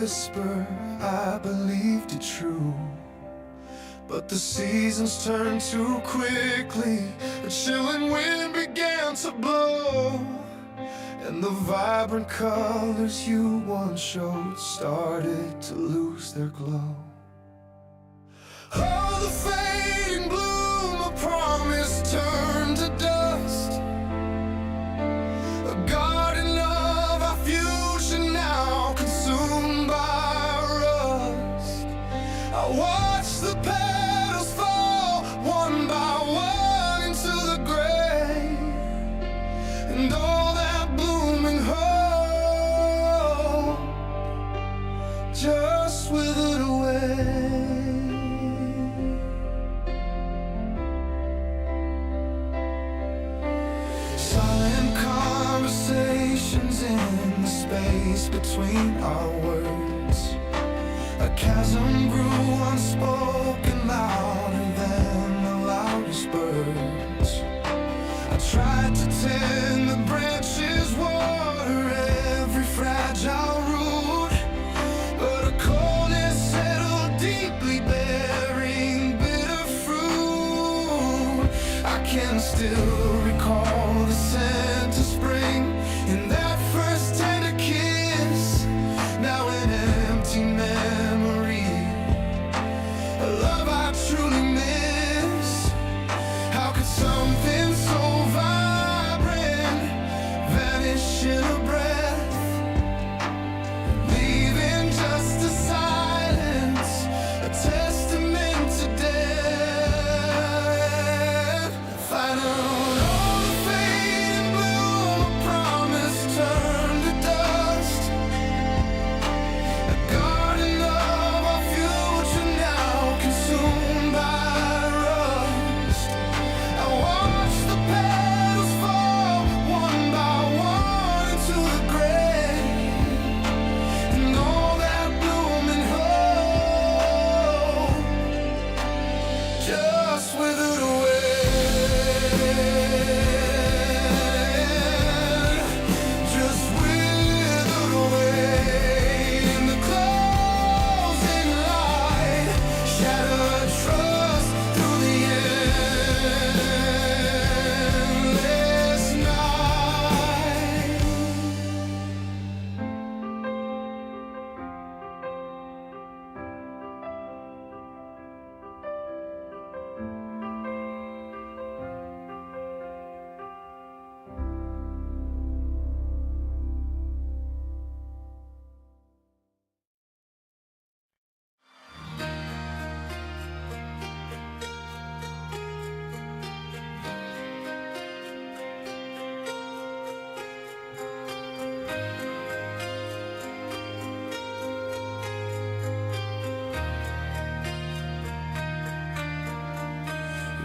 whisper, I believed it true. But the seasons turned too quickly, a chilling wind began to blow, and the vibrant colors you once showed started to lose their glow. Oh, the fading bloom, a promise turned to dust, a garden of our future now consumed by rust. I watched the petals fall one by one into the gray, and all that blooming hope just withered away. Silent conversations in the space between our words, a chasm grew unspoken, louder than the loudest birds. I tried to tend the branches, water every fragile root, but a coldness settled deeply, bearing bitter fruit. I can still recall the scent of spring in that first tender kiss, now an empty memory, a love I truly miss. How could something so vibrant vanish in a breath, leaving just a silence, a testament to death? Final.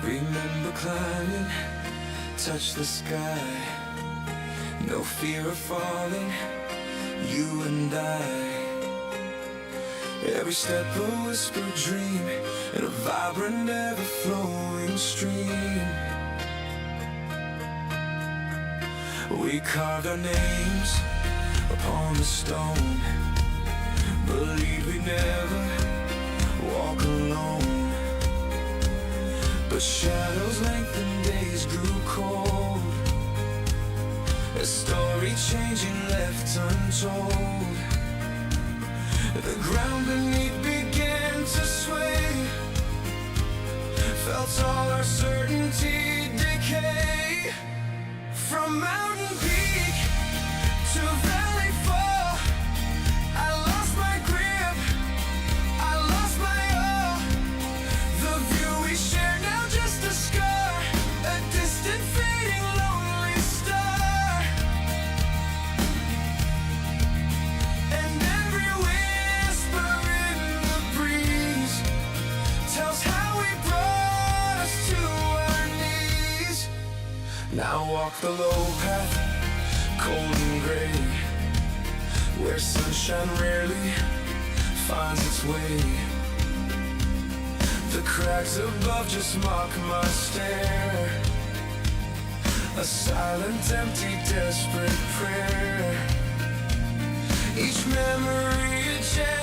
Remember climbing, touch the sky, no fear of falling, you and I. Every step a whispered dream, in a vibrant ever-flowing stream. We carved our names upon the stone, believed we'd never walk alone. But shadows lengthened, days grew cold, a story changing left untold. The ground beneath began to sway, felt all our certainty decay. From mountain peak to valley fall, I lost my grip, I lost my all. The view we shared now just a scar, a distant fading lonely star. And every whisper in the breeze tells how we brought us to our knees. Now walk the low path, cold and gray, where sunshine rarely finds its way. The cracks above just mock my stare, a silent, empty, desperate prayer. Each memory a chance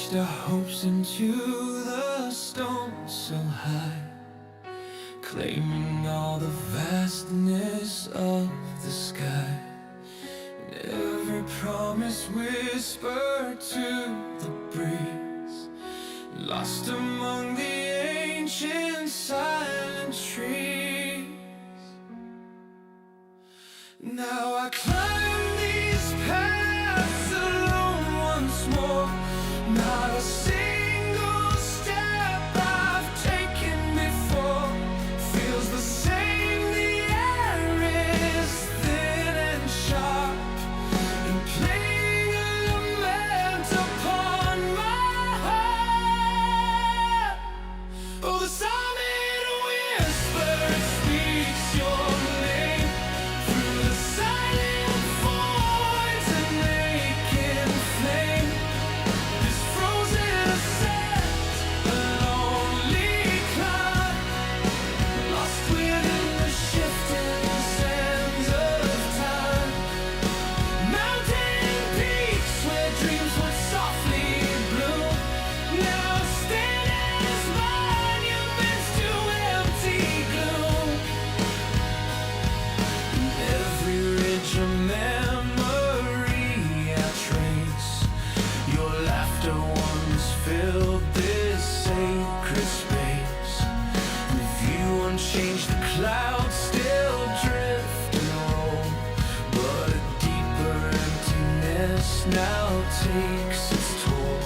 Etched our hopes into the stone so high, claiming all the vastness of the sky. And every promise whispered to the breeze, lost among the ancient silent trees. Now I climb these paths alone once more. Not a single step I've taken before feels the same. The air is thin and sharp, and playing a lament upon my heart. Oh, the summit whisper speaks your name through the silent voids and naked flame. This frozen ascent, a lonely climb, lost within the shifting sands of time. Mountain peaks where dreams would softly bloom now stand as monuments to empty gloom. Every ridge a memory I trace. Your laughter once filled this sacred space. With you unchanged, the clouds still drift and roll, but a deeper emptiness now takes its toll.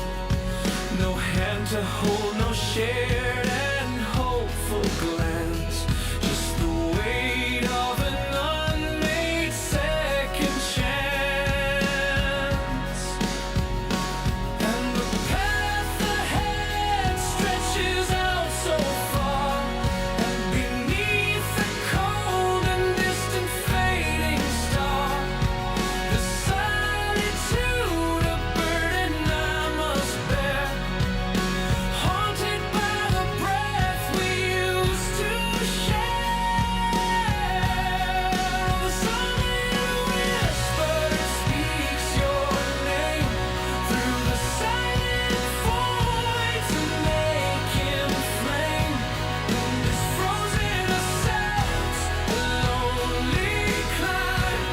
No hand to hold, no shared and hopeful glance, just the weight of an unmade second chance. And the path ahead stretches out so far, and beneath the cold and distant fading star, the solitude, a burden I must bear, haunted by the breath we used to share. The summit whisper speaks your name through the silent voids and naked flame. This frozen ascent, a lonely climb,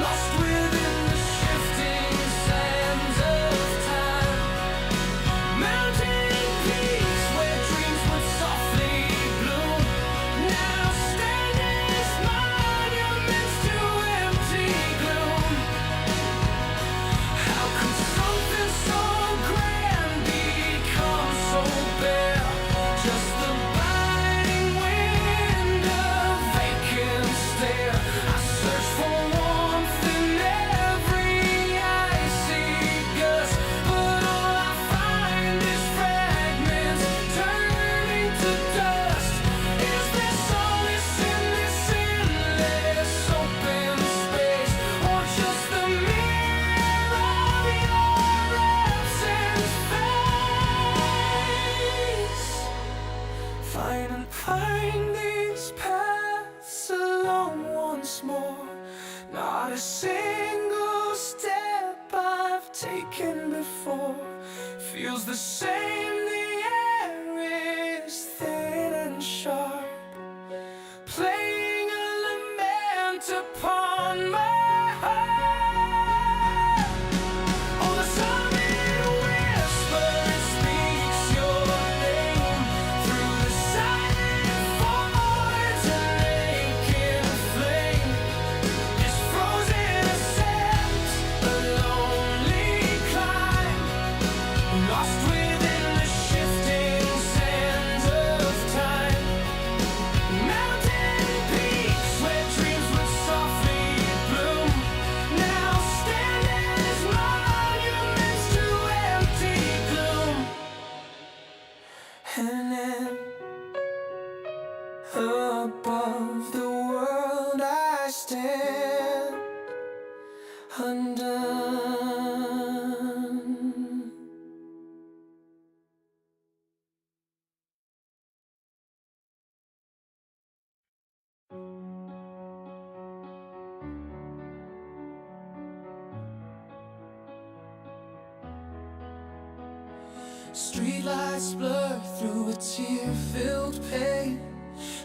lost within the shifting sands of time. Mountain peaks where dreams would softly bloom now stand as monuments to empty gloom. How could something so grand become so bare? Just the biting wind of vacant stare. I search for warmth in every icy gust, but all I find is fragments turning to dust. Is there solace in this endless open space, or just the mirror of your absent face? Find these paths alone once more. Not a single step I've taken before feels the same. The air is thin and sharp, playing a lament upon my heart. Oh, the summit whisper speaks your name through the silent voids and naked flame. This frozen ascent, a lonely climb, lost within the shifting sands of time. Mountain peaks where dreams would softly bloom now stand as monuments to empty gloom. And then above the world I stand undone. Streetlights blur through a tear-filled pane.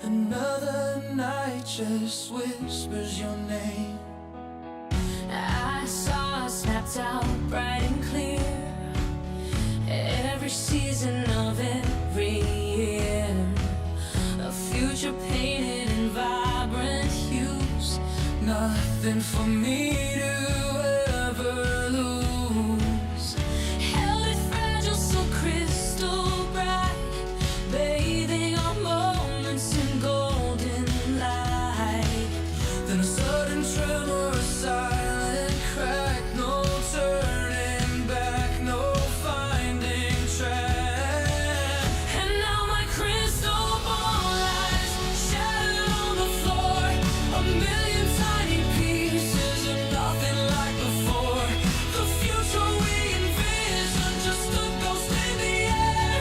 Another night just whispers your name. I saw us snapped out bright and clear, every season of every year. A future painted in vibrant hues, nothing for me to ever lose. Held it fragile, so crystal bright, bathing our moments in golden light. Then a sudden tremor, a silent crack, no turning back, no finding track. And now my crystal ball lies shattered on the floor, a million tiny pieces of nothing like before. The future we envisioned, just a ghost in the air.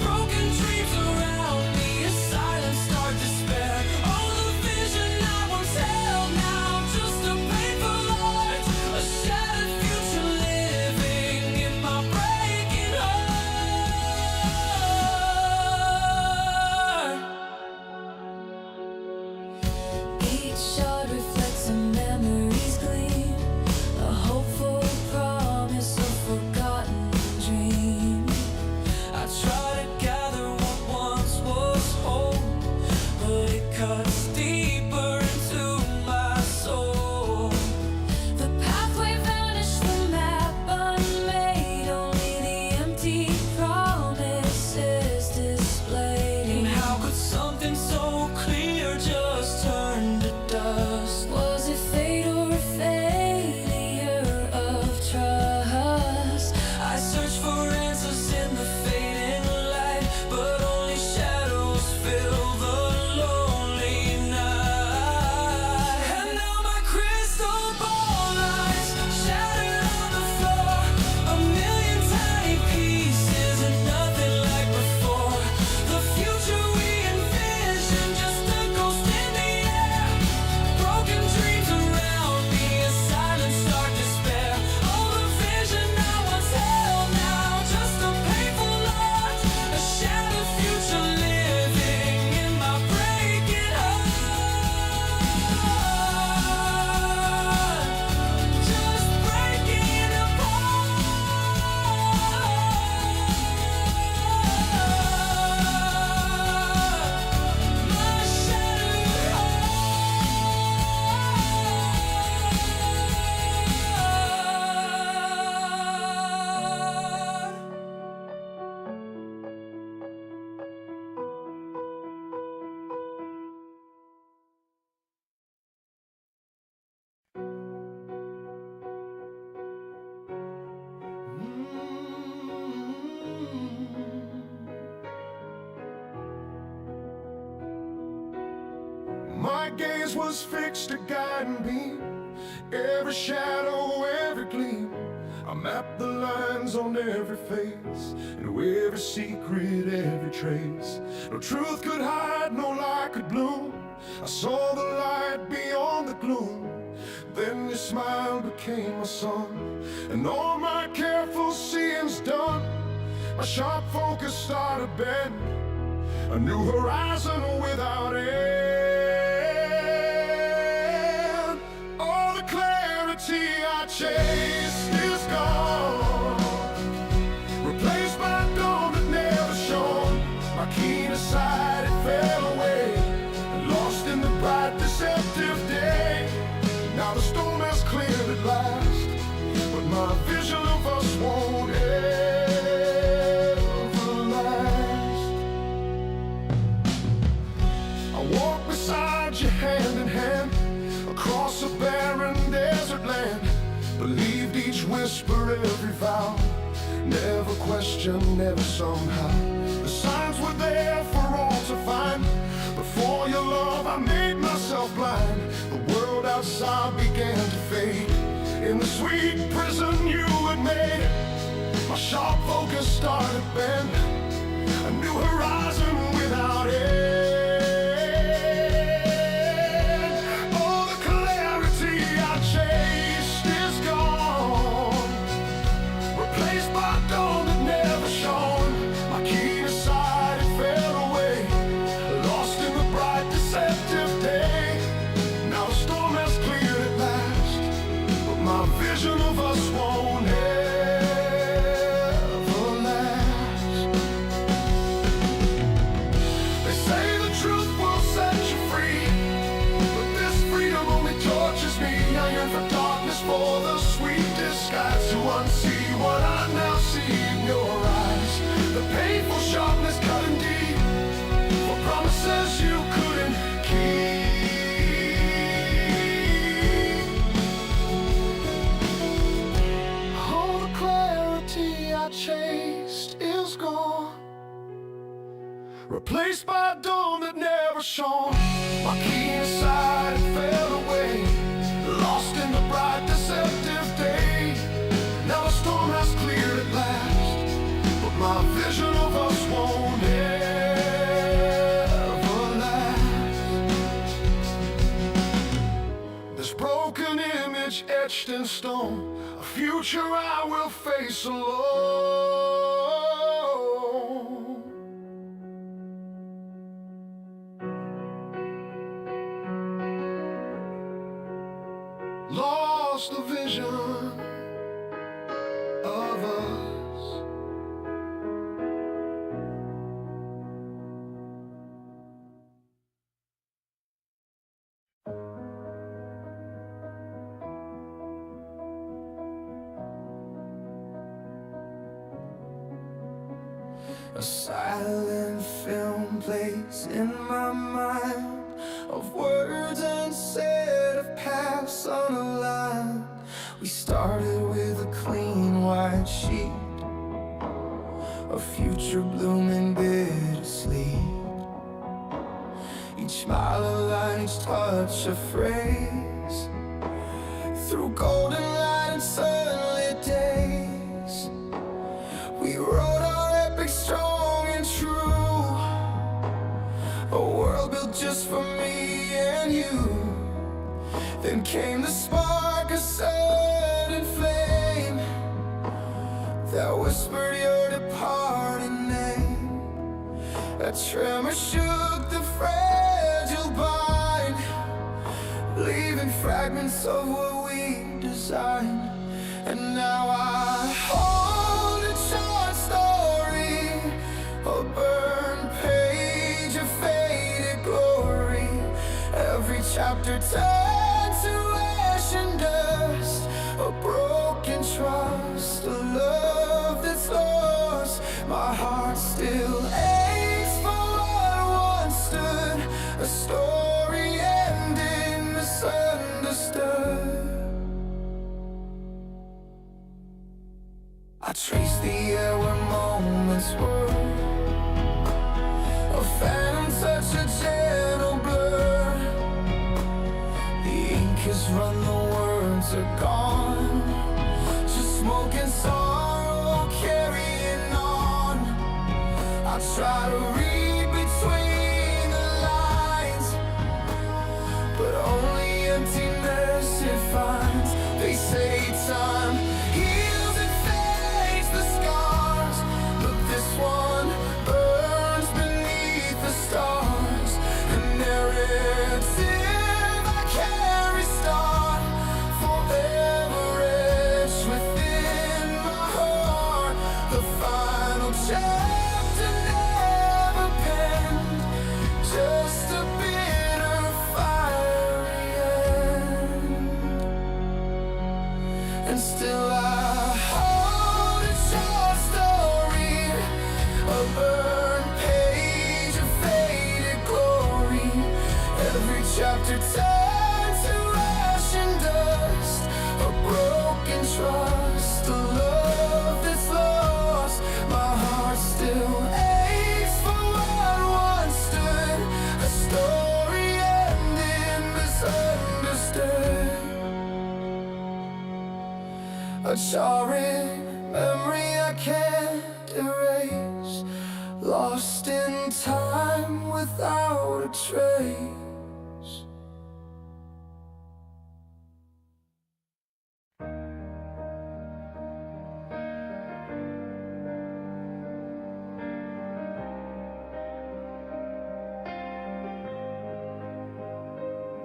Broken dreams around me, a silent start despair. All the vision I once held, now just a paper art. A shattered future living in my breaking heart. Each shot reflects a memory's gleam, a hopeful promise, a forgotten dream. I try to gather what once was home, but it cuts deeper into my soul. The pathway vanished, the map unmade, only the empty promises displayed. And how could something so clear just turn to dust? Was it fate or a failure of trust? I searched for answers in the fading light, but only shadows fill the lonely night. And now my crystal ball lies shattered on the floor, a million tiny pieces and nothing like before. The future we envisioned, just a ghost in the air. Broken dreams around me, a silent start despair. All the vision I once held, now just a painful lot. A shattered future living in my breaking heart. Just breaking apart. My shattered heart. My gaze was fixed to guide me, every shadow, every gleam. I mapped the lines on every face, and with every secret, every trace. No truth could hide, no light could bloom. I saw the light beyond the gloom. Then your smile became my sun, and all my careful seeing's done. My sharp focus started bend, a new horizon without end. All the clarity I chased is gone, replaced by dawn that never shone. My keener sight, it fell away, lost in the bright deceptive day. Now the storm has cleared at last, but my vision of us won't ever last. I walk beside you hand in hand, across a barren desert land. Believed each whisper, every vow, never questioned, never somehow. The signs were there for all to find. Before your love I made myself blind. The world outside began to fade. In the sweet prison you had made, my sharp focus started bend, a new horizon without end. All the clarity I chased is gone, replaced by dawn that never shone. never shone. My key inside it fell away, lost in the bright deceptive day. Now the storm has cleared at last, but my vision of us won't ever last. This broken image etched in stone, a future I will face alone. Lost the vision of us. A silent film plays in my mind, of words unsaid, of paths unaligned. We started with a clean white sheet, a future blooming bittersweet. Each smile a line, each touch a phrase, through golden light and sunlit days. We wrote our epic strong and true, a world built just for me and you. Then came the spark, a sudden flame that whispered your departing name. A tremor shook the fragile bind, leaving fragments of what we designed. And now I hold a short story, a burned page of faded glory. Every chapter turned to ash and dust, a broken trust, a love that's lost. My heart still aches for what once stood, a story ending misunderstood. I trace the air where moments were, a phantom touch, a gentle blur. The ink has run, the words are gone, just smoke and sorrow carrying on. I try to read between the lines, but only emptiness it finds. They say time heals and fades the scars, but this one burns beneath the stars. A narrative I carry start, forever etched within my heart. The final chapter never penned, just a bitter fiery end. And still I hold a short story, a burned page of faded glory. Every chapter turned to ash and dust, a broken trust, a love that's lost. My heart still aches for what once stood, a story ending misunderstood. A jarring memory I can't erase, lost in time without a trace.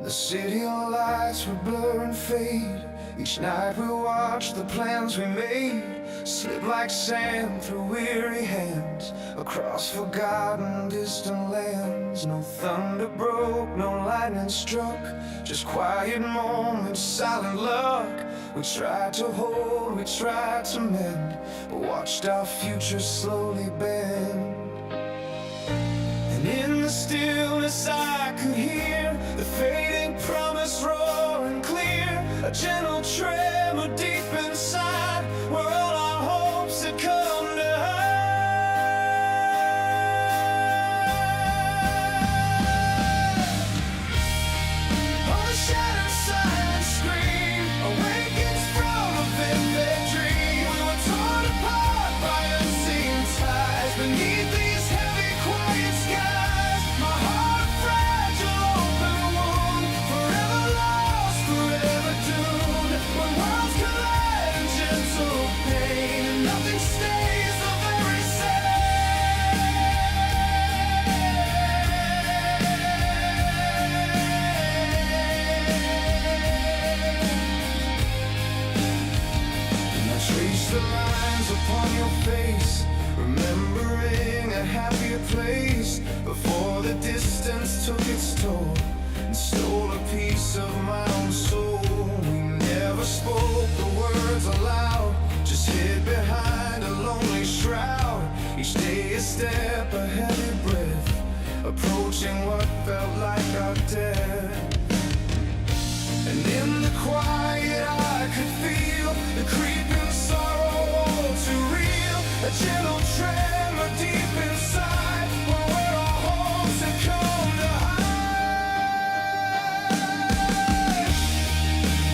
The city lights would blur and fade. Each night we watched the plans we made slip like sand through weary hands, across forgotten distant lands. No thunder broke, no lightning struck, just quiet moments, silent luck. We tried to hold, we tried to mend, but watched our future slowly bend. And in the stillness I could hear the fading promise roaring clear, a gentle tremor deep inside, where all our hopes had come to hide. loneliness took its toll and stole a piece of my own soul. We never spoke the words aloud, just hid behind a lonely shroud. Each day a step, a heavy breath, approaching what felt like our death. And in the quiet I could feel the creeping sorrow all too real, a gentle tremor deep inside, where our hopes had come to hide.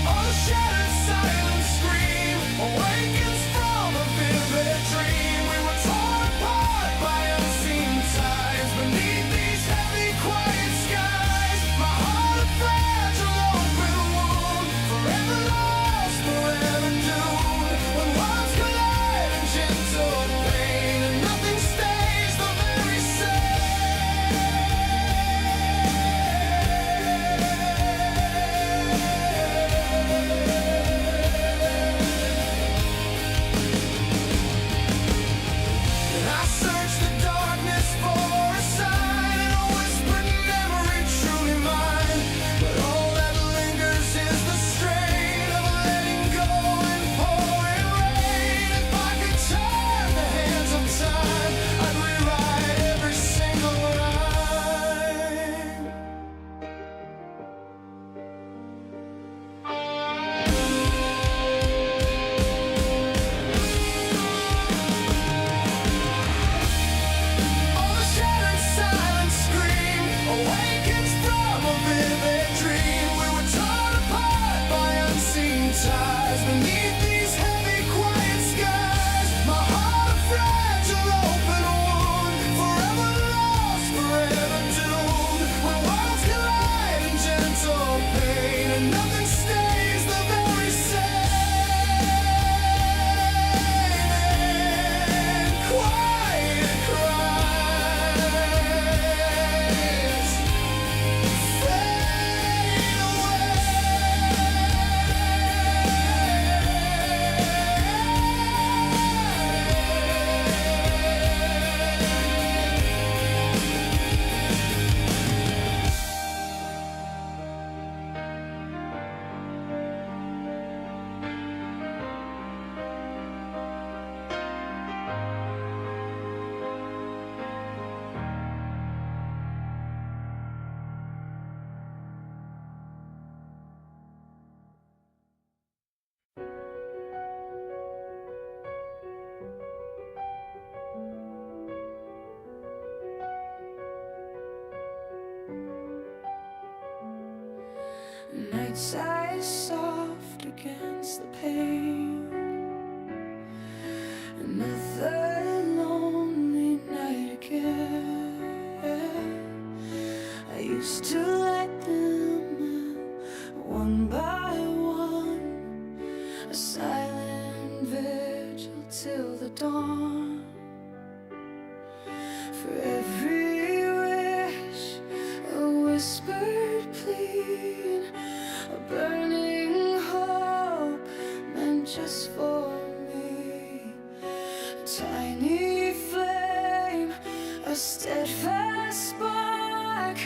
Oh, the shattered silence scream awakens from a vivid dream. We were torn apart by unseen ties beneath these heavy quiet skies. My heart a fragile open wound, forever lost, forever doomed. When worlds collide in gentle pain and nothing stays the very And I search the darkness for a sign, and a whispered memory truly mine. But all that lingers is the strain of letting go and pouring rain. If I could turn the hands of time, I'd rewrite every single line. Oh, the shattered silence scream awakens from a vivid dream. We were torn apart by unseen ties beneath these heavy quiet skies. My heart a fragile open wound, forever lost, forever doomed. When worlds collide in gentle pain and nothing stays the very same, and quiet cries fade away. Nights I soft against the pain. Another lonely night again. I used to light them up one by one, a silent vigil till the dawn. For every wish, a whispered plea, a burning hope meant just for me. A tiny flame, a steadfast spark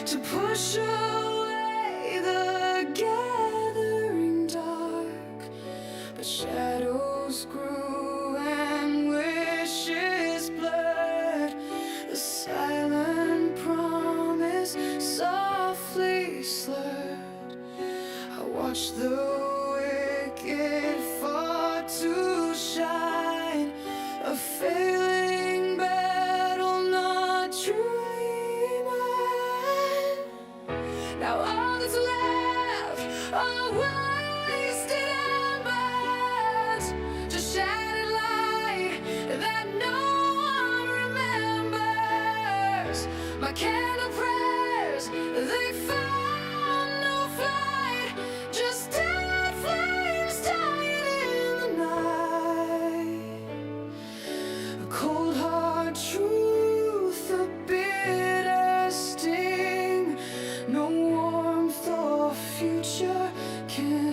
to push away the gathering dark. But shadows grew and wishes blurred, the silent promise softly slurred. I watched the wicked fall to shine, a failing battle not truly mine. Now all that's left are wasted embers, just shattered light that no one remembers. My candle prayers, they found no flight, just dead flames dying in the night. A cold hard truth, a bitter sting, no warmth or future can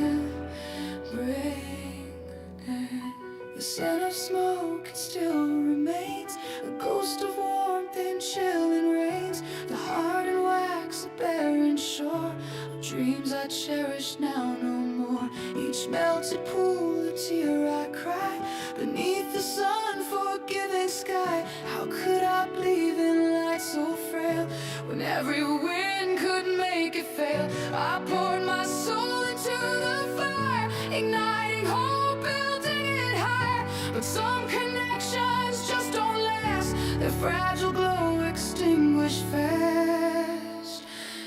barren shore of dreams I cherish now no more. Each melted pool, a tear I cry beneath the sun-forgiving sky. How could I believe in light so frail when every wind could make it fail? I poured my soul into the fire, igniting hope, building it higher. But some connections just don't last, their fragile glow extinguished fast.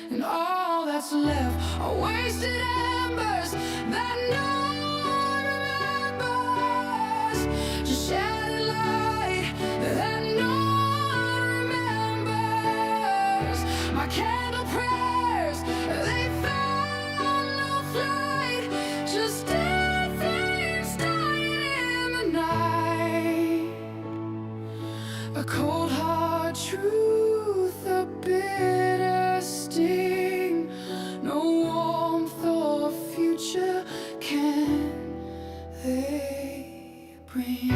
And all that's left are wasted embers that no one remembers. Just shattered light that no one remembers. My candle prayers, they found no flight, just dead flames dying in the night. A cold hard truth, a bitter sting. No warmth or future can they bring.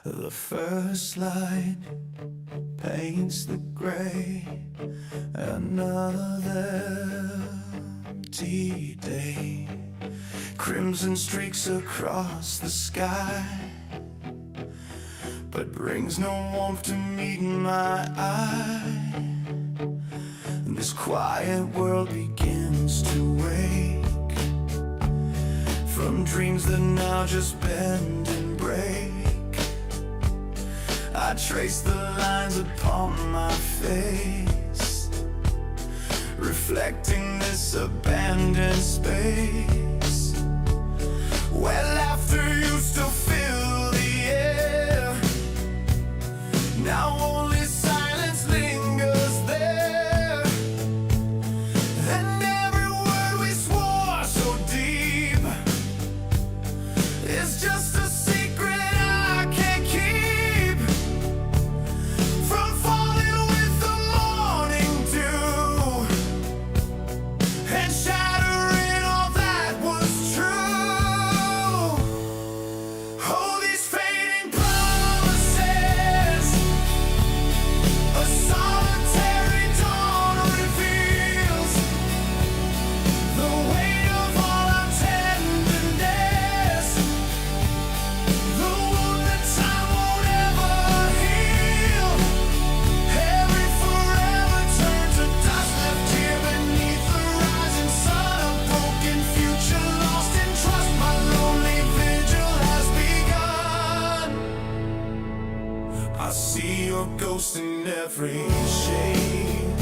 The first light paints the gray, another empty day. Crimson streaks across the sky, but brings no warmth to meet my eye. This quiet world begins to wake from dreams that now just bend and break. I trace the lines upon my face, reflecting this abandoned space where laughter used to fill the air. Now only silence lingers there, and every word we swore so deep is just a secret I can't keep from falling with the morning dew and shattering all that was true. Oh, these fading promises, a solitary dawn reveals the weight of all our tenderness, the wound that time won't ever heal. Every forever turned to dust, left here beneath the rising sun. A broken future lost in trust. My lonely vigil has begun. I see your ghost in every shade,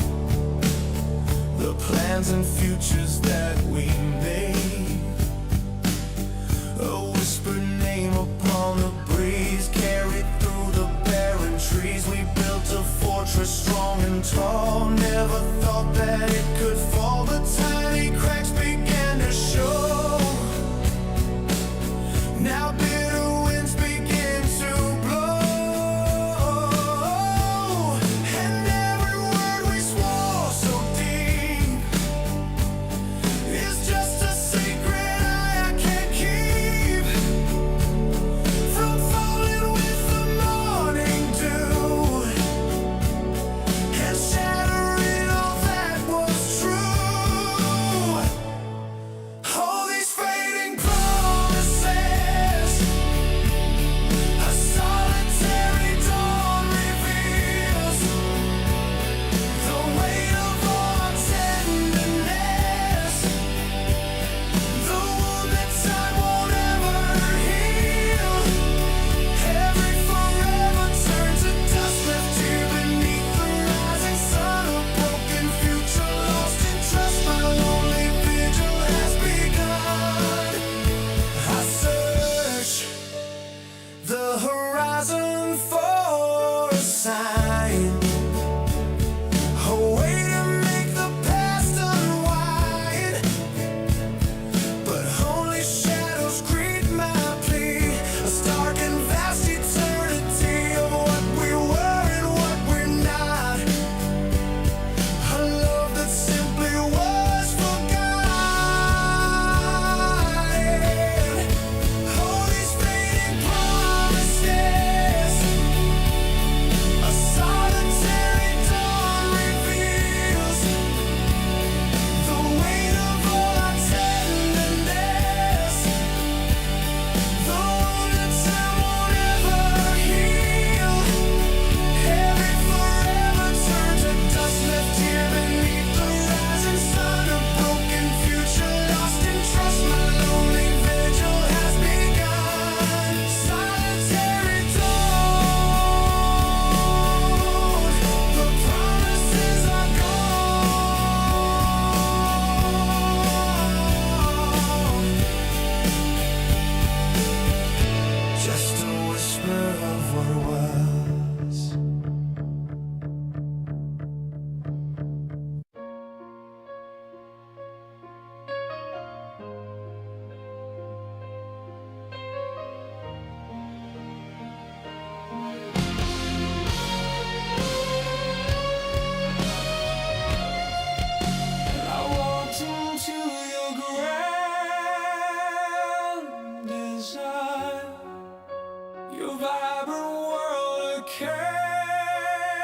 the plans and futures that we made. A whispered name upon the breeze, carried through the barren trees. We built a fortress strong and tall, never thought that it could fall. The tiny cracks began to show. Now bitter winds begin to blow, and every word we swore so deep is just a secret I can't keep from falling with the morning dew and shattering all that was true. captivate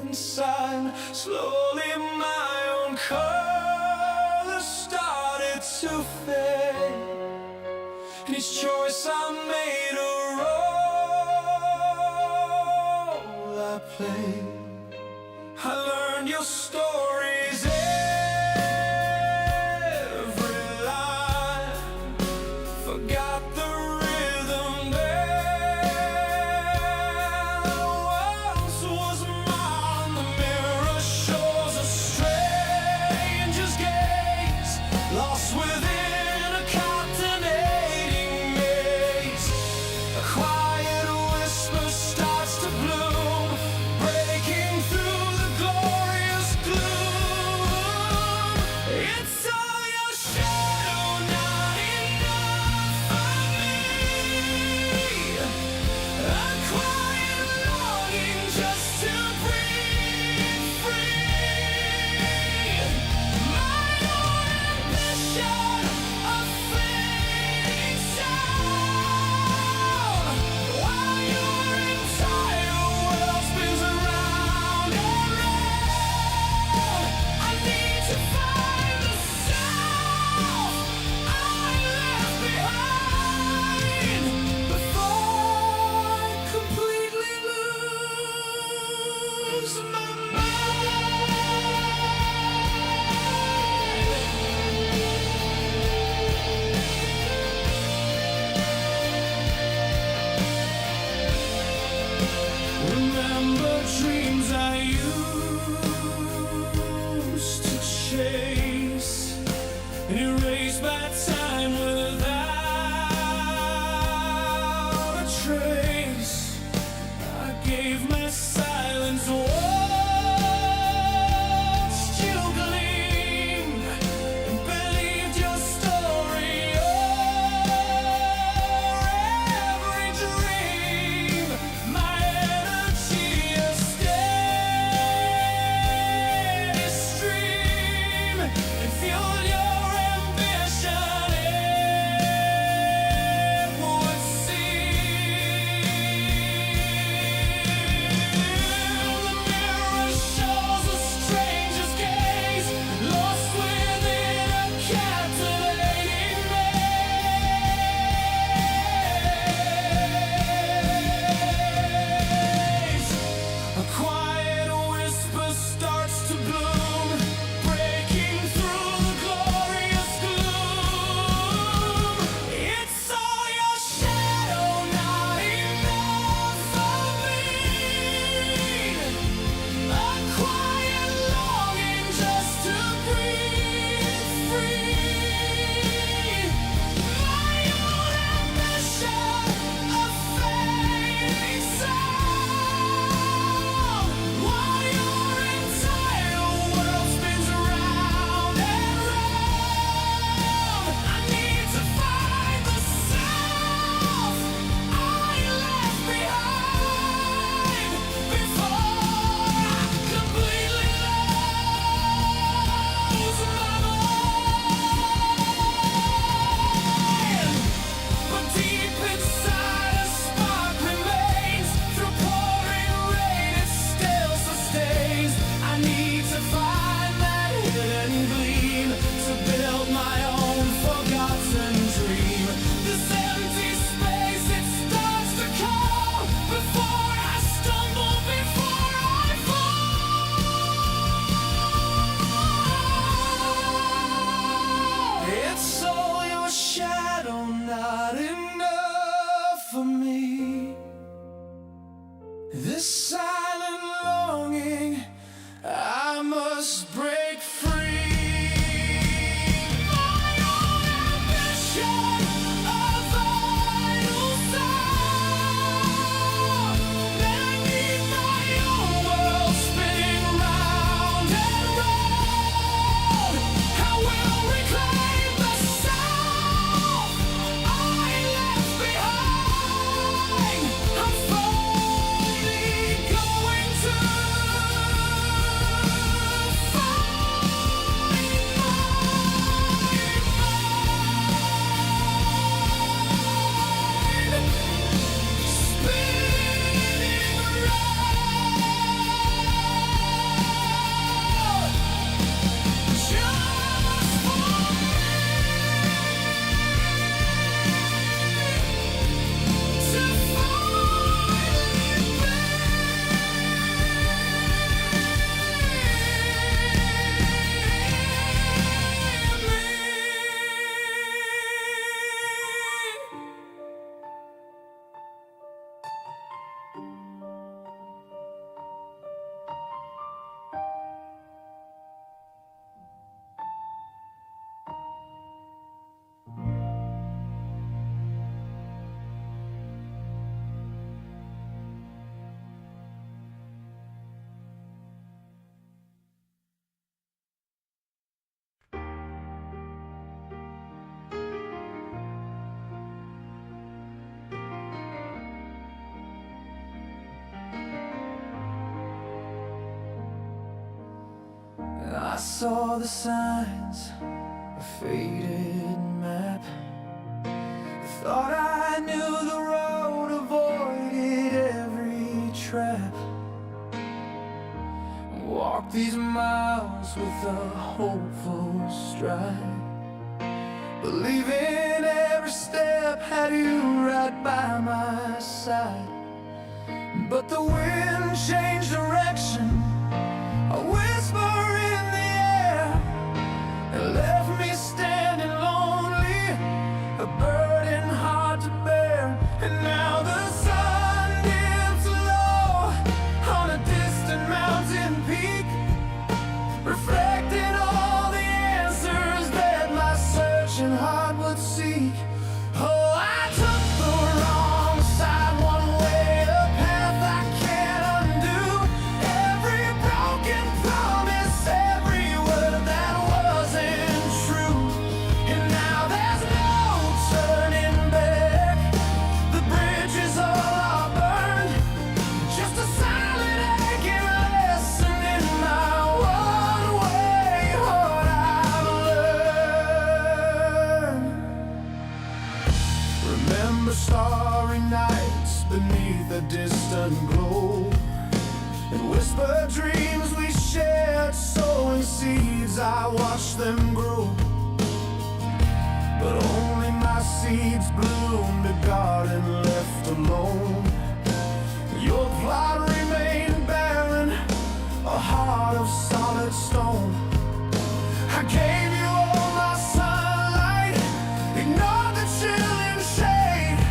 inside. Slowly my own colors started to fade, and each choice I made, a role I played. I learned your stories, every line, forgot the rhythm that once was mine. The mirror shows a stranger's gaze, lost within a captivating maze. A quiet whisper starts to bloom, breaking through the glorious gloom. It's all your shadow, not enough for me. A quiet longing just to breathe free. My I saw the signs, a faded map. Thought I knew the road, avoided every trap. Walked these miles with a hopeful stride, believing every step had you right by my side. But the wind changed direction, a whisper in the air, and left me standing lonely, a burden hard to bear. And now the sun dips low on a distant mountain peak, reflecting all the answers that my searching heart would seek. Oh, I took the wrong side one way, a path I can't undo. Every broken promise, every word that wasn't true. And now there's no turning back, the bridges all are burned, just a silent aching lesson in my one-way heart I've learned. Remember starry nights beneath a distant glow, and whispered dreams we shared, sowing seeds I watched them grow. But only my seeds bloomed, a garden left alone. Your plot remained barren, a heart of solid stone. I gave you all my sunlight, ignored the chilling shade,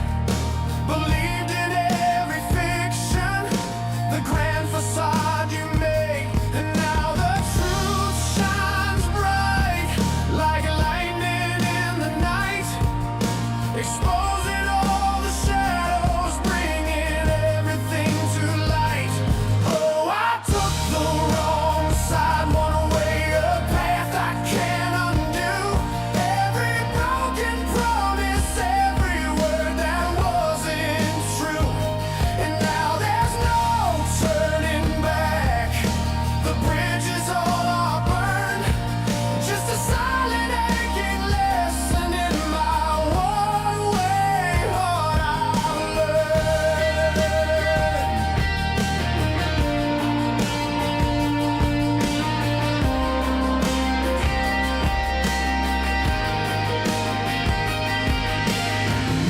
believed in every fiction, the grand facade you made. And now the truth shines bright, like lightning in the night, exposing all the shadows, bringing everything to light. Oh, I took the wrong side one way, a path I can't undo. Every broken promise, every word that wasn't true. And now there's no turning back, the bridges all are burned, just a silent aching lesson in my one-way heart I've learned.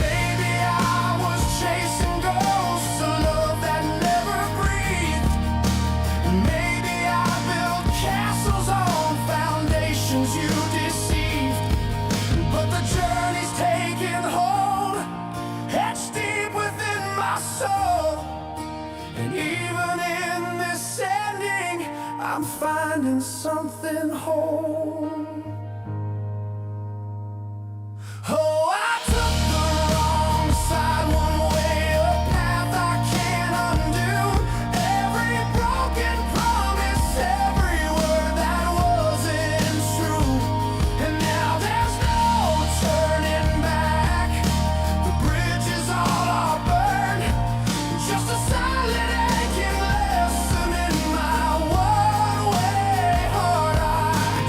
Maybe I was chasing ghosts, a love that never breathed. Maybe I built castles on foundations you deceived. But the journey's taking hold, etched deep within my soul. And even in this ending, I'm finding something whole. Oh, I took the wrong side one way, a path I can't undo. Every broken promise, every word that wasn't true. And now there's no turning back, the bridges all are burned, just a silent aching lesson in my one-way heart I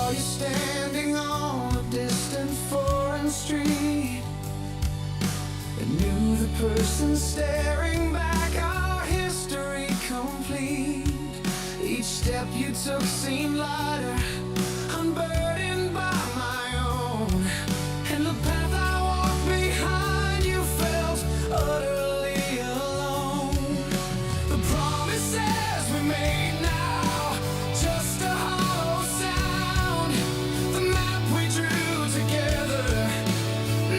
saw you standing on a distant foreign street, and knew the person staring back, our history complete. Each step you took seemed lighter, unburdened by my own, and the path I walked behind you felt utterly alone. The promises we made now, just a hollow sound. The map we drew together,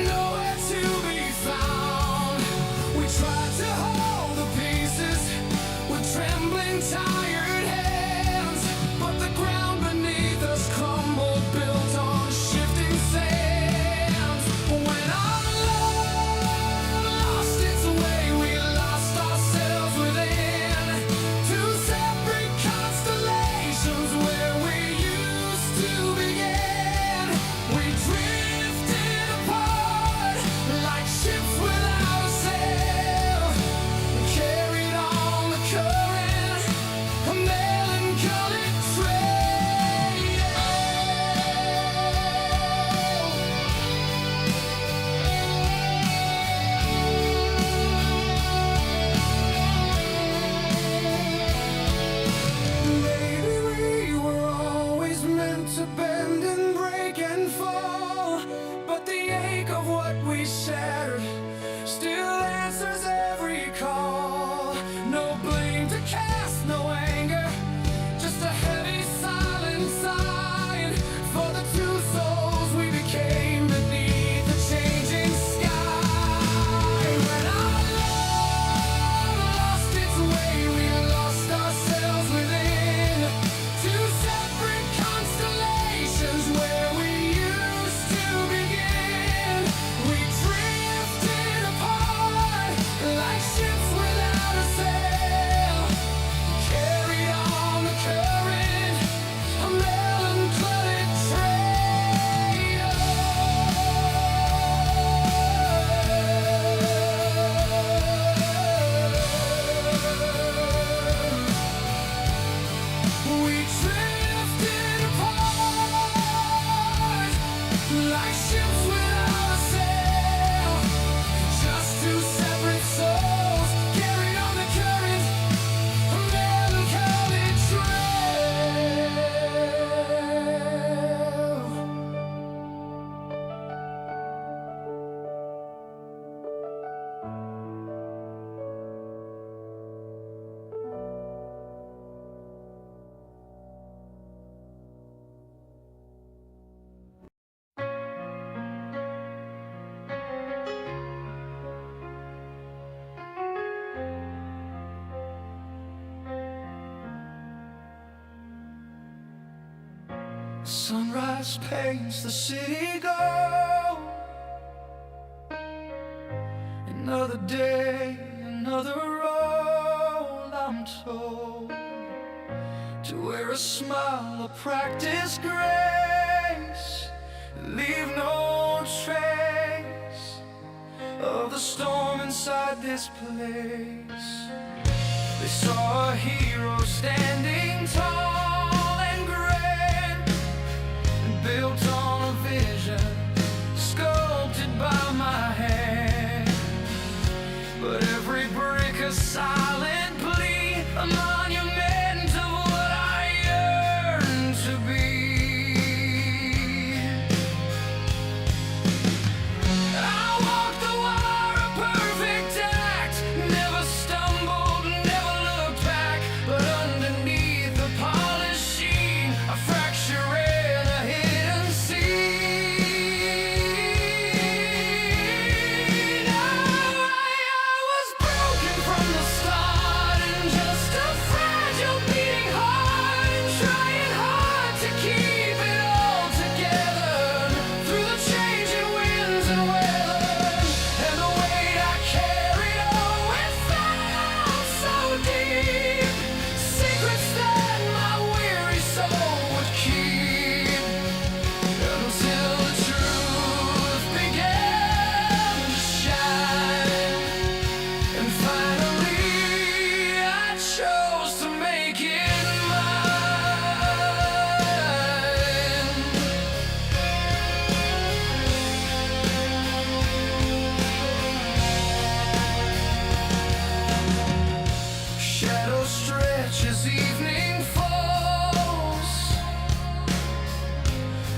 nowhere to be found. We tried to hold the pieces with trembling, tired hands, but the ground beneath us crumbled, built on shifting sands. When our love lost its way, we lost ourselves within two separate constellations where we used to begin. We drifted apart like ships without a sail, carried on the current, a melancholy trail. Maybe we were always meant to bend and break and fall, but the ache of what we shattered still answers every call. No blame to cast, no anger, just a heavy silent sign for the two souls we became beneath the changing sky. When our love lost its way, we lost ourselves within two separate constellations where we used to begin. We drifted apart like ships without a sail, carried on the current, a melancholy trail. We drifted apart like ships without a sail, just two separate souls carried on the current, a melancholy trail. Sunrise paints the city gold. Another day, another road, I'm told, to wear a smile, a practice grace, leave no trace of the storm inside this place. They saw a hero standing tall and grand, built on a vision sculpted by my hand. But every brick a silent plea, a monument of what I yearn to be. I walked the wire, a perfect act, never stumbled, never looked back, but underneath the polished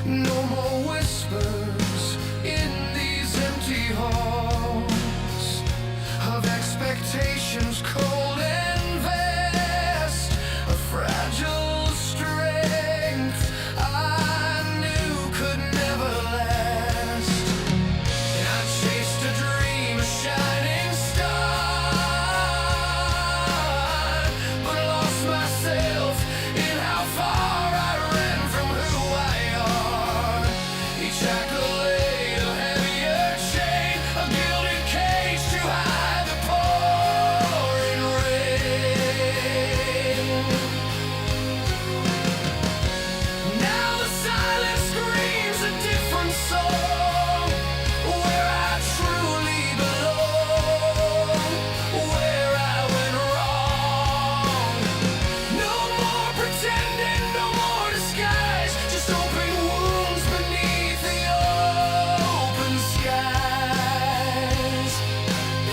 No more whispers in these empty halls of expectations cold and vast, a fragile strength I knew could never last. And I chased a dream, a shining star, but lost myself in how far I ran from who I are. Each accolade a heavier chain, a gilded cage to hide the pouring rain. Now the silence screams a different song, where I truly belong, where I went wrong. No more pretending, no more disguise, just open wounds beneath the open skies.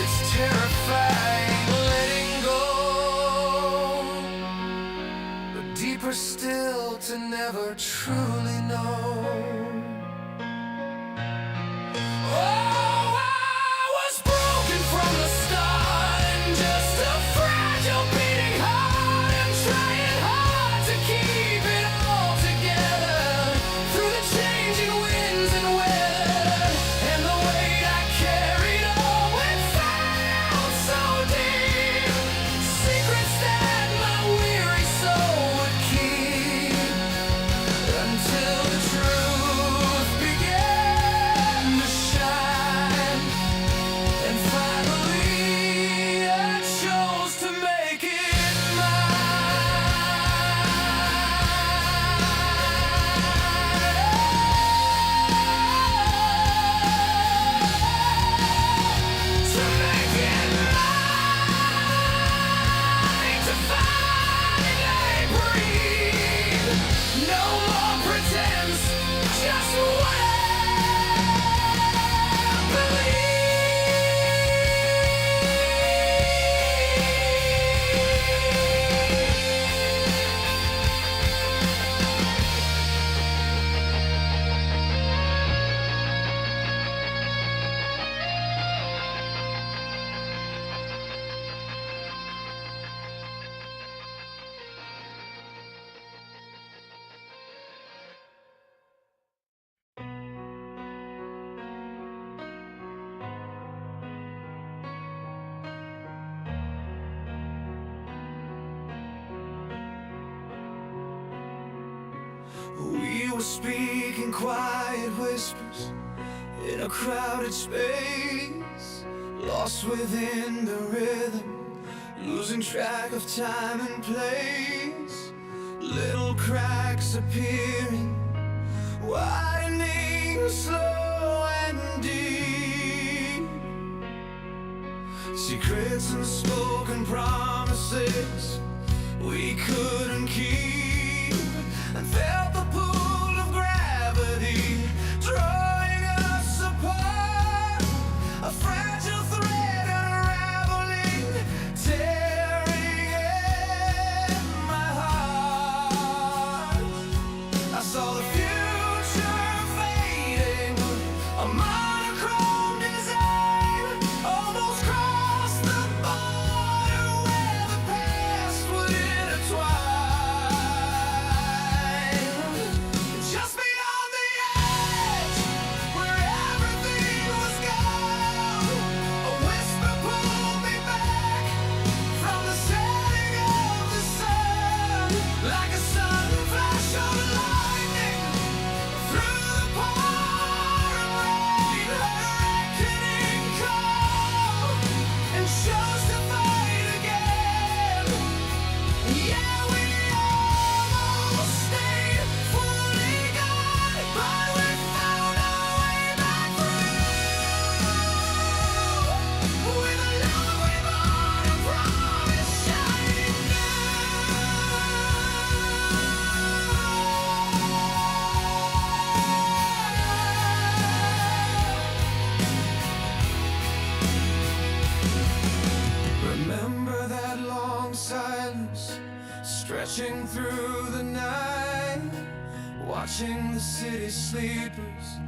It's terrifying letting go, but deeper still to never truly know. Oh, I was broken from the start and just a fragile beating heart, and trying hard to keep it all together through the changing winds and weather. And the weight I carried all went felt so deep, secrets that my weary soul would keep, until the truth began to shine. And finally I chose to make it mine. To make it mine, to finally breathe. No more pretense, just what I We were speaking quiet whispers in a crowded space, lost within the rhythm, losing track of time and place. Little cracks appearing, widening slow and deep. Secrets and spoken promises we couldn't keep, and felt the pull of gravity drawing us apart. A fragile thread unraveling, tearing at my heart. I saw the future fading, a monochrome design, almost crossed the border where the past would intertwine. Just beyond the edge, where everything was gone, a whisper pulled me back from the setting of the sun, like a sudden flash of lightning through the pouring rain. Heard a reckoning call and chose to fight again. Yeah, we almost stayed fully gone, but we found our way back through, with a love we bought and promise shining Remember that long silence stretching through the night, watching the city sleepers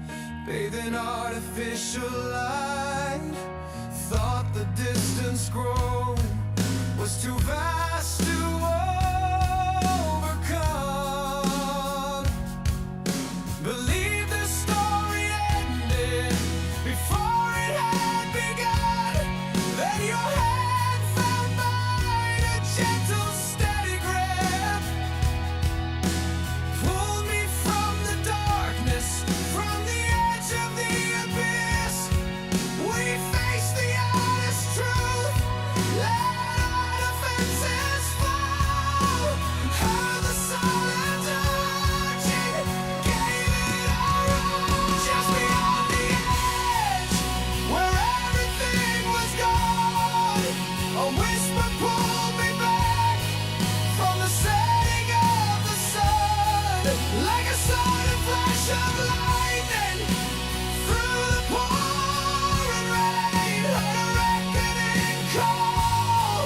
bathe in artificial light. Thought the distance growing was too vast to overcome. Believe the story ended before it had begun. Then your hand found mine, a gentle, steady grip, pulled me from the darkness, from the edge of the abyss. We faced the honest truth, let our defenses fall, heard the silent urging, gave it our all. Just beyond the edge, where everything was gone, a whisper pulled me back from the setting of the sun, like a sudden flash of lightning through the pouring rain. Heard a reckoning call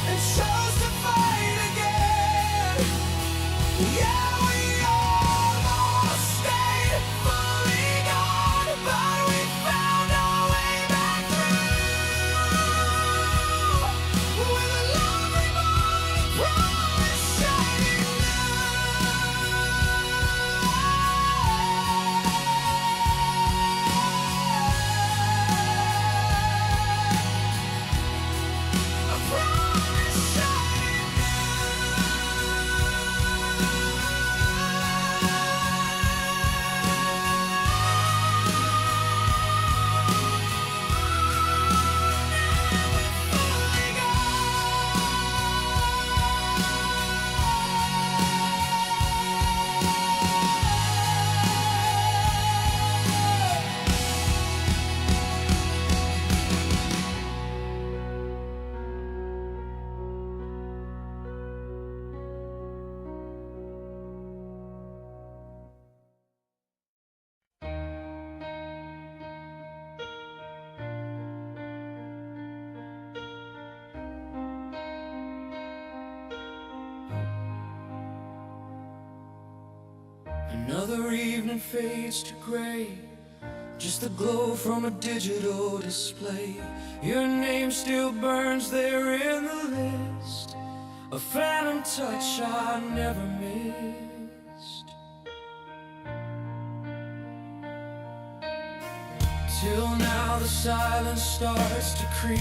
and chose to fight again. Yeah, we almost stayed fully gone, but we found our way back through, with a love reborn, a promise shining new, a promise shining fully Another evening fades to gray, just the glow from a digital display. Your name still burns there in the list, a phantom touch I never missed. Till now the silence starts to creep,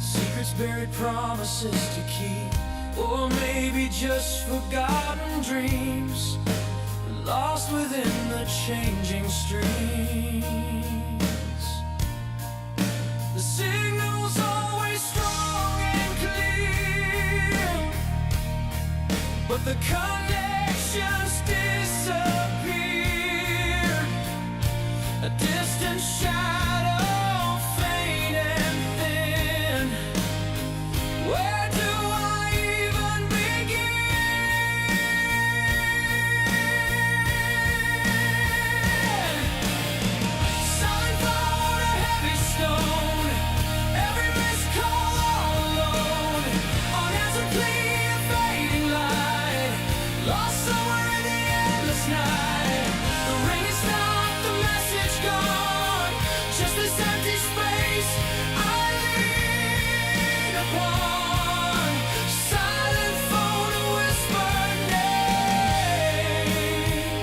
secrets buried, promises to keep, or maybe just forgotten dreams lost within the changing streams. The signal's always strong and clear, but the connections disappear. A distant shadow, faint and thin. Where do I even begin? Silent thought, a heavy stone, every missed call all alone. Unanswered plea, a fading light, lost somewhere in the endless night. The ring is stopped, the message gone, just this empty space I lean upon. Silent phone, a whispered name,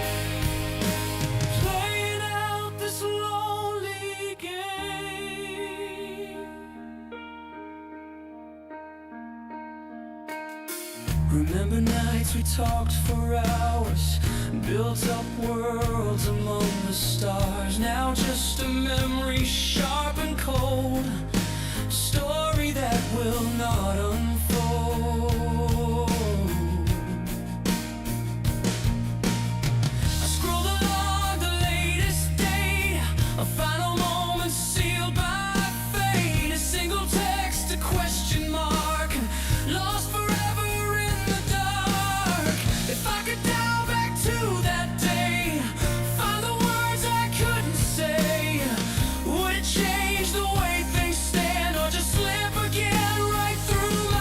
playing out this lonely game. Remember nights we talked for hours, built up worlds among the stars. Now just a memory sharp and cold, story that will not unfold. I scrolled along the latest date, a final moment sealed by fate. A single text, a question mark, lost forever in the dark. If I could dial back to that day, find the words I couldn't say, would it change the way things stand, or just slip again right through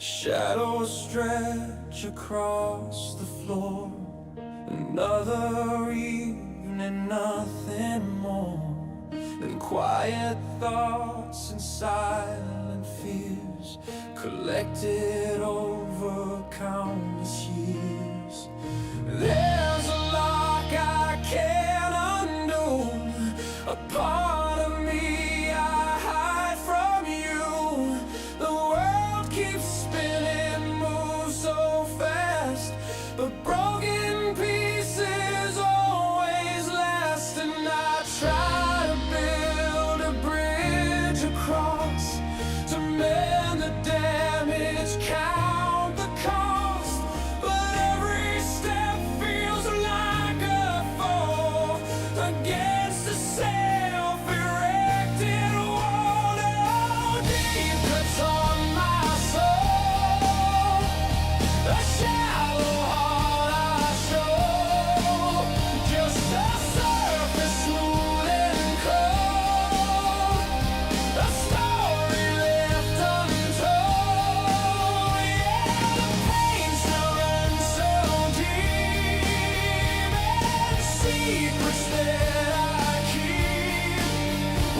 Shadows stretch across the floor. Another evening, nothing more than quiet thoughts and silent fears collected over countless years. There's a lock I can't undo, a part of me I hide from you. The world keeps spinning, moves so fast, but broken pieces always last. And I try to build a bridge across, to mend the damage, count the cost, but every step feels like a fall against the self-erected wall. Oh, deep cuts on my soul, a shallow heart I show, just a surface smooth and cold, a story left untold. Yeah, the pain still runs so deep, and secrets that I keep,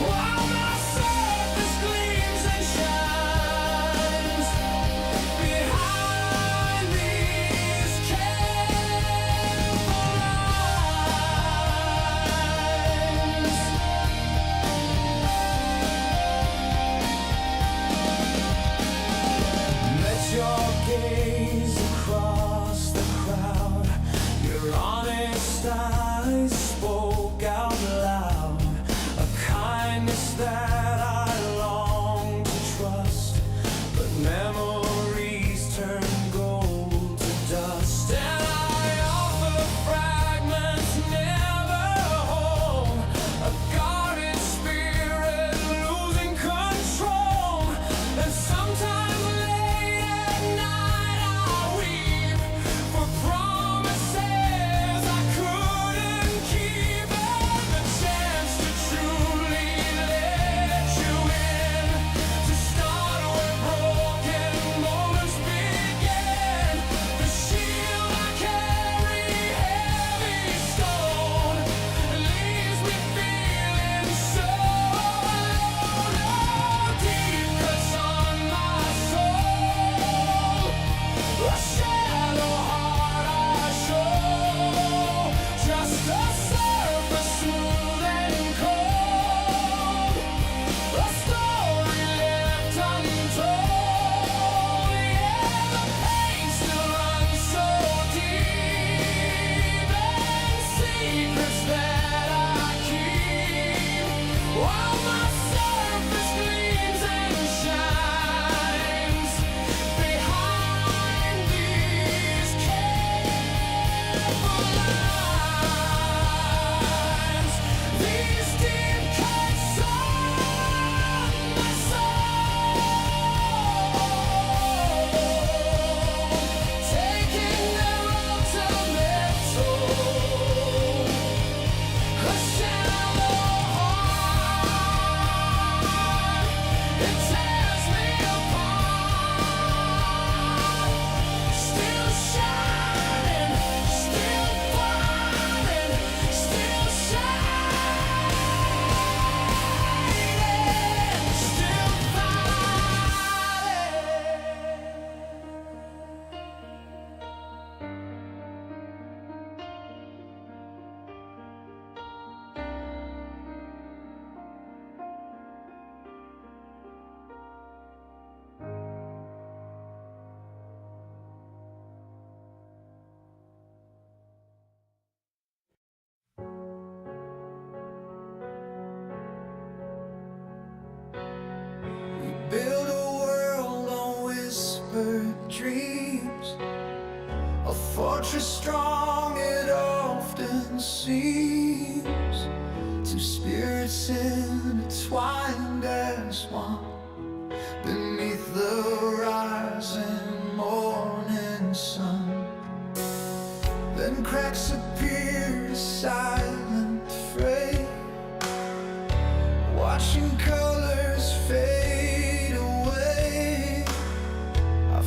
while my surface gleams and shines behind these careful lines. Let your gaze across the crowd, your honest eyes spoke out loud, a kindness that I long to trust, but memories turn gold to dust. And I offer fragments never whole, a guarded spirit losing control. And sometimes late at night I weep for promises I couldn't keep, and the chance to truly let you in, to start where broken moments began. The shield I carry, heavy stone, leaves me feeling so alone. Oh, deep cuts on my soul, a shallow heart I show, just a surface smooth and cold, a story left untold. Yeah, the pain still runs so deep, and secrets that I keep, while my surface gleams and shines behind these careful lines. These deep cuts on my soul, taking their ultimate toll, a shallow heart, it tears me apart. Still shining, still burning, still shining, still build a world on whispered dreams, a fortress strong it often seems, two spirits intertwined as one, beneath the rising morning sun. Then cracks appear, silent fray, watching colors fade away. I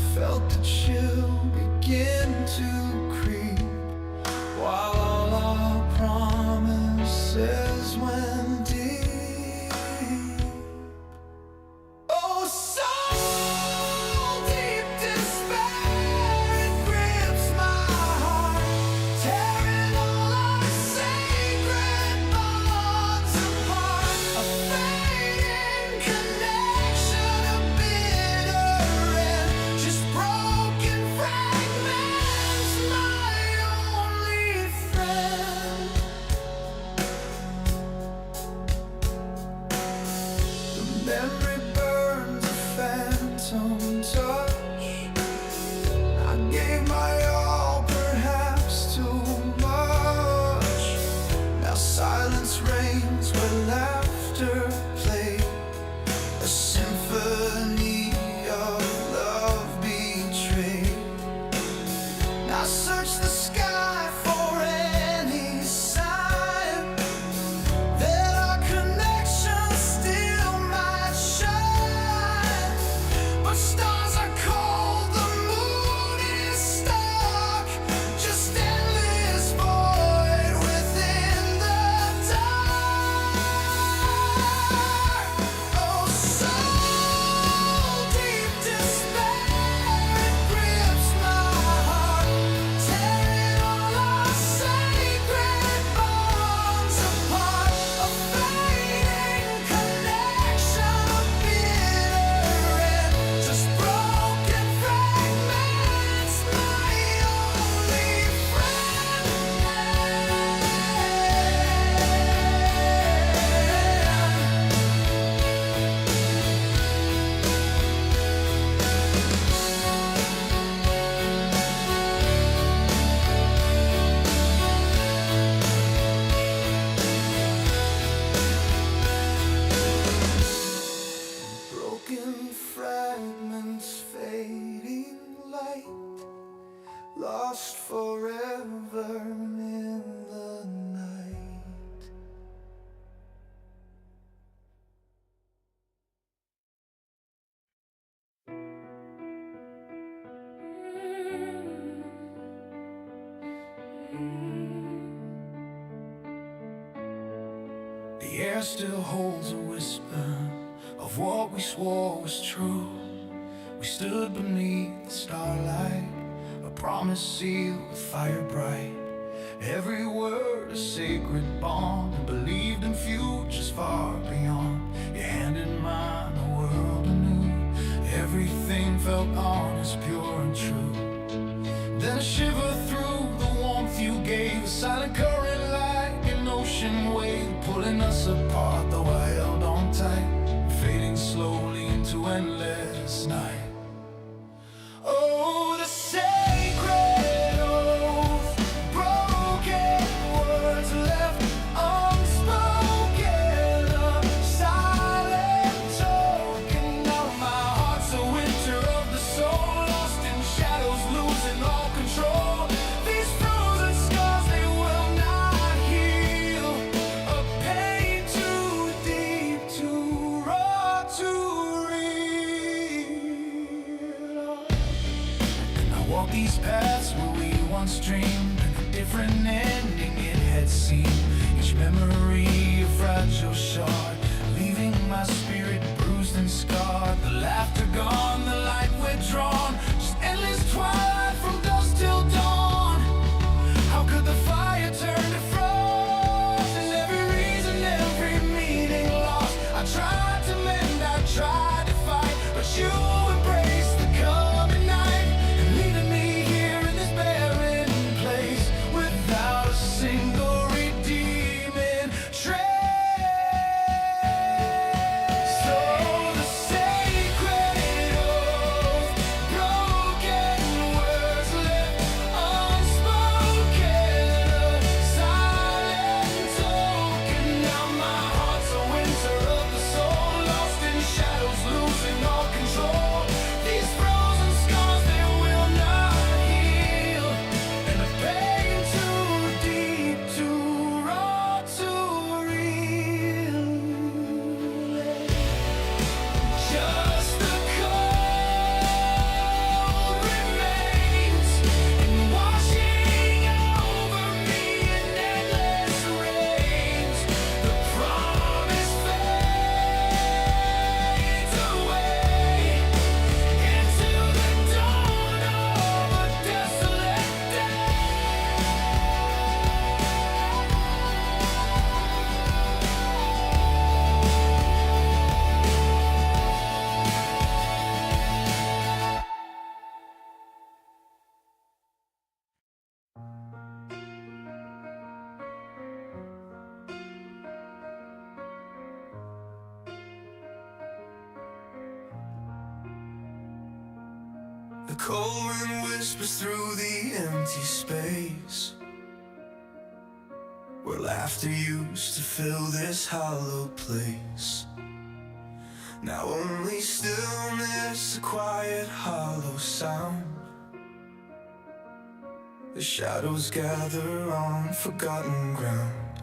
Now silence reigns where laughter plays, a symphony of love betrayed. Now search the sky for any sign that our connection still might shine. But stars are cold, the moon is stuck, just endless void within the dark. Oh, so deep despair, it grips my heart, tearing all our sacred bonds apart. A fading connection, a bitter end, just broken fragments, my only friend. Broken fragments, fading light, lost forever in the night. The air still holds a whisper of what we swore was true. We stood beneath the starlight, a promise sealed with fire bright. Every word a sacred bond, and believed in futures far beyond. Your hand in mine, the world anew. Everything felt honest, pure and true. Then a shiver through the warmth you gave, a silent current like an ocean wave, pulling us apart, though I held on tight, fading slowly into endless night. Oh, the sacred oath, broken words left unspoken, a silent token of my heart's a winter of the soul, lost in shadows, losing all control. These frozen scars, they will not heal, a pain too deep, too raw, too real. And I walk these paths where we once dreamed, and a different ending it had seemed. Each memory a fragile shard, leaving my spirit bruised and scarred. The laughter gone, the light withdrawn, just endless twilight from dusk till dawn. How could the fire turn to frost, and every reason, every meaning lost? I tried to mend, I tried to fight, but you embraced the coming night, and leaving me here in this barren place without a single redeeming trace. So the sacred oath, broken words left unspoken, a silent token. Now my heart's a winter of the soul, lost in shadows, losing all control. These frozen scars, they will not heal, and a pain too deep, too raw, too real. Just the cold remains, and washing over me in endless rains. The promise fades away into the dawn of a desolate day. The cold wind whispers through the empty space where laughter laughter used to fill this hollow place. Now only stillness, a quiet hollow sound. The shadows gather on forgotten ground.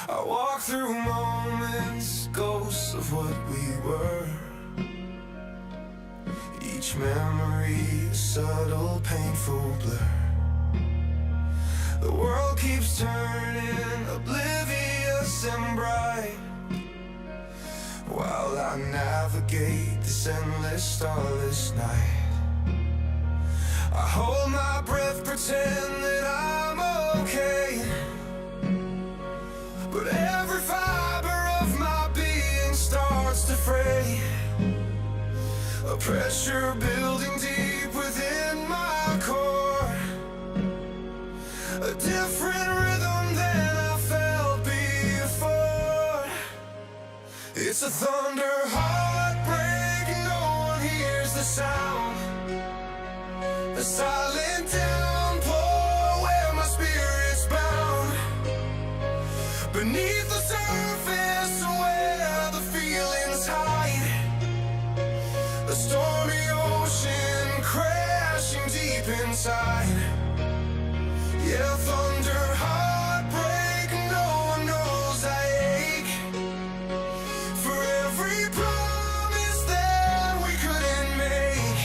I walk through moments, ghosts of what we were. Each memory a subtle, painful blur. The world keeps turning, oblivious and bright, while I navigate this endless, starless night. I hold my breath, pretend that I'm okay, but every fiber of my being starts to fray. A pressure building deep within my core, a different rhythm than I felt before. It's a thunder heartbreak, no one hears the sound. A silent downpour where my spirit's bound. Beneath the surface where the feelings hide, a stormy ocean crashing deep inside. Yeah, thunder, heartbreak, no one knows I ache for every promise that we couldn't make.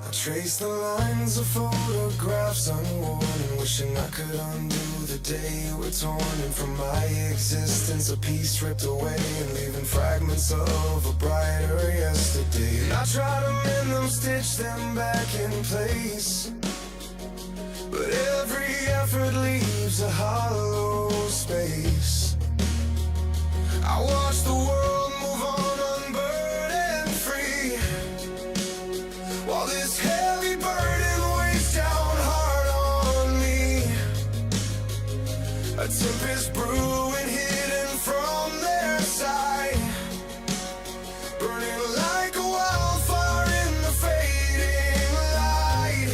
I trace the lines of photographs unworn, wishing I could undo the day we're torn. And from my existence a piece ripped away, and leaving fragments of a brighter yesterday. And I try to mend them, stitch them back in place, but every effort leaves a hollow space. I watch the world move on unburdened free, while this heavy burden weighs down hard on me. A tempest brewing hidden from their sight, burning like a wildfire in the fading light.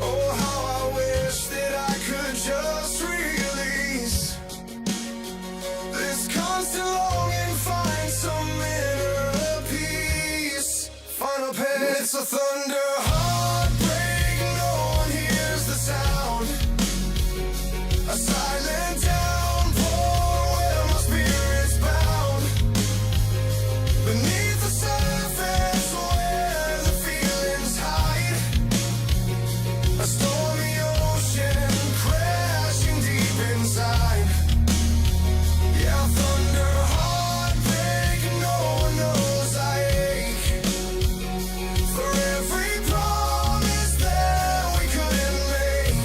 Oh, how I wish that I could just release this constant longing, find some inner peace. Final pen, it's a thunder heartbreak, no one hears the sound. A silent downpour where my spirit's bound. Beneath the surface where the feelings hide, a stormy ocean crashing deep inside. Yeah, thunder, heartbreak, no one knows I ache for every promise that we couldn't make.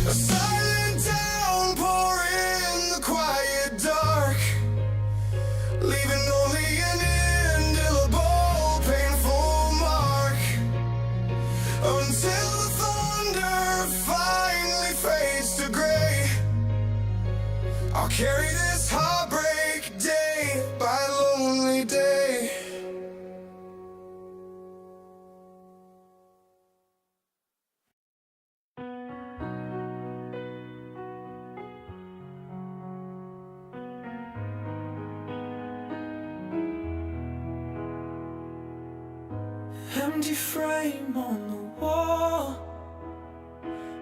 A silent downpour in the quiet dark, leaving only an indelible, painful mark, until the thunder finally fades to gray. I'll carry this heartbreak day by lonely day. Empty frame on the wall,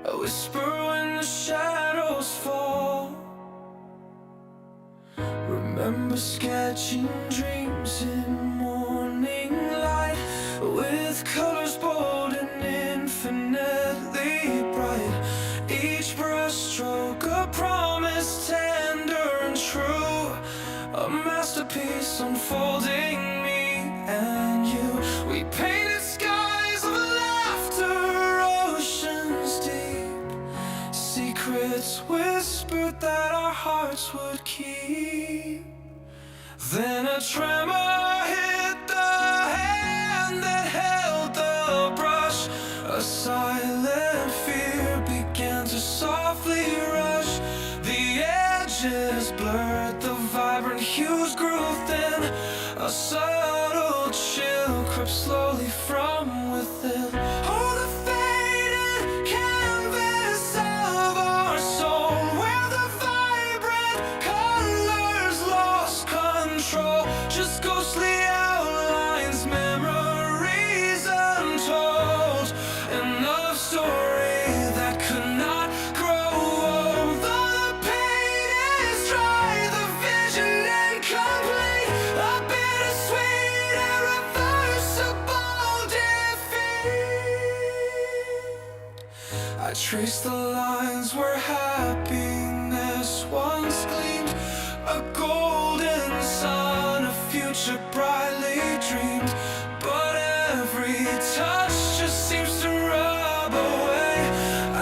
a whisper when the shadows fall. Remember sketching dreams in morning light, with colors bold and infinitely bright. Each brushstroke a promise tender and true, a masterpiece unfolding me and you. We painted skies of laughter, oceans deep, secrets whispered that our hearts would keep. Then a tremor hit the hand that held the brush. A silent fear began to softly rush. The edges blurred, the vibrant hues grew thin. A subtle chill crept slowly from within. I trace the lines where happiness once gleamed, a golden sun, a future brightly dreamed. But every touch just seems to rub away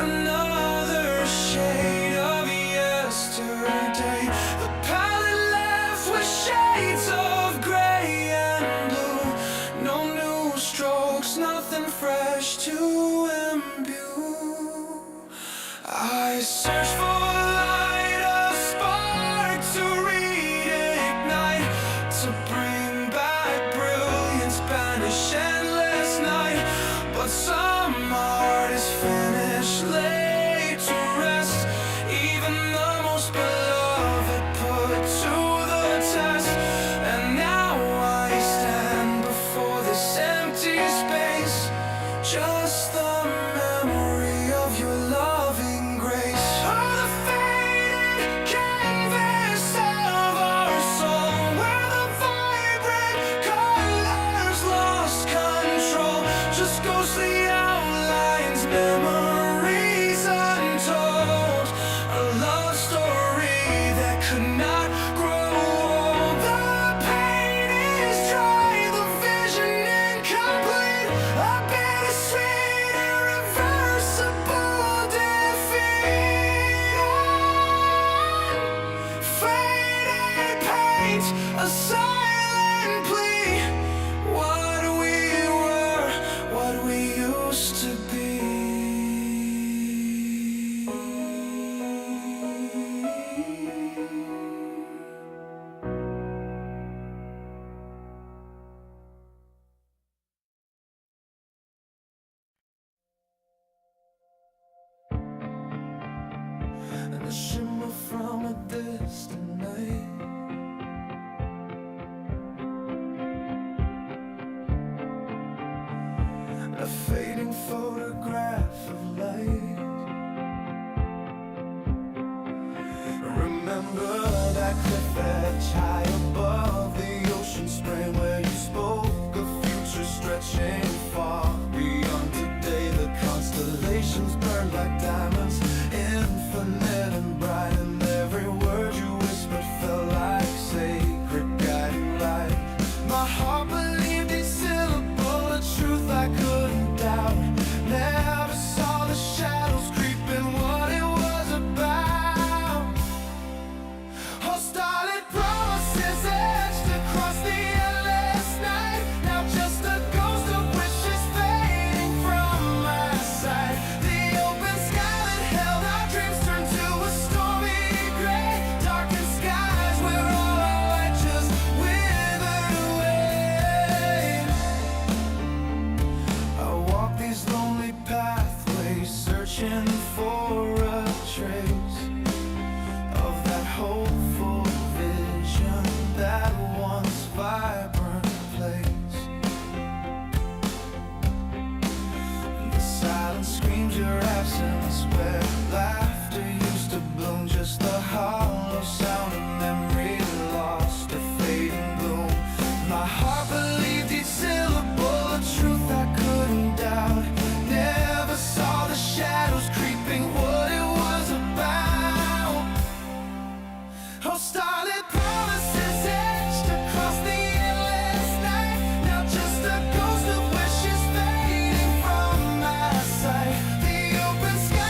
another shade of yesterday. The palette left with shades of gray and blue, no new strokes, nothing fresh to imbue. I search for a light, a spark to reignite, to bring back brilliance, banish endless night. But some art is finished, laid to rest, even the most beloved put to the test. And now I stand before this empty space, just the memory of your loving grace. Oh, the faded canvas of our soul, where the vibrant colors lost control. Just ghostly outlines, memories untold, a love story that could not grow old. The pain is dry, the vision incomplete, a bittersweet, irreversible defeat. Faded paint, a silent plea. What we were, what we used to be. And a shimmer from a distant night, a fading photograph of light. Remember that cliff edge high above the ocean spray, where you spoke of future stretching far beyond today. The constellations burned like diamonds, infinite and bright, and every word you whispered felt like sacred guiding light. My heart believed each syllable, a truth I couldn't doubt. Never saw the shadows creeping, what it was about. Oh, starlit promises etched across the endless night, now just a ghost of wishes fading from my sight. The open sky that held our dreams turned to a stormy gray, darkened skies where all our light just withered away. I walk these lonely pathways, searching for a trace of that hopeful vision, that once vibrant place. The silence screams your absence, where laughter used to bloom, just the hollow sound of memory lost, a fading gloom. My heart believed each syllable, a truth I couldn't doubt. Never saw the shadows creeping, what it was about. Oh, starlit promises etched across the endless night, now just a ghost of wishes fading from my sight. The open sky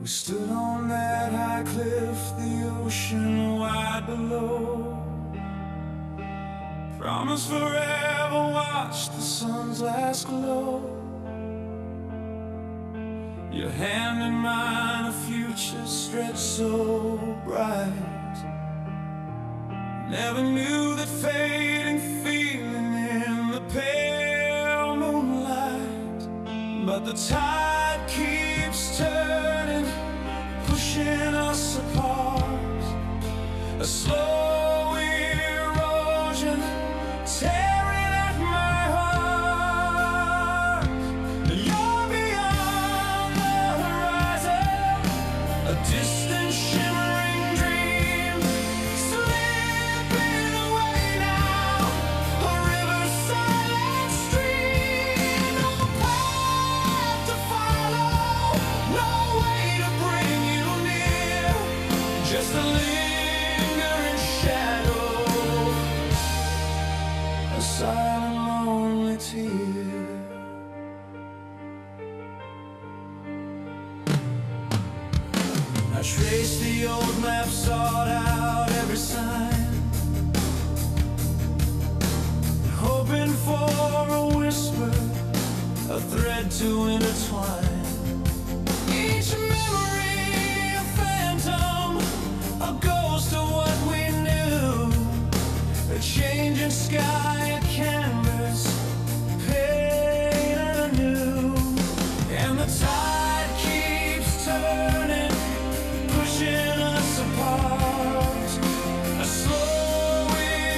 We stood on that high cliff, the ocean wide below. Promised forever, watch the sun's last glow. Your hand in mine, a future stretched so bright. Never knew that fading feeling in the pale moonlight. But the tide keeps turning, pushing us apart. A slow erosion tearing at my heart. You're beyond the horizon, a distant shimmering dream, slipping away now, a river's silent stream. No path to follow, no way to bring you near, just a lingering shadow, a silent, lonely tear. I traced the old map, sought out every sign, hoping for a whisper, a thread to intertwine. Each memory a phantom, a ghost of what we knew, a changing sky, a canvas painted anew. And the tide keeps turning, pushing us apart. A slow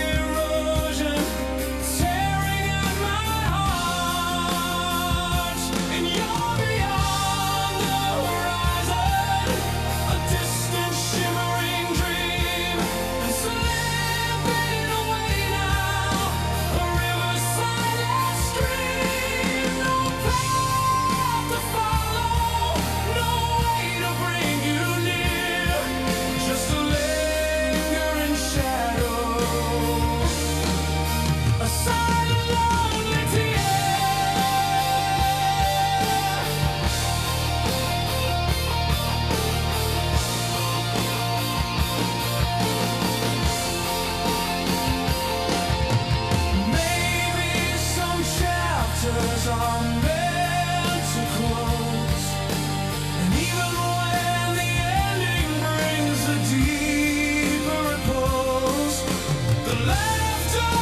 erosion tearing at my heart. And you're beyond the horizon, a distant shimmering dream, and slipping away now, a river's silent stream. No path to follow, no way to bring you near, just a lingering shadow, a silent, lonely tear. Maybe some chapters are meant to close, and even when the ending brings a deeper repose, the laughter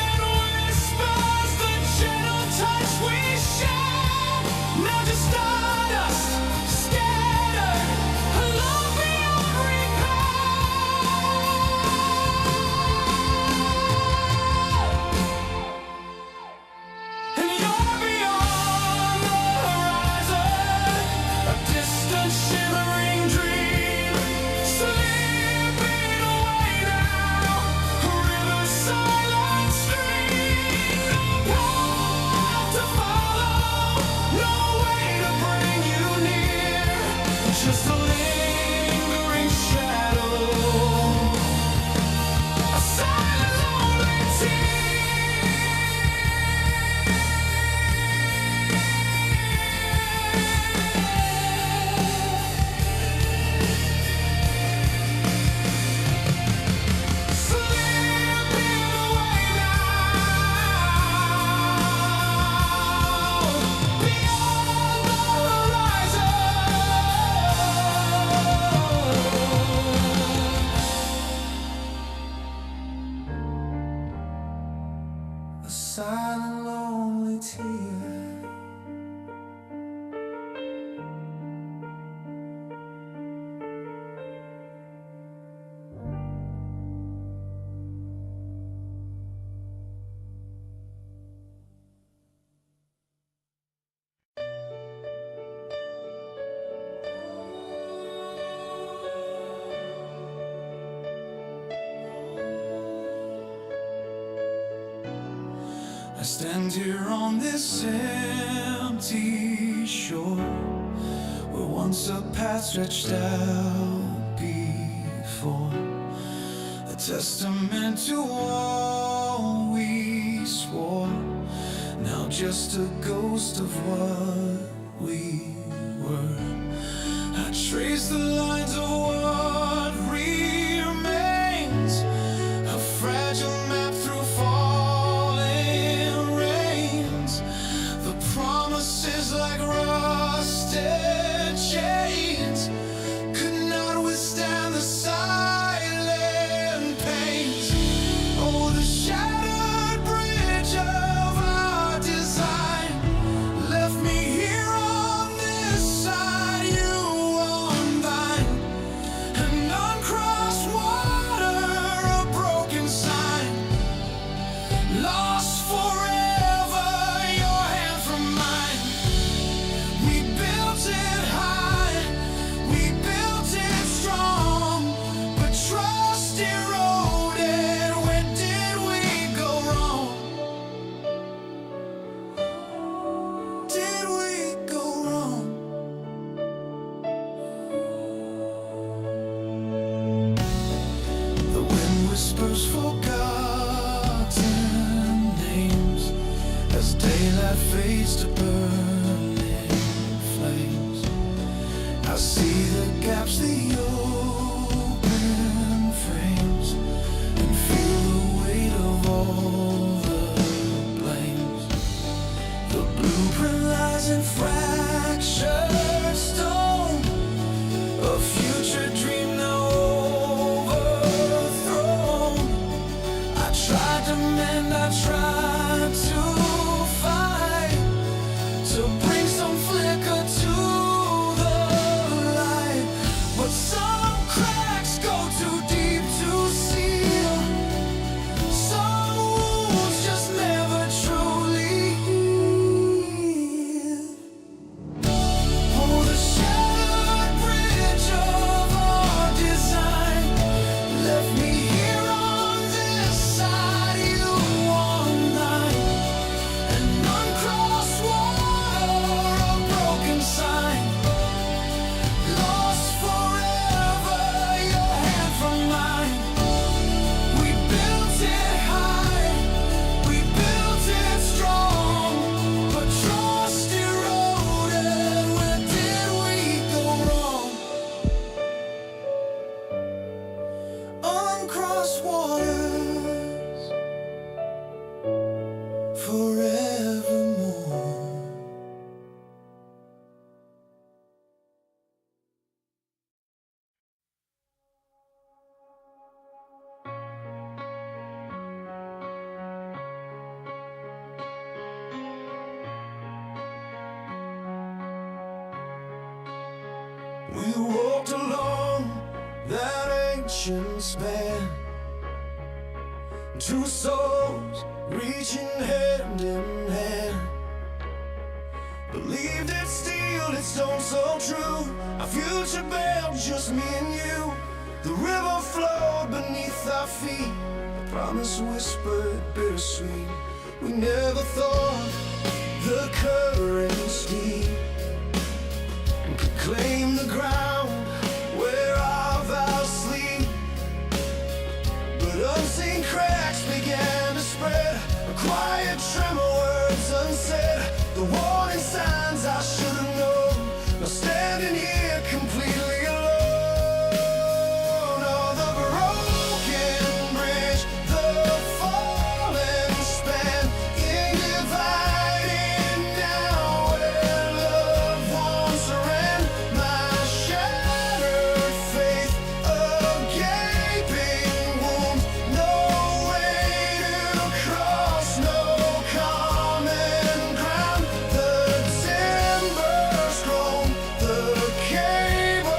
and whispers, the gentle touch we share, now just stardust scattered, a love beyond recall. And you're beyond the horizon, a distant shimmering dream, slipping away now, a river's silent stream. No path to follow, no way to bring you near, just a lingering shadow, a silent, lonely slipping away now, beyond the horizon. A silent, lonely tear. I stand here on this empty shore, where once a path stretched out before, a testament to all we swore, now just a ghost of what we were. I Trace the lines of what remains, a fragile map through falling rains. The promises like rusted chains could not withstand the silent pains. Oh, the shattered bridge of our design left me here on this side, you on thine. An uncrossed water, a broken sign, lost forever, your hand from mine. We built it high, we built it strong, but trust eroded. Where did we go wrong? Did we go wrong? The wind whispers forgotten names as daylight fades to burning flames. I see the gaps, the open frames, and feel the weight of all the blames. The blueprint lies in fractured stone, a future dream now overthrown. I tried to mend, I tried to fight, to bring some flicker to the light, but some cracks go too deep to seal. Some wounds just never truly heal. Oh, the shattered bridge of our design left me here on this side, you on thine. An uncrossed water, a broken sign, lost forever, your hand from mine. We built it high, we built it strong, but trust eroded. Where did we go wrong? Uncrossed waters forevermore. We walked along that ancient span, two souls reaching hand in hand. Believed it steel, it stone so true. Our future built just me and you. The river flowed beneath our feet, a promise whispered bittersweet. We never thought the current's deep could claim the ground where our vows sleep. But unseen cracks began to spread, a quiet tremor, words unsaid. The warning signs I should have known, now standing here completely alone. Oh, the broken bridge, the fallen span, divided now where loved ones ran. My shattered faith, a gaping wound, no way to cross, no common ground. The timbers groan, the cable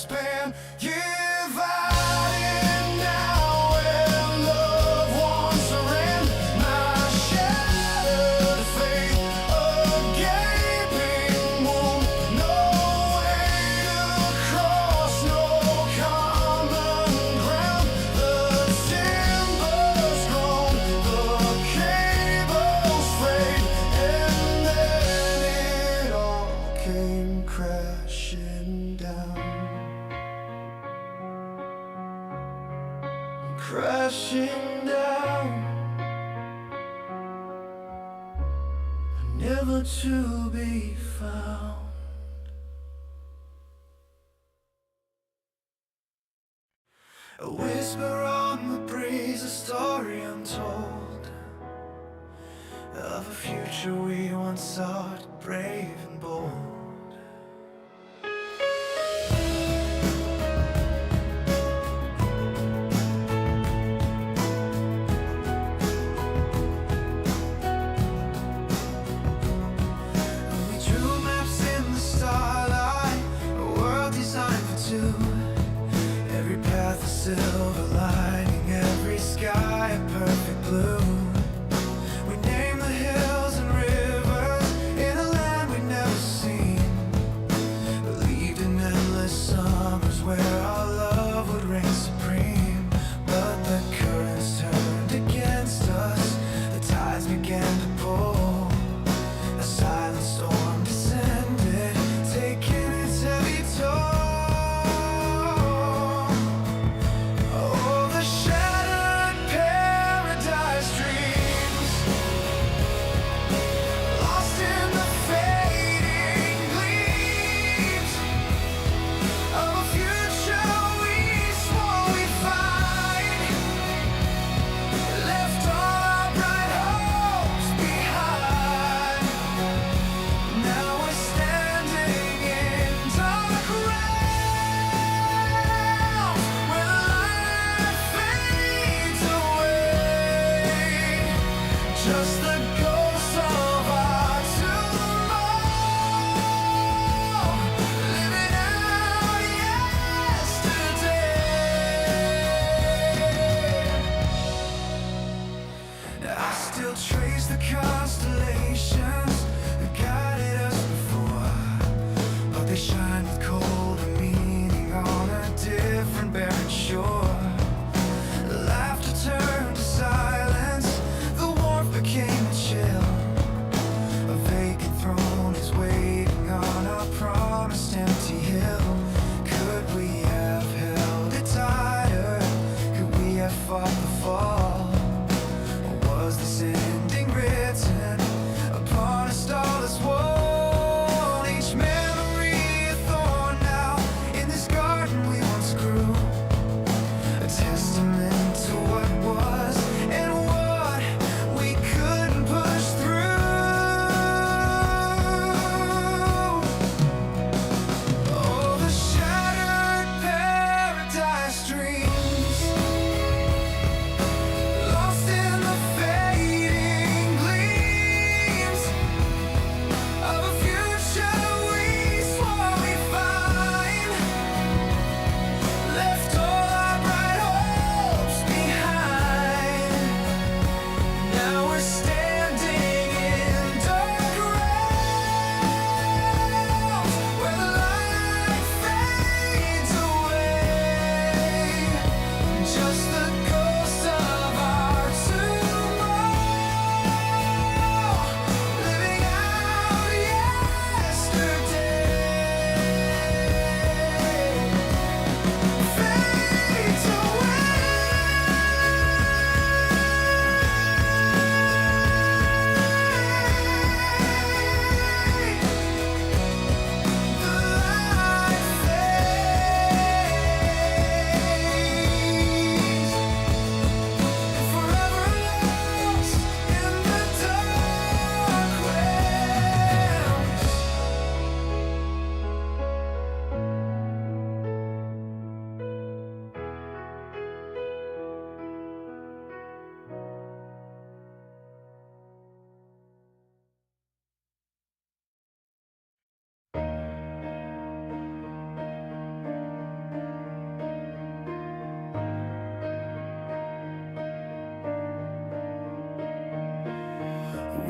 span. Give out in now when loved ones are in my shattered faith, a gaping wound, no way to cross, no common ground. The timber's grown, the cable's frayed, and then it all came crashing down. Crashing down, never to be found. A whisper on the breeze, a story untold of a future we once sought, brave and bold. We drew maps in the starlight, a world designed for two. Every path a silver lining, every sky a perfect blue. We named the hills and rivers in a land we'd never seen. Believed in endless summers where our love would reign supreme. But the currents turned against us, the tides began to pull. A silent storm descended, taking its heavy toll. Oh,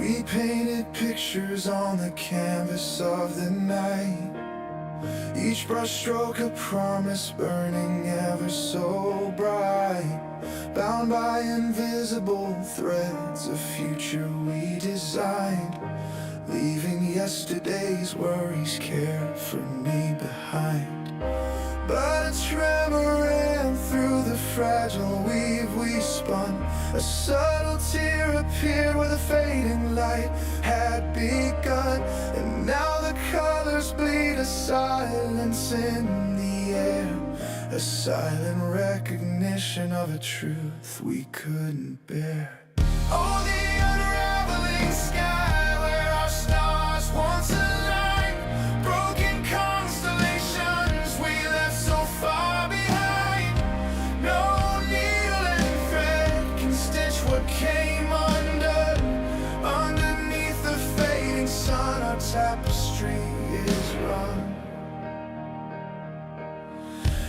We painted pictures on the canvas of the night, each brushstroke a promise burning ever so bright, bound by invisible threads, a future we designed, leaving yesterday's worries carefully behind. But a tremor ran through the fragile weave we spun. A subtle tear appeared where the fading light had begun, and now the colors bleed, a silence in the air, a silent recognition of a truth we couldn't bear. Oh, the unraveling sky where our stars once aligned, broken constellations we left so far behind. No needle and thread can stitch what came undone. Underneath the fading sun, our tapestry is run.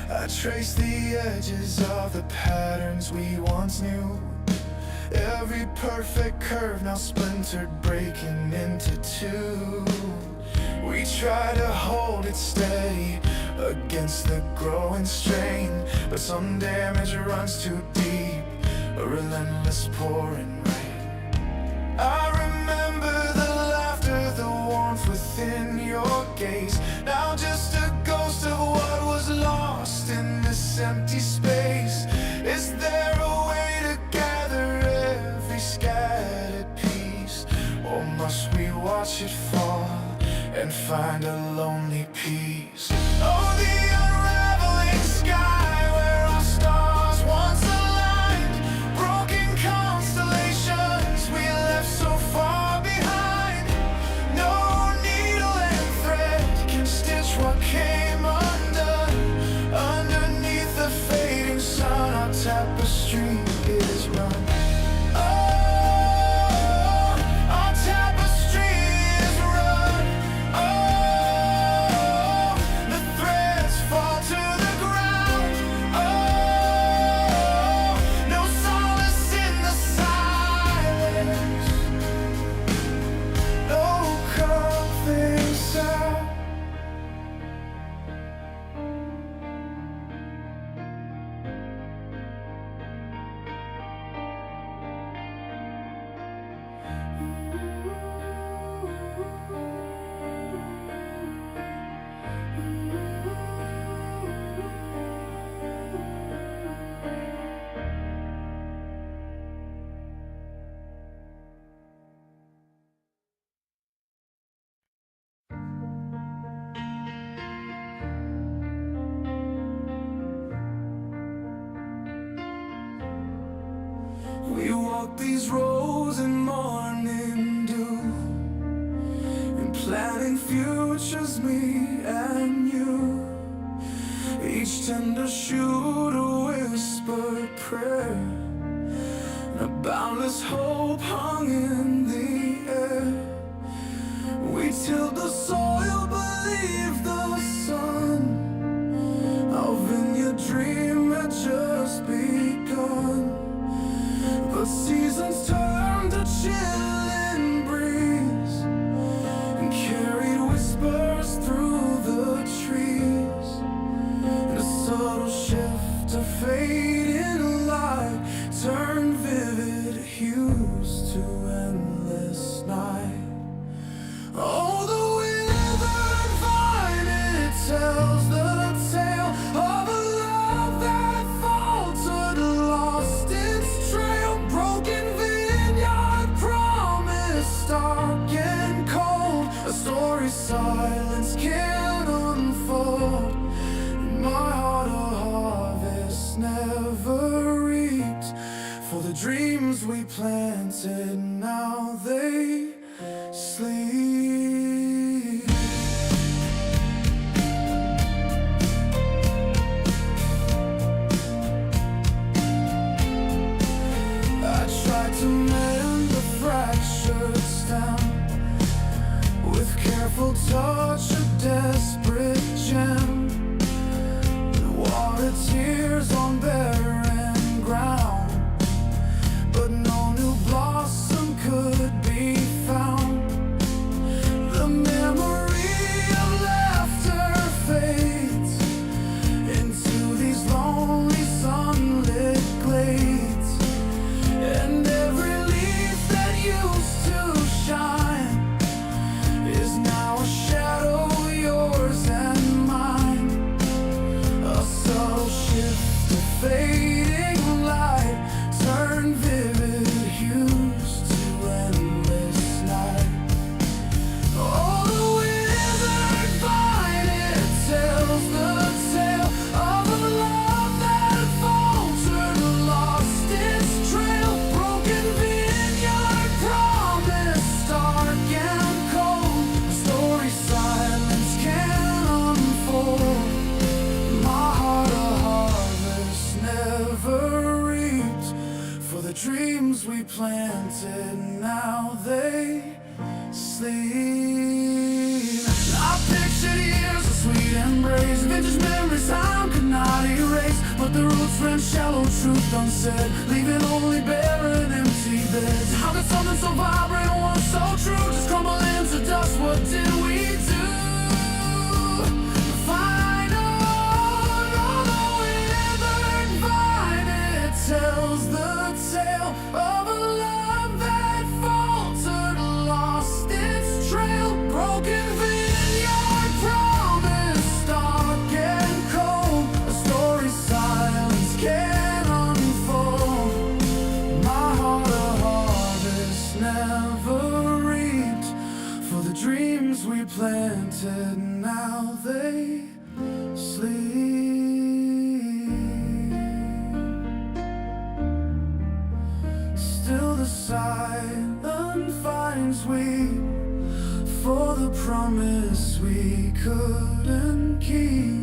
I trace the edges of the patterns we once knew, every perfect curve now splintered, breaking into two. We try to hold it steady against the growing strain, but some damage runs too deep, a relentless pouring rain. I remember the laughter, the warmth within your gaze, now just a ghost of what was lost in this empty space. Is there a way to gather every scattered piece, or must we watch it fall and find a lonely peace? Oh, the unraveling sky where our stars once aligned, broken constellations we left so far behind. No needle and thread can stitch what came undone. Underneath the fading sun, our tapestry is run. We walk these roads in morning dew, and planning futures, me and you. Each tender shoot a whispered prayer, and a boundless hope hung in the air. We tilled the soil, believed the sun, our vineyard dream had just begun. But seasons turned to chilling breeze, and carried whispers through the trees, and a subtle shift of fading light turned vivid hues to endless night. Oh, the withered vine, it tells the tale of a love that faltered, lost its trail. Broken vineyard, promise stark and cold, a story silence can unfold. In my heart a harvest never reaped, for the dreams we planted now they sleep. To mend the fractured stem with careful touch, a desperate gem, and water tears on barren ground, but no new blossom could be found. we planted, now they sleep. I pictured years of sweet embrace, vintage memories time could not erase, but the roots ran shallow, truth unsaid, leaving only barren empty beds. How could something so vibrant and once so true just crumble into dust? What did we do? Tells the tale of a love that faltered, lost its trail. Broken vineyard, promise dark and cold, a story silence can unfold. My heart a harvest never reaped, for the dreams we planted, now they sleep. Still the silent finds weep for the promise we couldn't keep.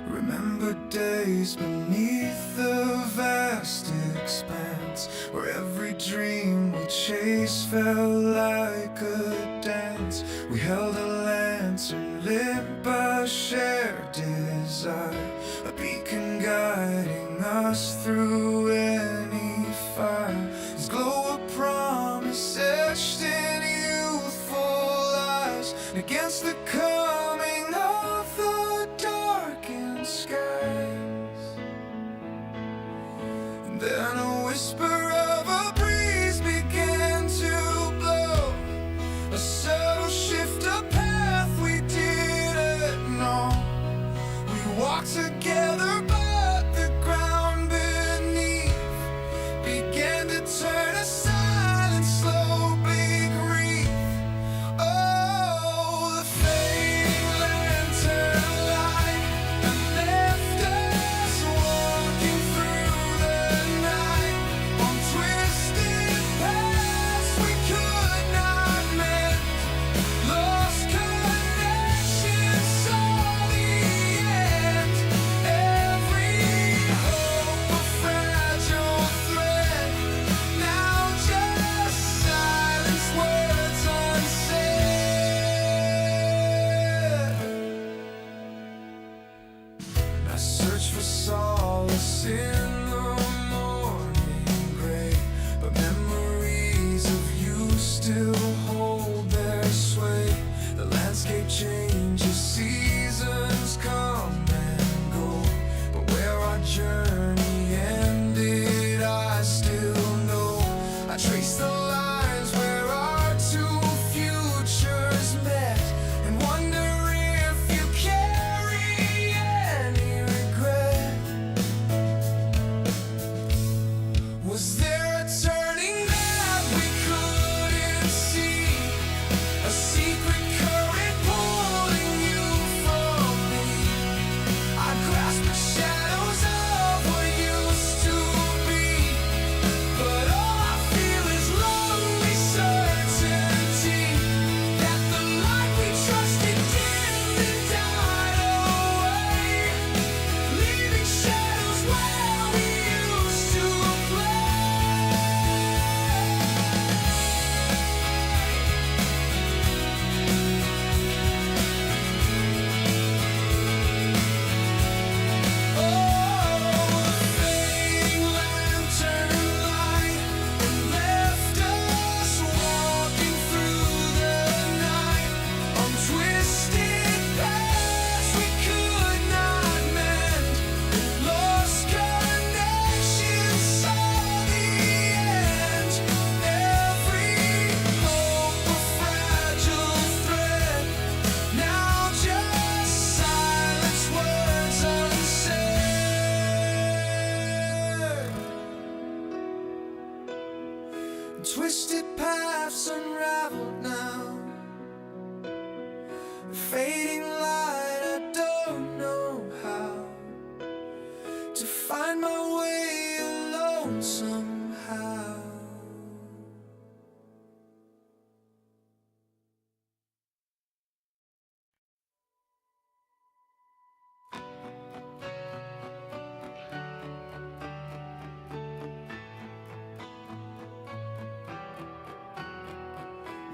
Remember days beneath the vast expanse, where every dream we chased felt like a dance. We held a lantern lit by shared desire, a beacon guiding us through any fire. His glow of promise etched in youthful eyes, and against the coming of the darkened skies. And then a whisper of a breeze began to blow, a subtle shift, a path we didn't know. We walked together, but the ground beneath began to turn a silent, slow, bleak wreath. Oh, the fate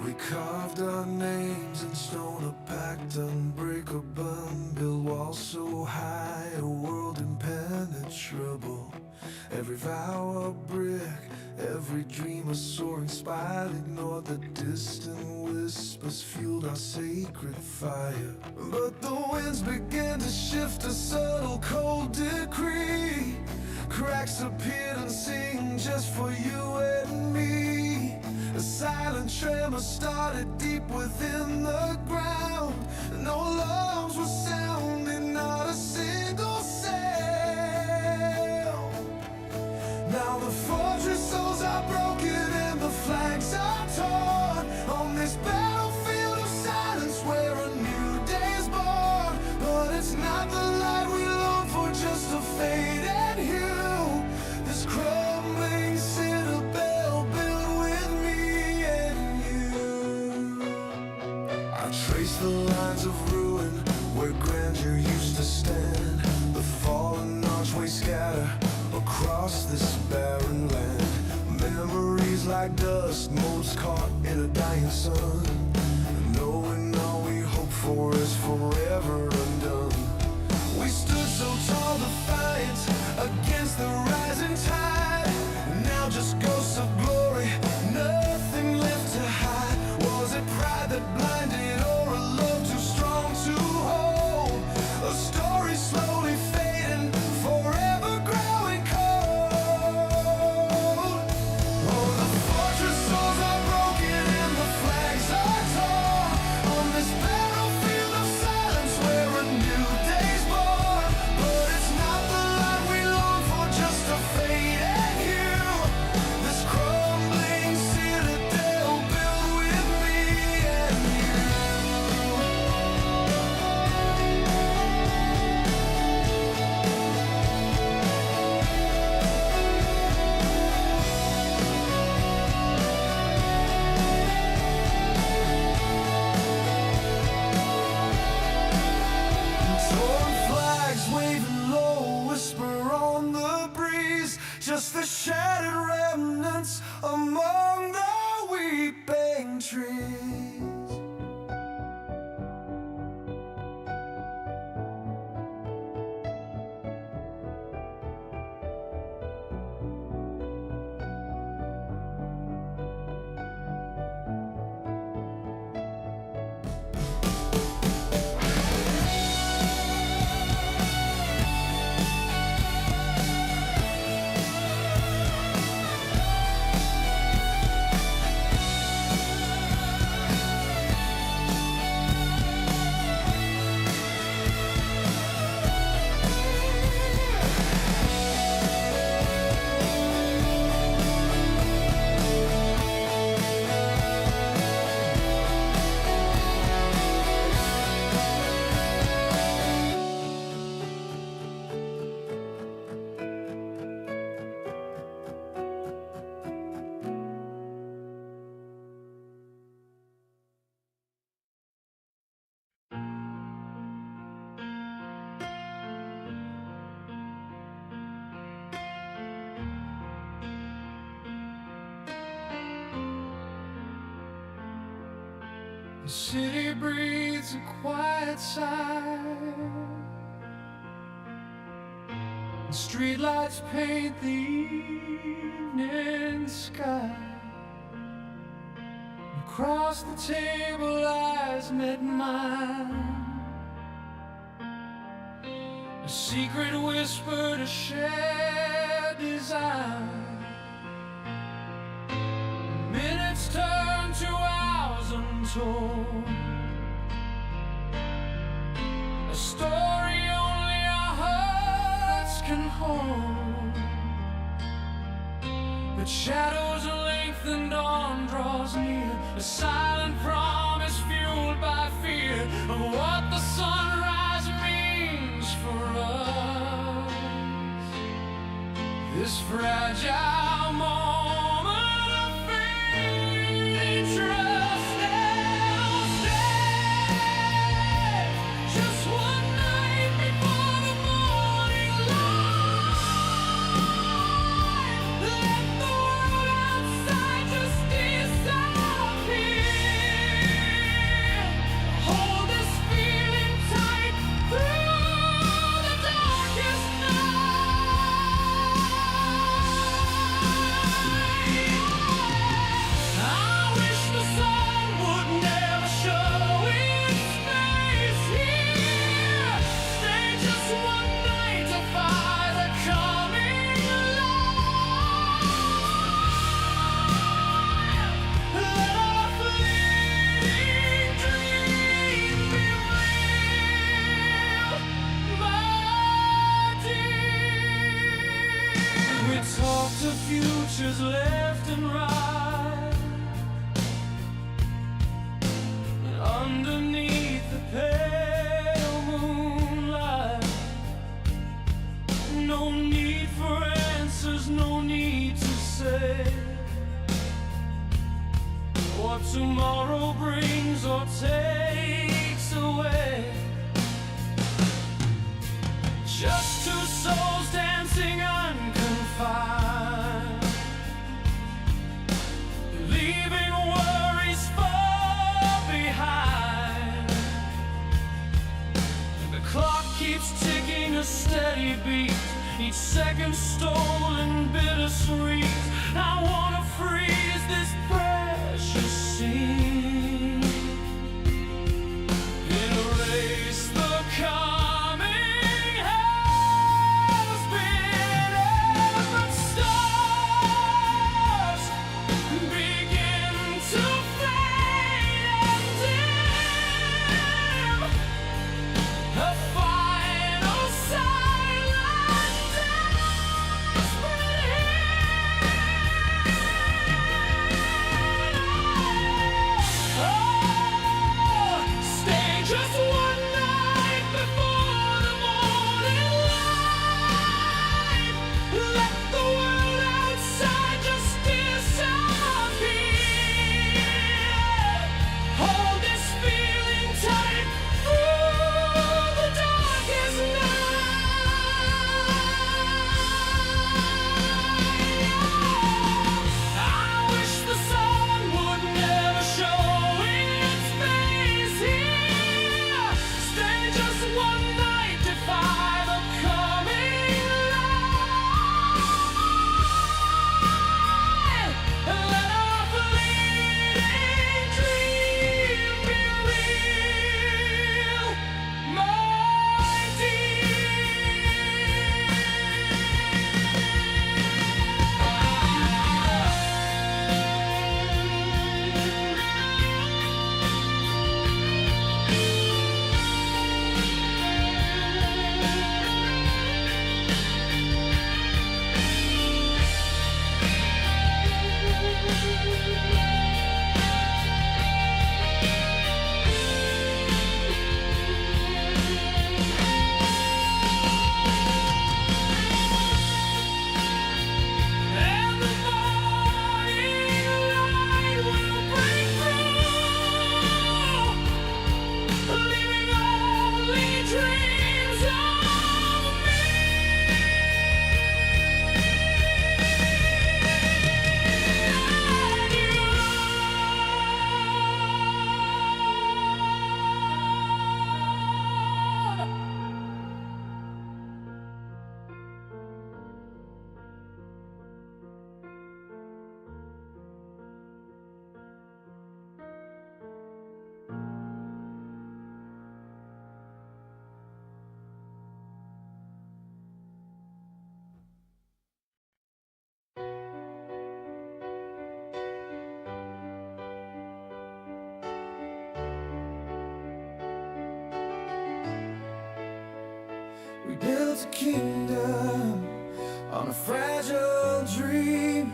We carved our names in stone, a pact unbreakable, built walls so high, a world impenetrable. Every vow a brick, every dream a soaring spire, ignored the distant whispers, fueled our sacred fire. But the winds began to shift, a subtle cold decree. Cracks appeared unseen just for you and me. A silent tremor started deep within the ground. No alarms were sounding, not a single sound. Now the fortress walls are broken and the flags are torn. On this battlefield of silence where a new day is born. But it's not the light we long for, just a faded hue. This crumbling citadel built with me and you. I trace the lines of ruin where grandeur used to stand. The fallen archway scatter across this barren land. Memories like dust, motes caught in a dying sun. Knowing all we hope for is forever undone. We stood so tall, defiant against the rising tide. Now just ghosts of glory, nothing left to hide. Was it pride that blinded, or a love too strong to hold? A story slowly fading, forever growing cold. Oh, the fortress walls are broken and the flags are torn. On this battlefield of silence where a new day's born. But it's not the light we long for, just a faded hue. This crumbling citadel built with me and you. Torn flags waving low, whisper on the breeze. Just the shattered remnants among the weeping trees. The city breathes a quiet sigh. The streetlights paint the evening sky. Across the table eyes met mine. A secret whispered, a shared desire. Minutes turn to hours untold. A story only our hearts can hold. But shadows lengthen, dawn draws near. A silent promise fueled by fear of what the sunrise means for us. This fragile moment of fading trust. Now stay just one night before the morning light. Let the world outside just disappear. underneath the pale moonlight. No need for answers, no need to say what tomorrow brings or takes away. Just two souls dancing unconfined, leaving worries far behind. The clock keeps ticking a steady beat, each second stolen bittersweet. I wanna freeze this precious scene, erase the coming has been, but stars begin to fade and dim. A final silent desperate hymn. Stay just one night before the morning light. Let the world outside just disappear. Hold this feeling tight through the darkest night. I wish the sun would never show its face here. Stay just one night, defy the coming light, and let our fleeting dream be real, my and the morning light will break through, leaving only dreams of me and you. We built a kingdom on a fragile dream,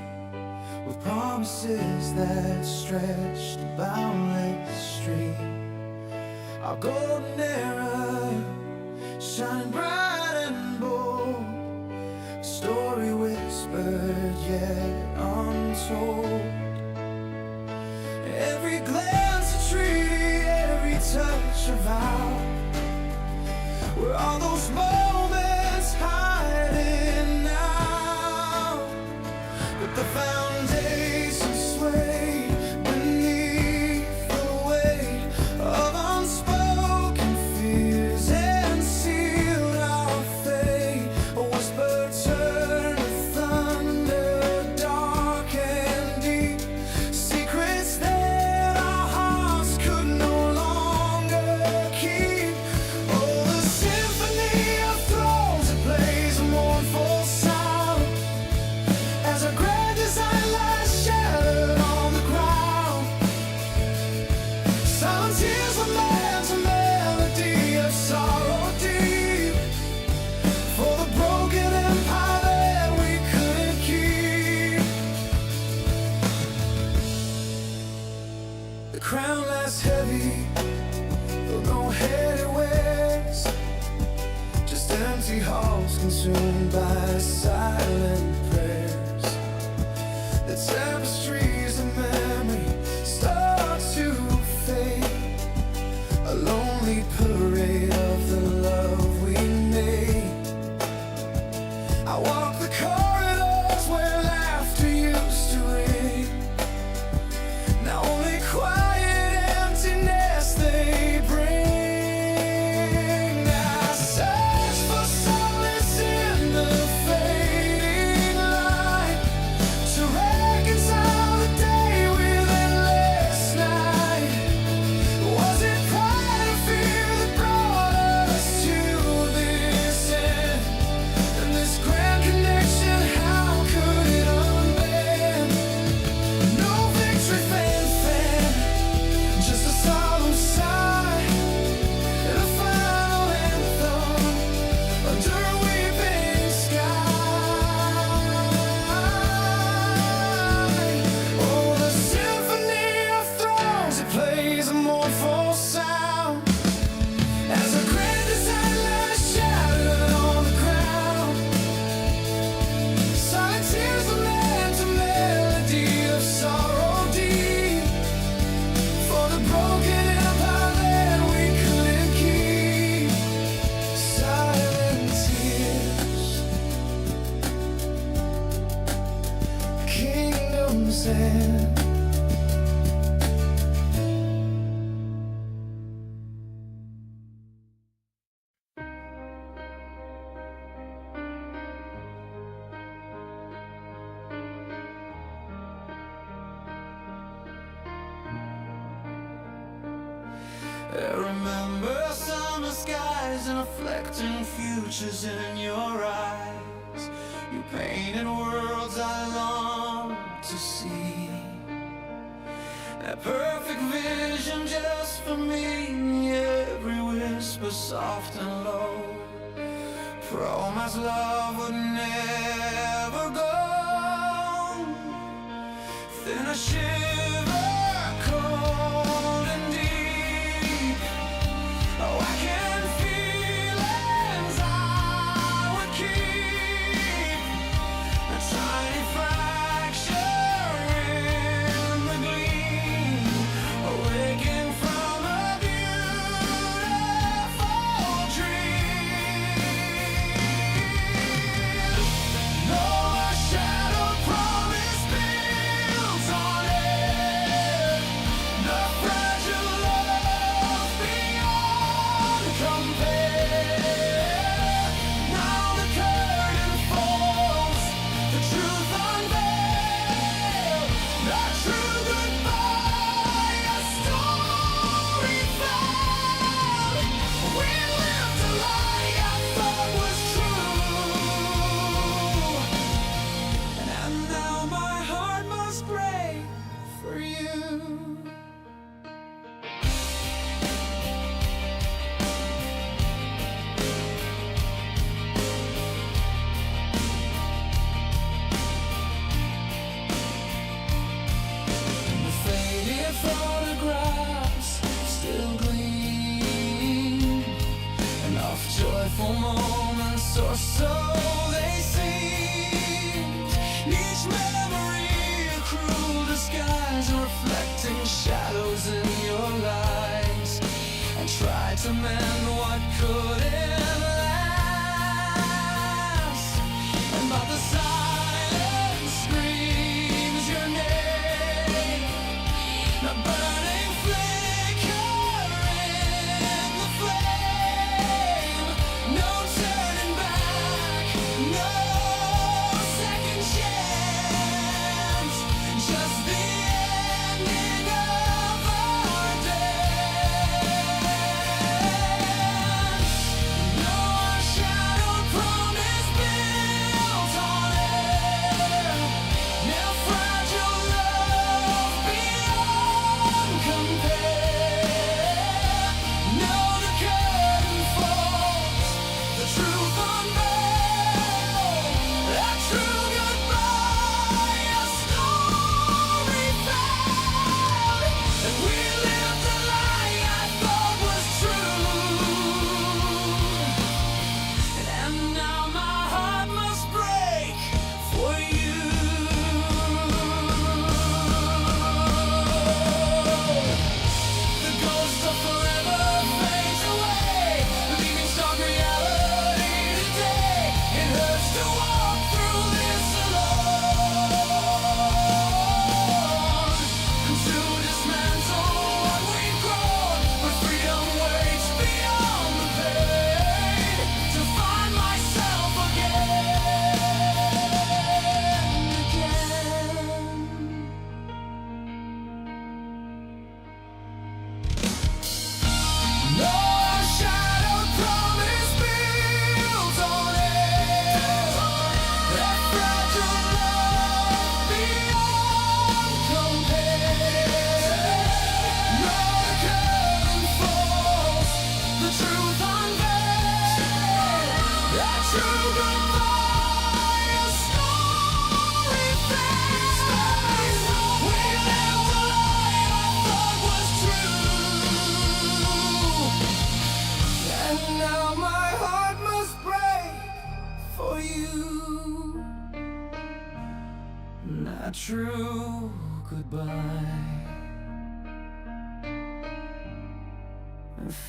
with promises that stretched a boundless stream. Our golden era, shining bright and bold, a story whispered yet untold. Every glance a treaty, every touch a vow. Where are those moments hiding now? But the foundation swayed beneath the weight of unspoken fears and sealed our fate. A whisper turned to thunder, dark and deep. Secrets that our hearts could no longer keep. Oh, the symphony of thrones that plays a mournful sound as a grand design lies shattered on the ground. Silent tears were meant a melody of sorrow deep, for the broken empire that we couldn't keep. The crown lies lies heavy, though no head it wears. Just empty halls consumed by silent prayers. The tapestries of memory start to fade, a lonely parade of the love we made. I walk the corridors where laughter used to ring. Now only quiet emptiness they bring. I search for solace in the fading light, to reconcile the day with endless night. Was it pride or fear that brought us to this end? And this grand connection, how could it unbend? No victory fanfare, just a solemn sigh, and a final anthem under a weeping sky. Oh, the symphony of thrones, it plays a mournful sound as a grand design lies shattered on the ground. Silent tears lament a melody of sorrow deep, for the broken empire that we couldn't keep. Silent tears, kingdoms end. I remember summer skies and reflecting futures in your eyes. You painted worlds I long to see, that perfect vision just for me. Every whisper soft and low, promised love would never go. Then a shiver, cold and deep. Oh, I can feel as I would keep a tiny fracture in the gleam, awaking from a beautiful dream. Though a shadow promise builds on it, the fragile love beyond compare. Now the curtain falls, the truth unveiled, the true goodbye, a story found. We lived a lie I thought was true, and now my heart must break for you. The faded photographs still gleam, enough joyful moments, or so they seemed. Each memory a cruel disguise, reflecting shadows in your lies, and try to mend what couldn't last. And but the silence screams your name, the burning flicker in the flame. No turning back, no second chance, just the ending of our dance. forever fades away, leaving stark reality today. It hurts to walk through this alone, and to dismantle what we've grown. But freedom waits beyond the pain, to find myself no shadow promise built on it, that fragile love beyond compare. No, the curtain falls, the truth unveiled, that true goodbye, a story fades. We lived a lie I thought was true, and now my heart must break for you. Not true goodbye,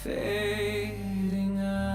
fading out.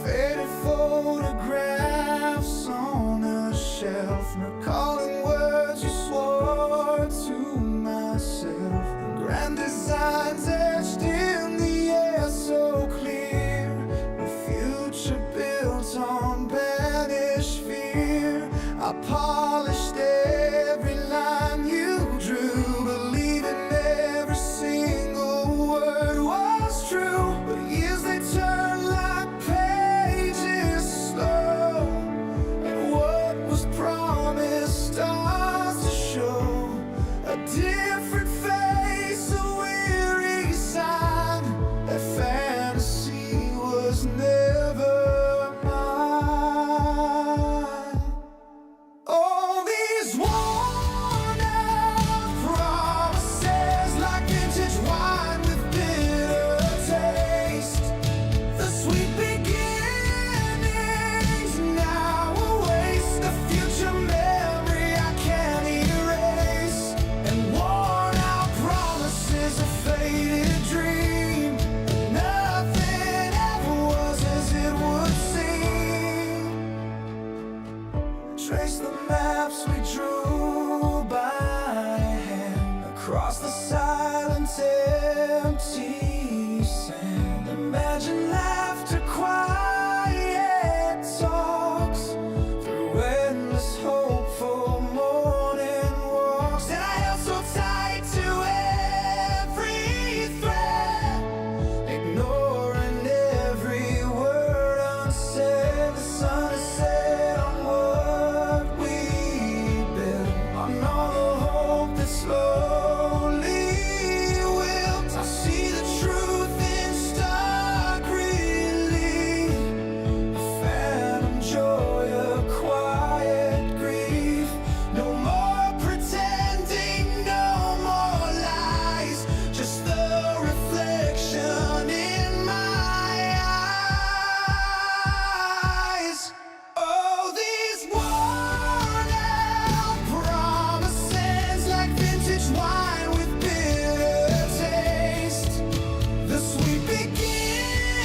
Faded photographs on a shelf, recalling words you swore to myself. Grand designs etched in the air so clear, the future built on banished fear. I polished every line you drew, believing every single word was true. But years they turn like pages slow, and what was promised starts to show a different face, a weary sign that fantasy was never mine. All these worn out promises, like vintage wine with bitter taste. The sweet beginnings now a waste, the future memory I can't erase. And worn out promises, a faded dream. Nothing ever was as it would seem. Trace the maps we drew by hand across the silent empty sand. Imagine laughter, quiet talks, through endless hopeful morning walks. And I held so tight to every thread, ignoring every word unsaid. The sun has set on what we built, on all the hope that slowly wilt. I see the truth in stark relief, a phantom joy, a quiet grief. No more pretending, no more lies, just the reflection in my eyes. Oh, these worn out promises, like vintage wine with bitter taste. The sweet beginnings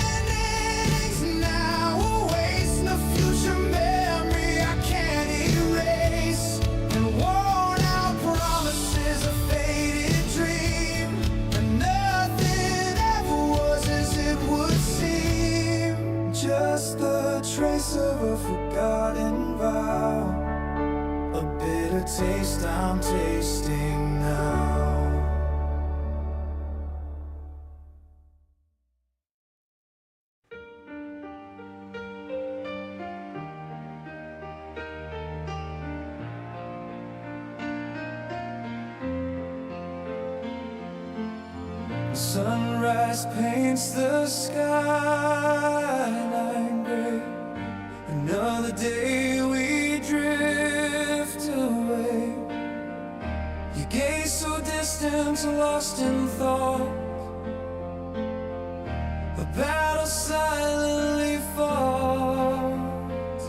now a waste, the future memory I can't erase. And worn out promises, a faded dream. And nothing ever was as it would seem, just the trace of a forgotten vow, a bitter taste I'm tasting now. Sunrise paints the skyline gray. Another day we drift away. You gaze so distant, lost in thought. A battle silently fought.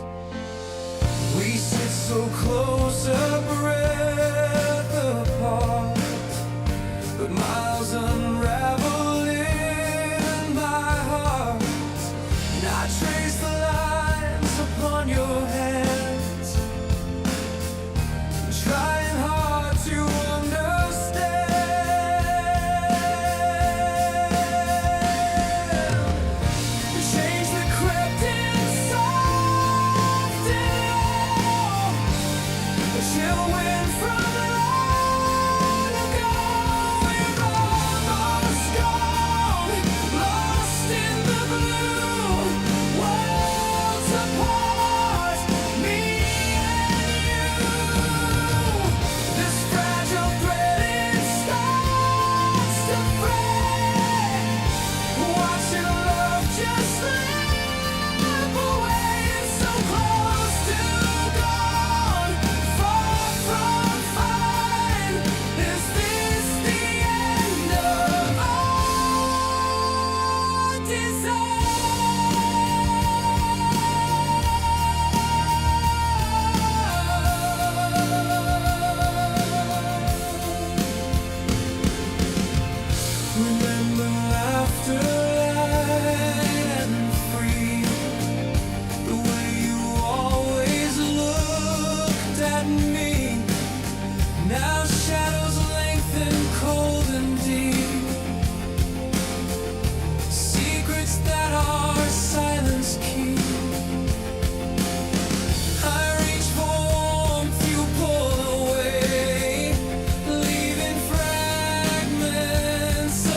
We sit so close, a breath apart, but miles unravel in my heart. And I trace the lines upon your hands, trying hard to understand the change that crept in soft and low, a chill wind from long ago. We're almost gone, lost in the blue, worlds apart, me and you. This fragile thread, it starts to fray, watching love just slip away. It's so close to gone, far from fine. Is this the end of our desire? Remember laughter, light and free, the way you always looked at me. Now shadows lengthen, cold and deep, secrets that our silence keep. I reach for warmth, you pull away, leaving fragments of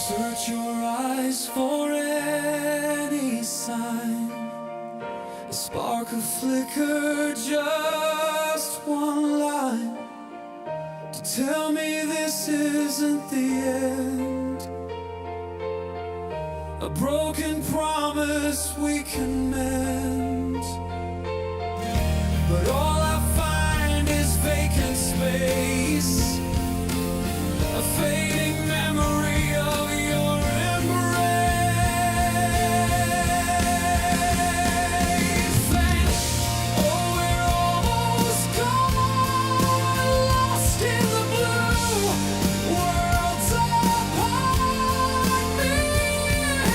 search your eyes for any sign, a spark, a flicker, just one line to tell me this isn't the end. A broken promise we can mend, but all I find is vacant space, a fading memory of your embrace. And oh, we're almost gone, lost in the blue, worlds apart, me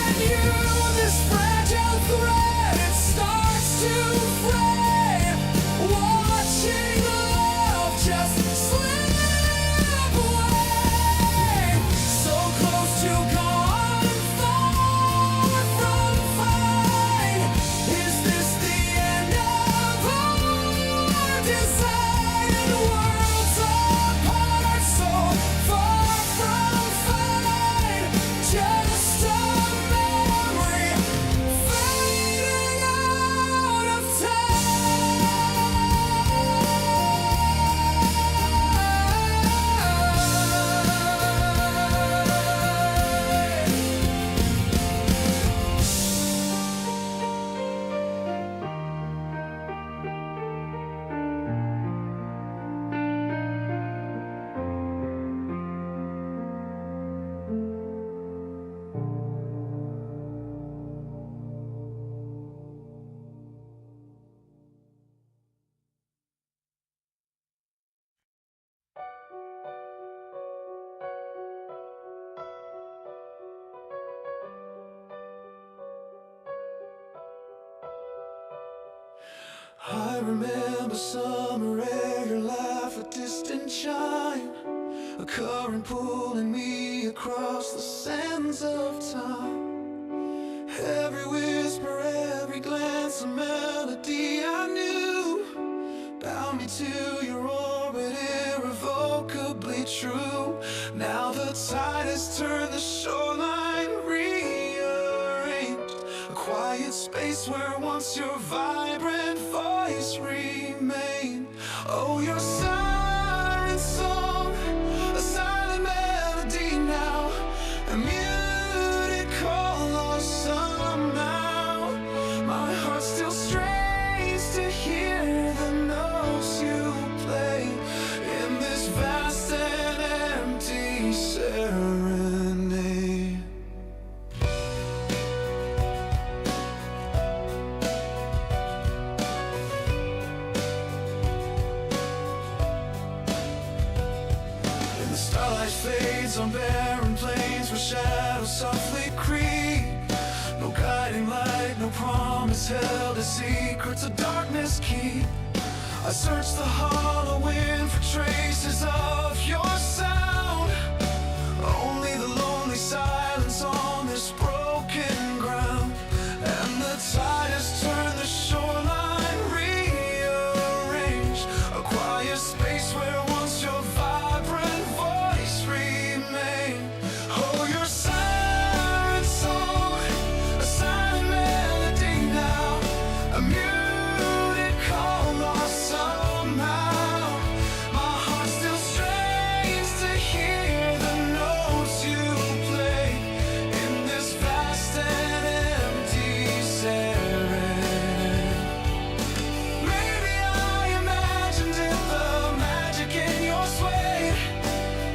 and you. This fragile thread, it starts to fray, watching love just slip away. So close to gone, far from fine. Is this the end of our desire? Worlds apart, so far from fine. Just a memory fading out of I remember summer air, your laugh, a distant chime, a current pulling me across the sands of time. Every whisper, every glance, a melody I knew, bound me to your orbit, irrevocably true. Now the tide has turned the shoreline quiet space where once your vibrant voice remained. Oh, your siren song, a silent melody now, a muted call lost somehow. My heart still strains to hear the notes you play in this vast and empty serenade. Starlight fades on barren plains where shadows softly creep. No guiding light, no promise held as secrets of darkness keep. I search the hollow wind for traces of your sound. Only the lonely silence on this broken ground. And the tide has turned the shoreline rearranged. A quiet space where once your vibrant voice remained. Oh, your siren song, a silent melody now, a muted call lost somehow. My heart still strains to hear the notes you play in this vast and empty serenade. Maybe I imagined it, the magic in your sway,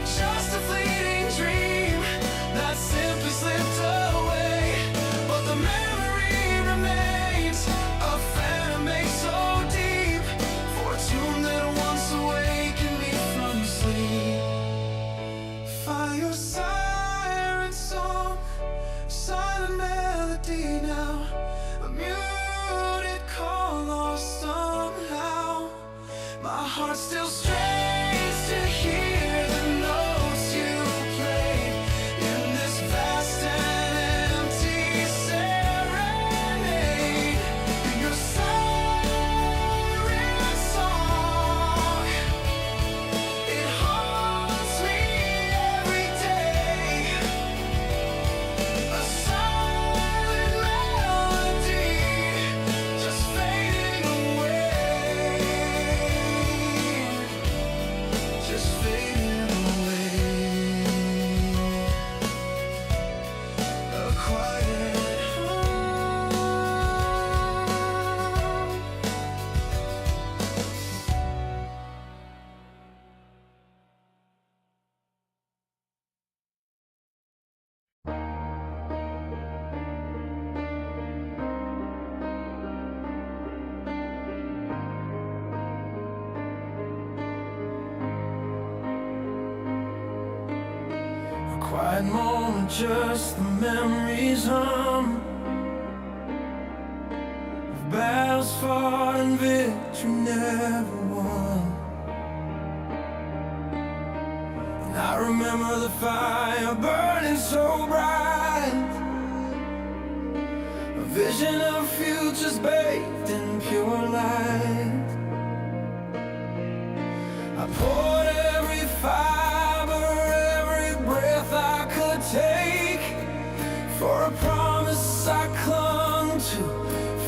just a fleeting dream that simply slipped away. But the memory remains, a phantom made so deep, for a tune that once awakened me from sleep. Find your siren song, silent melody now, a muted call lost somehow. My heart still strains to hear the notes you play in this vast and empty serenade. Your siren song, it haunts me every day. A silent melody just fading away, just fading away. A quiet A quiet moment, just the memories hum of battles fought and victory never won. And I remember the fire burning so bright, a vision of futures bathed in pure light. I poured every fiber, every breath I could take, for a promise I clung to,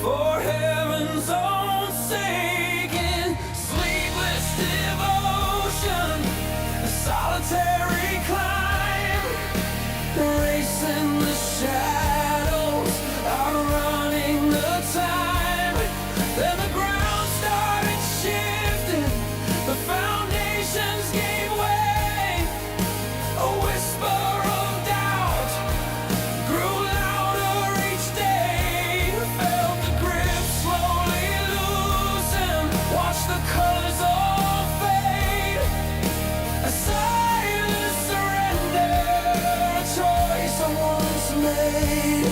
for heaven's own sake. In sleepless devotion, a solitary climb, racing the shadows, outrunning the time. Then the ground started shifting, the foundations gave way. A whisper of doubt grew louder each day. Felt the grip slowly loosen, watched the colors all fade. A silent surrender, a choice I once made.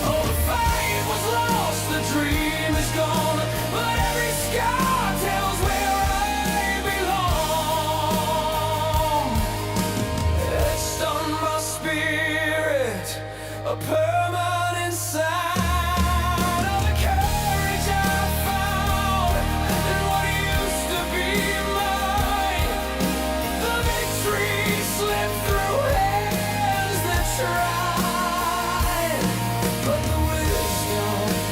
Oh, the fight was lost, the dream is gone, but every scar tells where I belong. Etched on my spirit, a permanent sign of the courage I found in what used to be mine. The victory slipped through hands that tried, but the wisdom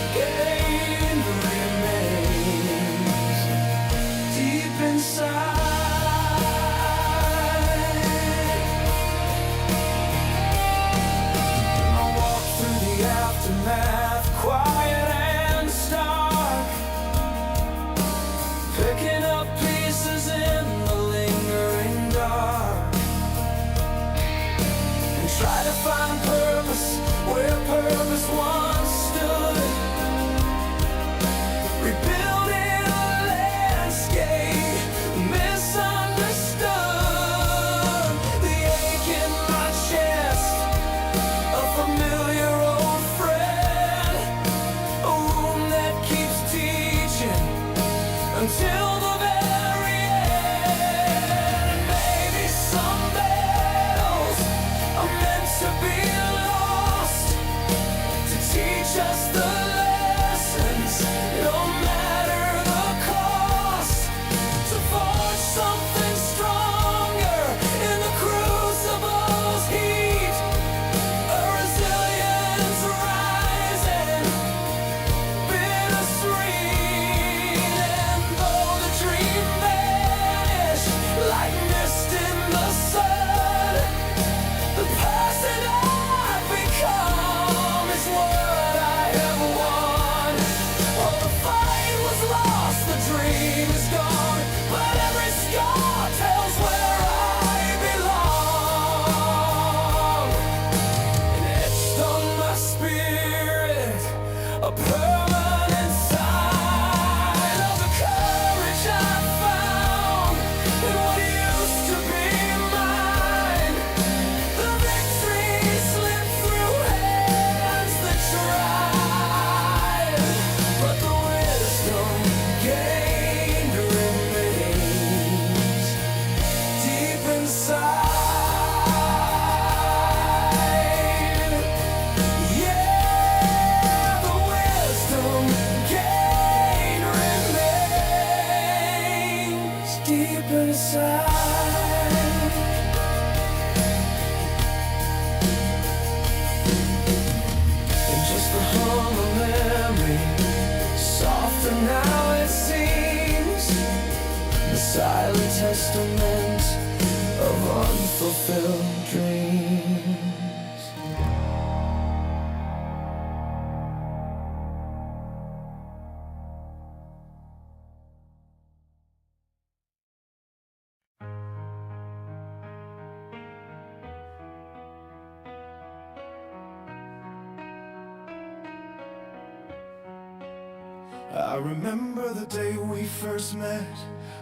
I remember the day we first met,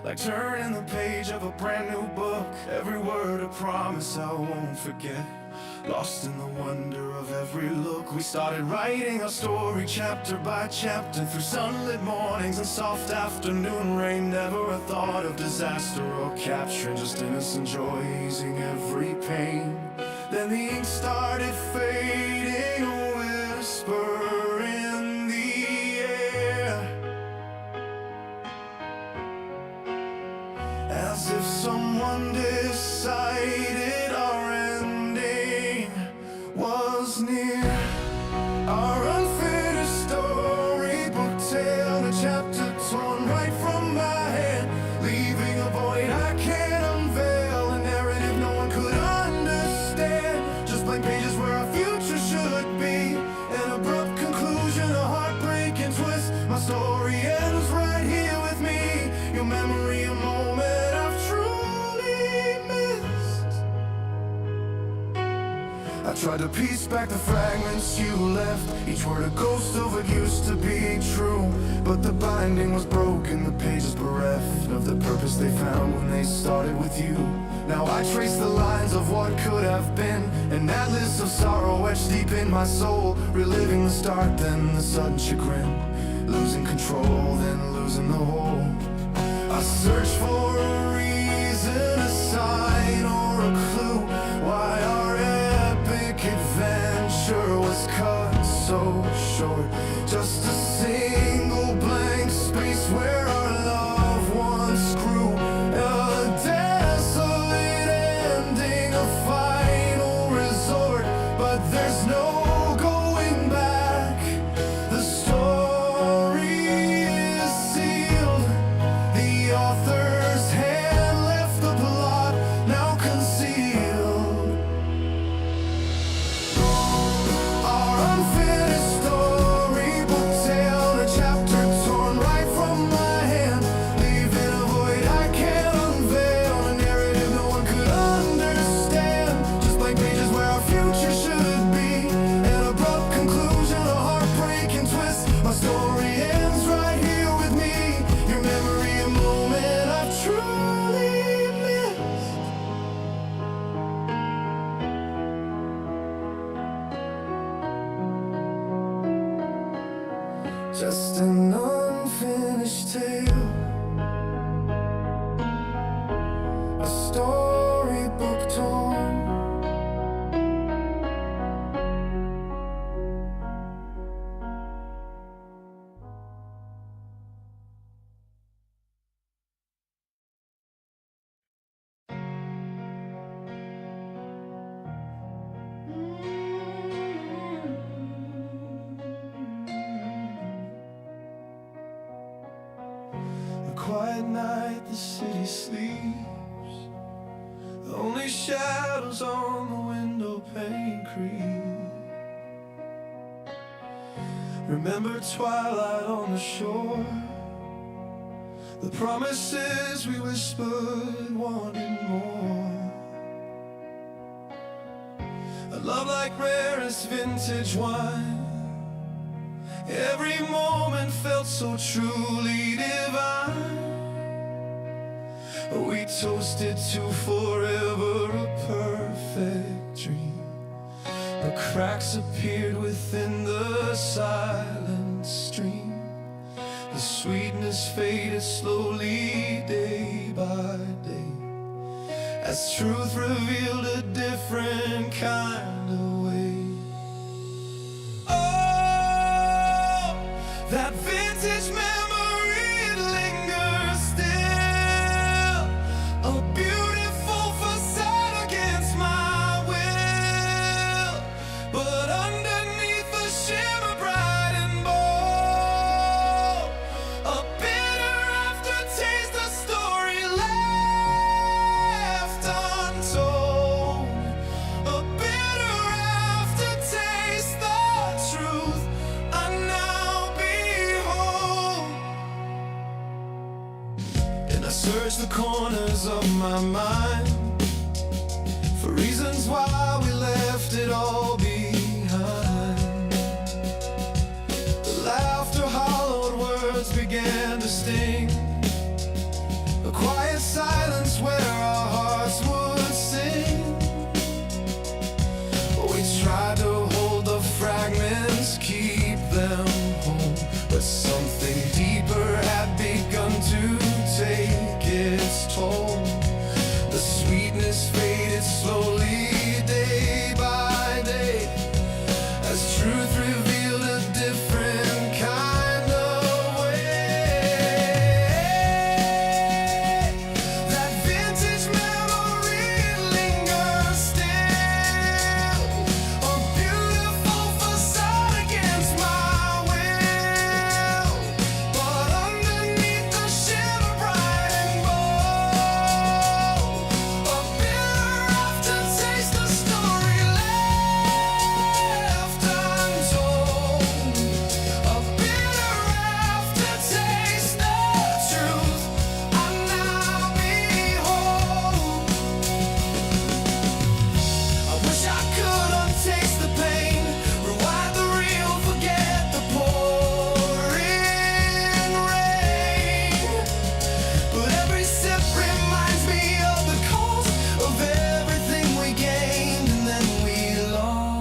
like turning the page of a brand new book. Every word a promise I won't forget, lost in the wonder of every look. We started writing our story chapter by chapter, through sunlit mornings and soft afternoon rain. Never a thought of disaster or capture, just innocent joy easing every pain. Then the ink started fading, a whisper in the air, as if someone decided our ending was near. Our unfinished storybook tale, a chapter torn right from my hand, leaving a void I can't unveil, a narrative no one could understand. Just blank pages where our future should be, an abrupt conclusion, a heartbreaking twist. My story ends right here with me, your memory a moment I've truly missed. I tried to piece back the fragments you left, each word a ghost of what used to be true. But the binding was broken, the pages bereft of the purpose they found when they started with you. Now I trace the lines of what could have been, an atlas of sorrow etched deep in my soul, reliving the start, then the sudden chagrin, losing control, then losing the whole. I search for a reason, a sign or a clue, why our epic adventure was cut so short. Just a single blank space where our love once grew, a desolate ending, a final resort. But there's no going back, the story is sealed. The author's hand left the plot now concealed. Our unfinished storybook tale, a chapter torn right from my hand, leaving a void I can't unveil, a narrative no one could understand. Just blank pages where our future should be, an abrupt conclusion, a heartbreaking twist. My story ends right here with me, your memory a moment I've truly missed. Just an unfinished tale, a storybook torn. A quiet night, the city sleeps, only shadows on the window pane creep. Remember twilight on the shore, the promises we whispered, wanting more. A love like rarest vintage wine, every moment felt so truly divine. We toasted to forever, a perfect dream. The cracks appeared within the silent stream. The sweetness faded slowly day by day, as truth revealed a different kind of way. That vintage memory, it lingers still, a beautiful facade against my will. But underneath the shimmer bright and bold, a bitter aftertaste, a story left untold. A bitter aftertaste, the truth I now behold. And I search the corners of my mind for reasons why we left it all behind. The laughter, hollowed words sing, a quiet silence where our hearts would sing. We tried to hold the fragments, keep them home, but something deeper had begun to take its toll. The sweetness faded slowly, day by day, as truth revealed a different kind of way. That vintage memory lingers still, a beautiful facade against my will. But underneath the shimmer bright and bold, a bitter aftertaste, a story left untold. A bitter aftertaste, the truth I now behold. I wish I could untaste the pain, rewind the reel, forget the pouring rain. But every sip reminds me of the cost of everything we gained and then we lost.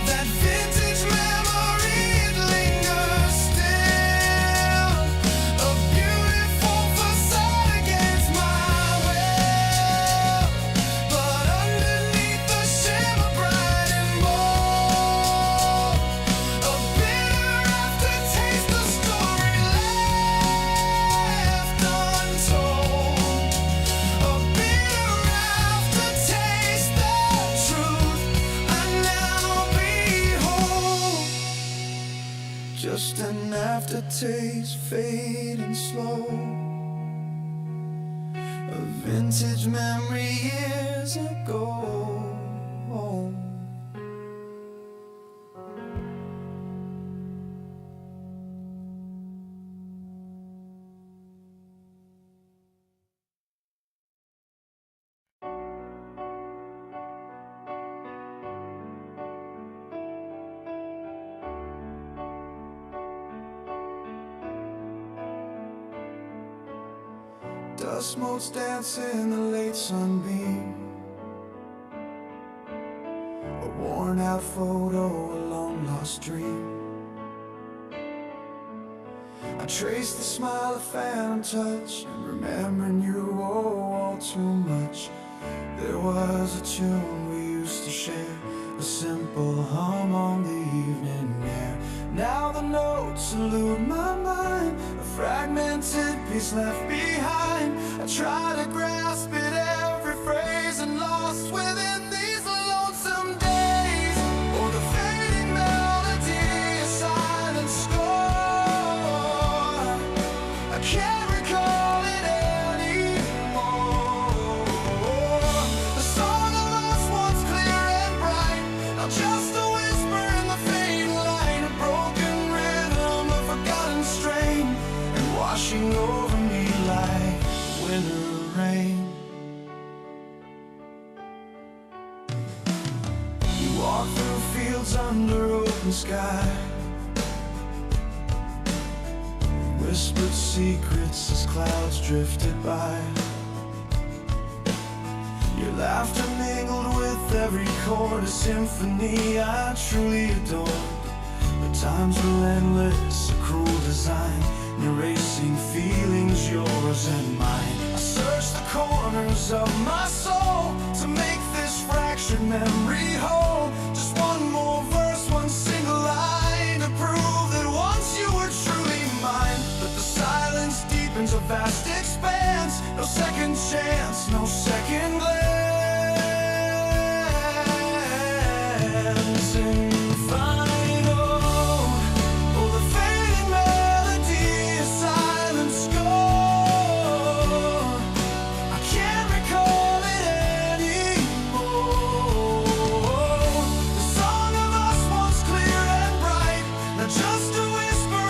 That vintage memory lingers still, a beautiful facade against my will. But underneath the shimmer bright and bold, a bitter aftertaste, the story left untold. A bitter aftertaste, the truth I now behold. Just an aftertaste, fading slow, a vintage memory years ago. Dust motes dance in the late sunbeam, a worn out photo, a long lost dream. I trace the smile, a phantom touch, and remembering you, oh, all too much. There was a tune we used to share, a simple hum on the evening air. Now the notes elude my mind, a fragmented piece left behind. I try to grasp it, every phrase, and lost within these lonesome days. Oh, the fading melody, a silent score. I can't recall it anymore. The song of us once clear and bright, now just a whisper in the faint light, a broken rhythm, a forgotten strain, and washing over me like winter rain. You walk through fields under open sky, whispered secrets as clouds drifted by. Your laughter mingled with every chord, a symphony I truly adored. But times were endless, a cruel design, erasing feelings, yours and mine. I searched the corners of my soul to make this fractured memory whole. Just one more verse, one single line, to prove that once you were truly mine. But the silence deepens, a vast expanse, no second chance, no second glance. And final, oh, the fading melody, a silent score. I can't recall it anymore. The song of us once clear and bright, now just a whisper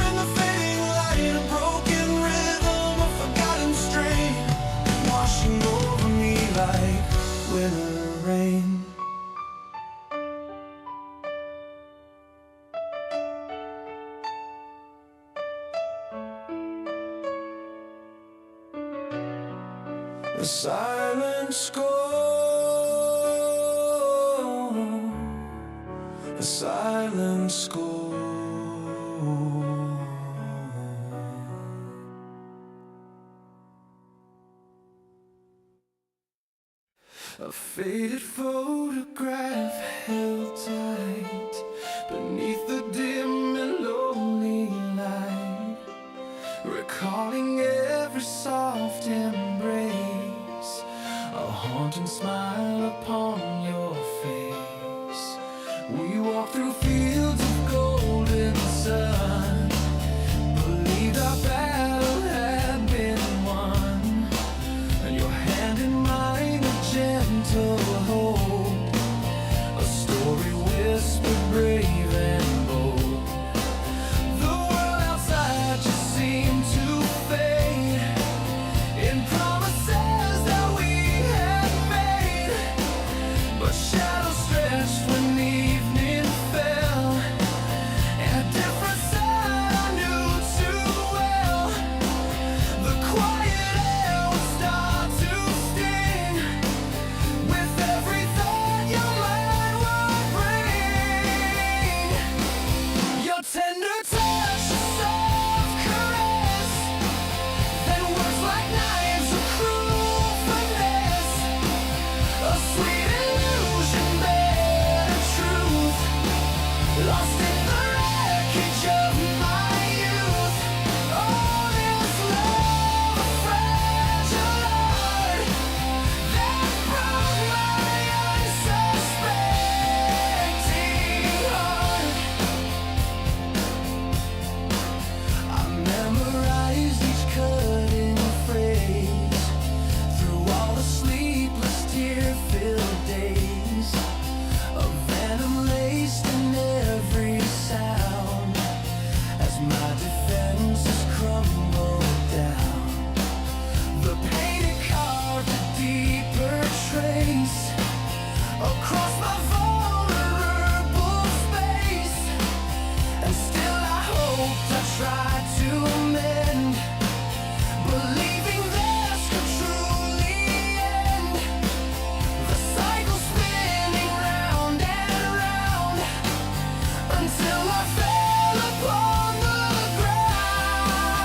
The silent score, the silent score. A faded photograph held tight beneath the dim and lonely light, recalling every soft embrace, a haunting smile upon your face. We walked through fields of golden sun, believed our battle had been won, and your hand in mine, a gentle hold, a story whispered brave and bold. The world outside just seemed to fade in promises that we had made, but shadows stretched when evening fell, and a different side I knew too well. The quiet air would start to sting with every thought your mind would bring. Your tender touch, a soft caress, then words like knives of cruel finesse, a sweet illusion bare of truth, lost in the wreckage of my youth. Oh, this love, a fragile heart that broke my unsuspecting heart. I memorized each cutting phrase through all the sleepless tear-filled days, a venom laced in every sound as my defenses crumbled down. The painted carved a deeper trace across my vulnerable space, and still I hoped, I tried to amend, believing this could truly end. The cycle spinning round and round until I fell upon the ground.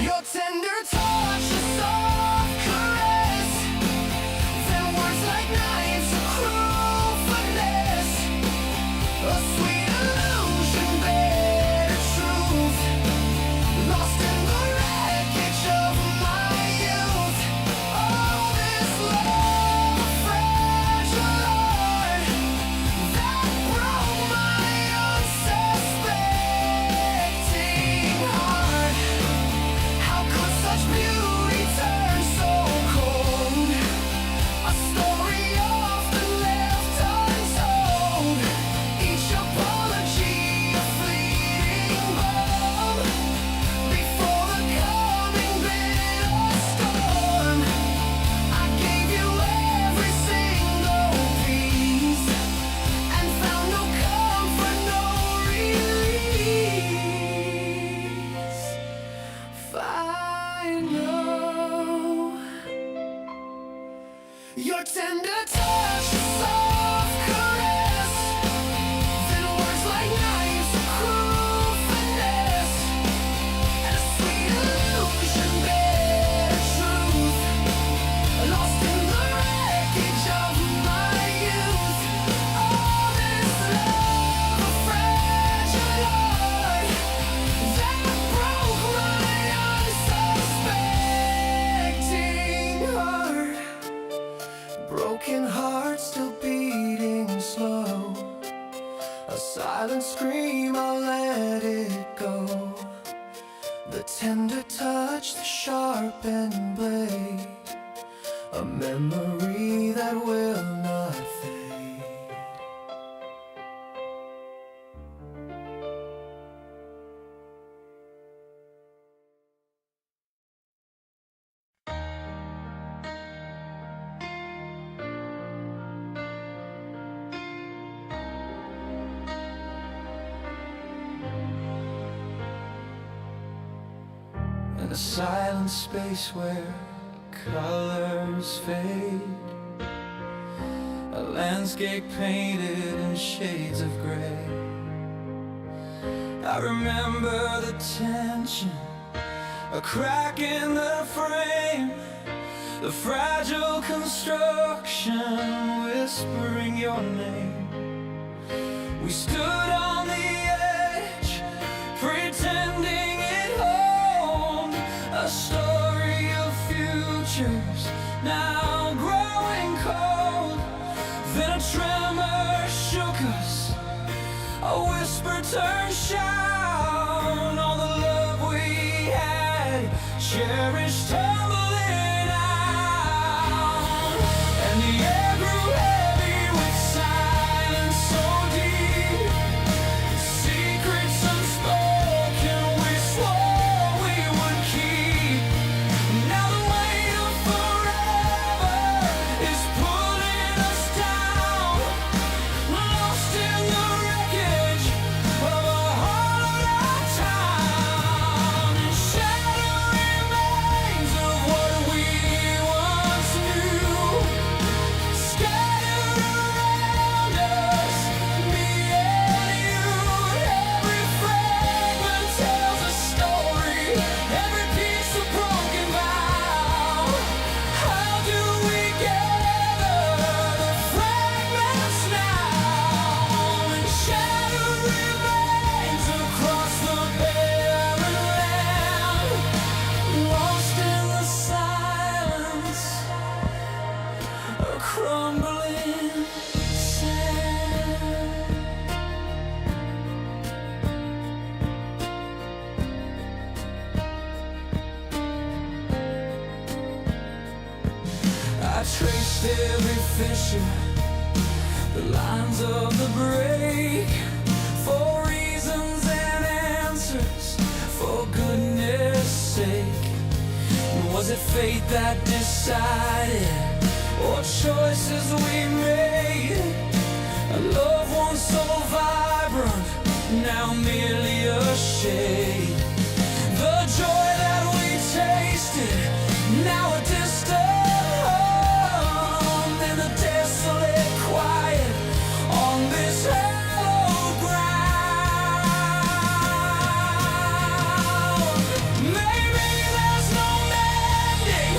Your tender touch, a soft caress, then words like knives of cruel finesse, a sweet illusion bare of truth, lost in the wreckage of my youth. Oh, this love, a fragile heart that broke my unsuspecting heart. How could such beauty turn so cold? A story often left untold, each apology a fleeting bomb before the coming bitter storm. I gave you every single piece and found no comfort, no release. Final. Your tender touch, a soft caress, then words like knives of cruel finesse, and a sweet illusion bare of truth, lost in the wreckage of my youth. Oh, this love, a fragile heart that broke my unsuspecting heart. Broken heart still beating slow, a silent scream, I'll let it go. The tender touch, the sharpened blade, a memory that will not fade. In a silent space where colors fade, a landscape painted in shades of gray. I remember the tension, a crack in the frame, the fragile construction whispering your name. We stood on the edge, pretending it held a story of futures now growing cold. Then a tremor shook us, a whisper turned shout. All the love we had cherished tumbling out, and the air grew heavy with silence so deep, secrets unspoken we swore we would keep. Now the weight of forever is pulling us down, lost in the wreckage of a hollowed-out town, and shadow remains of what we once knew, scattered around us, me and you. Every fragment tells a story, every piece a broken vow. How do we gather the fragments now? And shadow remains across the barren land, lost in the silence, a crumbling sand. I traced every fissure, the lines of the break, for reasons and answers, for goodness sake. Was it fate that decided, or choices we made? A love once so vibrant, now merely a shade. The joy that we tasted, now a distant hum, in the desolate quiet on this hallowed ground. Maybe there's no mending,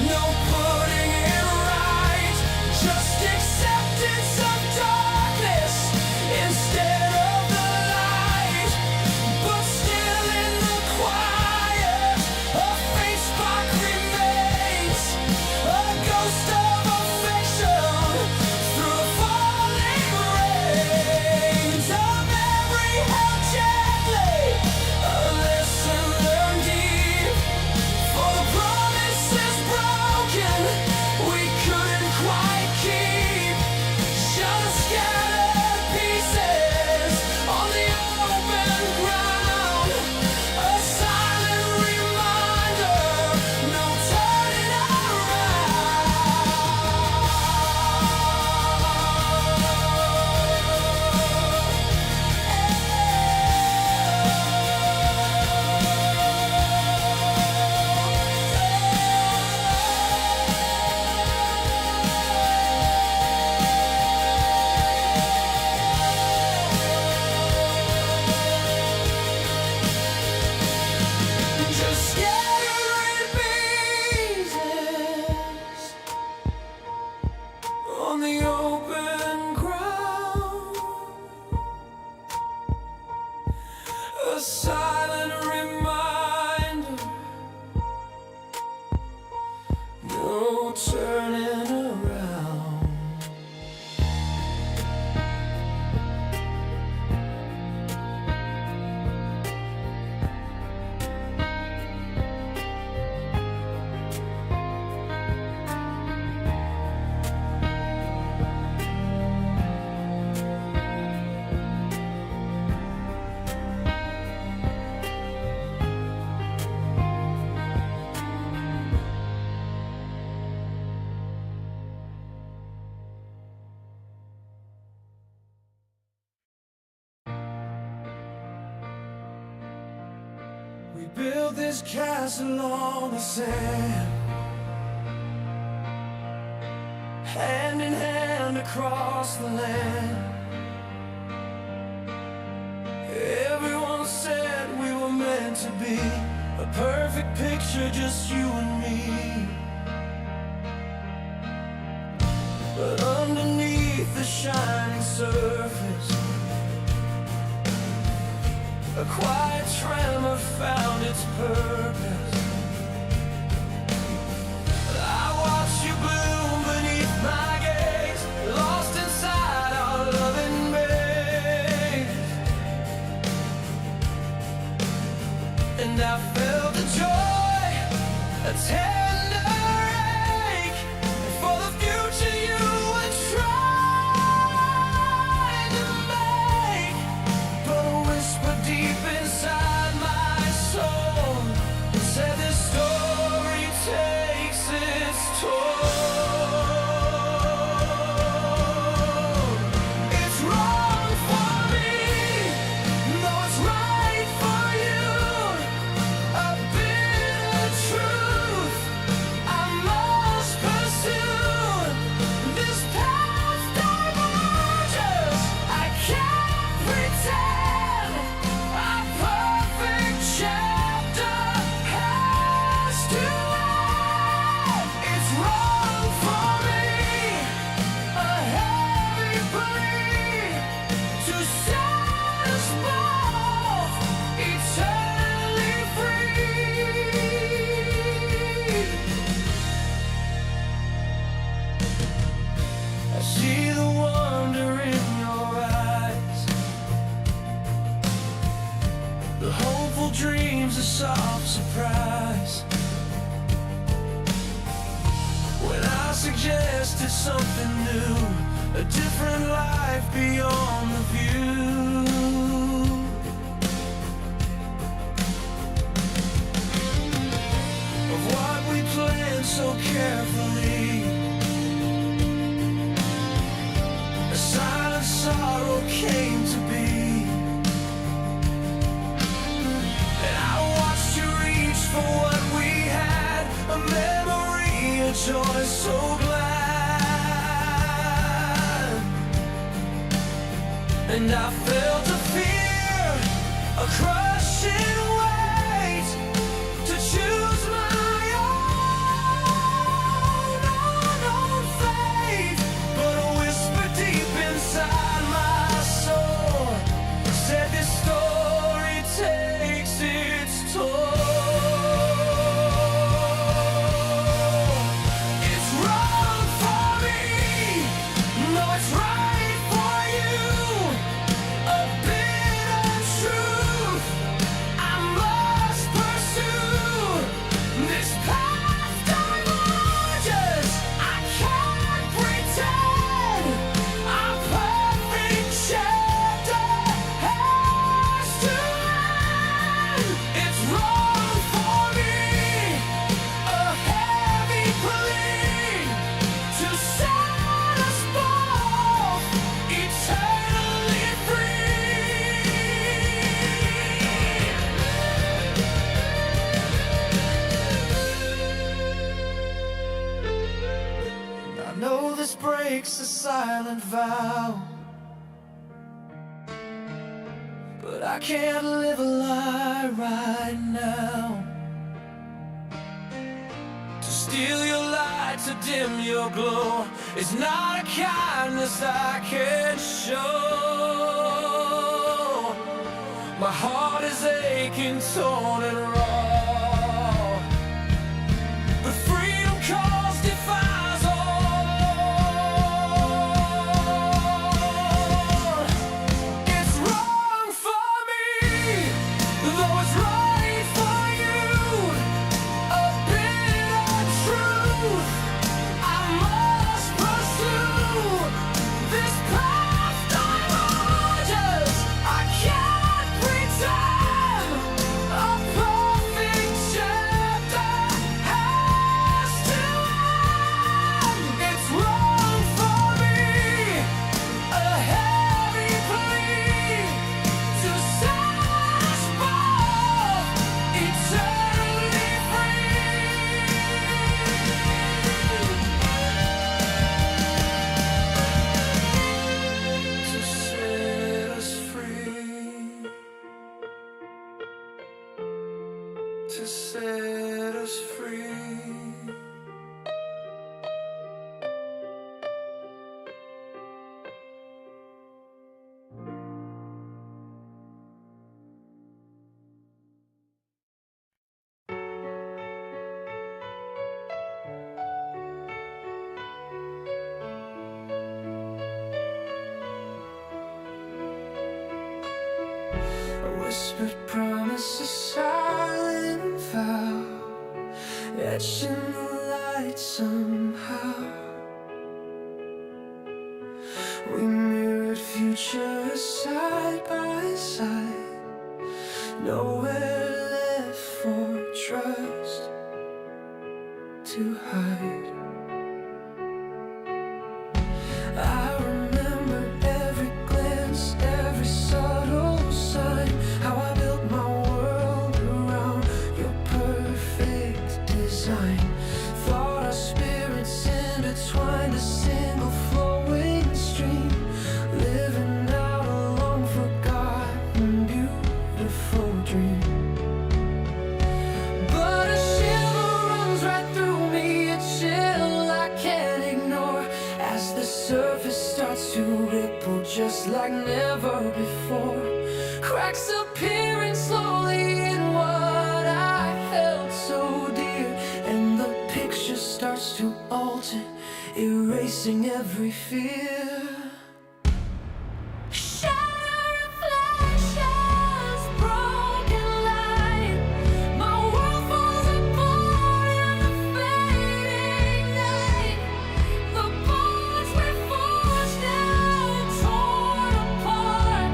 no putting it right, just acceptance of darkness instead of the light. But still in the quiet, a faint spark remains, a ghost of affection through the falling rains. A memory held gently, a lesson learned deep, for the promises broken we couldn't quite keep. Just scattered pieces on the open ground, a silent reminder, no turning just scattered pieces on the open ground, a silent reminder, no turning around. We built this castle on the sand, hand in hand across the land. Everyone said we were meant to be a perfect picture, just you and me. But underneath the shining surface, a quiet tremor found its purpose. I watched you bloom beneath my gaze, lost inside our loving maze. And I felt the joy, a tender ache for the future you were trying to make. But a whisper deep inside my soul said this story takes its toll. It's wrong for me, no, it's right for you. A bitter truth I must pursue. This path diverges, I can't pretend a perfect chapter has to end. It's wrong for me, a heavy plea to set us both eternally free. I see the wonder in your eyes, the hopeful dreams, a soft surprise. When I suggested something new, a different life beyond the view of what we planned so carefully. A silent sorrow came to be, and I watched you reach for what we had, a memory, a joy so glad. And I felt a fear, a crushing weight to choose my own fate. But a whisper deep inside my soul said this story takes its toll. It's wrong for me, no, it's right for you. A bitter truth I must pursue. This path diverges, I can't pretend a perfect chapter has to end. It's wrong for me, a heavy plea to set us both eternally free. I know this breaks a silent vow, but I can't live a lie right now. To steal your light, to dim your glow, it's not a kindness I can show. My heart is aching, torn and raw, but freedom calls, defies all. It's wrong for me, though it's right for you. A bitter truth I must pursue. This path diverges, I can't pretend a perfect whispered promise, a silent vow, etched in the light somehow. We mirrored futures side by side, nowhere left for trust to hide. I remember every glance, every subtle sign, how I built my world around your perfect design. Thought our spirits intertwined, a single flowing stream, living out a long forgotten beautiful dream. But a shiver runs right through me, a chill I can't ignore, as the surface starts to ripple just like never before. Cracks appearing slowly in what I held so dear, and the picture starts to alter, erasing every fear. Shattered reflections, broken light, my world falls apart in the fading night. The bonds we forged now torn apart,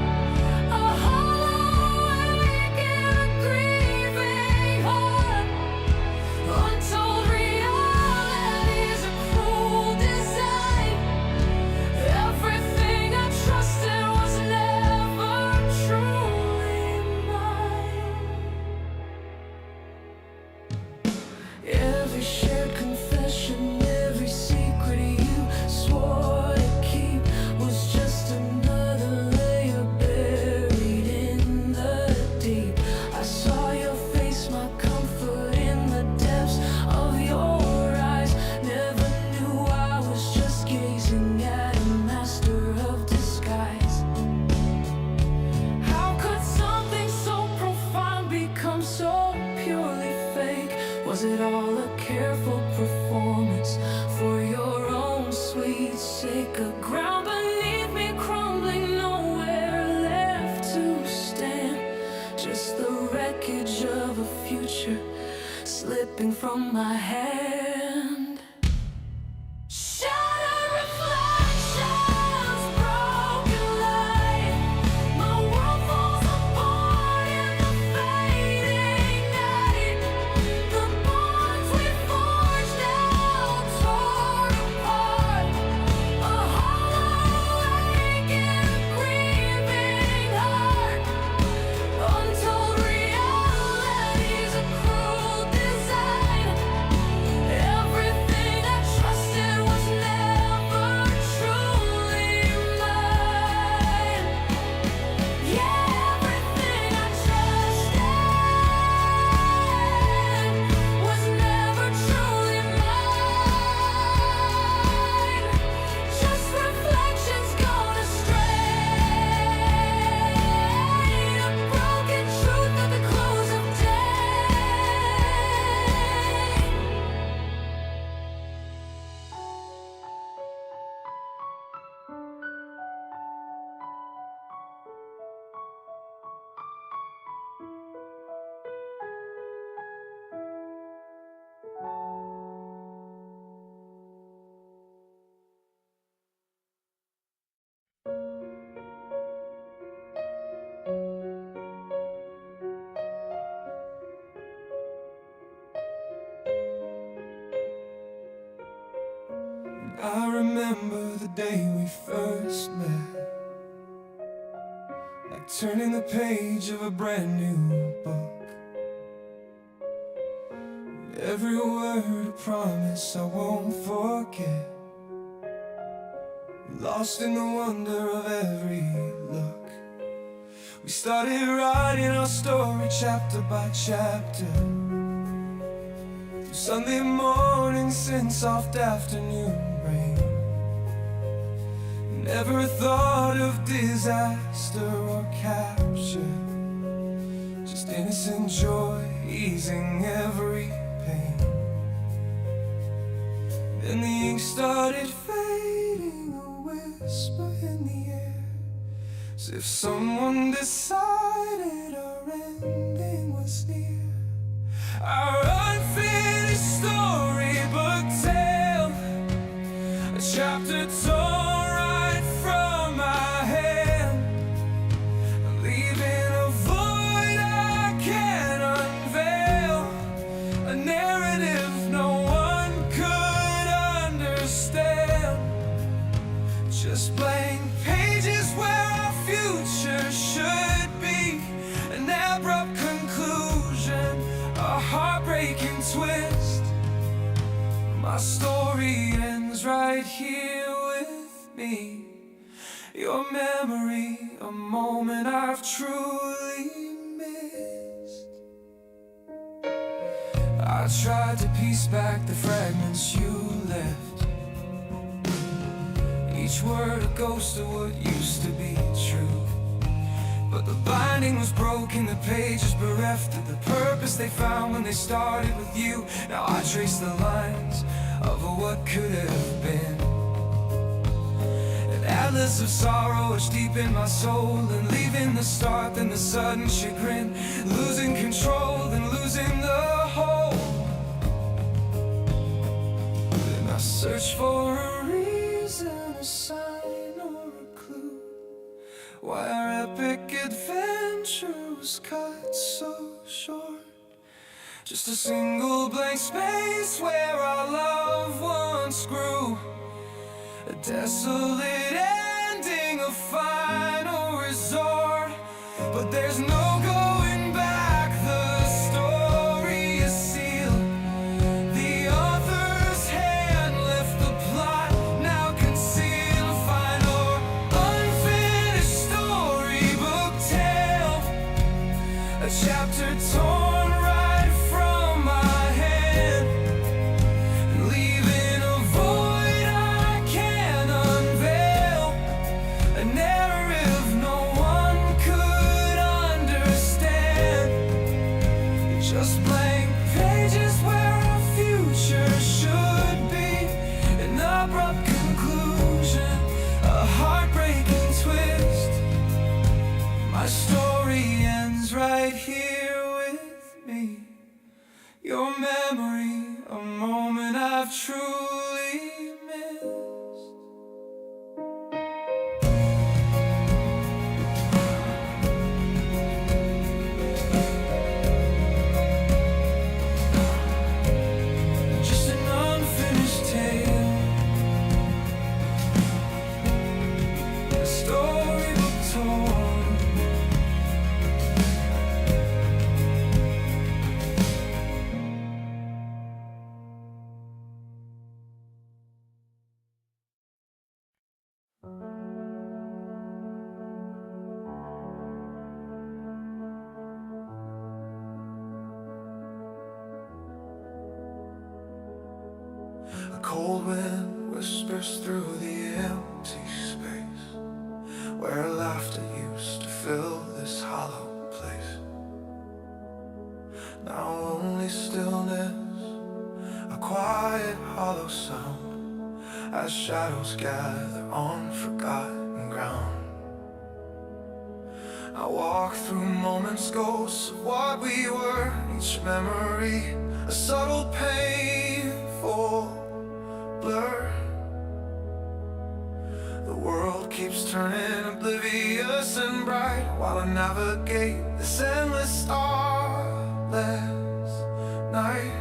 a hollow ache in a grieving heart. Untold realities, a cruel design. Everything I trusted was never truly mine. Every shared confession, every secret you swore to keep, was just another layer buried in the deep. I saw your face, my comfort in the depths of your eyes. Never knew I was just gazing at a master of disguise. How could something so profound become so purely fake? Was it all a careful performance for your own sweet sake? A ground beneath me crumbling, nowhere left to stand, just the wreckage of a future slipping from my hand. Shattered reflections, broken light, my world falls apart in the fading night. The bonds we forged now torn apart, a hollow ache in a grieving heart. Untold realities, a cruel design. Everything I trusted was never truly mine. Yeah, everything I trusted was never truly mine. Just reflections gone astray, a broken truth at the close of day. I remember the day we first met, like turning the page of a brand new book. Every word a promise I won't forget, lost in the wonder of every look. We started writing our story chapter by chapter, through Sunday mornings in soft afternoon rain. Never thought of disaster or capture, just innocent joy easing every pain. Then the ink started fading, a whisper in the air, as if someone decided our ending was near. Our unfinished storybook tale, a chapter torn right from my hand, leaving a void I can't unveil, a narrative no one could understand. Just blank pages where our future should be, an abrupt conclusion, a heartbreaking twist. My story ends right here with me. Your memory, a moment I've truly missed. I tried to piece back the fragments you left, each word a ghost of what used to be true. But the binding was broken, the pages bereft of the purpose they found when they started with you. Now I trace the lines of what could have been, an atlas of sorrow etched deep in my soul, and leaving the start, then the sudden chagrin, losing control, then losing the whole. Then I search for a reason, a sign or a clue, why our epic adventure was cut so short. Just a single blank space where our love once grew, a desolate ending, a final resort. But there's no going back, the story is sealed. The author's hand left the plot now concealed. Final unfinished storybook tale, a chapter torn right from my hand, leaving a void I can't unveil, a narrative no one could understand. Just blank pages where our future should be, an abrupt conclusion, a heartbreaking twist. My story ends right here with me. Your memory, a moment I've truly missed. Just an unfinished tale, a storybook torn. A cold wind whispers through the empty space where laughter used to fill this hollow place. Now only stillness, a quiet hollow sound, as shadows gather on forgotten ground. I walk through moments, ghosts of what we were, each memory a subtle painful blur. The world keeps turning oblivious and bright while I navigate this endless starless night.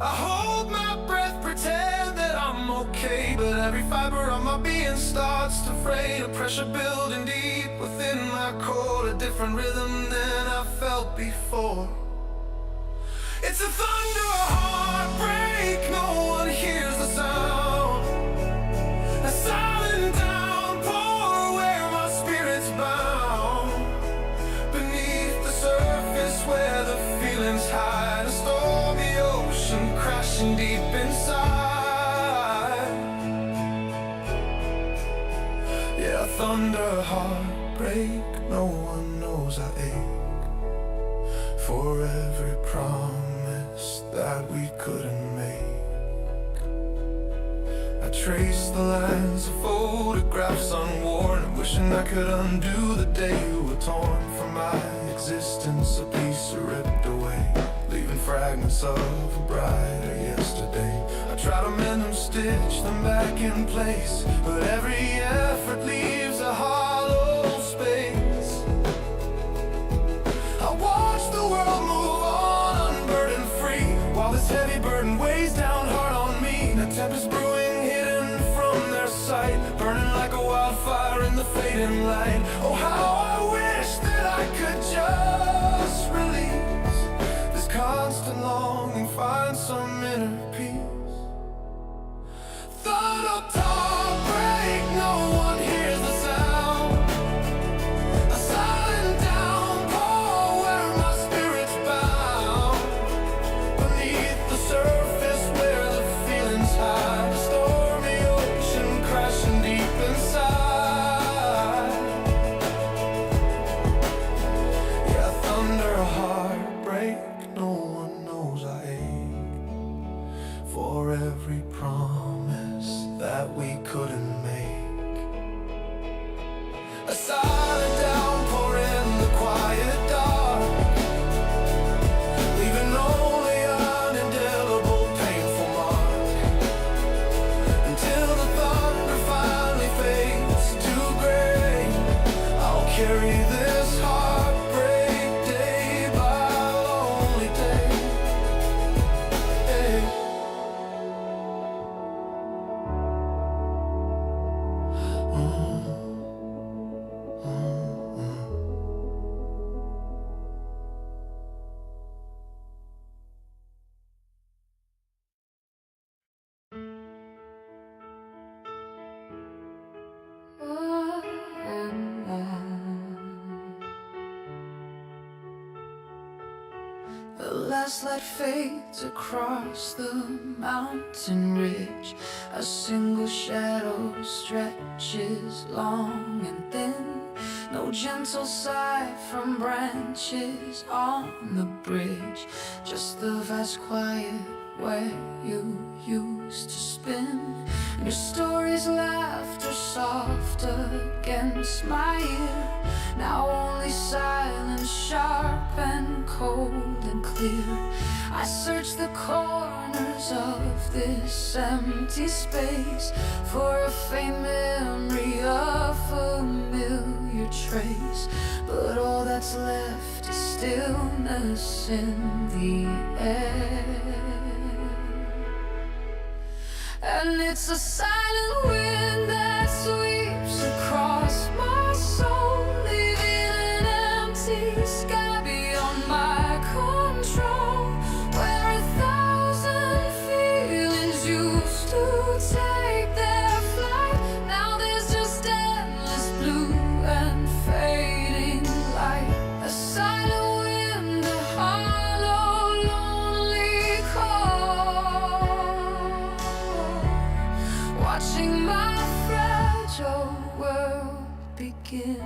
I hold my breath, pretend that I'm okay, but every fiber of my being starts to fray. A pressure building deep within my core, a different rhythm than I felt before. It's a thunder, a heartbreak, no one hears the sound. A silent downpour where my spirit's bound. Beneath the surface where the feelings hide, a stormy ocean crashing deep inside. Yeah, thunder, heartbreak, no one knows I ache for every promise that we couldn't make. I trace the lines of photographs unworn, wishing I could undo the day you were torn from my existence. A piece ripped away, leaving fragments of a brighter yesterday. I try to mend them, stitch them back in place, but every effort leaves a hollow space. I watch the world move on, unburdened free, while this heavy burden weighs down hard on me. The tempest brewing, hidden from their sight, burning like a wildfire in the fading light. Oh, how I wish that I could just release this constant longing, find some inner peace. Thought of heartbreak, no one hears the sound. A silent downpour where my spirit's bound. Beneath the surface where the feelings hide, a stormy ocean crashing deep inside. Yeah, thunder, heartbreak, no one knows I ache for every promise that we couldn't make. A silent downpour in the quiet dark, leaving only an indelible, painful mark. Until the thunder finally fades to gray, I'll carry this heartbreak day by lonely day. Hey. The last light fades across the mountain ridge. A single shadow stretches long and thin. No gentle sigh from branches on the bridge. Just the vast quiet where you used to spin. Your story's laughter soft against my ear. Now only silence, sharp and cold and clear. I search the corners of this empty space for a faint memory, a familiar trace. But all that's left is stillness in the air. And it's a silent wind that sweeps across my soul, leaving an empty sky beyond my control, where 1,000 feelings used to take their flight. Now there's just endless blue and fading light. A silent wind, a hollow, lonely call, watching my fragile world begin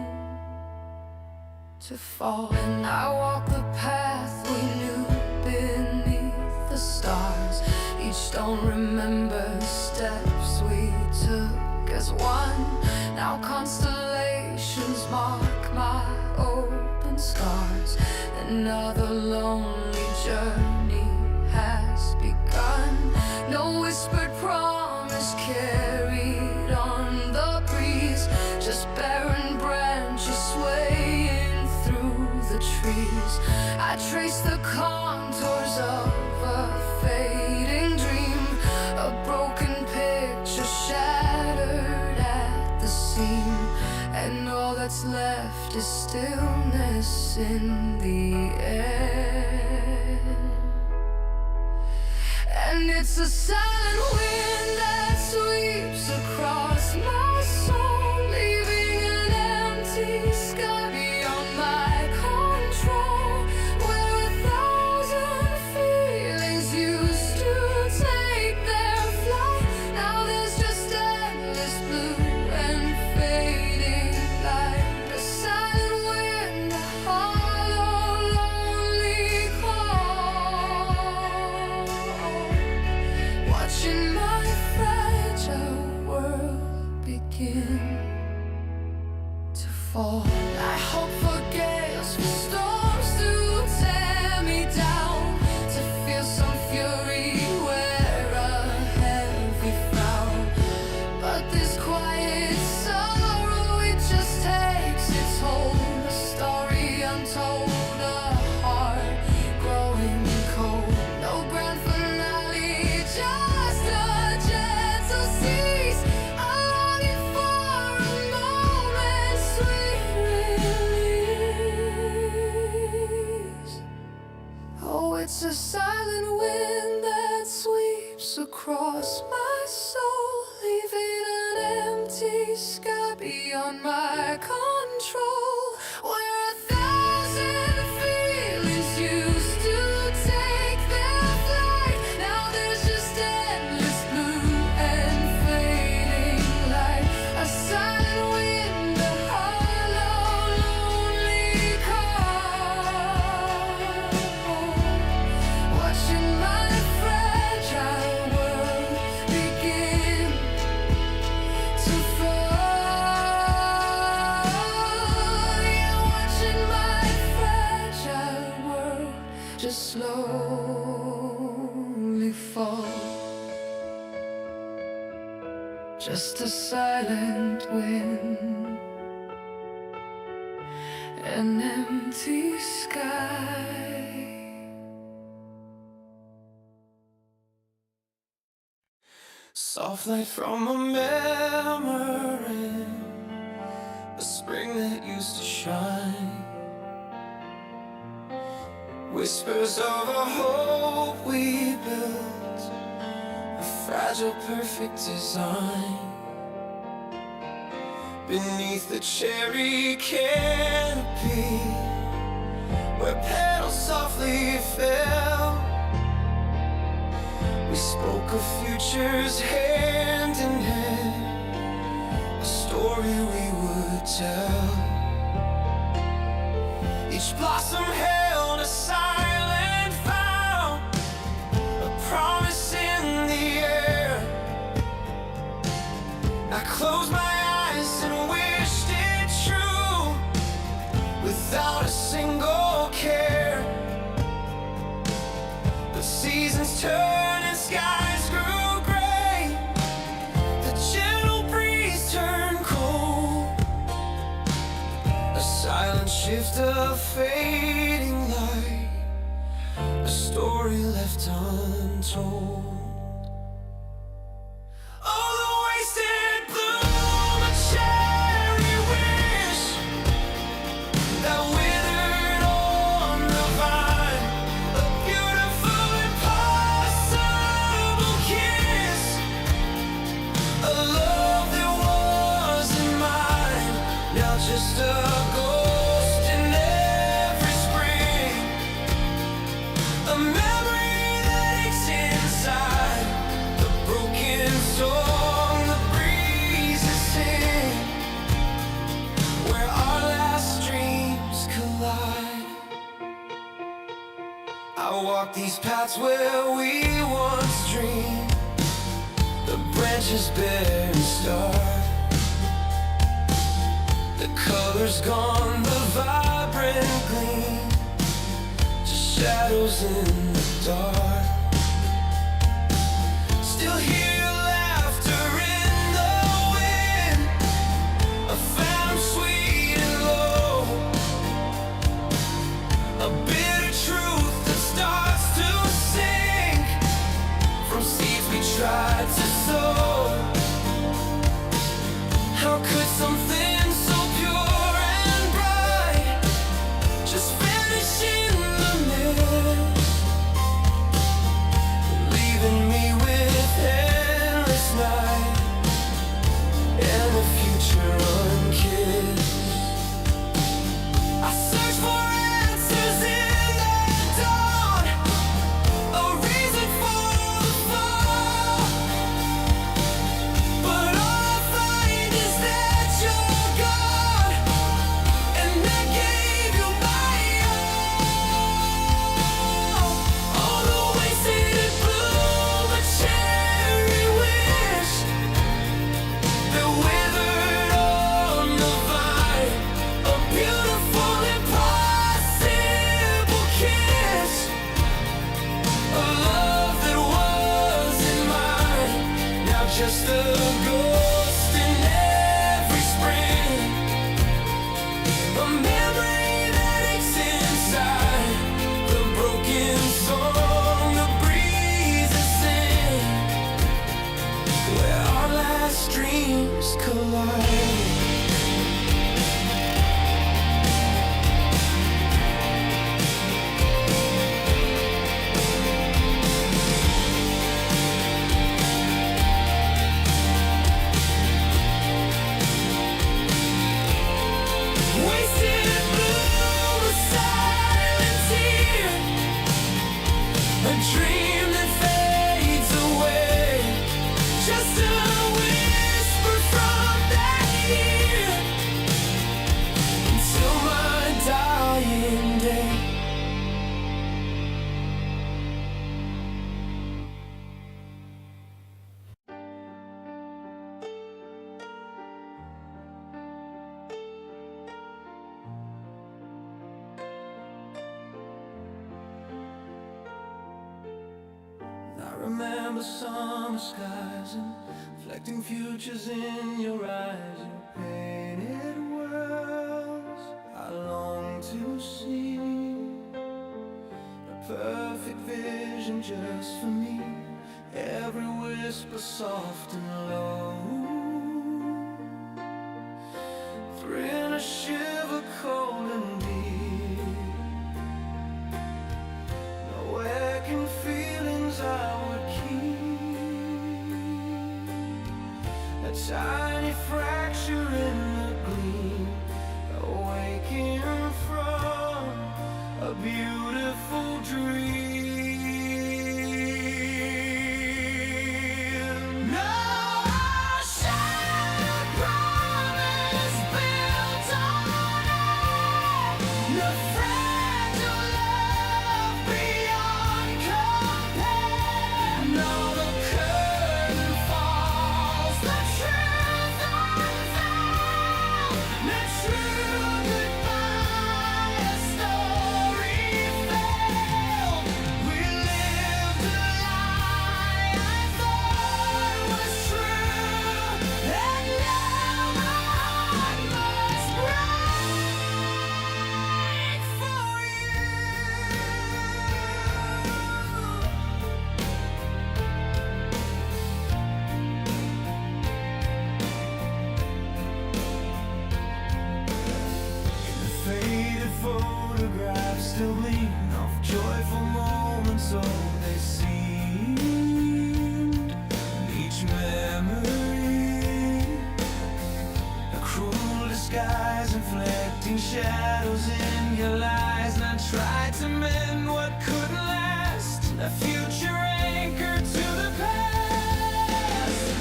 to fall. And I walk the path we knew beneath the stars. Each stone remembers steps we took as one. Now constellations mark my open scars. Another lonely journey has begun. No whispered promise carried on the breeze, just barren branches swaying through the trees. I trace the contours of a fading dream, a broken picture shattered at the seam. And all that's left is stillness in the air. And it's a silent wind that sweeps across my soul, leaving an empty sky beyond my control, where 1,000 feelings used to take their flight. Now there's just endless blue and fading light. A silent wind, a hollow, lonely call, watching my fragile fall. I hope for gales, for storms to tear me down, to feel some fury, wear a heavy frown. But this quiet sorrow, it just takes its toll. A story untold, a heart growing cold. No grand finale, just a gentle cease, a longing for a moment's sweet release. Oh, it's a silent wind that sweeps across my soul, leaving an empty sky beyond my control, where 1,000 feelings used to take their flight. Now there's just endless blue and fading light. A silent wind, a hollow, lonely call, watching my fragile world begin to fall. Yeah, watching my fragile world just slowly fall. Just a silent wind, an empty sky. Soft light from a memory, a spring that used to shine. Whispers of a hope we built, a fragile, perfect design. Beneath the cherry canopy, where petals softly fell, we spoke of futures hand in hand, a story we would tell. Each blossom held a silent vow, a promise in the air. I closed my eyes and wished it true, without a single care. But seasons turned and skies grew gray, the gentle breeze turned cold, a silent shift of fading light, a story left untold. Oh, the wasted bloom, a cherry wish that withered on the vine, a beautiful impossible kiss, a love that wasn't mine, now just a ghost in every spring, a memory that aches inside, the broken song the breezes sing, where our last dreams collide. I walk these paths where we once dreamed, the branches bare and stark, the colors gone, the vibrant gleam, just shadows in the dark. Still hear your laughter in the wind, a phantom sweet and low, a bitter truth that starts to sink from seeds we tried to sow. How could something so pure and bright just vanish in the mist, leaving me with remember summer skies and reflecting futures in your eyes. Your painted worlds I long to see, a perfect vision just for me. Every whisper soft and low, thrill a shiver cold and deep. No aching feelings I would keep. A tiny fracture in the gleam, awaking from a beautiful dream. Photographs still gleam off joyful moments, so they seemed. Each memory a cruel disguise, inflecting shadows in your lies. And I tried to mend what couldn't last, a future anchored to the past.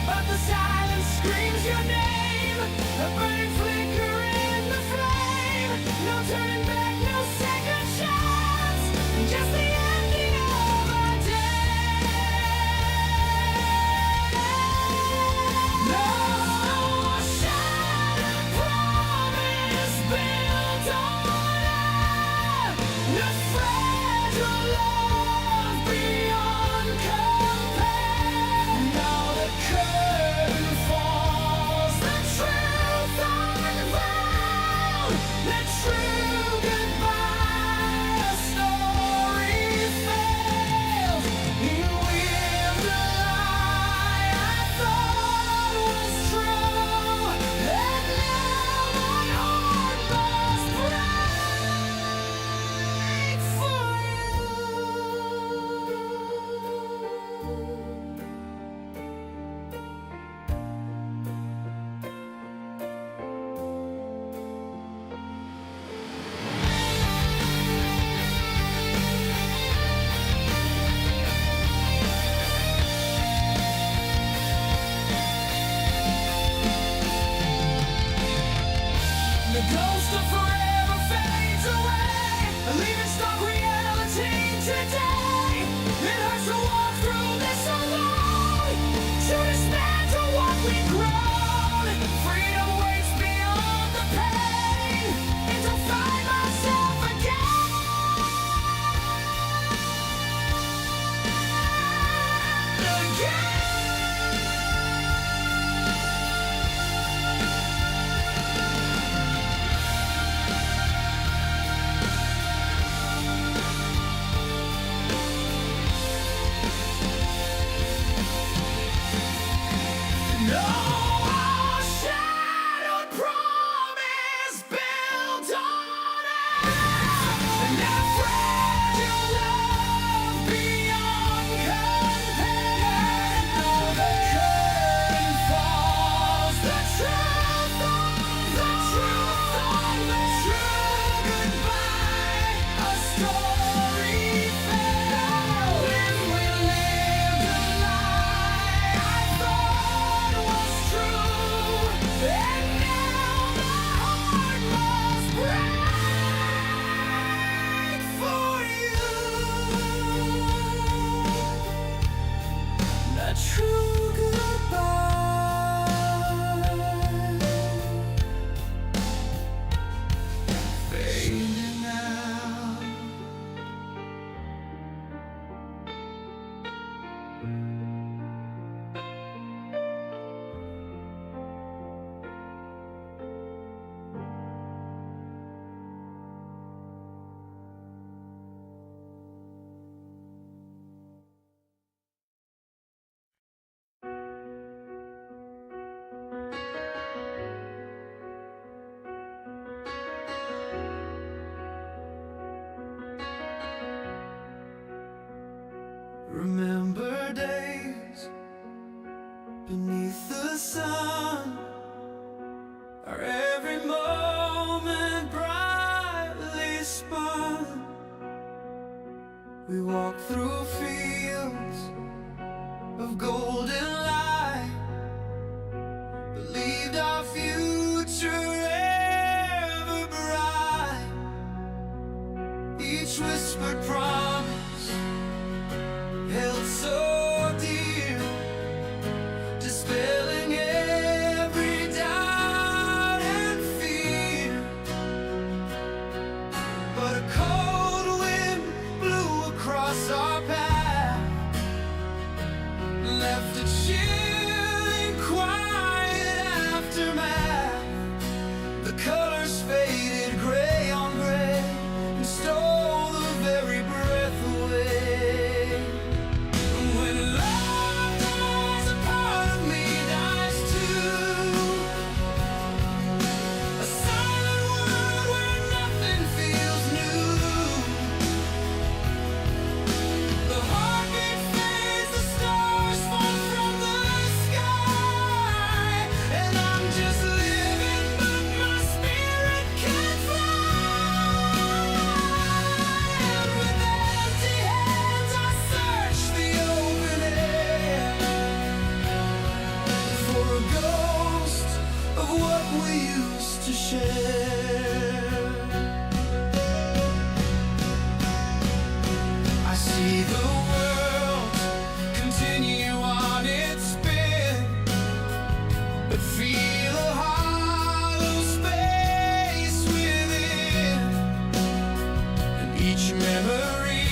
But the silence screams your name, a burning flicker in the flame. No turning back, no second chance, just the ending of a day. No shattered promise built on a fragile love beyond compare. Now the curtain falls, the truth unveiled, the true goodbye, a story failed. You weaved a lie I thought was true, and now my heart must break for the ghost of forever fades away, leaving stark reality today. It hurts to walk through this alone, to dismantle what we've grown. Freedom waits beyond the pain, and to find myself again. We walked through fields of golden light, believed our future ever bright. Each whispered promise held so dear, dispelling every doubt and fear. But a cold wind blew across our path, left a chilling, quiet aftermath. The colors faded gray on gray and stole the very breath away. When love dies, a part of me dies too. A silent world where nothing feels new. The heartbeat fades, the stars fall from the sky, and I'm just living, but my spirit can't fly. And with empty hands I search the open air for a ghost of what we used to share. I see the world continue on its spin, but feel a hollow space within. And each memory,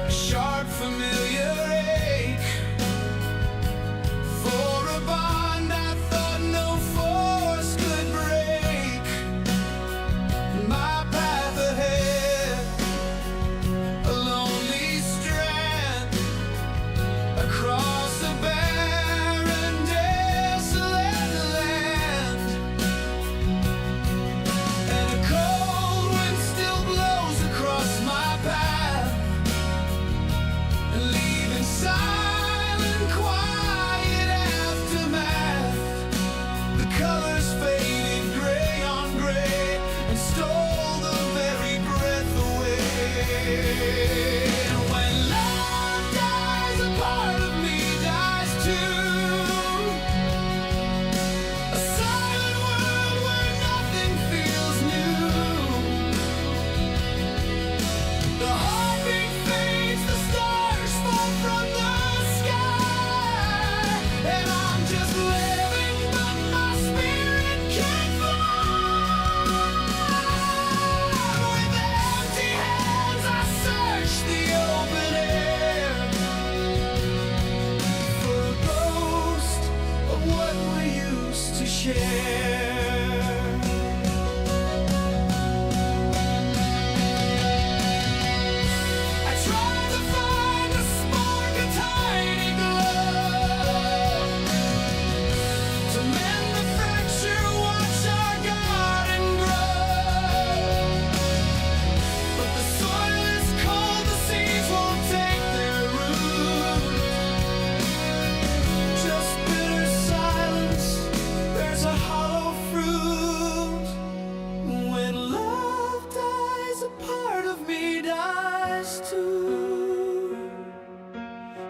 a sharp familiar ache, for a bond I thought no force could break. My path ahead, a lonely strand across a barren, desolate land. And a cold wind still blows across my path, leaving silent, quiet aftermath. The colors faded gray on gray and stole the very breath away. And when love dies, a part of me dies too. A silent world where nothing feels new. The heartbeat fades, the stars fall from the sky, and I'm just living, but my spirit can't fly. With empty hands I search the open air for a ghost of what we used to share. I tried to find a spark, a tiny glow, to mend the fracture, watch our garden grow. But the soil is cold, the seeds won't take their root. Just bitter silence, there's a hollow fruit. When love dies, a part of me dies too.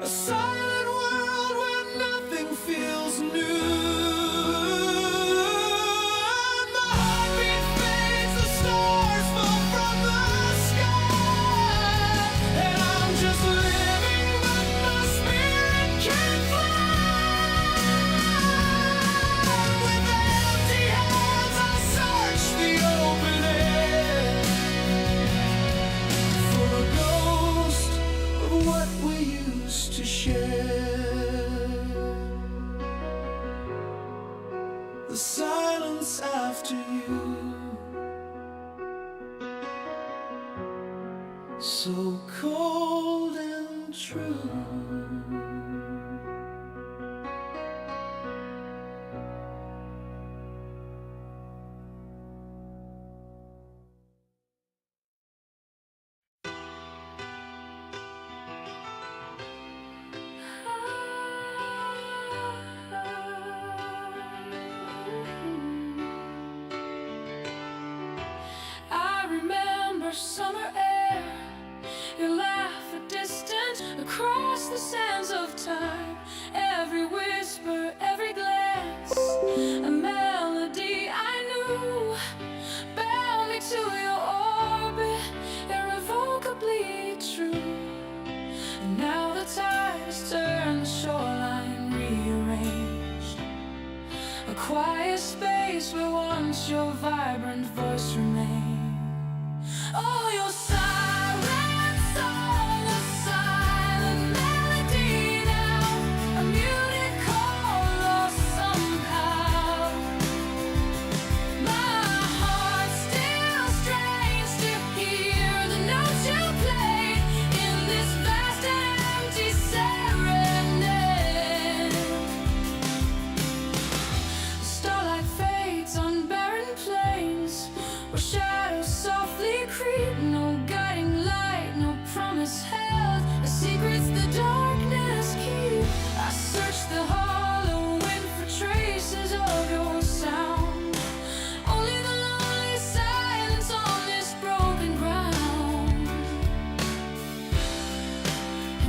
A silent world where nothing feels new. My heartbeat fades, the stars fall from the sky, and I'm just living, but my spirit can't fly. With empty hands I search the open air for a ghost of what we used to share. The silence after you, so cold and true. I remember summer air, your laugh space where once your vibrant voice remained. Oh, your siren song, a silent melody now, a muted call lost somehow. My heart still strains to hear the notes you played in this vast and empty serenade. The starlight fades on barren plains where shadows softly creep. No guiding light, no promise held, the secrets the darkness keep. I search the hollow wind for traces of your sound. Only the lonely silence on this broken ground.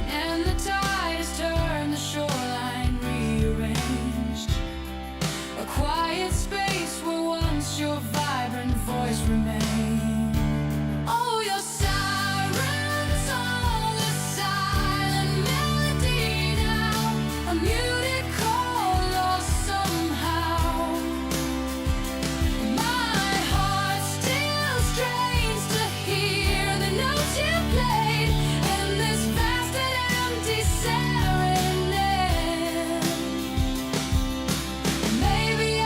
And the tide has turned the shoreline rearranged. A quiet space where once your vibrant voice remained. Oh, your siren song, a silent melody now, a muted call lost somehow. My heart still strains to hear the notes you played in this vast and empty serenade. Maybe I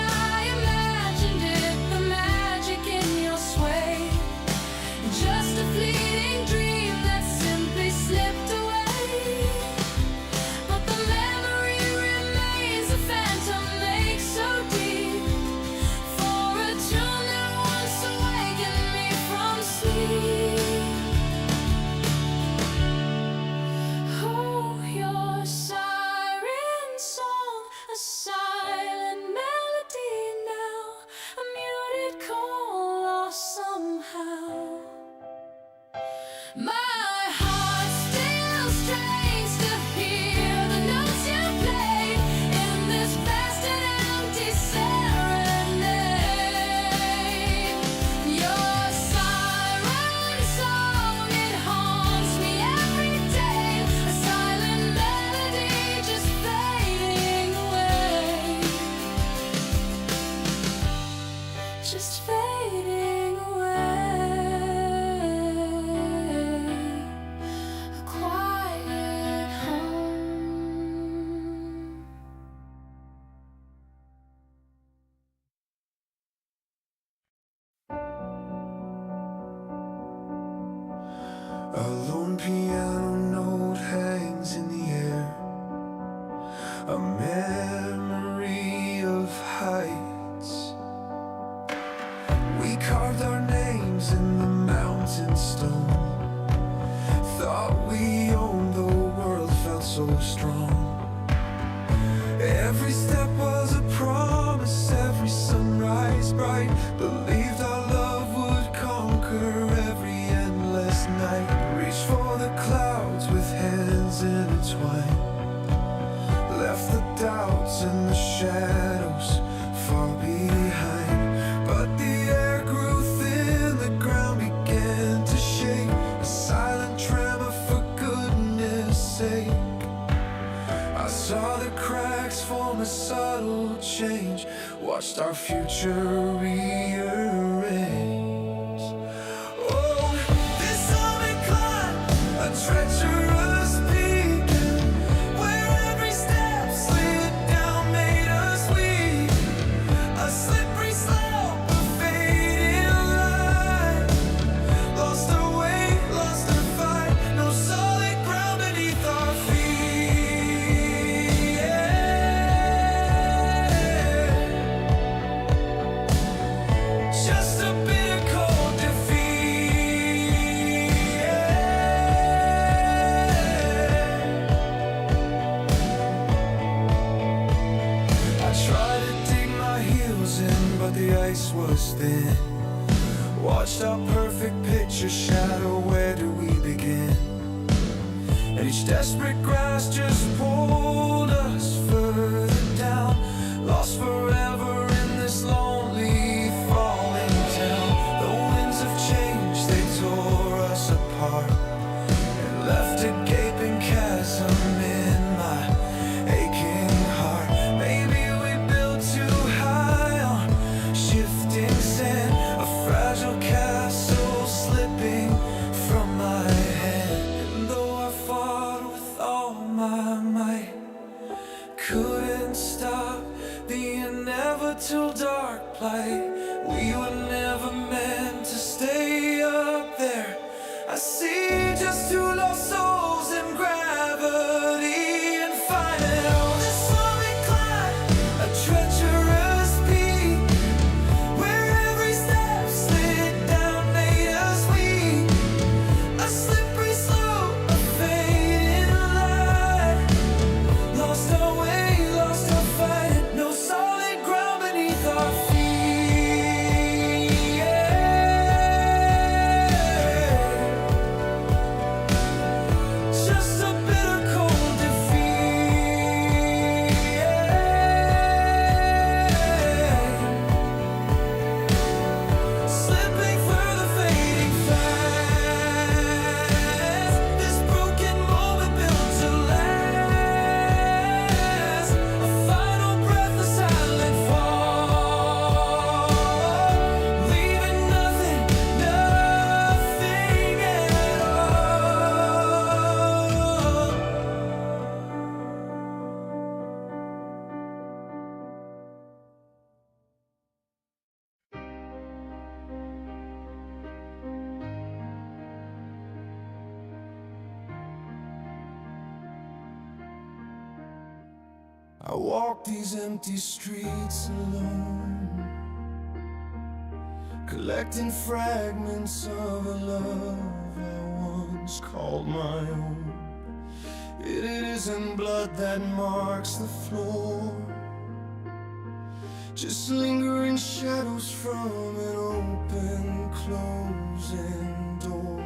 imagined it, the magic in your sway, just a fleeting dream that simply slipped away. But the memory remains, a phantom makes so deep, for a tune that once awakened me from sleep. Oh, your siren song, a silent melody now, a muted call lost somehow. My heart still strains to hear the notes you played in this vast and empty serenade. Your siren song, it haunts me every day, a silent melody just fading away, just fading away. A quiet home. A lone piano note hangs in the air, a memory of heights. We carved our names in the mountain stone, thought we owned the world, felt so strong. Every step was a promise, every sunrise bright, believed our love would conquer every endless night. Reached for the clouds with hands intertwined, left the doubts and the shadows far behind. But the air grew thin, the ground began to shake, a silent tremor for goodness sake. I saw the cracks form a subtle change, watched our future rearrange. Oh, this summit climb, a treacherous beacon, where every step slid down made us weak. A slippery slope, a fading light, lost our way, lost our fight, no solid ground beneath our feet. Just a bitter cold defeat. I tried to dig my heels in, but the ice was thin. Watched our perfect picture shadow, where do we begin? And each desperate grasp just pulled us further down, lost forever in this lonely falling town. The winds of change, they tore us apart and left a gaping chasm in my aching heart. Maybe we built too high on plight. We were never meant to stay up there. I see just two lost souls in gravity and finding on this lonely climb, a treacherous peak, where every step slid down made us weak. A slippery slope, a fading light. Lost our way, lost our fight. No solid ground beneath our feet. Just a bitter cold defeat. Slipping further, fading fast. This broken moment built to last. A final breath, a silent fall, leaving nothing, nothing at all. I walk these empty streets alone, collecting fragments of a love I once called my own. It isn't blood that marks the floor, just lingering shadows from an open, closing door.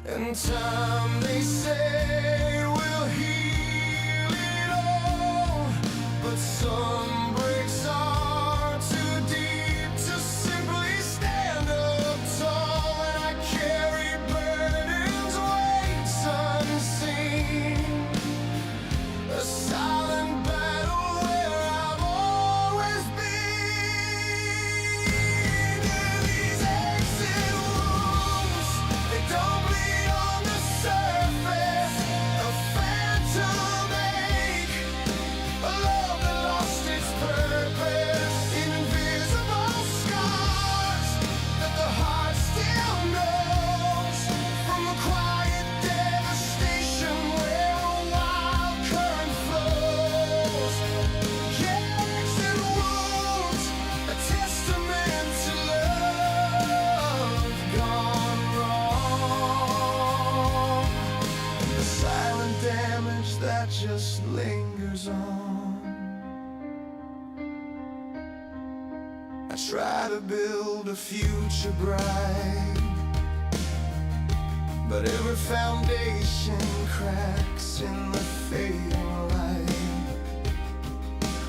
And time, they say, will heal it all, but some breaks are too deep to simply stand up tall. And I carry burdens, weights unseen, a silent battle where I've always been. And these exit wounds, they don't bleed on the surface. A phantom ache, a love that lost its purpose. Invisible scars that the heart still knows, from the quiet devastation where a wild current flows. Exit wounds, a testament to love gone wrong. The silent damage that just lingers on. I try to build a future bright, but every foundation cracks in the fading light.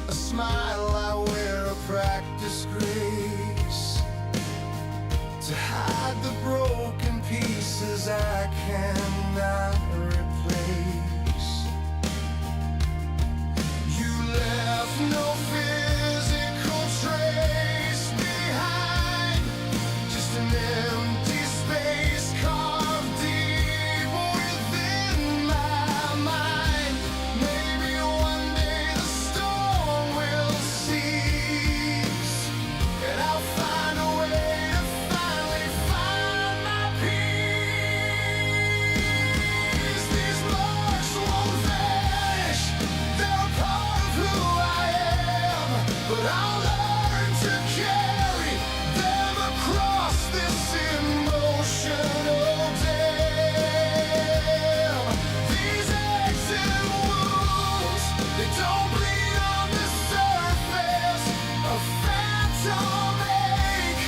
A smile I wear, a practiced grace, to hide the broken pieces I cannot replace. You left no physical trace behind, just an empty space carved deep within my mind. Maybe one day the storm will cease, and I'll find a way to finally find my peace. These marks won't vanish, they're a part of who I am, but I'll learn to carry them across this emotional dam. These exit wounds, they don't bleed on the surface. A phantom ache,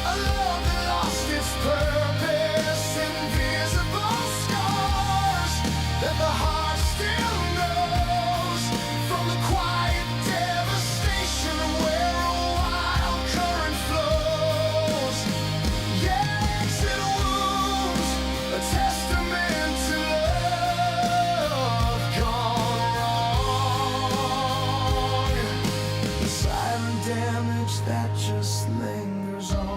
a love that lost its purpose. Invisible scars that the heart still knows, from the quiet devastation where a wild current flows. Exit wounds, a testament to love gone wrong. The silent damage that just lingers on.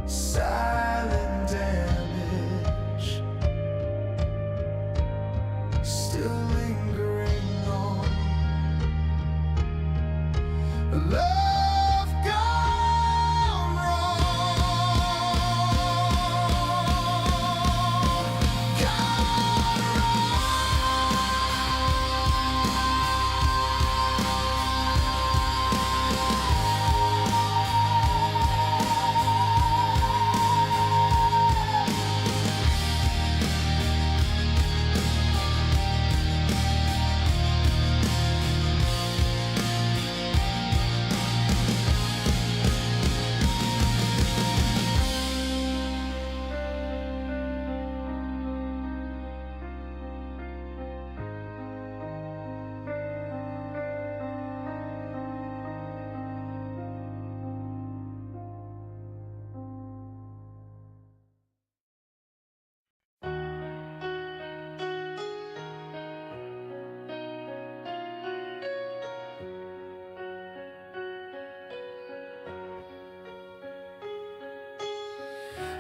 Silent damage, still lingering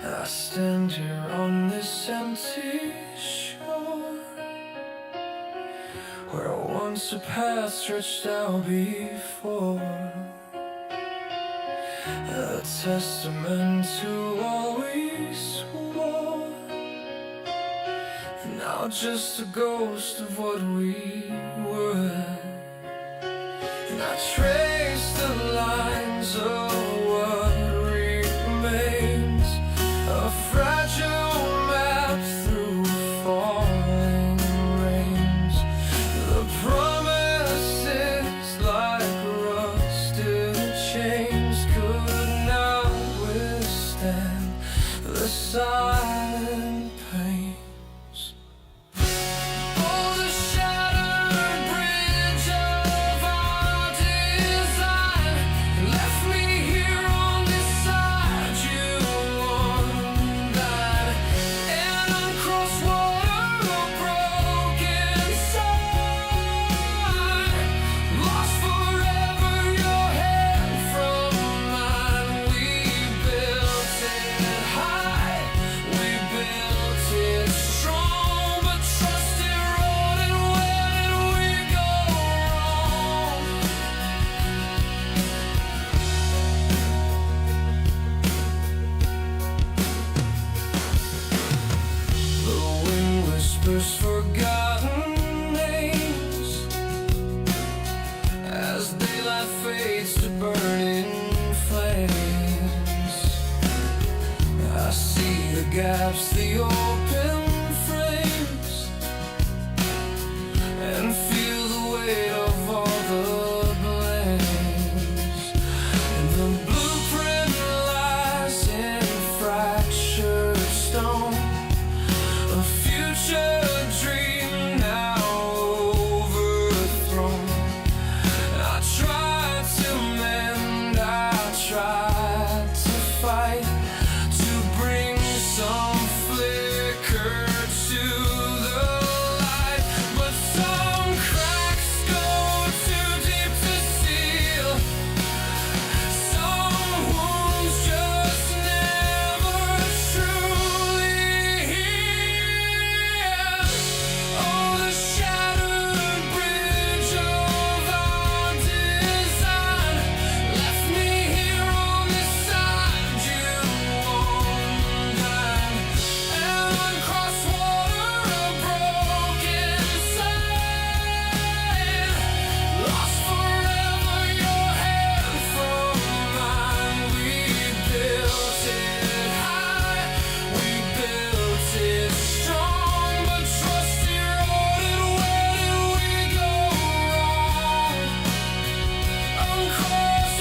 I stand here on this empty shore, where once a path stretched out before, a testament to all we swore, now just a ghost of what we were. And I trace the lines of what remains, a fragile map through falling rains. The promises like rusted chains could not withstand the silent pains. Oh, the shattered bridge of our design left me here on this side you undone, and uncrossed water, a broken sign, lost forever your hand from mine. We built it high, we built it strong, but trust eroded. Where did we go wrong? The wind whispers forgotten names as daylight fades to burning flames. I see the gaps, the open frames, and feel the weight of all the blames. And the blueprint lies in fractured stone, a future dream now overthrown. I tried to mend, I tried to fight, to bring some flicker to the light, but some cracks go too deep to seal. Some wounds just never truly heal. Oh, the shattered bridge of our design left me here on this side you undone, and uncrossed water, a broken sign, lost forever your hand from mine. We built it high, we built it strong, but trust eroded. Where did we go wrong? Uncrossed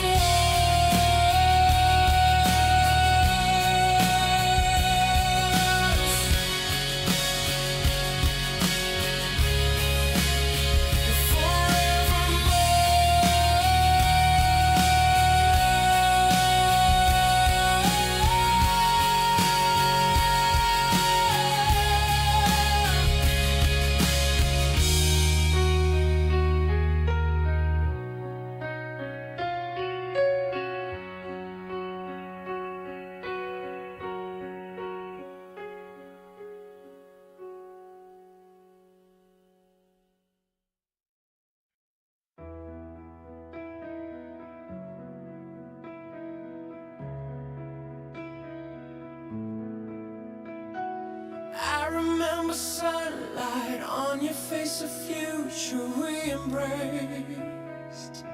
I remember sunlight on your face, a future we embraced,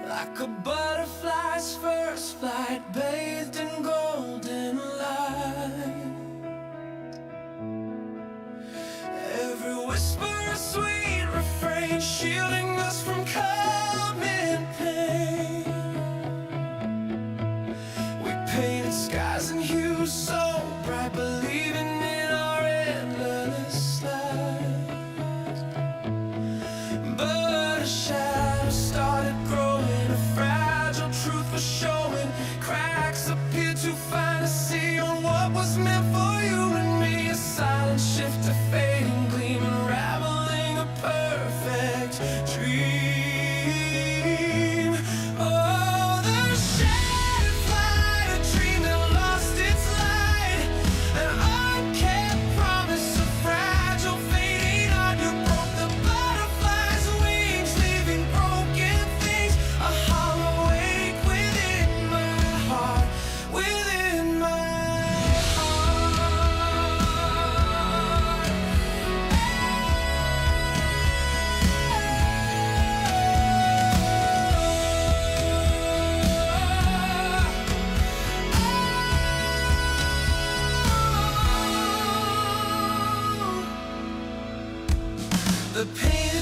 like a butterfly's first flight, bathed in golden light. Every whisper a sweet refrain, shielding us from coming pain. We painted skies and hues so bright, believing in our endless light. But a shadow started growing, a fragile truth was showing. Cracks appeared to find a sea on what was meant for you and me. A silent shift, a fading gleam, unraveling a perfect dream.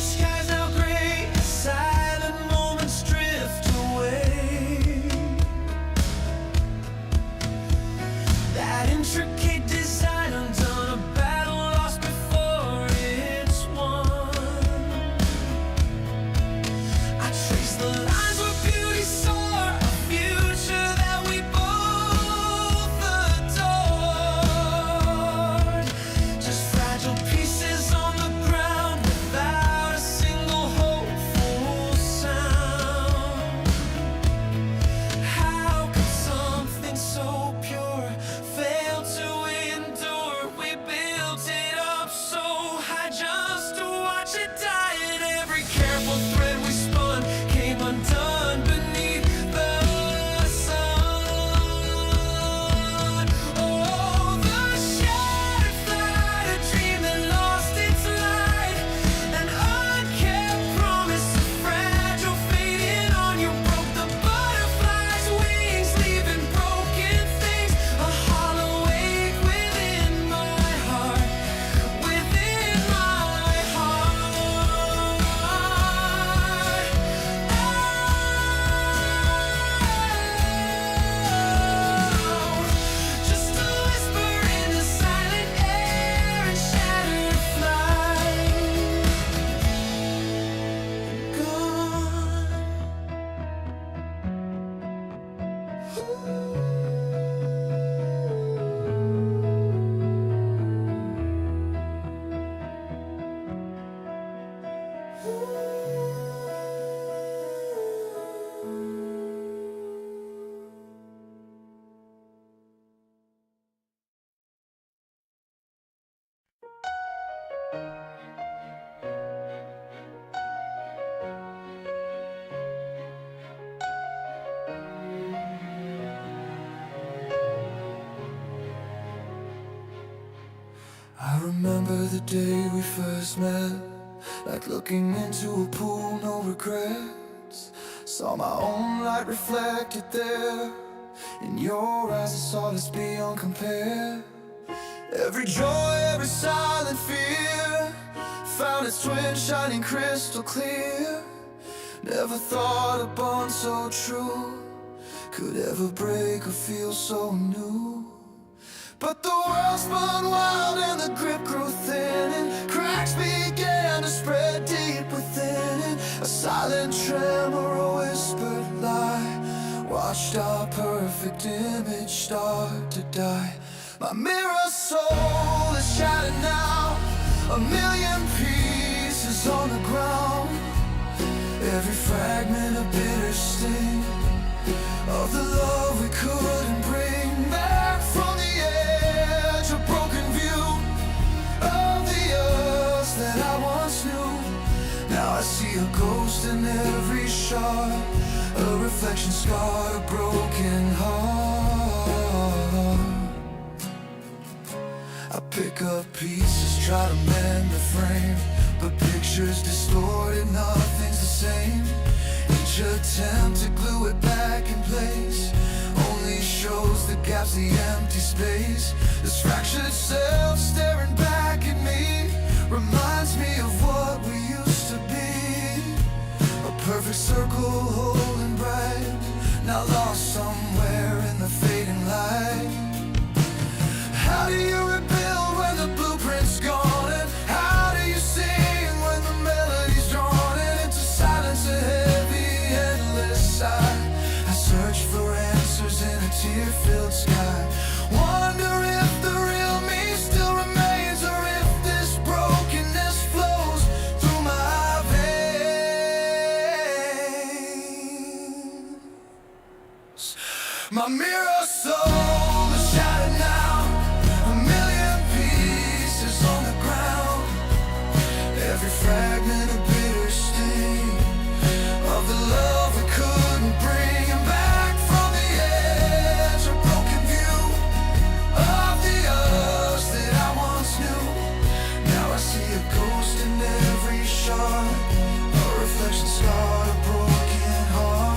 skies now gray, silent moments drift away. That intricate design undone, a battle lost before it's won. I trace the lines where beauty soar, a future that we both adored. Just fragile pieces on the ground without a single hopeful sound. How could something so pure fail to endure? We built it up so high just to watch it die. And every careful thread we spun came undone beneath the sun. Oh, the shattered flight, a dream that lost its light, an unkept promise, a fragile fading on you. Broke the butterfly's wings, leaving broken things, a hollow ache within my heart, within my heart. Just a whisper in the silent air and shattered flight, I remember the day we first met, like looking into a pool, no regrets. Saw my own light reflected there. In your eyes I saw this beyond compare. Every joy, every silent fear found its twin shining crystal clear. Never thought a bond so true could ever break or feel so new. But the world spun wild and the grip grew thin, and cracks began to spread deep within it. A silent tremor, a whispered lie, watched our perfect image start to die. My mirror soul is shattered now, a million pieces on the ground. Every fragment a bitter sting of the love we couldn't bring back from the edge. A broken view of the us that I once knew. Now I see a ghost in every shard, a reflection scarred, a broken heart. I pick up pieces, try to mend the frame, but pictures distorted, nothing's the same. Each attempt to glue it back in place only shows the gaps, the empty space. This fractured self staring back at me reminds me of what we used to be. A perfect circle holding bright, now lost somewhere in the fading light. How do you rebuild when the blueprint's gone? And how do you sing when the melody's drawn? And into silence, a heavy, endless sigh. I search for answers in a tear-filled sky. Wonder if the real me still remains, or if this brokenness flows through my veins. My mirror soul is shattered now, a million pieces on the ground. Every fragment a bitter sting of the love we couldn't bring back from the edge. A broken view of the us that I once knew. Now I see a ghost in every shard, a reflection scarred, a broken heart.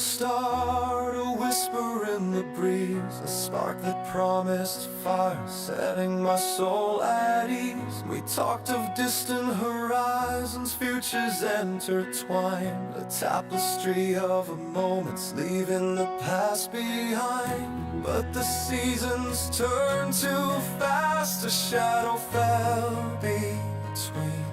start, a whisper in the breeze, a spark that promised fire, setting my soul at ease. We talked of distant horizons, futures intertwined, a tapestry of moments leaving the past behind. But the seasons turned too fast, a shadow fell between.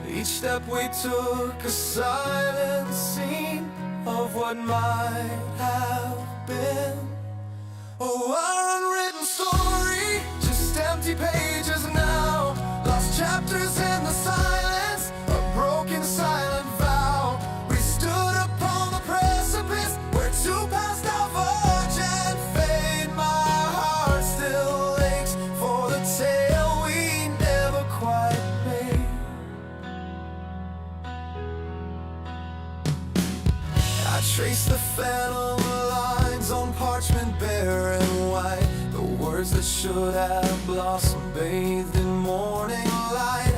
Each step we took, a silent scene of what might have been. Oh, our unwritten story, just empty pages now, lost chapters in the silence, a broken silent vow. We stood upon the precipice where two paths diverge and fade. My heart still aches for the tale we never quite made. I trace the phantom lines on parchment bare and white, the words that should have blossomed bathed in morning light.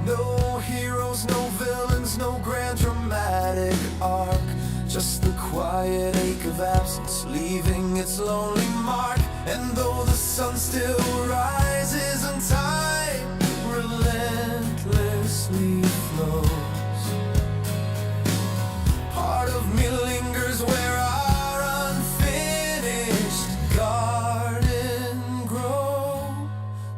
No heroes, no villains, no grand dramatic arc, just the quiet ache of absence leaving its lonely mark. And though the sun still rises and time relentlessly flows, part of me lingers where our unfinished garden grows.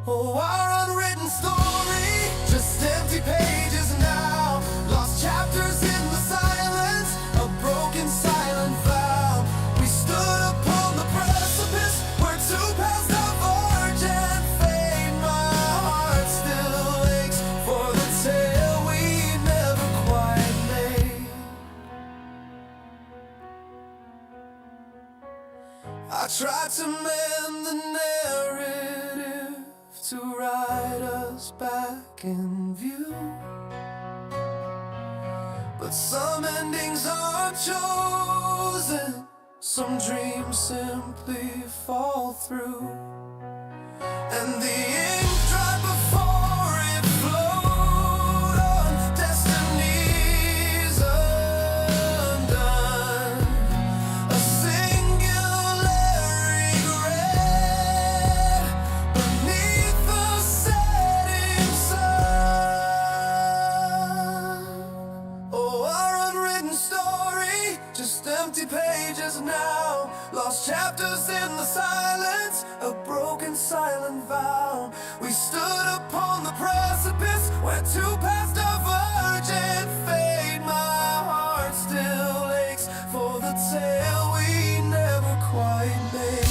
Oh, our unwritten story, just empty pages now, lost chapters in the silence, a broken silent vow. We stood upon the precipice where two paths diverge and fade. My heart still aches for the tale we never quite made. I tried to mend the narrative to write us back in view, but some endings are chosen, some dreams simply fall through, and the ink dried before it flowed on. Destiny's undone, a singular regret beneath the setting sun. Oh, our unwritten story, just empty pages now, lost chapters in the silence, a broken silent vow. We stood upon the precipice where two paths diverge and fade. My heart still aches for the tale we never quite made.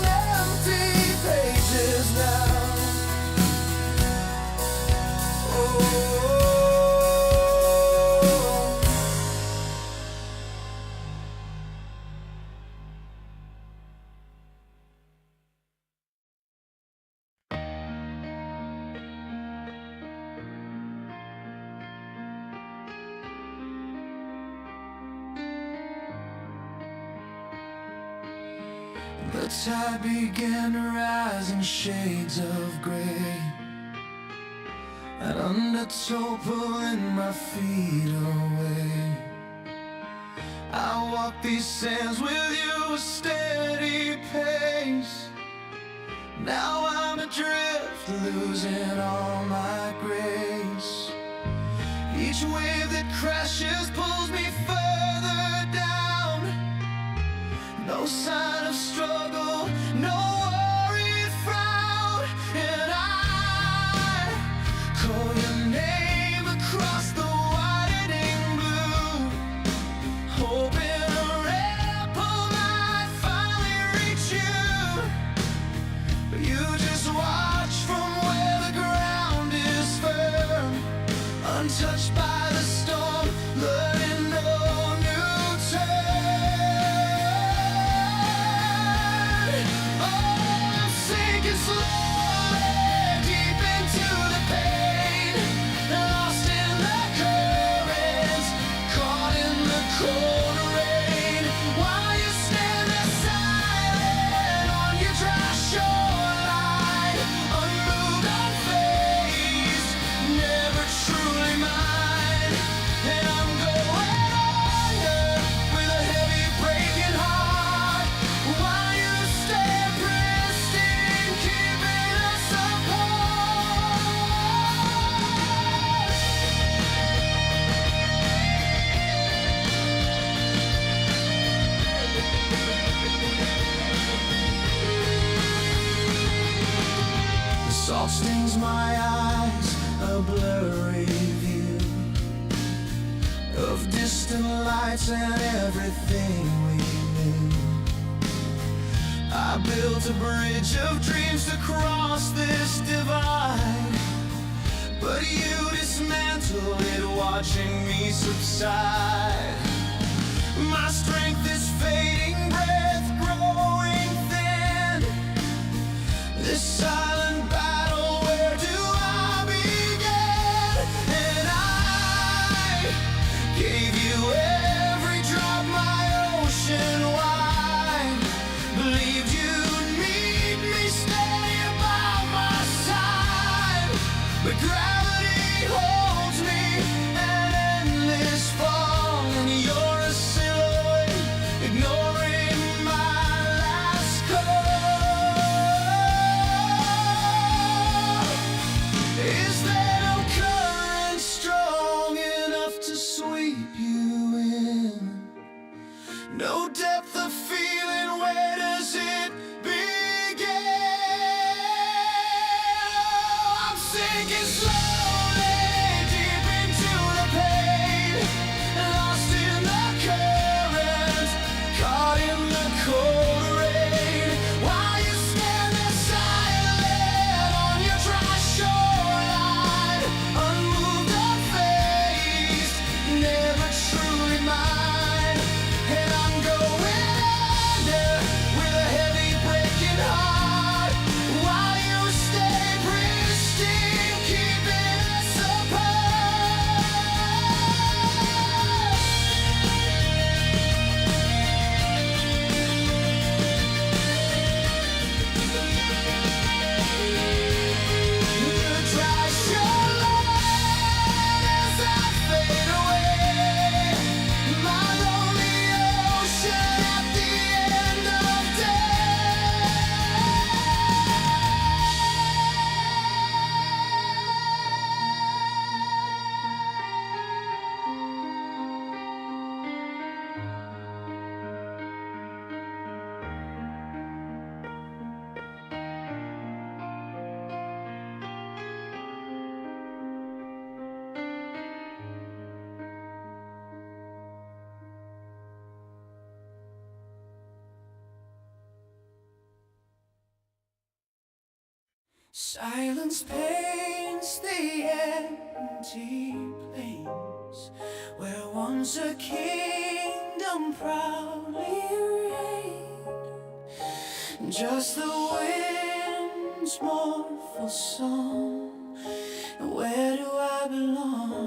Empty pages now. Oh. The tide began to rise in shades of gray, an undertow pulling my feet away. I walk these sands with you, a steady pace. Now I'm adrift, losing all my grace. Each wave that crashes pulls me further down. No sign of struggle, no worried frown, and I call your name across the widening blue, hoping a ripple might finally reach you. But you just watch from where the ground is firm, untouched by the storm, learning no new turn. distant lights and everything we knew. I built a bridge of dreams to cross this divide, but you dismantled it, watching me subside. My strength is fading, breath growing thin. This silent battle, where do I begin? And I gave you every drop, my ocean wide. Believed you'd meet me steady by my side, but gravity holds me an endless fall, and you're a silhouette ignoring my last call. Is there no current strong enough to sweep you in? No depth of feeling, where does it begin? I'm sinking slowly deep into the pain, lost in the current, caught in the cold rain. While you stand there silent on your dry shoreline, unmoved, unfazed, never truly mine. And I'm going under with a heavy breaking heart, while you stay pristine, keeping us apart. The dry shoreline as I fade away, my lonely ocean at the end of Silence paints the empty plains where once a kingdom proudly reigned. Just the wind's mournful song. Where do I belong?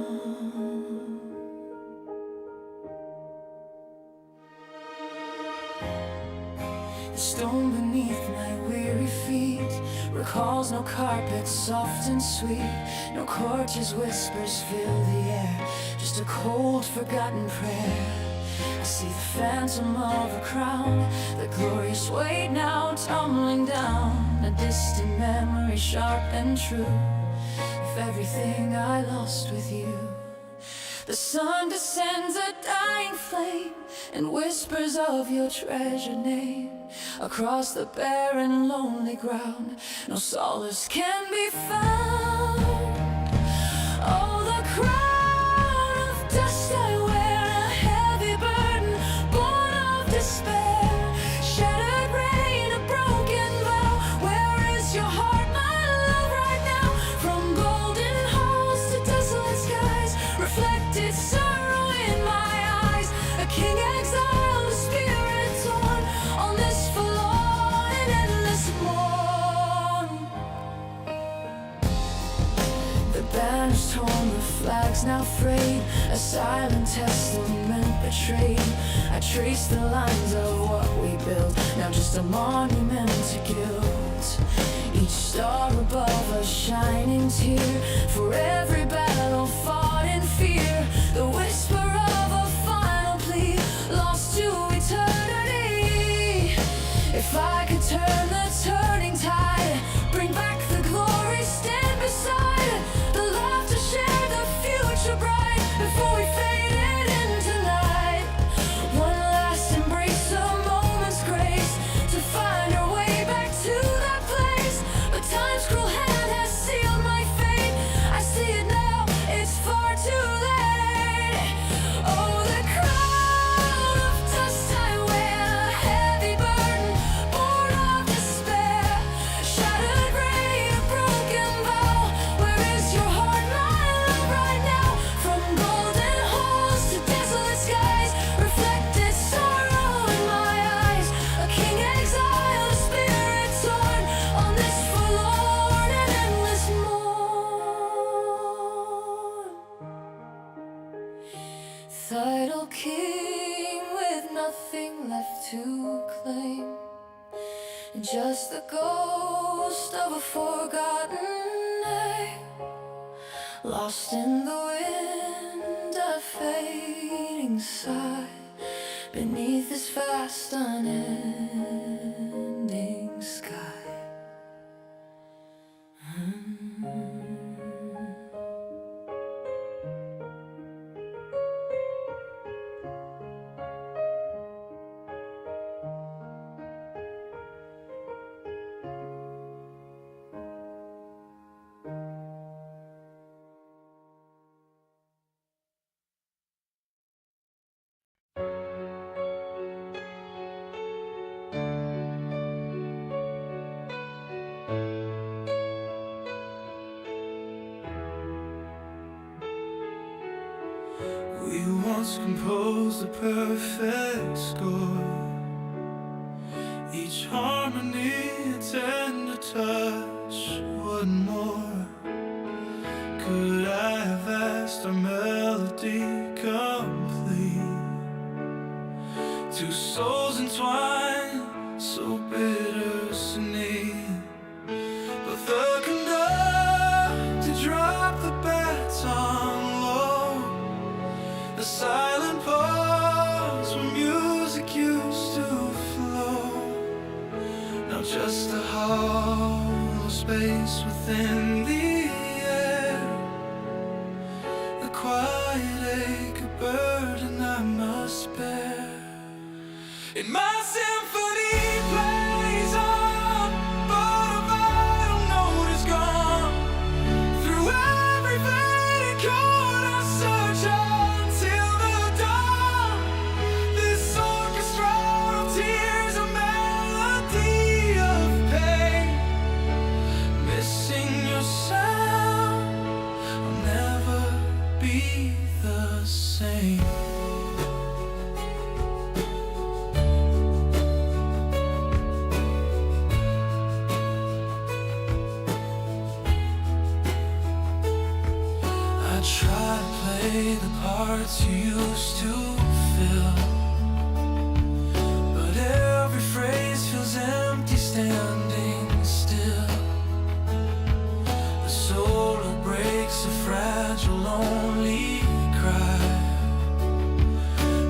The stone beneath my weary feet recalls no carpet soft and sweet, no courteous whispers fill the air, just a cold forgotten prayer. I see the phantom of a crown, the glorious weight now tumbling down, a distant memory sharp and true of everything I lost with you. The sun descends a dying flame and whispers of your treasured name. Across the barren, lonely ground, no solace can be found. Oh, the crown of dust I wear, a heavy burden born of despair. Shattered rain, a broken vow. Where is your heart, my love, right now? From golden halls to desolate skies, reflected sorrow in my eyes. A king exiled, a spirit torn, on this forlorn and endless mourn. The banner's torn, the flag's now frayed, a silent testament betrayed. I trace the lines of what we built, now just a monument to guilt. Each star above a shining tear, for every battle fought in fear. The whisper of a final plea, lost to eternity. If I could turn the turning tide, bring back the glory, stand beside the laughter, share the future bright, before we faded into night. One last embrace, a moment's grace, to find our way back to that place. But time's cruel hand has sealed my fate. I see it now, it's far too late. to claim. Just the ghost of a forgotten name, lost in the wind, a fading sigh beneath this vast unending sky. We once composed a perfect score, each harmony a tender touch. What more could I have asked? Our melody complete, two souls entwined, so bittersweet. But the conductor dropped the baton low, the silent pause where music used to flow. Now just a hollow space within the air, the quiet ache, a burden I must bear. In my symphony plays on, but a vital note is gone. Through every fading chord I search until the dawn. This orchestra of tears, a melody of pain. Missing your sound, I'll never be the same. I try to play the parts you used to fill, but every phrase feels empty standing still. The soul that breaks a fragile, lonely cry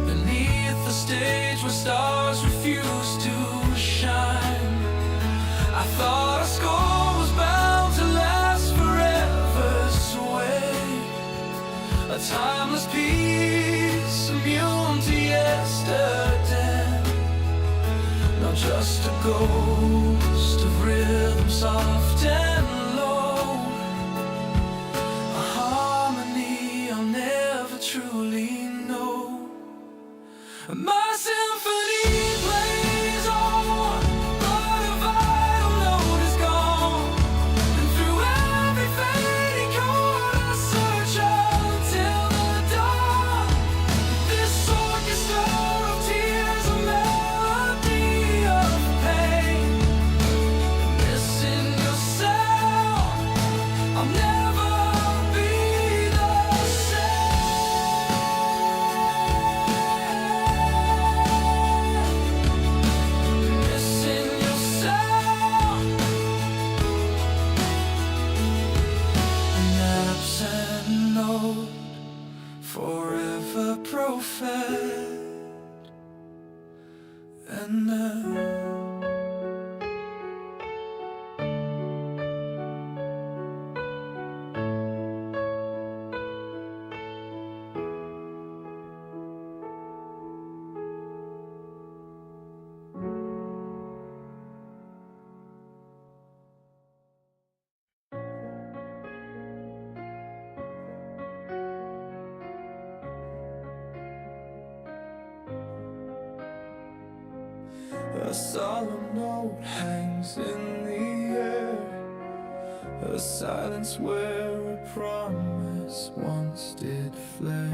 beneath the stage where stars refuse to shine. I thought a score was bound to last forever, sway, a timeless piece immune to yesterday. Not just a ghost of rhythm soft and low, a harmony I'll never truly know. My symphony plays on, but a vital note is gone. And through every fading chord I search until the dawn. This orchestra of tears, a melody of pain. Missing your sound, I'll never be the same. Missing your sound, an absent note, forever prophet, and now a solemn note hangs in the air, a silence where a promise once did flare.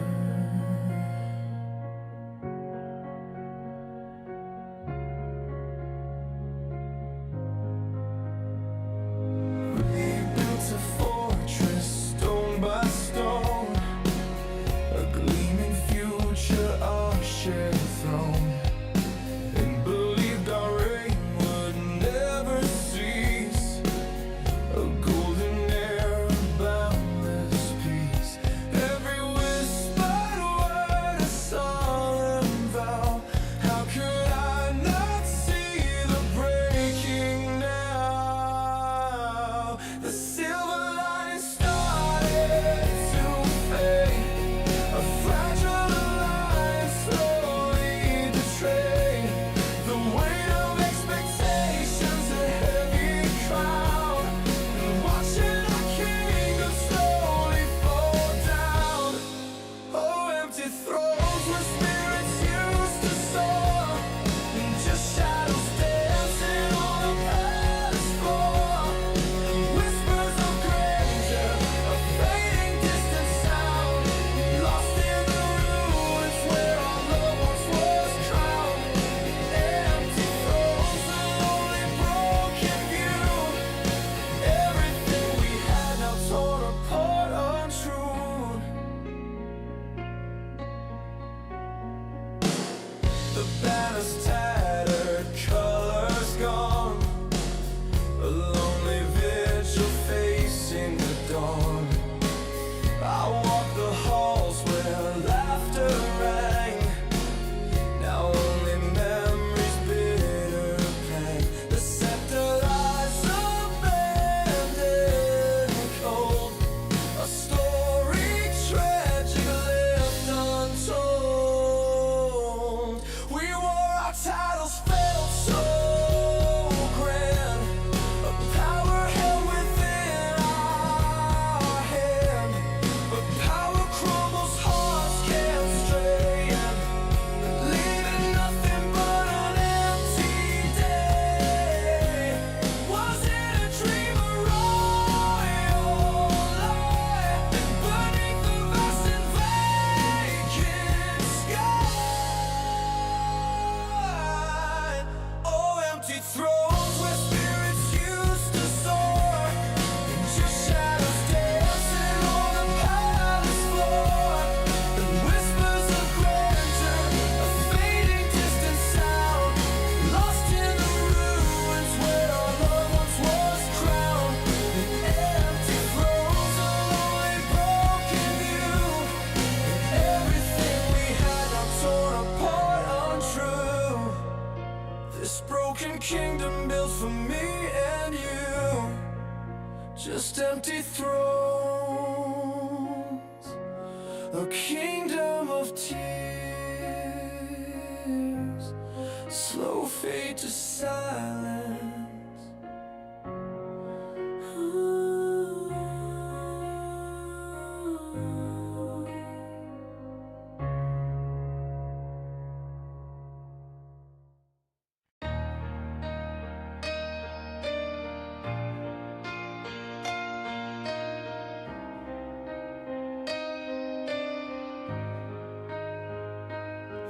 Rebuilt a fortress stone by stone, a gleaming future, our shared throne. And The banner's tattered, colors gone, a lonely vigil facing the dawn. I walk the halls where laughter rang, now only memories bitter pang. The scepter lies abandoned and cold, a story tragic left untold. We wore our titles, felt so grand, a power held within our hand. But power crumbles, hearts can't strain, leaving nothing but an empty day. Was it a dream, a royal lie, beneath the vast and vacant sky? Oh, empty thrones where spirits used to soar, and just shadows dancing on the palace floor. And whispers of grandeur, a fading distant sound, lost in the ruins where our love once was crowned. And empty thrones, a lonely broken view, and everything we had now torn apart, untrue. This broken kingdom built for me and you, just empty thrones, a kingdom of tears, slow fade to silence.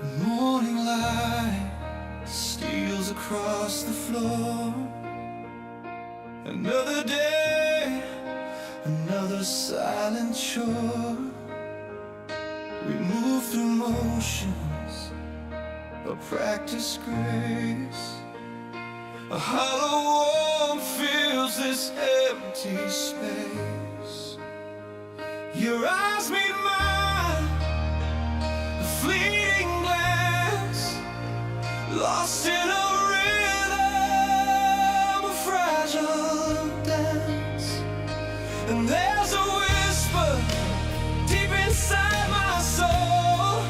The morning light steals across the floor. Another day, another silent shore. We move through motions of practiced grace. A hollow warmth fills this empty space. Your eyes meet mine, a fleeting glance, lost in a rhythm, a fragile dance. And there's a whisper deep inside my soul,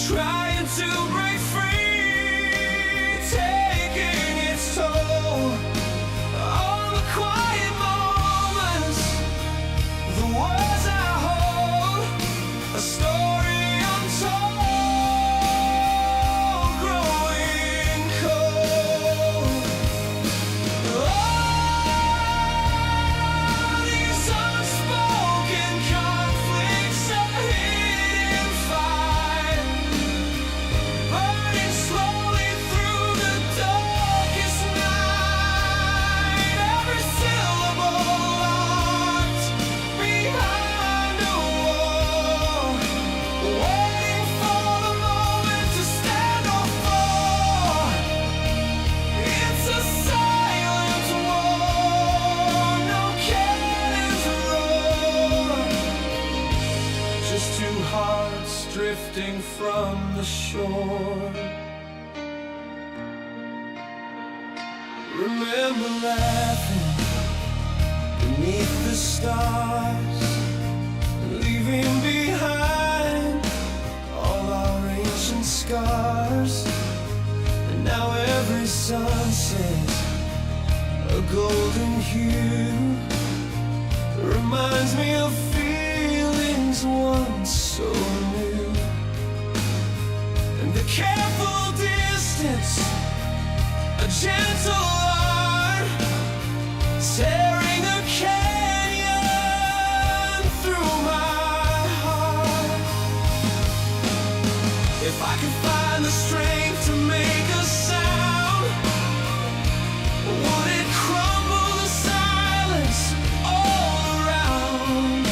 trying to break free, taking its toll on the quiet moments, the words I hold, a story untold, growing cold. Oh, these unspoken conflicts, a hidden fight, burning slowly through the darkest night. Every syllable locked behind a wall, waiting for the moment to stand or fall. It's a silent war, no cannons roar, just two hearts drifting from the shore. Remember laughing beneath the stars, leaving behind all our ancient scars. And now every sunset, a golden hue, reminds me of feelings once so new. And the careful distance, a gentle art, tearing a canyon through my heart. If I could find the strength to make a sound, would it crumble the silence all around,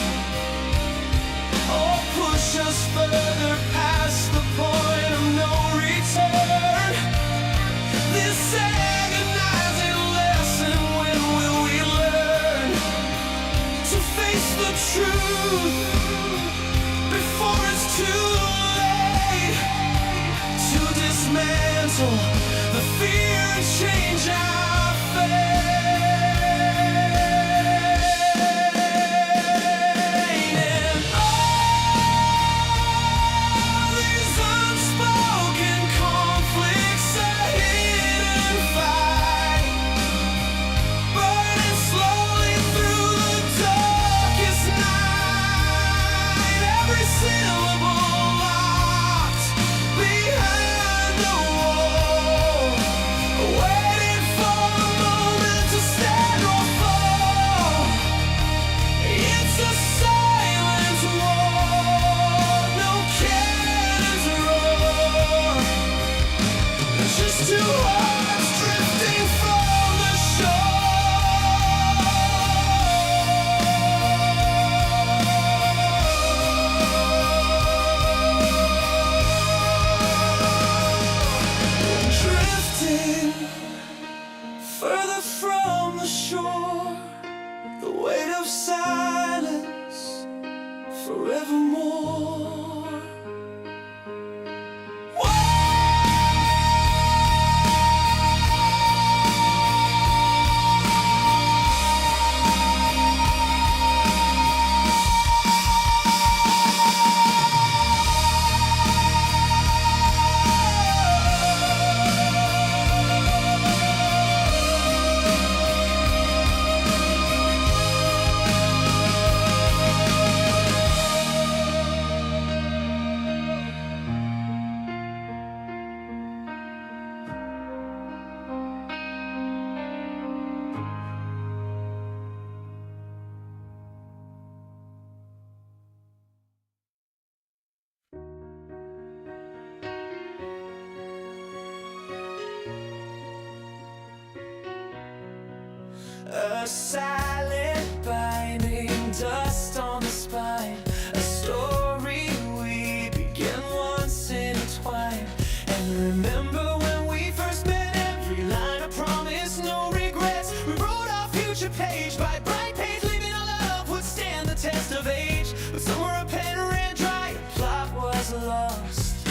or push us further past the point of no return? cancel the fear and change our fate. And all these unspoken conflicts, a hidden fight, burning slowly through the darkest night. Every syllable locked behind the wall, waiting for a moment to stand or fall. It's a silent war, no cannons roar, just two hearts drifting from the shore. Drifting further from the shore, the weight of silence forevermore. A silent binding, dust on the spine, a story we began once intertwined. And remember when we first met, every line a promise, no regrets. We wrote our future page by bright page, leaving our love would stand the test of age. But somewhere a pen ran dry, a plot was lost,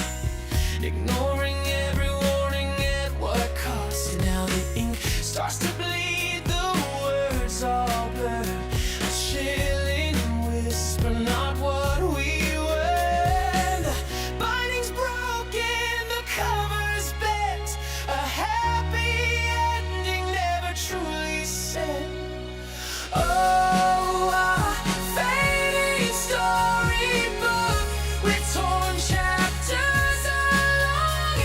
ignoring every warning at what cost. Now the ink starts to bleed, the words all blur, a chilling whisper, not what we were. The binding's broken, the cover's bent, a happy ending never truly said. Oh, a fading storybook with torn chapters along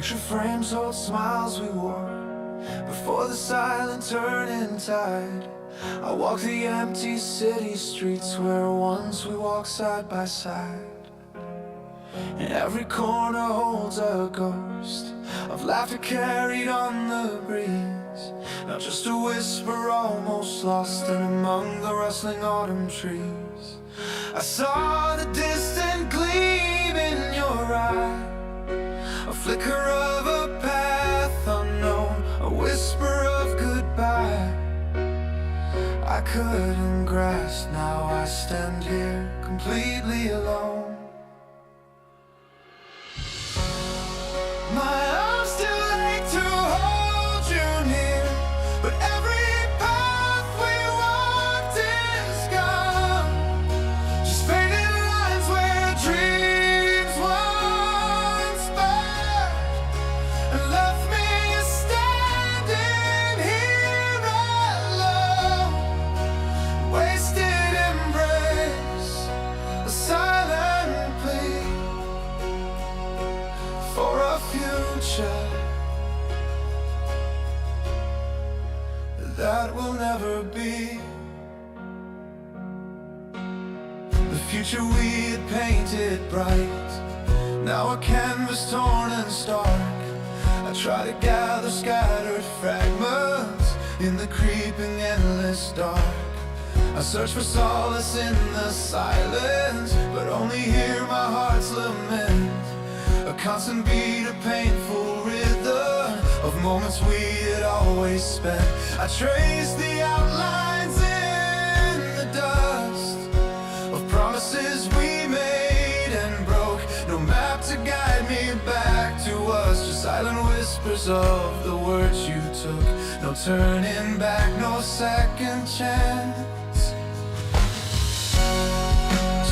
Picture frames hold smiles we wore before the silent turning tide. I walk the empty city streets where once we walked side by side. And every corner holds a ghost of laughter carried on the breeze. Now just a whisper almost lost in among the rustling autumn trees. I saw the distant gleam in your eye, a flicker of a path unknown, a whisper of goodbye I couldn't grasp. Now I stand here completely alone. My arms still ache to hold you near, but every path we walked is gone. Just faded lines where dreams once burned, and left me standing here alone. Wasted embrace, a silent plea for a future that will never be. The future we had painted bright, now a canvas torn and stark. I try to gather scattered fragments in the creeping endless dark. I search for solace in the silence, but only hear my heart's lament, a constant beat, a painful rhythm of moments we had always spent. I trace the outlines in the dust of promises we made and broke. No map to guide me back to us, just silent whispers of the words you took. No turning back, no second chance.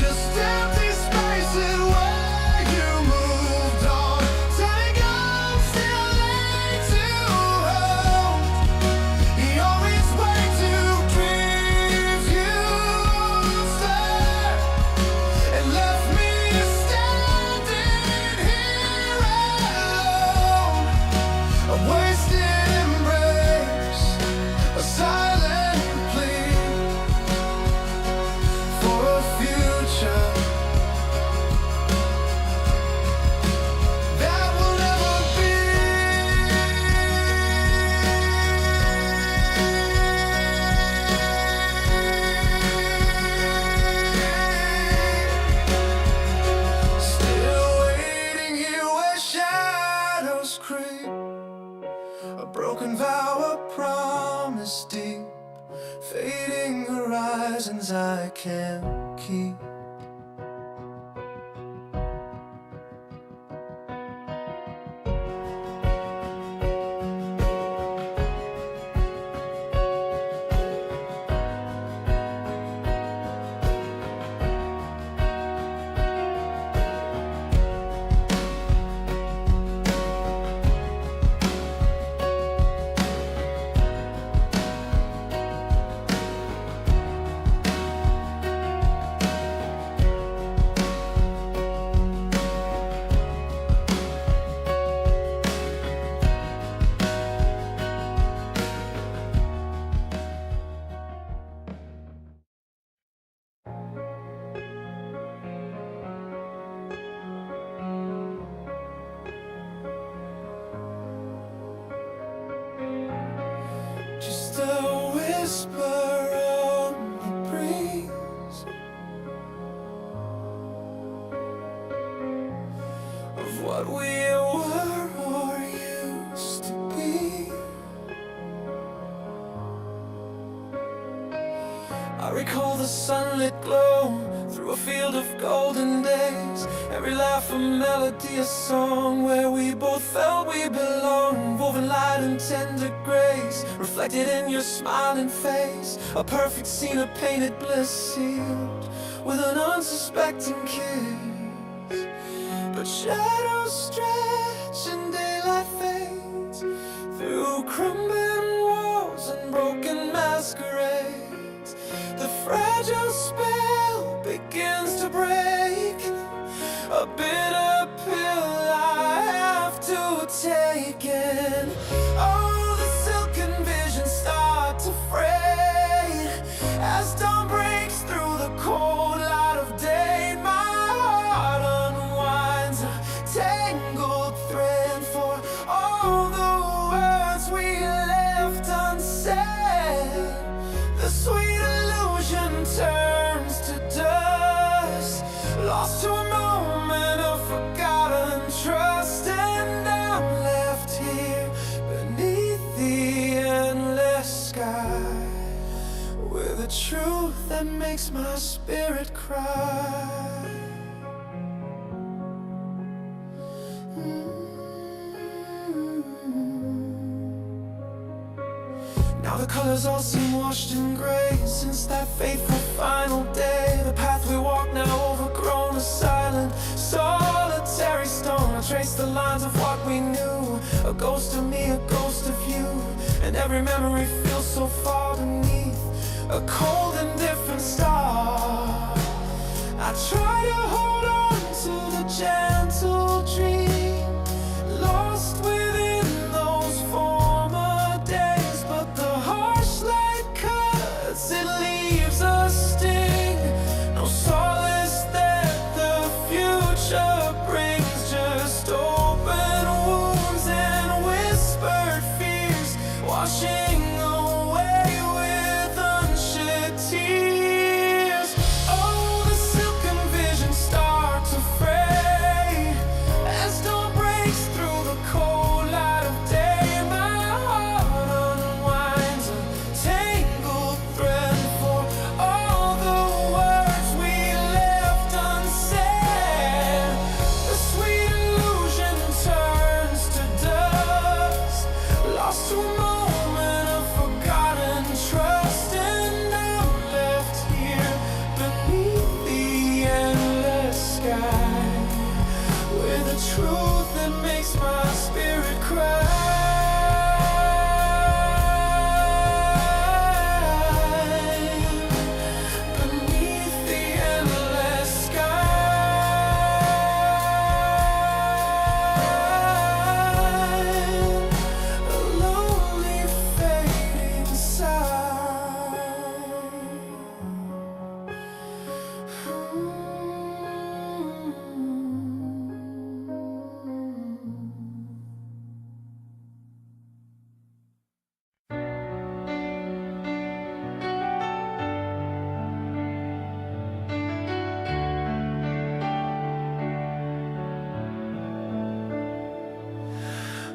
Just empty spaces where you moved on, telling I'm still late to hold. The only way to dreams you stare, and left me standing here alone. A wasted embrace, a silent plea for a future that will never be. Still waiting here where shadows creep, a broken vow, a promise deep, fading horizons I can't keep. Just a whisper on the breeze of what we were or used to be. I recall the sunlit glow through a field of golden days, every laugh a melody, a song where we both felt we belonged. Woven light and tender grace, reflected in your smiling face, a perfect scene of painted bliss sealed with an unsuspecting kiss. But shadows stretch and daylight fades through crumbling walls and broken masquerades. The fragile spell begins to break, a bitter pill I have to take. a truth that makes my spirit cry. Now the colors all seem washed in gray since that fateful final day. The path we walk now overgrown, a silent, solitary stone. I trace the lines of what we knew, a ghost of me, a ghost of you. And every memory feels so far beneath a cold and different star. I try to hold on to the gentle dream lost within those former days, but the harsh light cuts, it leaves a sting. No solace that the future brings, just open wounds and whispered fears, washing away with unshed tears. Oh, the silken visions start to fray as dawn breaks through the cold light of day. My heart unwinds a tangled thread for all the words we left unsaid. The sweet illusion turns to dust, lost to a moment of forgotten trust. And I'm left here beneath the endless sky with a truth that makes my spirit cry. Beneath the endless sky, a lonely fading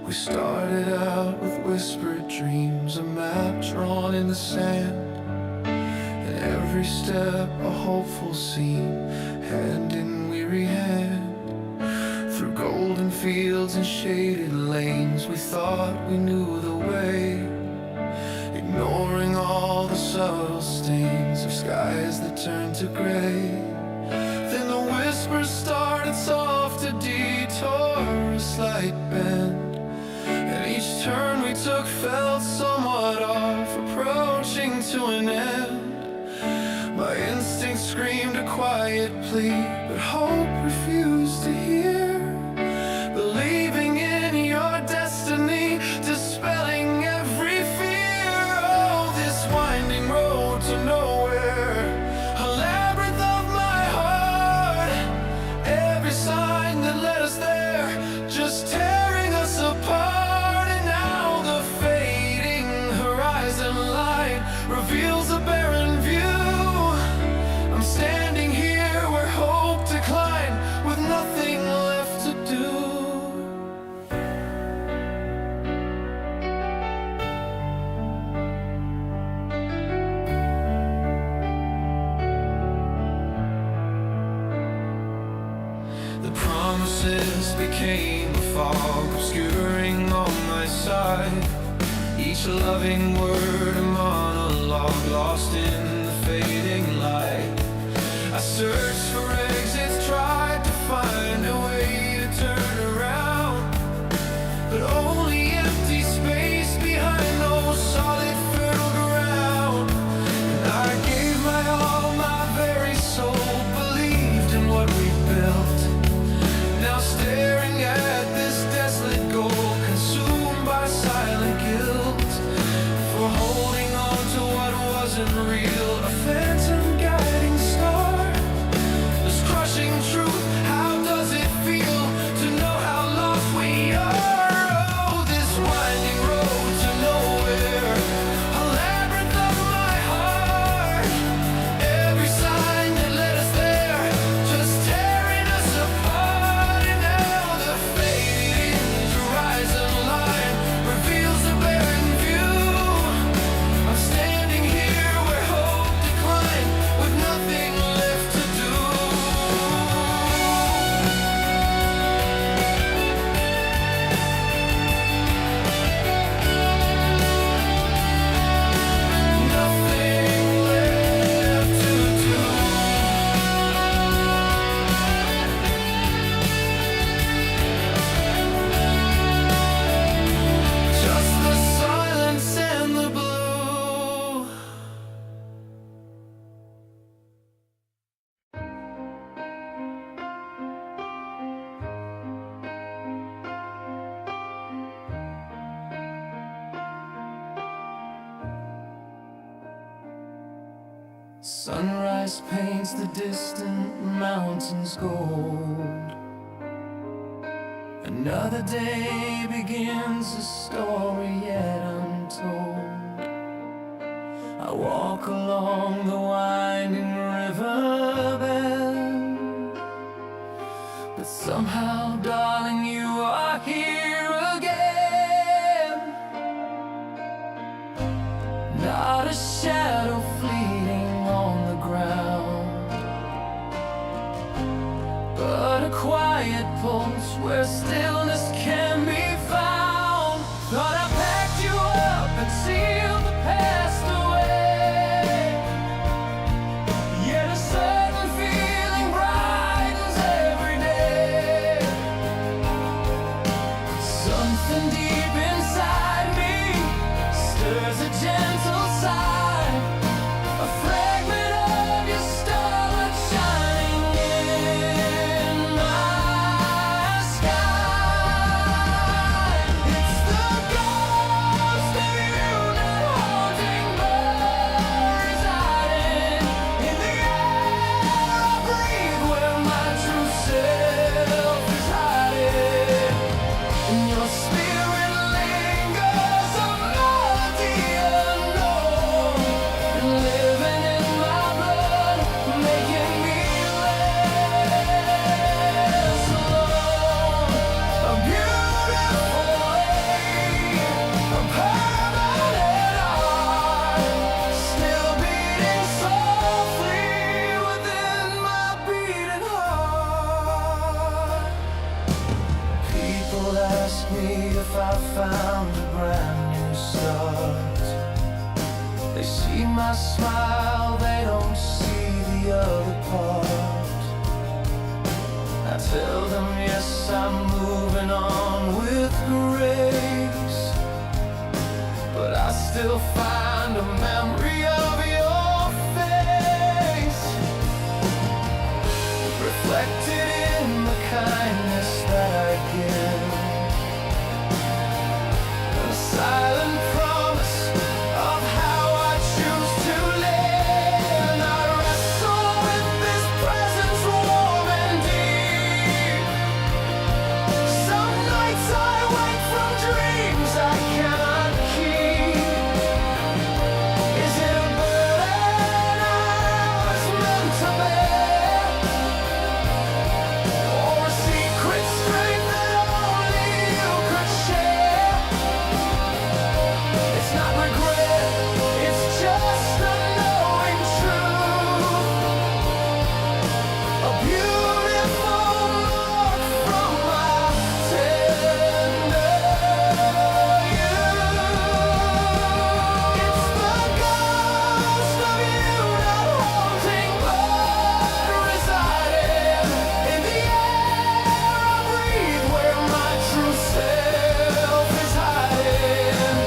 We started out with whispered dreams, a map drawn in the sand, and every step a hopeful scene, hand in weary hand. Through golden fields and shaded lanes, we thought we knew the way, ignoring all the subtle stains of skies that turned to gray. Then the whispers started soft to detour, a slight bend, and each turn we took felt somewhat off, approaching to an end. My instinct screamed a quiet plea, but hope refused to hear. Believing in your destiny, dispelling every fear. Oh, this winding road to nowhere, a labyrinth of my heart. Every sign that led us there, just tearing us apart. And now the fading horizon light reveals a barren view. I'm standing here where hope declined, with nothing left to do. The promises became a fog, obscuring on my side. Each loving word a monologue, lost in the fading light. I searched for exits, tried to find a way to turn around, but only empty space behind those solid fertile ground. And I gave my all, my very soul, believed in what we built. Now staring at this desolate goal, consumed by silent guilt, for holding on to what wasn't real, a phantom guiding star. This crushing truth, how does Sunrise paints the distant mountains gold. Another day begins a story yet untold. I walk along the winding riverbed, but somehow, darling, you are here again. Not a shadow fleeting on the ground, but a quiet pulse where stillness can be found. Thought I packed you up and sealed the past away, yet a certain feeling brightens every day. Something deep inside me stirs a gentle sigh, a fragment of your starlight shining in my sky. It's the ghost of you, not haunting but residing in the air I breathe, where my true self is hiding. And your spirit lingers, a melody unknown, and living in my blood, making me less alone. A beautiful ache, a permanent heart, still beating softly within my beating heart. People ask me if I found a brand new start. They see my smile, they don't see the other part. I tell them yes, I'm moving on with grace, but I still find a memory of your face, reflected in the kindness that I give, a silent promise of how I choose to live. And I wrestle with this presence warm and deep. Some nights I wake from dreams I cannot keep. Is it a burden I was meant to bear, or a secret strength that only you could share? It's not regret, it's just a knowing truth. A beautiful mark from my tender youth. It's the ghost of you, not haunting but residing in the air I breathe, where my true self is hiding.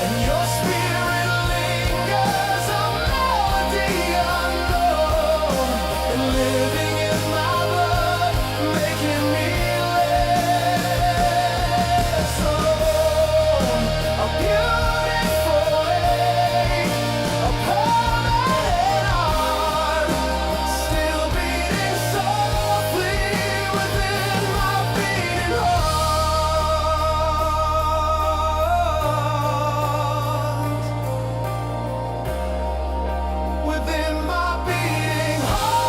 And your spirit lingers, a melody unknown, and living in my blood, making me less alone. A beautiful ache, a permanent heart, still beating softly within my beating heart. Within my beating heart.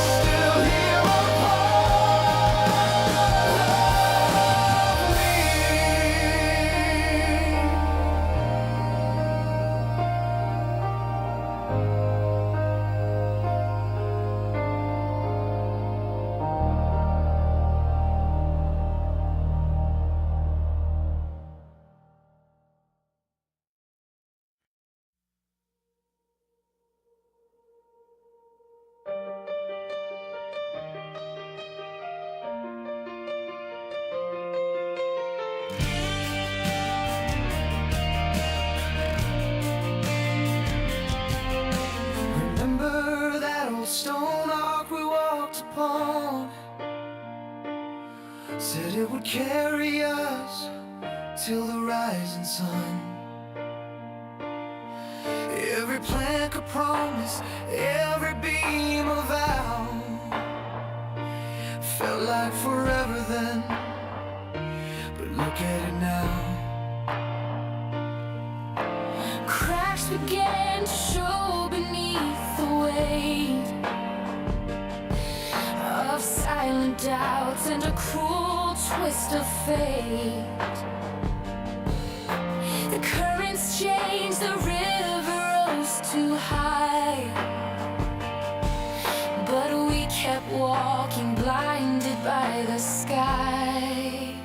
Still here a part of me. Remember that old stone ark we walked upon? said it would carry us till the rising sun. Every plank a promise, every beam a vow. Felt like forever then, but look at it now. Cracks began to show beneath the weight of silent doubts and a cruel twist of fate. The currents changed, the river rose too high, but we kept walking, blinded by the sky.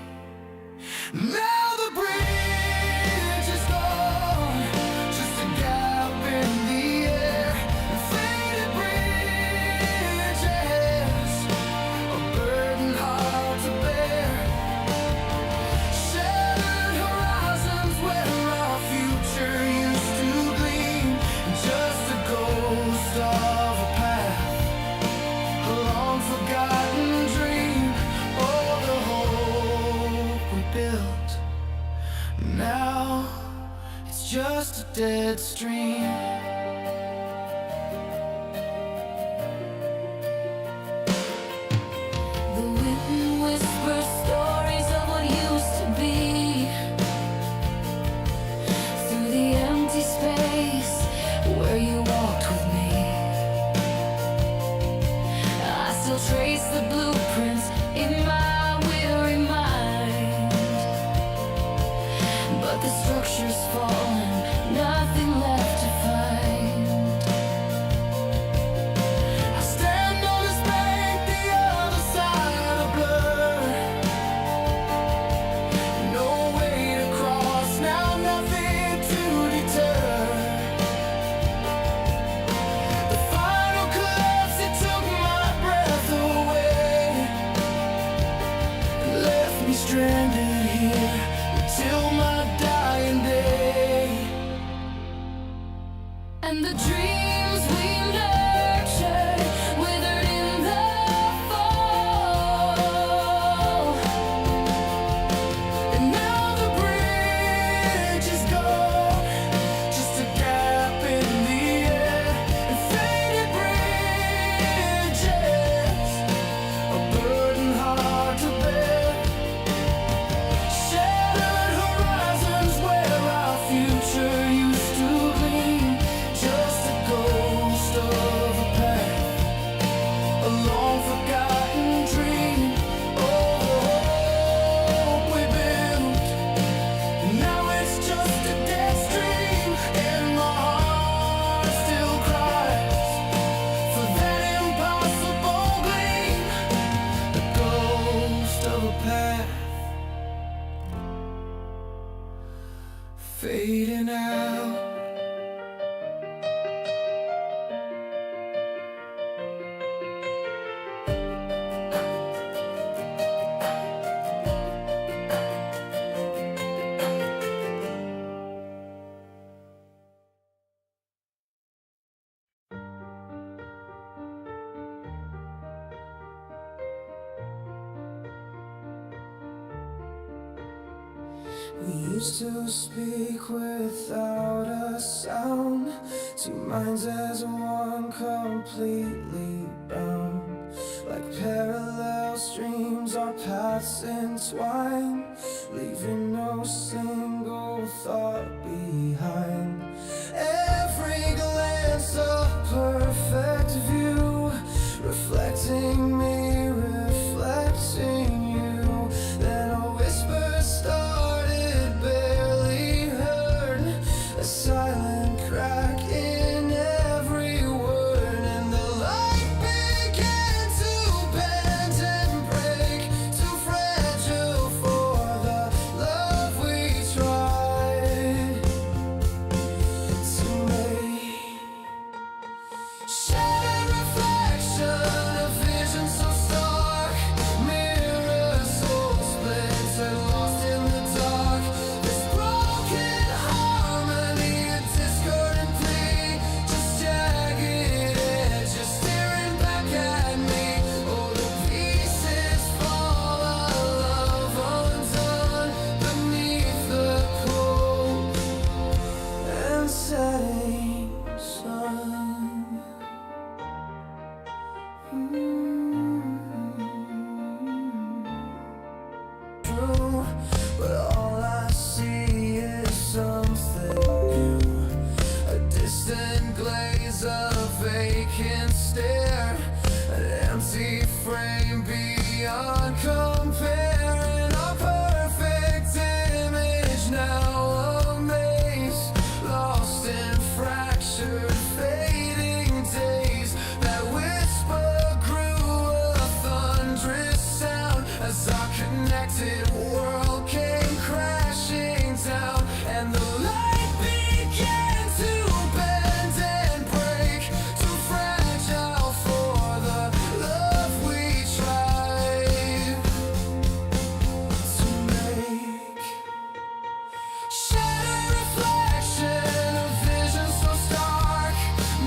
Now the bridge is gone, just a gap in the air, and faded bridges, a burden hard to bear. Shattered horizons where our future used to gleam, just a ghost of a path, a long forgotten dream. All the hope we built, now it's just a dead stream. The wind whispers stories of what used to be, through the empty space where you walked with me. I still trace the blueprints in my weary mind, but the structure's fallen, nothing left to find. I stand on this bank, the other side of blur. No way to cross now, nothing to deter. The final collapse, it took my breath away, and left me stranded here till my dying day. And the dreams we nurtured withered in the fall. And now the bridge is gone, just a gap in the air, and faded bridges, a burden hard to bear. Shattered horizons where our future used to gleam, just a ghost of a path, a long forgotten dream. All the hope we built, now it's just a dead stream. And my heart still cries for that impossible gleam, the ghost of a path fading out. We used to speak without a sound, two minds as one, completely bound. Like parallel streams, our paths entwine, leaving no single thought behind. Every glance a perfect view, reflecting me, reflecting you. Then a whisper started, barely heard, a silent crack in every word, and the light began to bend and break, too fragile for the love we True, but all I see is something new. A distant glaze, a vacant stare, an empty frame beyond compare. And a perfect image now a maze, lost in fractured fading days. That whisper grew a thunderous sound as our connected world came crashing down. And the light began to bend and break, too fragile for the love we tried to make. Shattered reflection of vision so stark,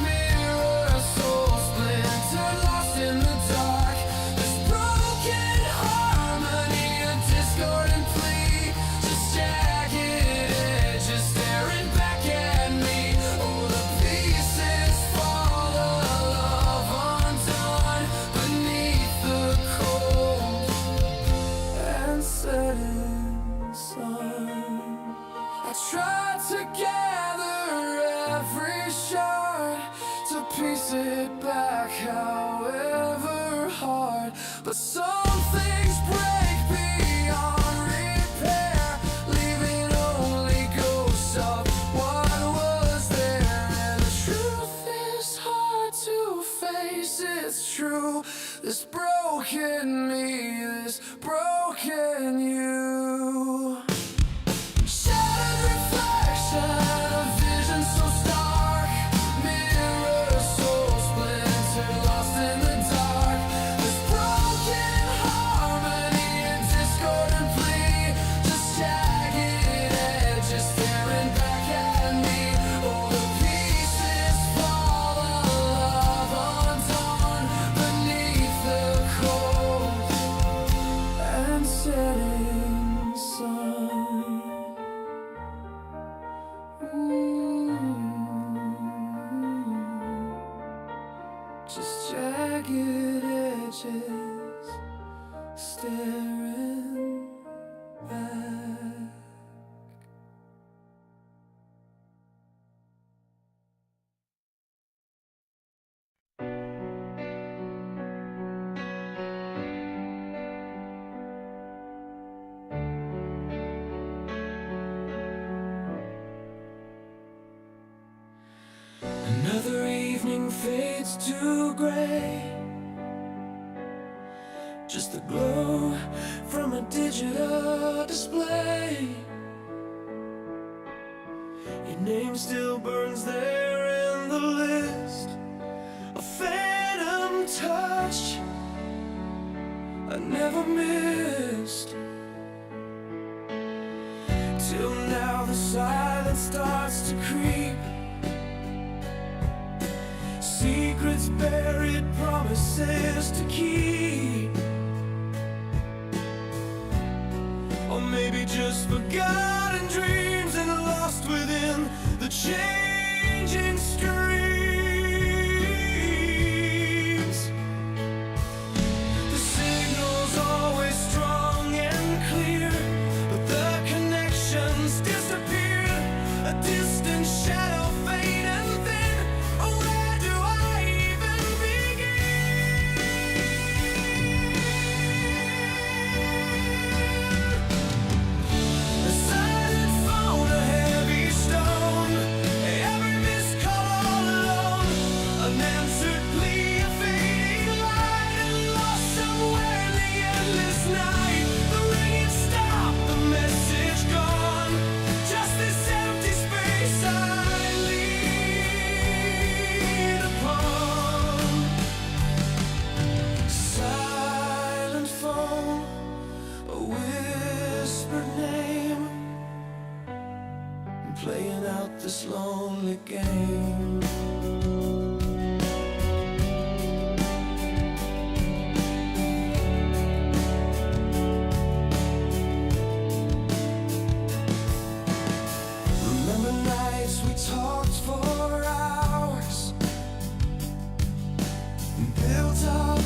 mirror soul splintered, lost in the dark. This broken harmony, a discordant plea, just jagged edges staring back at me. Oh, the pieces fall, a love undone beneath the cold and setting sun. I tried to gather every shard, to piece it back however hard. But some things break beyond repair, leaving only ghosts of what was there. And the truth is hard to face, it's true. This broken me, this broken you. Shattered reflection of vision so stark, mirror soul splintered, lost in the dark. This broken harmony and discordant plea, just jagged edges staring back at me. Oh, the pieces fall, a love undone beneath the cold and setting sun. Just jagged edges staring back. Another evening fades to gray, just the glow from a digital display. Your name still burns there in the list, a phantom touch I never missed. Till now the silence starts to creep, secrets buried, promises to keep, or maybe just forgotten dreams and lost within the changing streams. The signal's always strong and clear, but the connections disappear. A distant shadow fade and thin. Where do I even begin? A silent phone, a heavy stone, every missed call all alone, unanswered plea, a fading light, and lost somewhere in the endless night. The ringing stopped, the message gone, just this empty space I lean upon. Silent phone, a whispered name, playing out this lonely game. Remember nights we talked for hours, built our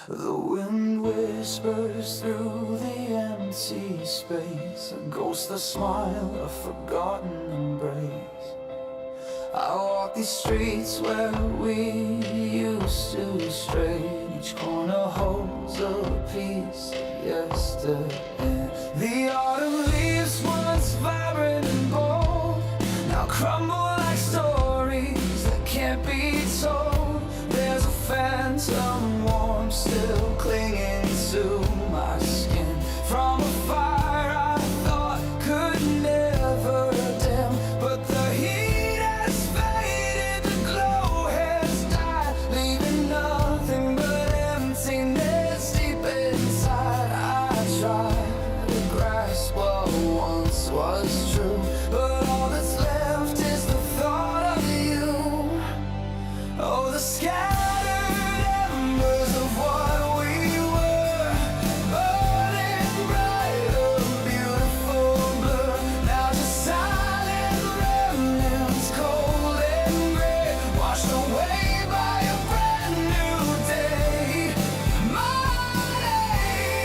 The wind whispers through the empty space, a ghost, a smile, a forgotten embrace. I walk these streets where we used to stray. Each corner holds a piece of yesterday. The autumn leaves, once vibrant and bold, now crumble like stories that can't be told. There's a phantom warmth still clinging to my skin from a fire I thought could never dim. But the heat has faded, the glow has died, leaving nothing but emptiness deep inside. I try to grasp what once was true, but all that's left is the thought of you. Oh, the scattered embers of what we were, burning bright, a beautiful blur. Now just silent remnants, cold and gray, washed away by a brand new day. My heart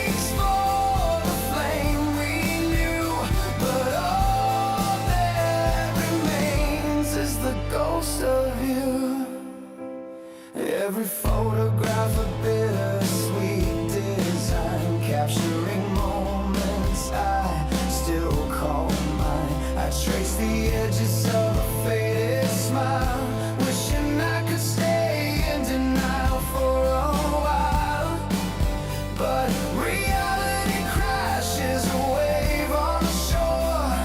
aches for the flame we knew, but all that remains is the ghost of you. Every photograph a bittersweet design, capturing moments I still call mine. I trace the edges of a faded smile, wishing I could stay in denial for a while. But reality crashes a wave on the shore.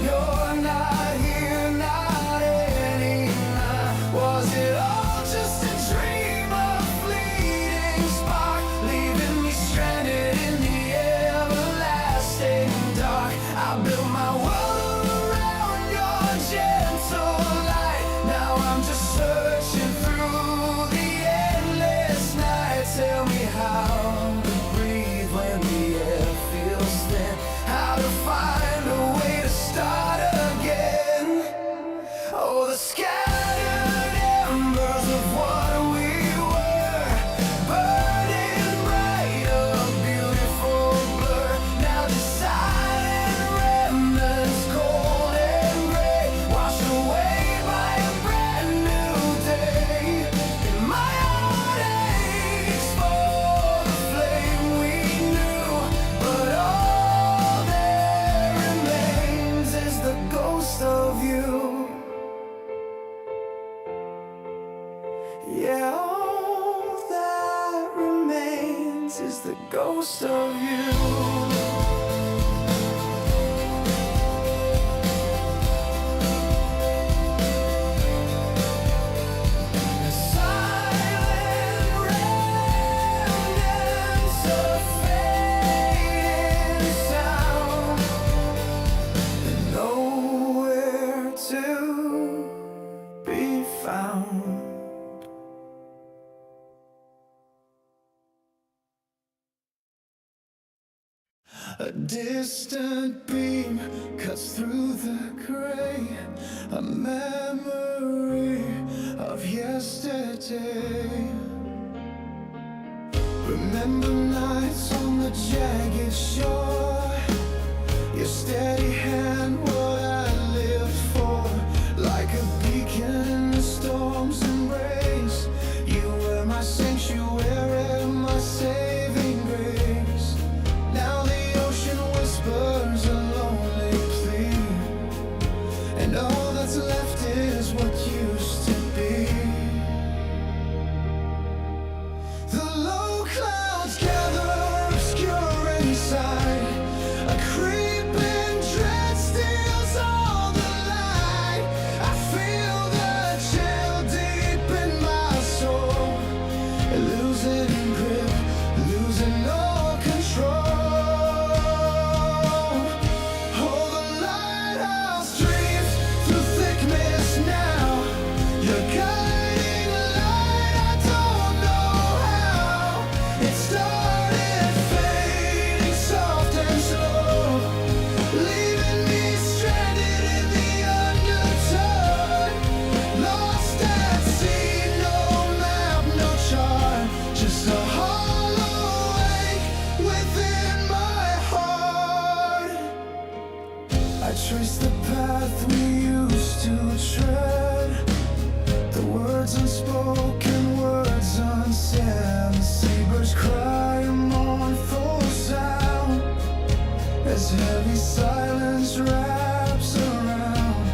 You're not here, not anymore. Was it all just a dream, a fleeting spark, leaving me stranded in the everlasting dark? I built my world around your gentle light. Now I'm just searching through the endless night. Tell me how to breathe when the air feels thin, how to find a way to start again. Oh, the scattered embers of what we were, burning bright, a beautiful blur. Now just silent remnants, cold and gray, washed away by a brand new day. And my heart aches for the flame we knew, but all that remains is the ghost of you. Yeah, all that remains is the ghost of you. Silent remnants of fading sound, and nowhere to be found. A distant beam cuts through the gray, a memory of yesterday. Remember nights on the jagged shore, your steady hand, what I lived for. Like a beacon in the storm's embrace, you were my sanctuary, my saving grace. Now the ocean whispers a lonely plea. the path we used to tread, the words unspoken, words unsaid. The seabirds cry a mournful sound as heavy silence wraps around.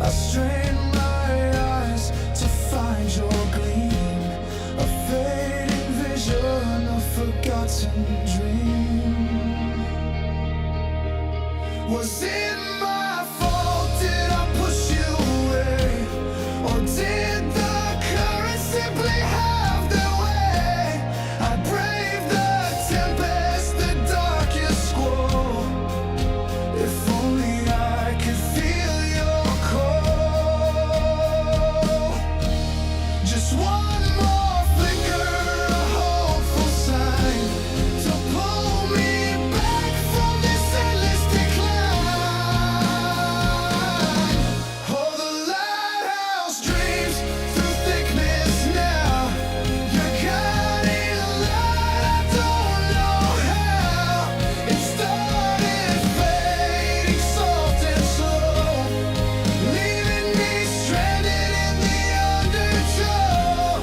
I strain my eyes to find your gleam, a fading vision, a forgotten dream. Was it my fault? Did I push you away? Or did the current simply have their way? I braved the tempest, the darkest squall. If only I could feel your call. Just one more flicker, a hopeful sign to pull me back from this endless decline. Oh, the lighthouse dreams through thickness now. You're guiding light, I don't know how. It started fading soft and slow, leaving me stranded in the undertow.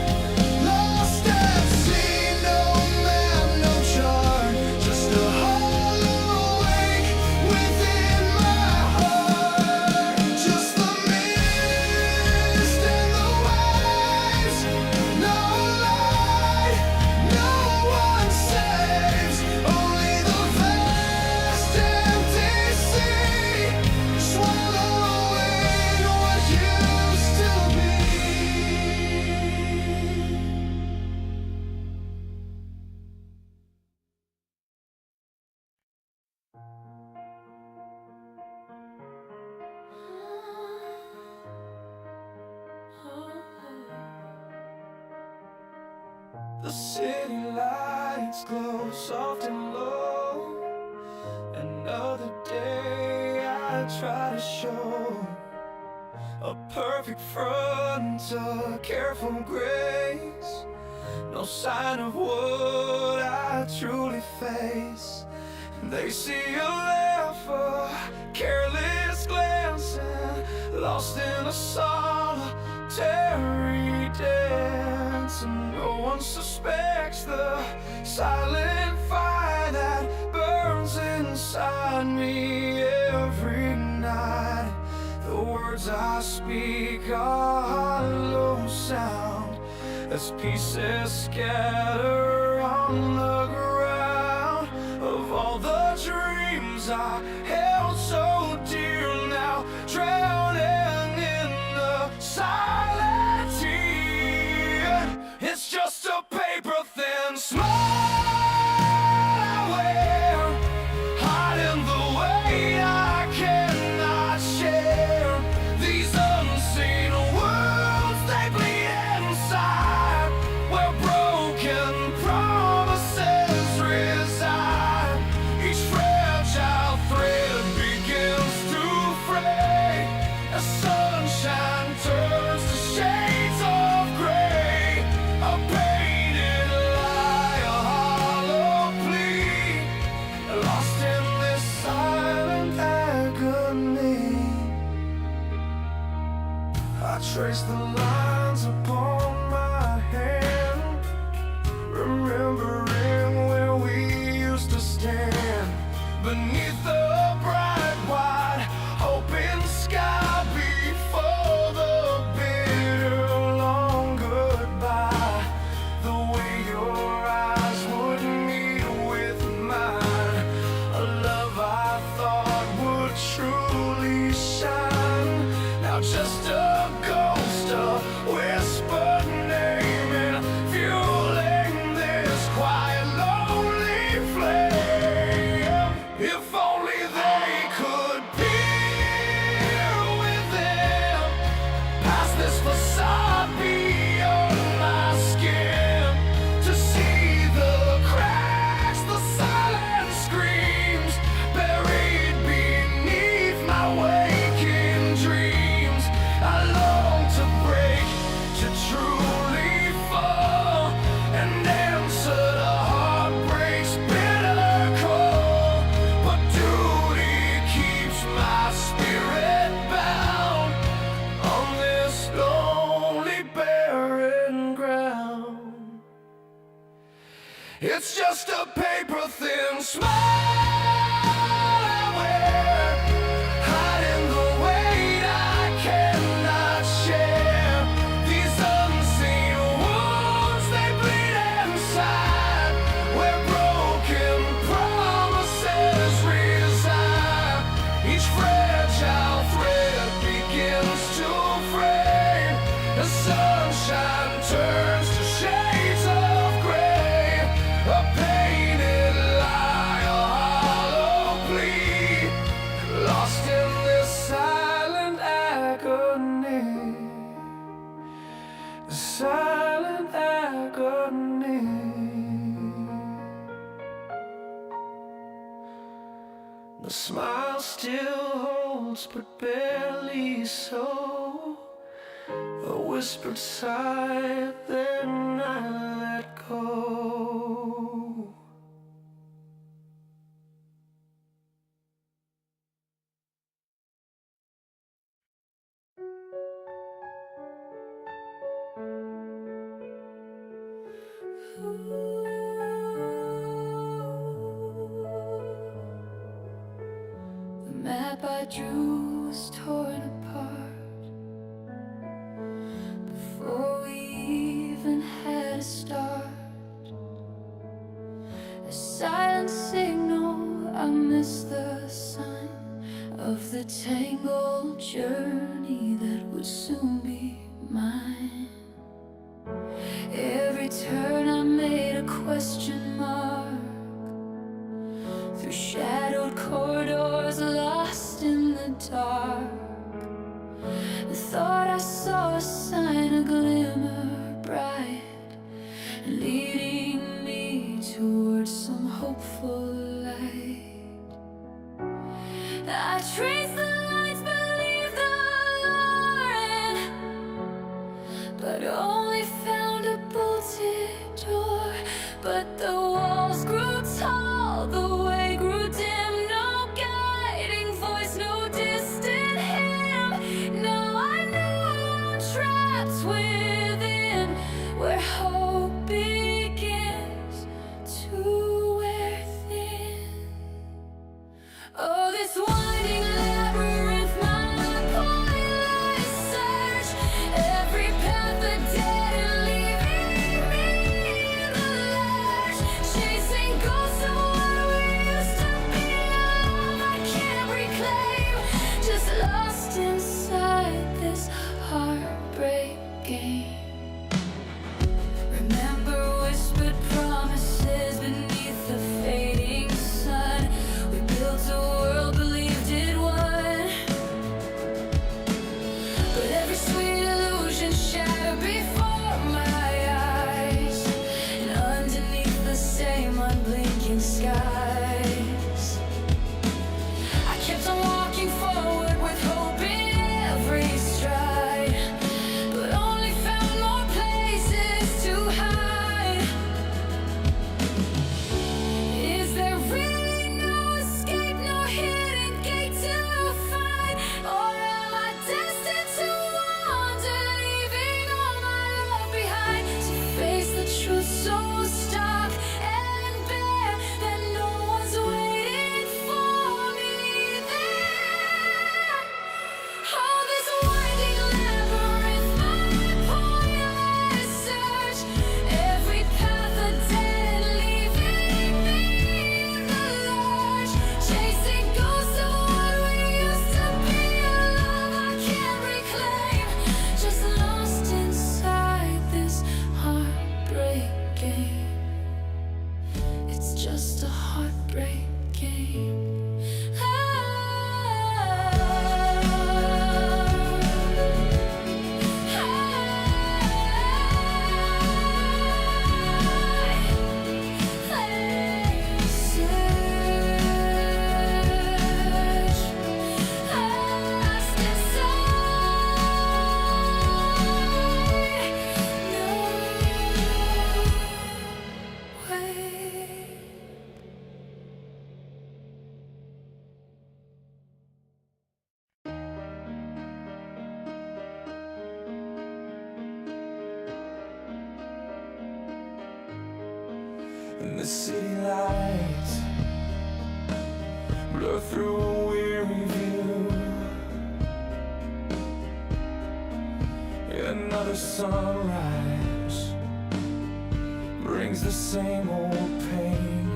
Lost at sea, no map, no chart, just a hollow ache within my heart. Just the mist and the waves, no light, no one saves. Only the vast empty sea, swallowing what used to be. The city lights glow soft and low. Another day I try to show a perfect front, a careful grace. No sign of what I truly face. They see a laugh, a careless glance, and lost in a solitary dance. And no one suspects the silent fire that burns inside me every night. The words I speak are hollow sound as pieces scatter on the ground of all the dreams I held so dear, now drowning in the silent tear. It's just a paper thin smile I wear, hiding the weight I cannot share. These unseen worlds, they bleed inside, where broken promises reside. Each fragile thread begins to fray as sunshine turns to shades of gray. A painted lie, a hollow plea, lost in this silent agony. I trace the lines upon my hand, remembering where we used to stand beneath the bright white open sky before the bitter long goodbye. The way your eyes would meet with mine, a love I thought would truly shine, now just a ghost, a whisper It's just a paper-thin smile I wear, hiding the weight I cannot share. These unseen wounds, they bleed inside, where broken promises reside. Each fragile thread begins to fray as sunshine turns to shades of gray. A painted lie, a hollow plea, lost in this silent agony, the silent agony. The smile still holds, but barely so. A whispered sigh, then I let go. The map I drew was torn apart before we even had a start. A silent signal, I missed the sign of the tangled journey that would soon be mine. Every turn I made a question mark, through shadowed corridors lost in the dark. I thought I saw a sign, a glimmer bright, leading me towards some hopeful light. I traced the lines, believed the luring, but only found a bolted door. But the And the city lights blur through a weary view. Another sunrise brings the same old pain.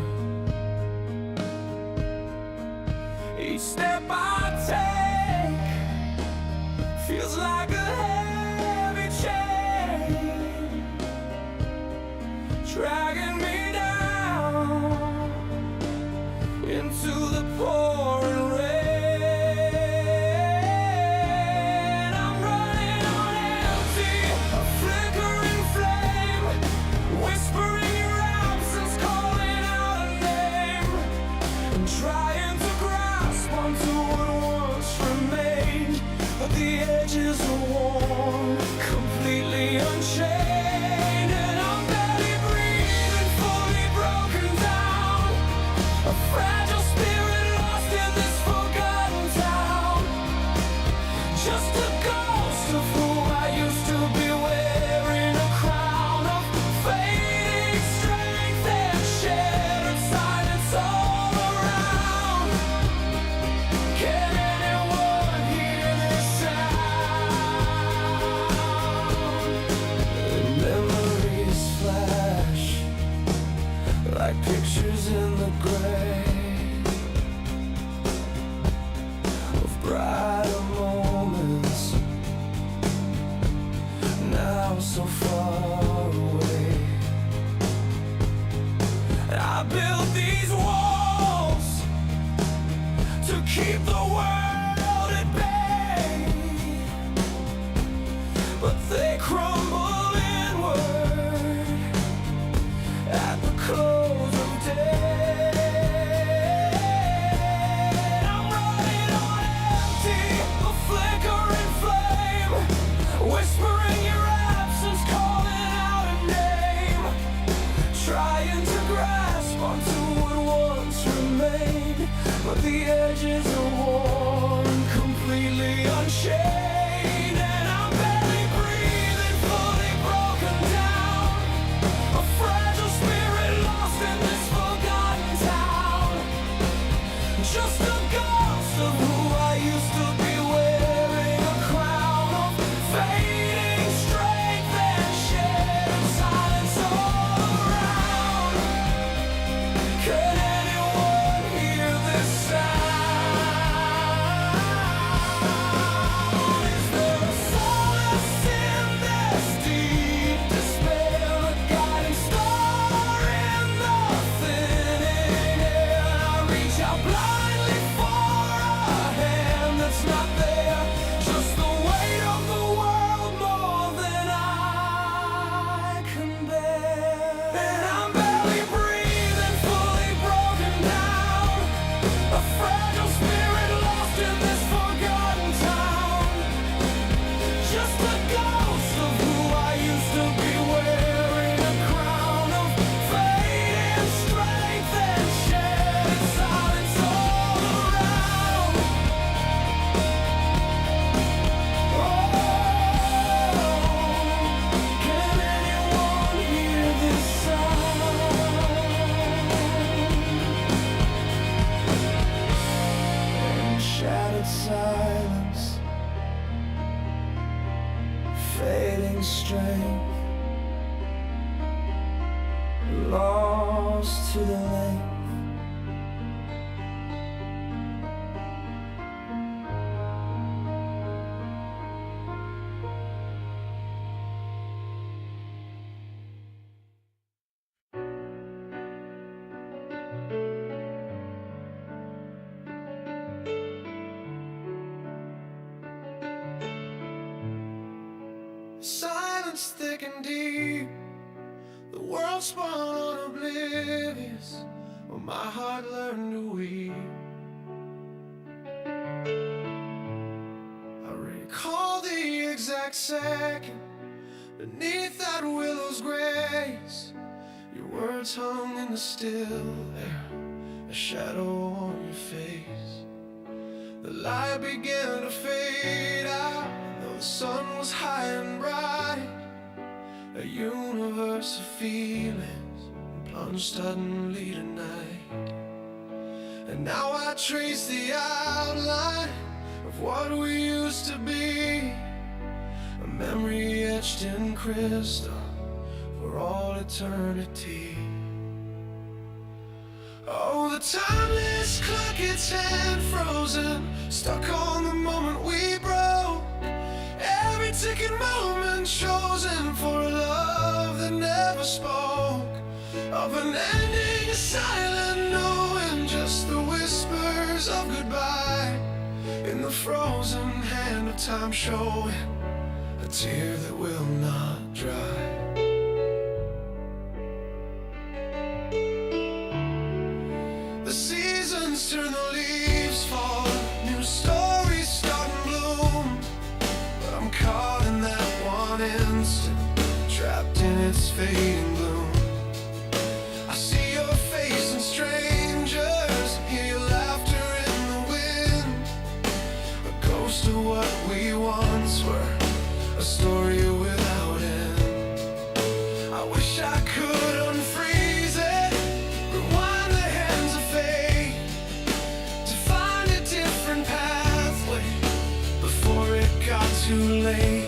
Each step I take feels like a heavy chain, dragging me down into the pouring rain. I'm running on empty, a flickering flame, whispering your absence, calling out a name, and trying to grasp onto what once remained. But the edges are worn, completely unchained, and I'm barely breathing, fully broken down. A fragile spirit lost in this forgotten town. Just a ghost of who I used to be, wearing a crown of fading strength and shattered silence all around. Can anyone hear this sound? Memories flash like pictures in the gray of brighter moments, now so far away. I built these walls to keep the world at bay, but they crumble inward at the close of day. I'm running on empty, a flickering flame, whispering your absence, calling out a name, trying to grasp onto what once remained. But the edges are worn, completely unchained, and I'm barely breathing, fully broken down. A fragile spirit lost in this forgotten town. Just a ghost of who I used to be, wearing a crown of fading strength and shattered silence all around. Can anyone hear this sound? Is there a solace in this deep despair, a guiding star in the thinning air? I reach out blindly for a hand that's not there, just the weight of the world more than I can bear. And I'm barely breathing, fully broken down. A fragile spirit lost in this forgotten town. Just a ghost of who I used to be, wearing a crown of fading strength and shattered silence all around. Oh, can anyone hear this sound? In shattered silence, fading strength, lost to the length. Silence thick and deep, the world spun oblivious, when my heart learned to weep. I recall the exact second beneath that willow's grace. Your words hung in the still air, a shadow on your face. The light began to fade out, though the sun was high and bright. A universe of feelings plunged suddenly tonight. And now I trace the outline of what we used to be, a memory etched in crystal for all eternity. Oh, the timeless clock, its hand frozen, stuck on the moment we broke. Every ticking moment chosen for a love that never spoke. Of an ending, a silent knowing, just the whispers of goodbye. In the frozen hand of time showing a tear that will not dry. The seasons turn, the leaves fall, new stories start and bloom. But I'm caught in that one instant, trapped in its fading gloom. I see your face in strangers, hear your laughter in the wind, a ghost of what we once were, a story without end. I wish I could unfreeze it, rewind the hands of fate, to find a different pathway before it got too late.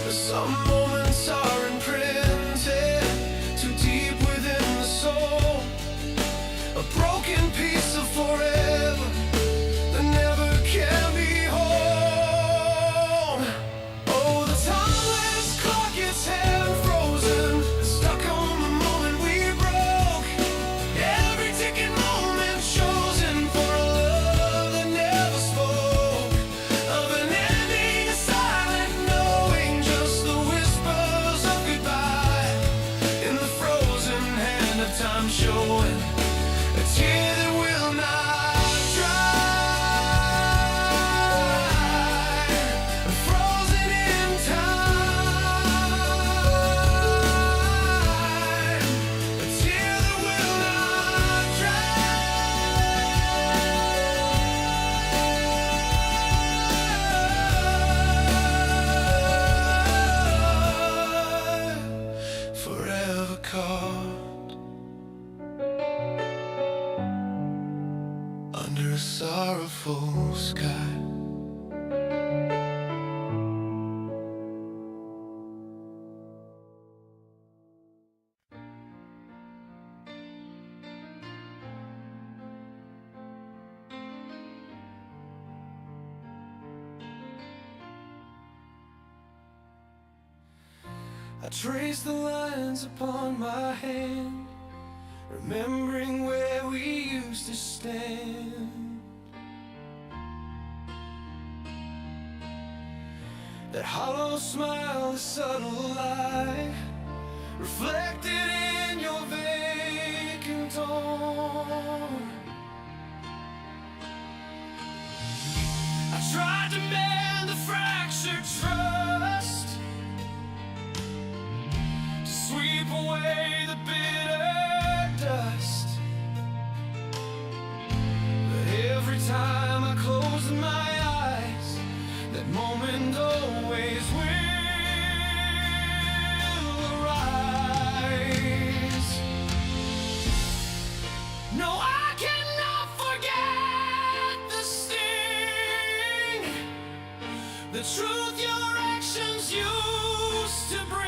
But some moments are imprinted too deep within the soul, a broken piece of forever that never can be whole. Oh, the timeless clock, its hand frozen, stuck on the moment we broke. Every ticking moment chosen for a love that never spoke. Of an ending, a silent knowing, just the whispers of goodbye. In the frozen hand of time showing a tear that will not dry. Frozen in time, a tear that will not dry. Forever caught under a sorrowful sky. I trace the lines upon my hand, remembering where we used to stand. That hollow smile, the subtle lie, reflected in your vacant tone. I tried to mend the fractured trust, to sweep away the bitter dust. But every time I close my eyes, that moment always will arise. No, I cannot forget the sting, the truth your actions used to bring.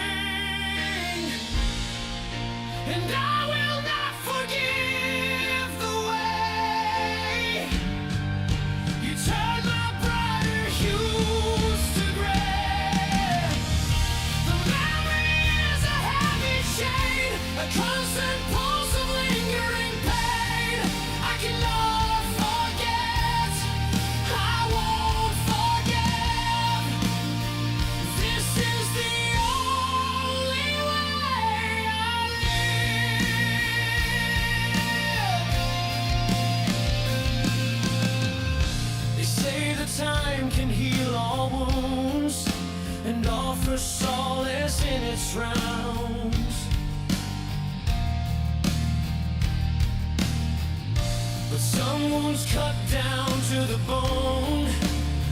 And I will not forgive the way you turned my brighter hues to gray. The memory is a heavy chain, a constant pulse of lingering pain. I cannot forget, I won't forgive. This is the only way I live. They say that time can heal all wounds and offer solace in its rounds. But some wounds cut down to the bone,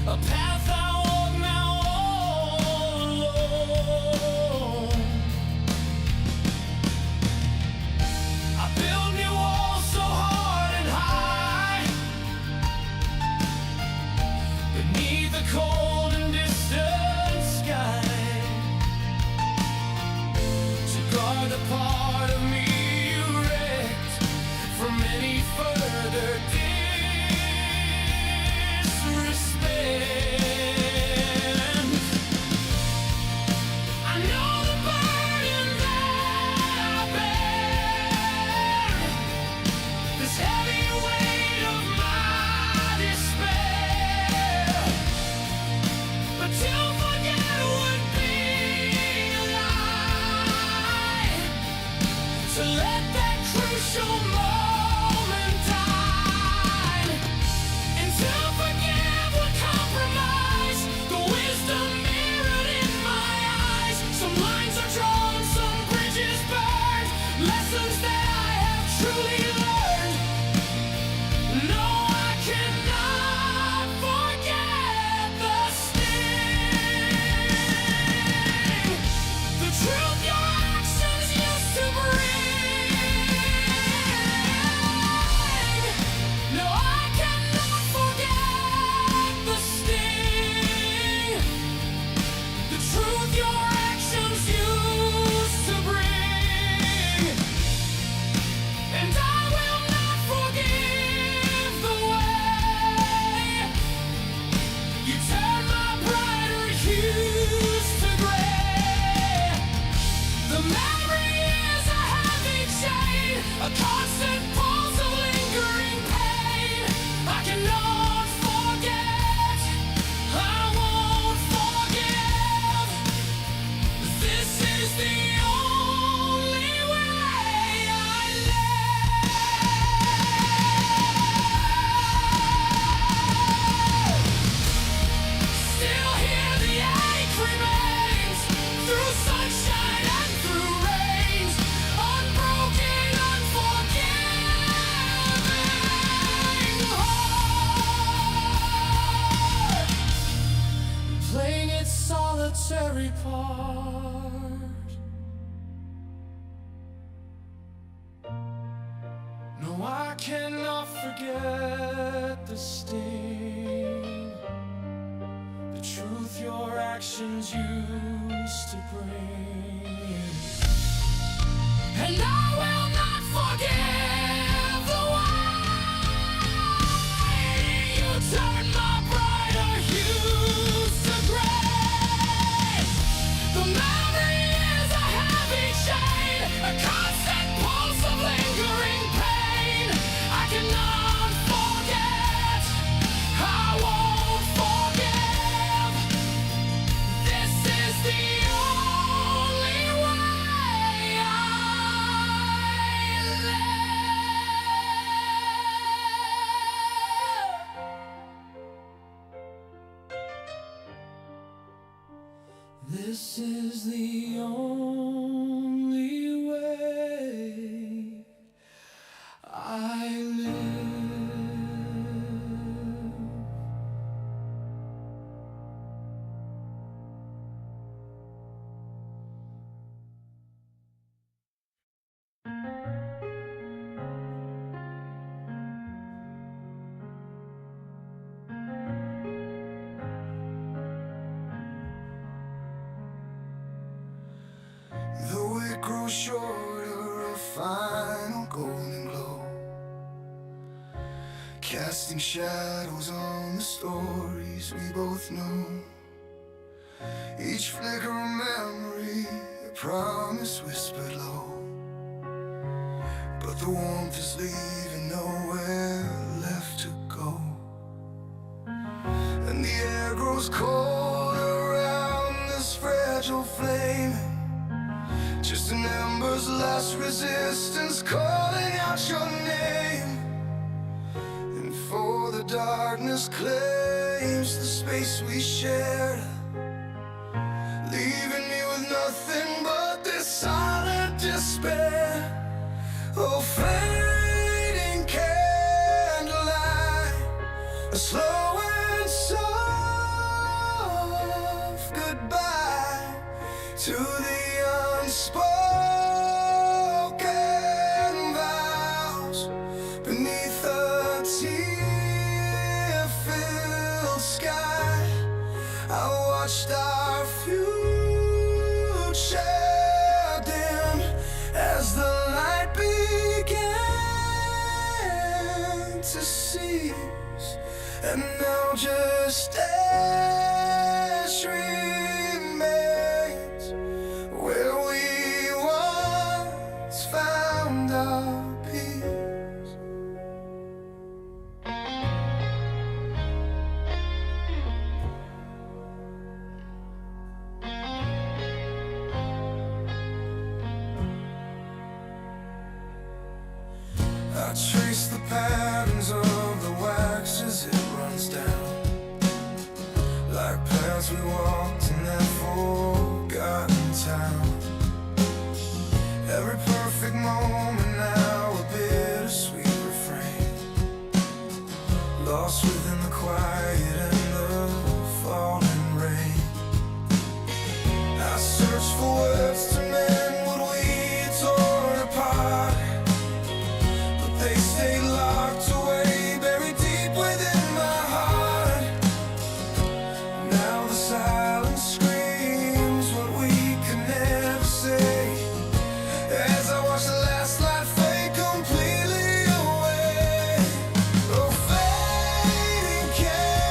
a path I walk now all alone. I've been cold and distant sky to guard the part of me you wrecked from any further disrespect. I know the burden that I bear, this heavy weight of my despair, but to forget would be a lie, to let that crucial moment die, and to forgive would compromise the wisdom mirrored in my eyes. Some lines are drawn, some bridges burned, lessons that I have truly learned. No, I cannot forget the sting, the truth your actions used to bring. No, I cannot forget the sting, the truth your actions used to bring. And I will not forgive the way you turn my brighter hues to gray. The memory is a heavy chain, a constant pulse of lingering pain. I cannot forget, I won't forgive. This is the only way I live. Still here the ache remains, through sunshine and through rains, unbroken, unforgiving heart, playing its solitary part. No, I cannot forget the sting, the truth your actions used to bring. And I will not forgive the way you turn my brighter hues to gray. The memory is a heavy chain, a constant pulse of lingering pain. I cannot forget, I won't forgive. This is the only way I live. This is the only way I live. Though it grows shorter, a final golden glow, casting shadows on the stories we both know. Each flicker of memory, a promise whispered low, but the warmth is leaving, nowhere left to go. And the air grows cold around this fragile flame, just an ember's last resistance calling out your name. And for the darkness claims the space we shared, leaving me with nothing but this silent despair. Oh, fading candlelight, a slow and soft goodbye to the unspoken vows beneath a tear-filled sky. watched our future dim as the light began to cease, and now just ash remains where we once found our peace. I trace the patterns of the wax as it runs down, like paths we walked in that forgotten town. Every perfect moment now a bittersweet refrain, lost within the quiet and the falling rain. I search for words to mend what we torn apart, they stay locked away, buried deep within my heart. Now the silence screams what we could never say, as I watch the last light fade completely away. Oh, fading candle,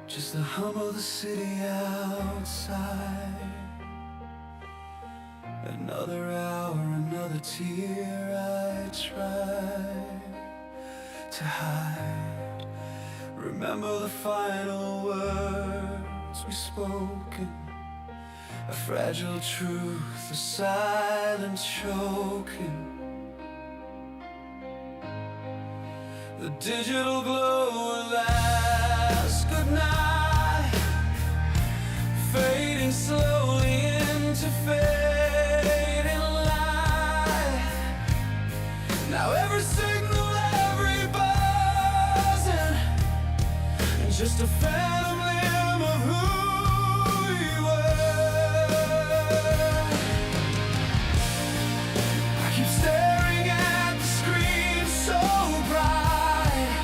just the hum of the city outside. Another hour, another tear I try to hide. Remember the final words we spoken, a fragile truth, a silence choking. The digital glow will last goodnight, fading slowly into fading light. Now every signal, every buzzing, just a phantom limb of who you were. I keep staring at the screen so bright,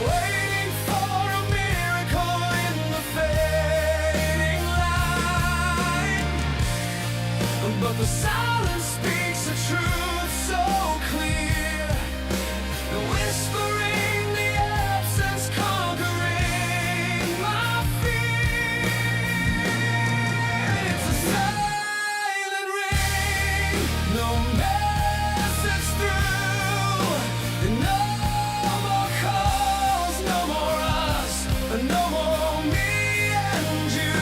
waiting for a miracle in the fading light. But the silence speaks a truth so clear, whispering the absence, conquering my fear. It's a silent ring, no message through, no more calls, no more us, no more me and you,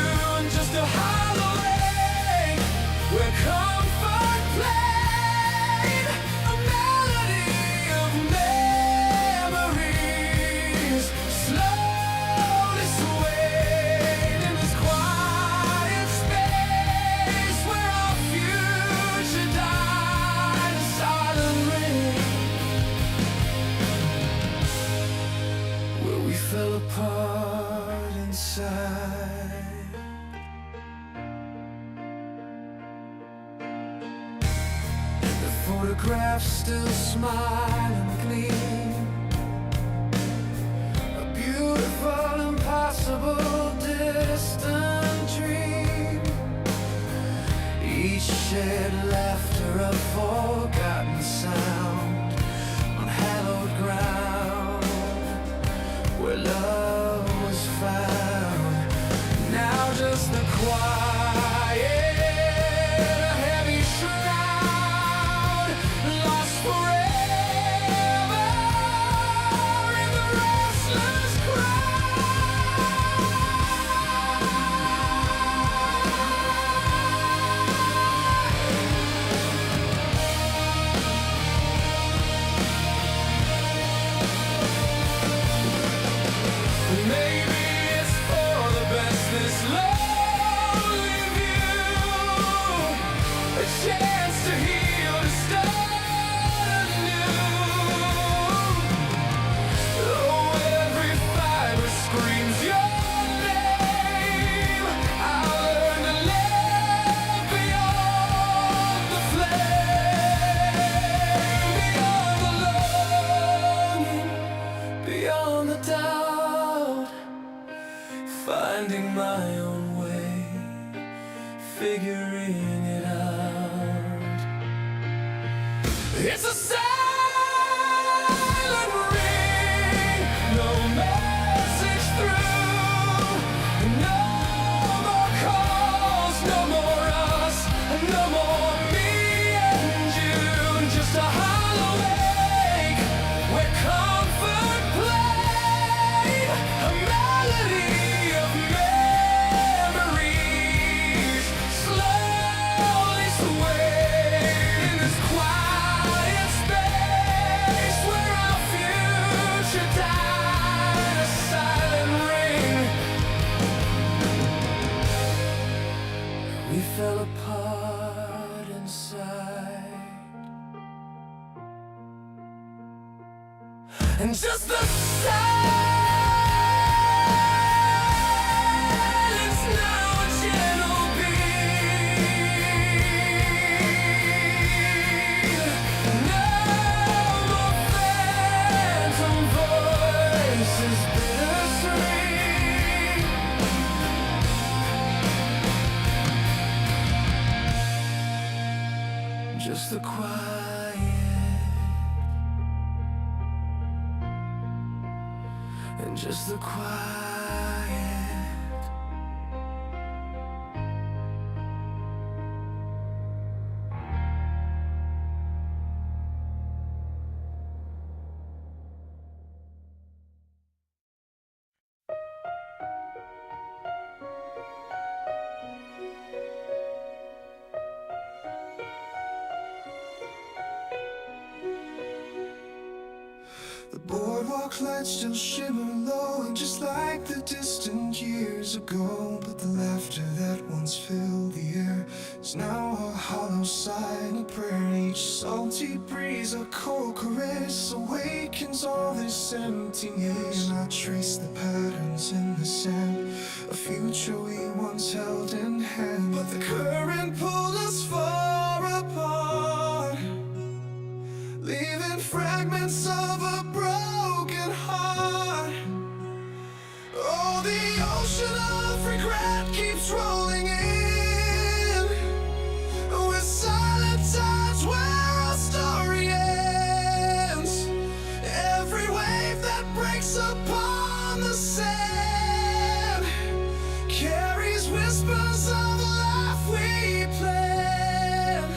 just a hollow ache where comfort played, a melody of memories, slowly swayed in this quiet space where our future died, a silent ring, where we fell apart inside. The photographs still smile and gleam, a beautiful, impossible, distant dream. Each shared laughter, a forgotten sound, on hallowed ground where love was found. Now just the quiet, a heavy shroud, lost forever in the restless Maybe it's for the best, this lonely view, a chance to heal, to start anew. Oh, every fiber screams your name. I'll learn to live beyond the flame, beyond the longing, beyond the doubt, finding my own way, figuring it out. It's a silent ring, no message through, no more calls, no more us, no more me and you, just a hollow ache where comfort played, a melody of memories, slowly swayed in this quiet space where our future died, a silent ring. We fell apart inside, and just the silence now, a gentle beat. No more phantom voices, bittersweet. Just the quiet, and just the quiet. The boardwalk lights still shimmer low, and just like the distant years ago. But the laughter that once filled the air is now a hollow sigh and a prayer. Each salty breeze, a cold caress, awakens all this emptiness. And I trace the patterns in the sand, a future we once held in hand. But the current pulled us far apart, leaving fragments of a broken heart. Oh, the ocean of regret keeps rolling in, with silent tides where our story ends. Every wave that breaks upon the sand carries whispers of the life we planned.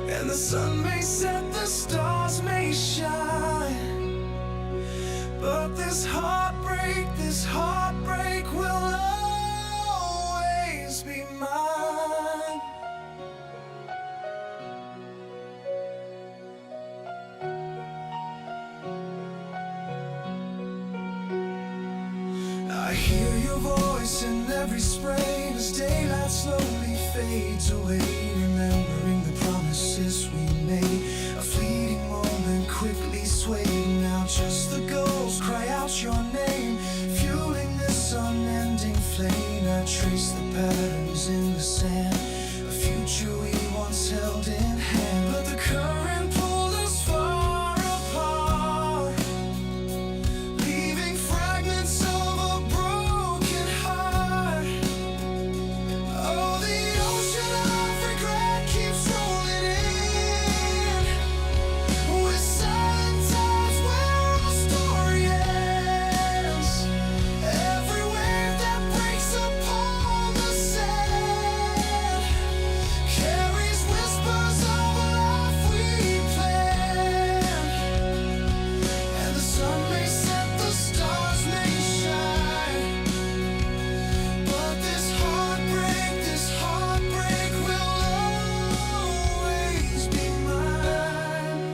And the sun may set, the stars may shine, but this heartbreak will always be mine. I hear your voice in every spray as daylight slowly fades away, remembering the promises we made. A fleeting moment quickly swayed, now just the ghosts cry out your name, fueling this unending flame. I trace the patterns in the sand, a future we once held in hand. But the current pulled us far apart, leaving fragments of a broken heart. Oh, the ocean of regret keeps rolling in, with silent tides where our story ends. Every wave that breaks upon the sand carries whispers of a life we planned. And the sun may set, the stars may shine, but this heartbreak will always be mine.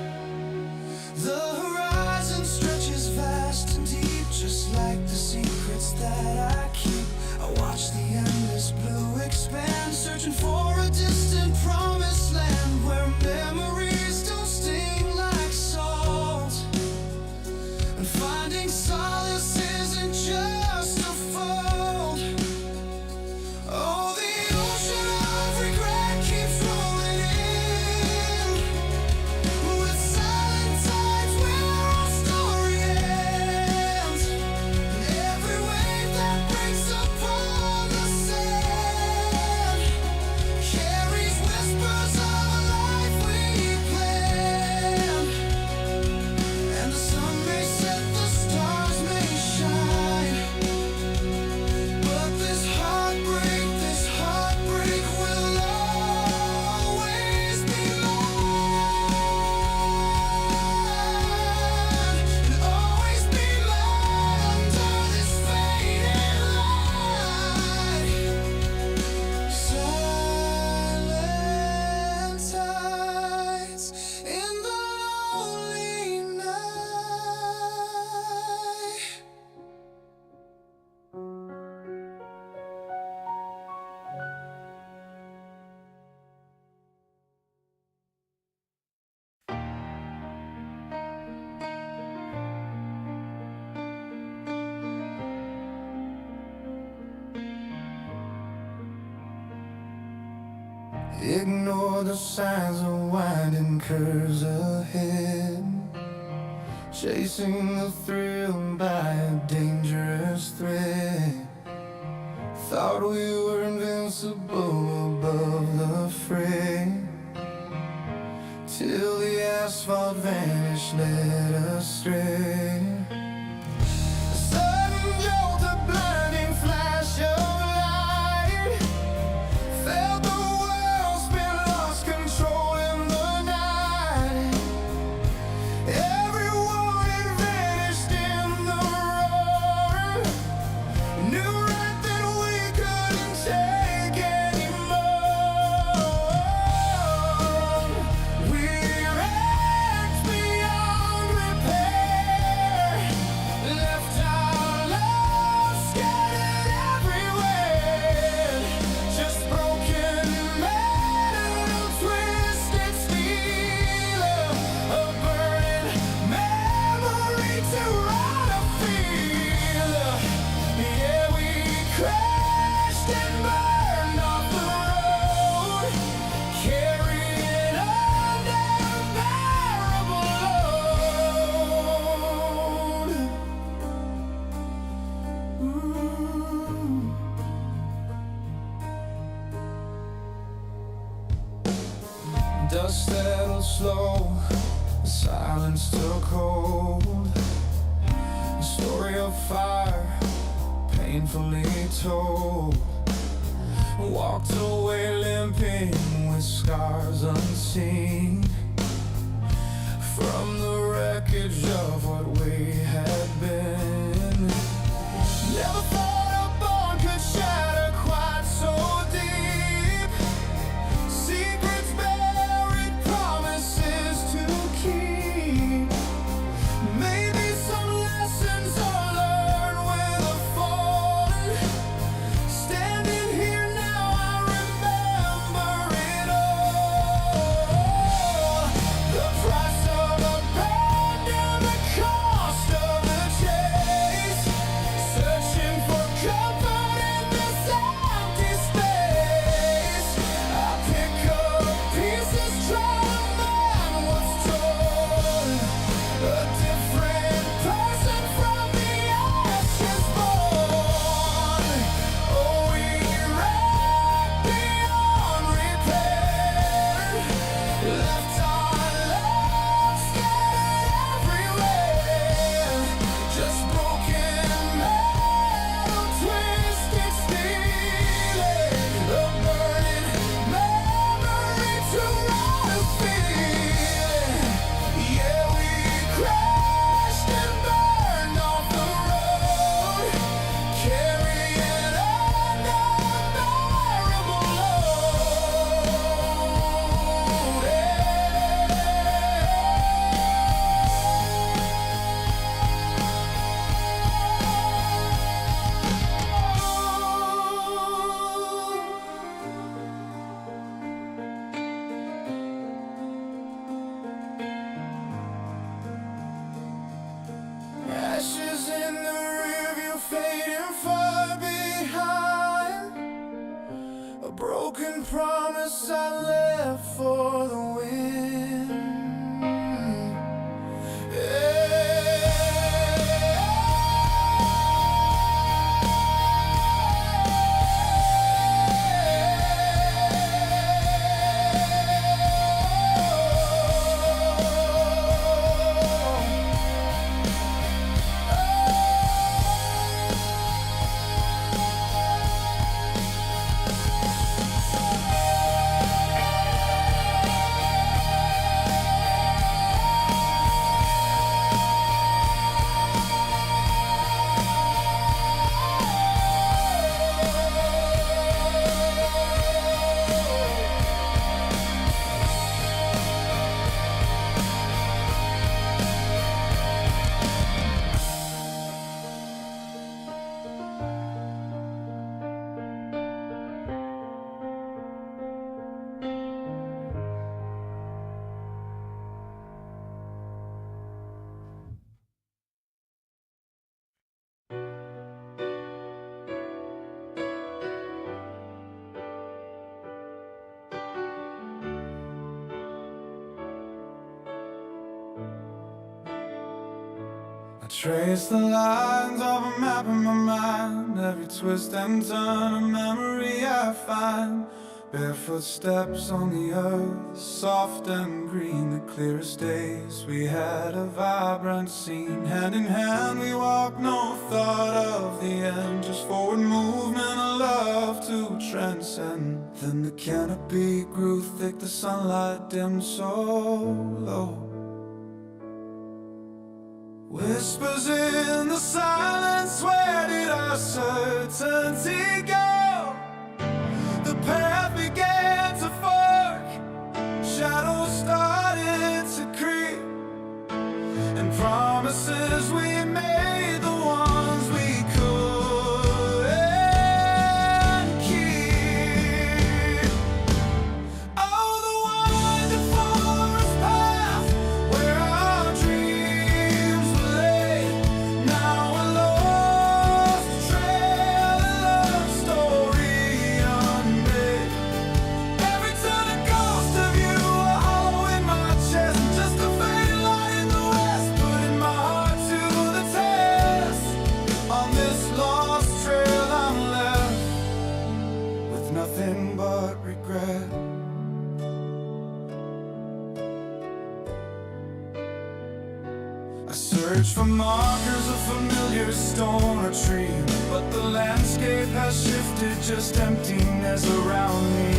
The horizon stretches vast and deep, just like the secrets that I keep. I watch the endless blue expand, searching for a distant promised land where memories don't sting like salt, and finding solace isn't just a fault. Oh, the ocean of regret keeps rolling in, with silent tides where our story ends. And every wave that breaks upon the sand carries whispers of a life we planned. And the sun may set, the stars may shine, but this heartbreak will always be mine, and always be mine under this fading light. Silent tides in the lonely night. Ignore the signs of winding curves ahead, chasing the thrill by a dangerous thread. Thought we were invincible above the fray, till the asphalt vanished, led astray. A sudden jolt Dust settled slow, the silence took hold. A story of fire, painfully told. Walked away limping with scars unseen, from the wreckage of what we had been. Never thought a bond could shatter quite so deep. Secrets buried, promises to keep. Maybe some lessons are learned with a fall. Standing here now, I remember it all. The price of abandon, the cost of the chase. Searching for comfort in this empty space. I pick up pieces, try to mend what's torn. A different person from the ashes born. Oh, we wrecked beyond repair. Left our love scattered everywhere. Just broken metal, twisted steel. A burning memory to run a feel. Yeah, we crashed and burned off the road, carrying an unbearable ashes in the rearview, fading far behind. A broken promise I left for the wind. I trace the lines of a map in my mind. Every twist and turn, a memory I find. Barefoot steps on the earth, soft and green. The clearest days, we had a vibrant scene. Hand in hand we walked, no thought of the end. Just forward movement, a love to transcend. Then the canopy grew thick, the sunlight dimmed so low. Whispers in the silence, where did our certainty go? The path began to fork, shadows started to creep, and promises we made, the ones we couldn't keep. Oh, the winding forest path where our dreams were laid. Now a lost trail, a love story. search for markers of familiar stone or tree, but the landscape has shifted, just emptiness around me.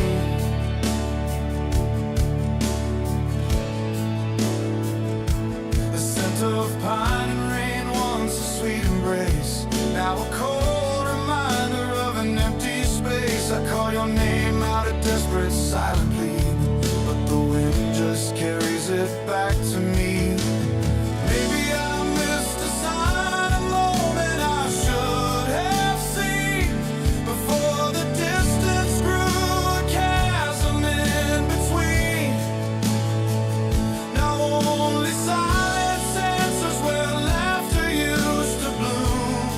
The scent of pine and rain, once a sweet embrace, now a cold reminder of an empty space. I call your name out, a desperate silent plea, but the wind just carries it back to me. Maybe I missed a sign, a moment I should have seen, before the distance grew a chasm in between. Now only silence answers where laughter used to bloom,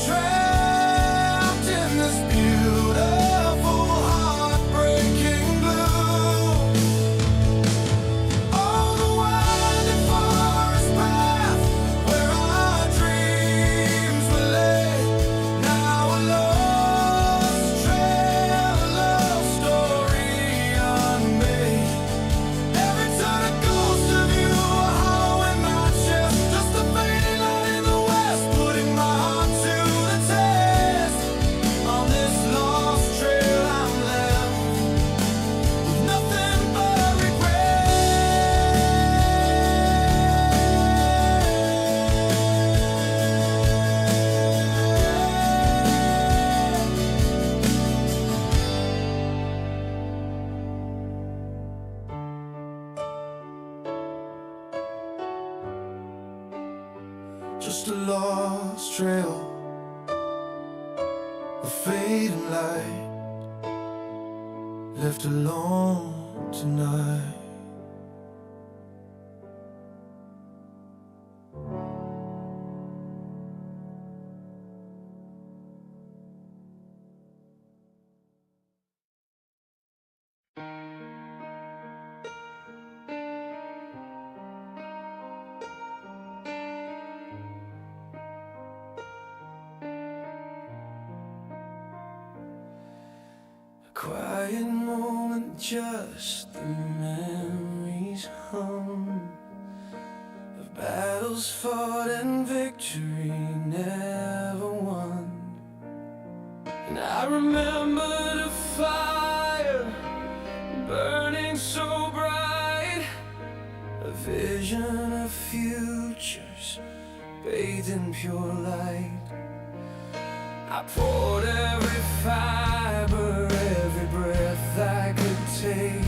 trapped in this beautiful heartbreaking blue. Oh, the winding forest path where our dreams were laid, now a lost trail, a love story unmade. Every time a ghost of you, a hollow in my chest, just a fading light in the west, putting my heart to the test. On this lost trail I'm left with nothing but regret. Just a lost trail, a fading light, left alone tonight. A quiet moment, just the memories hum of battles fought and victory never won. And I remember the fire burning so bright, a vision of futures bathed in pure light. I poured every fiber, every breath I could take,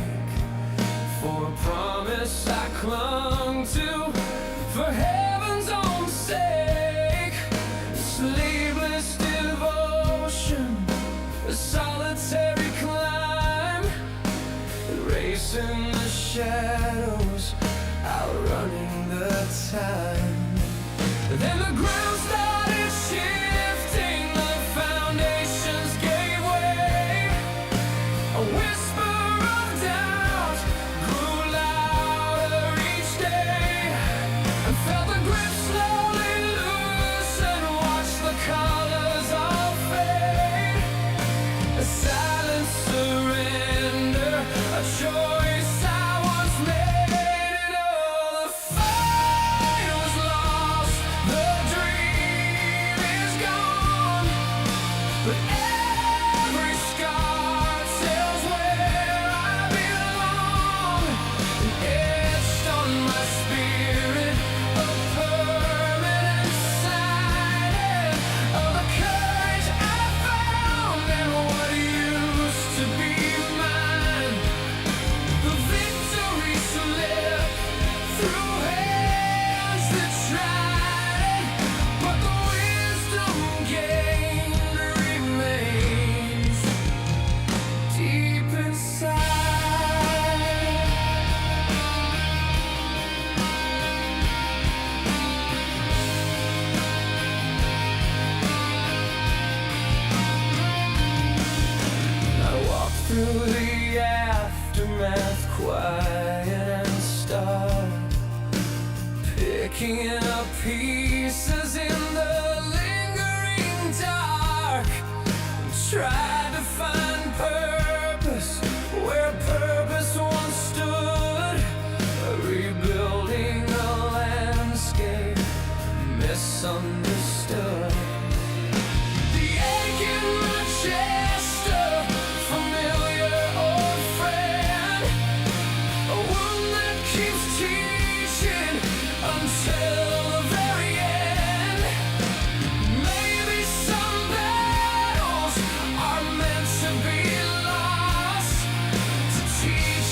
for a promise I clung to, for heaven's own sake. Sleepless devotion, a solitary climb, racing the shadows, outrunning the time. Then the ground started shifting, the foundations gave way. A whisper of doubt grew louder each day. I felt the grip slowly loosen, watched the colors all fade. A silent surrender, a choice I once made. And oh, the fight was lost, the dream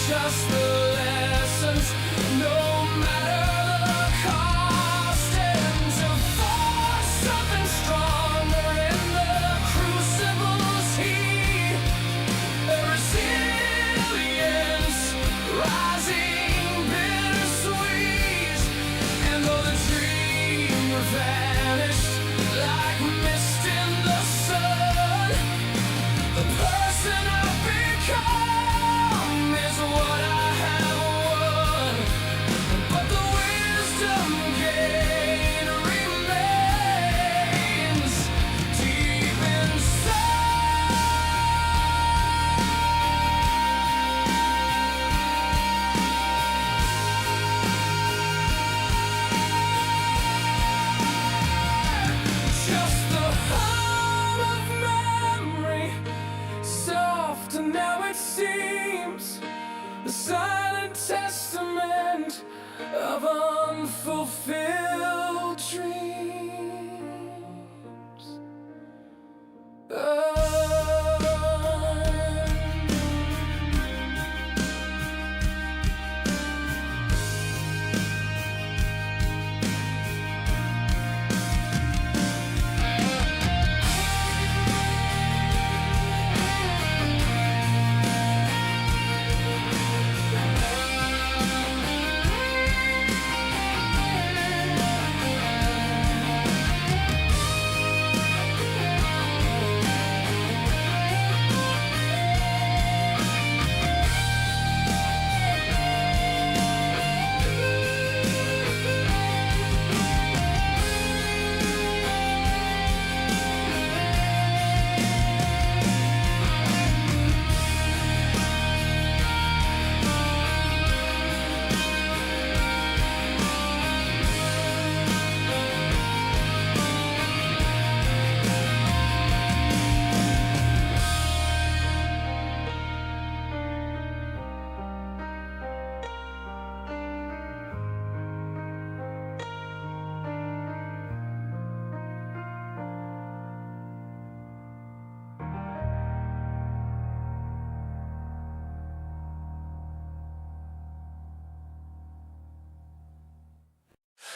just the lessons, no matter the cost, and to forge something stronger in the crucible's heat. A resilience rising bittersweet, and though the dream vanished like mist in the sun, the person I've become is what I have won. But the wisdom gained remains deep inside. Just the hum of memory, soft and now it seems, the silent testament of unfulfilled dreams.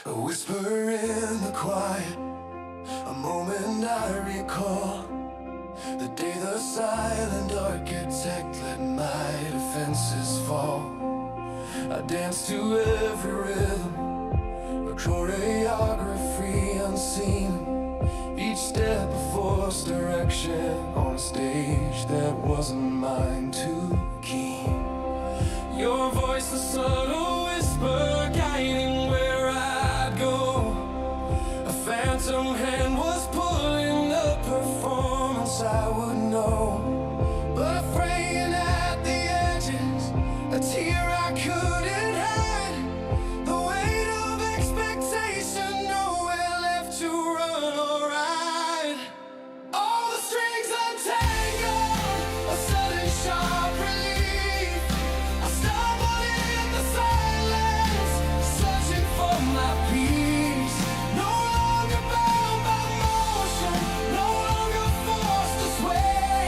A whisper in the quiet, a moment I recall. The day the silent architect let my defenses fall. I danced to every rhythm, a choreography unseen. Each step a forced direction on a stage that wasn't mine too keen. Your voice, the subtle whisper, guiding where I'd go. A phantom hand was pulling the performance I would know, but fraying at the edges, a tear I couldn't hide. The weight of expectation, nowhere left to run or ride. All the strings untangled, a sudden sharp relief. I stumbled in the silence, searching for my peace. No longer bound by motion, no longer forced to sway.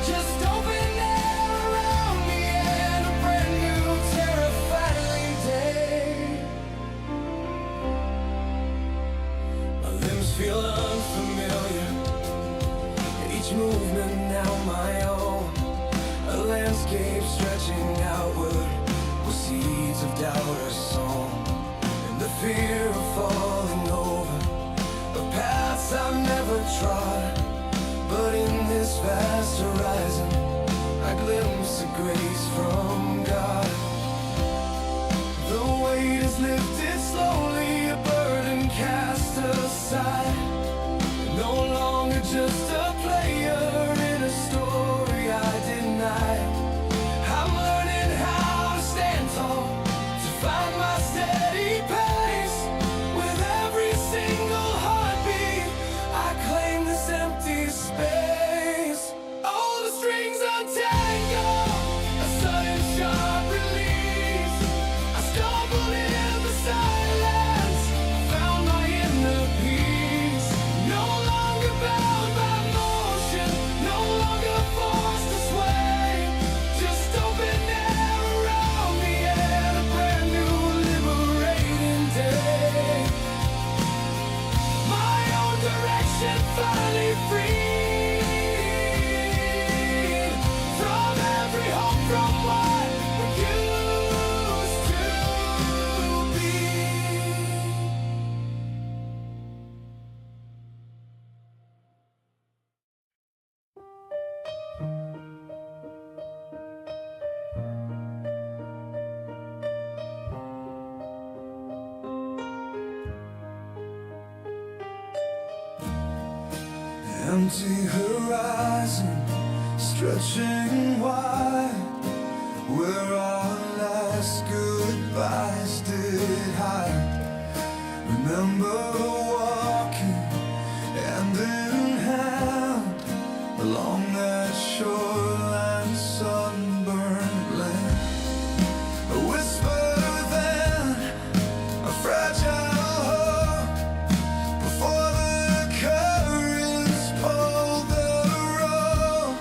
Just open air around me and a brand new terrifying day. My limbs feel unfamiliar, each movement now my own. A landscape stretching outward with seeds of doubt are sown. And the fear of falling over the paths I've never trod. But in this vast horizon I glimpse a grace from God. The weight is lifted slowly, a burden cast aside. No longer just a player in a story I denied. I'm learning how to stand tall, to find my steady pace. With every single heartbeat, I claim this empty space. All the strings untangled, a Empty horizon stretching wide, where our last goodbyes did hide. Remember walking hand in hand along that shoreline, sunburned land. A whisper then, a fragile hope, before the currents pulled the rope.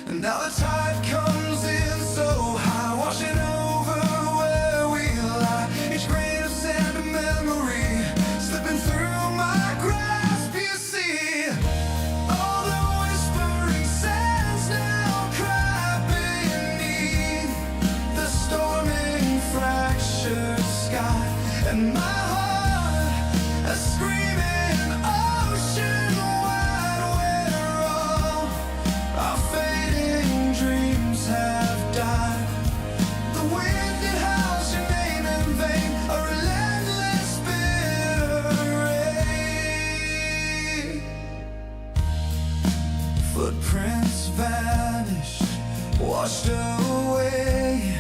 And now the tide comes in so high, washing over where we lie. Each grain of sand a memory, slipping through my grasp, you see. All the whispering sands now cry beneath the storming, fractured sky. And my heart, a screaming ocean wide, where all our fading dreams have died. The wind it howls your name in vain, a relentless bitter rain. Footprints vanished, washed away.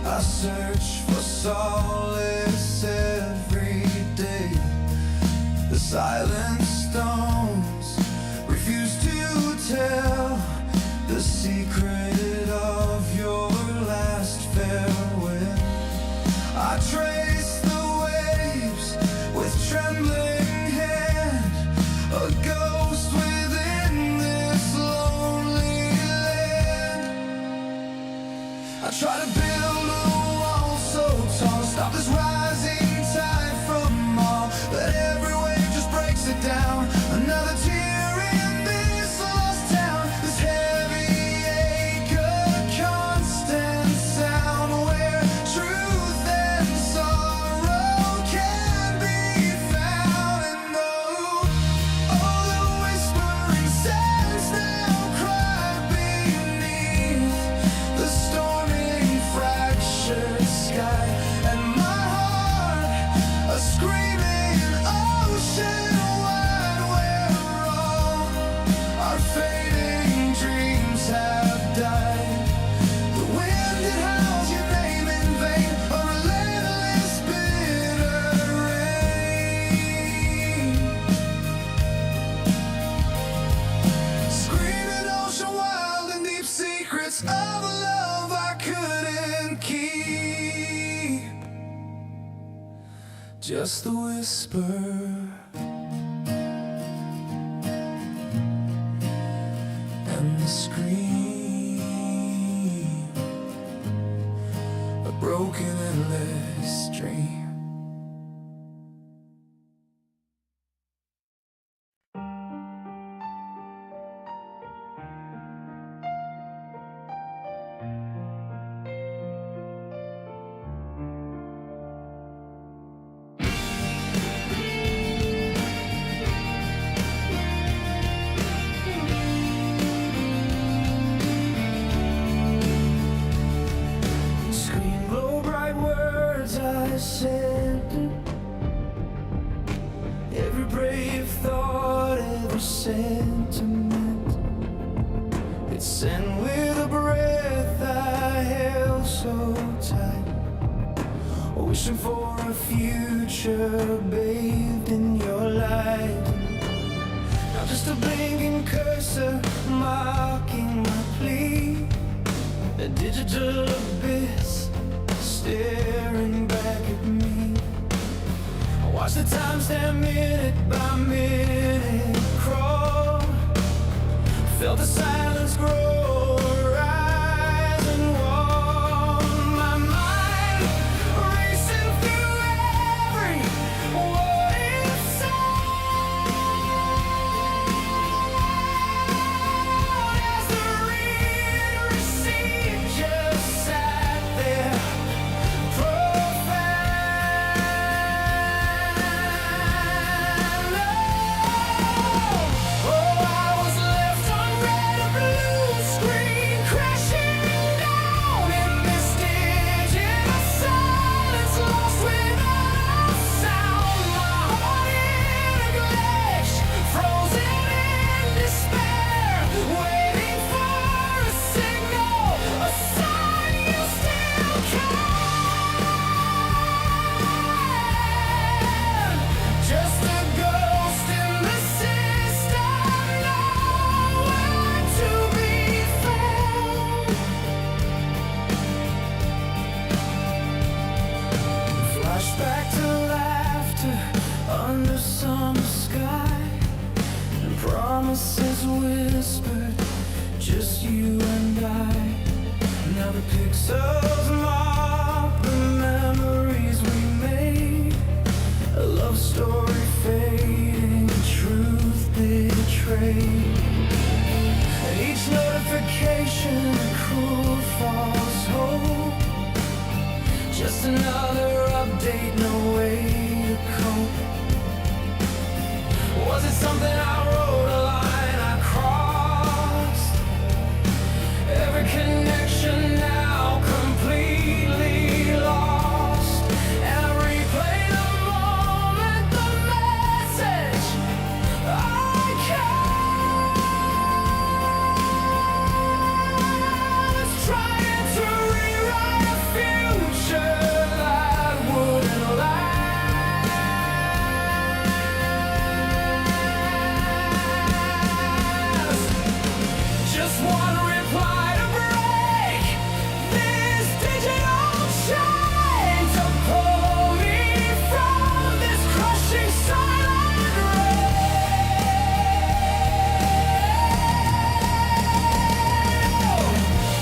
I search for solace every day. The silent stones refuse to tell the secret of your last farewell. I trace the waves with trembling hand, a ghost within this lonely land. I try to build a wall so tall, stop this rising tide from all, but every wave just breaks it down. Another tear in this lost town, this heavy ache, a constant sound, where truth and sorrow can be found. And oh, the whispering sands now cry beneath the storming, fractured sky. And my heart, a screaming ocean wide, where all our fading dreams have died. The wind it howls your name in vain, a relentless bitter rain. Screaming ocean wild and deep secrets of a love I couldn't keep. Just the whisper and the scream, a broken endless dream. Screen glow bright words I said, every brave thought, every sentiment, it's sent with a breath I held so tight, wishing for a future bathed in your light. Now just a blinking cursor marking my plea, a digital abyss staring back at me. I watch the time stand minute by minute crawl, felt the silence grow, rise and wall. My mind racing through every what if sound, as the read receipt just sat there profound. Oh, I was left unread, a blue screen. whispered, just you and I. Now the pixels mark the memories we made, a love story fading, truth betrayed. And each notification a cruel false hope, just another update, no way to cope. Was it something I wrote, a line I crossed? Every connection now completely lost. And I replay the moment, the message I cast, trying to rewrite a future that wouldn't last. Just one reply to break this digital chain, to pull me from this crushing silent rain.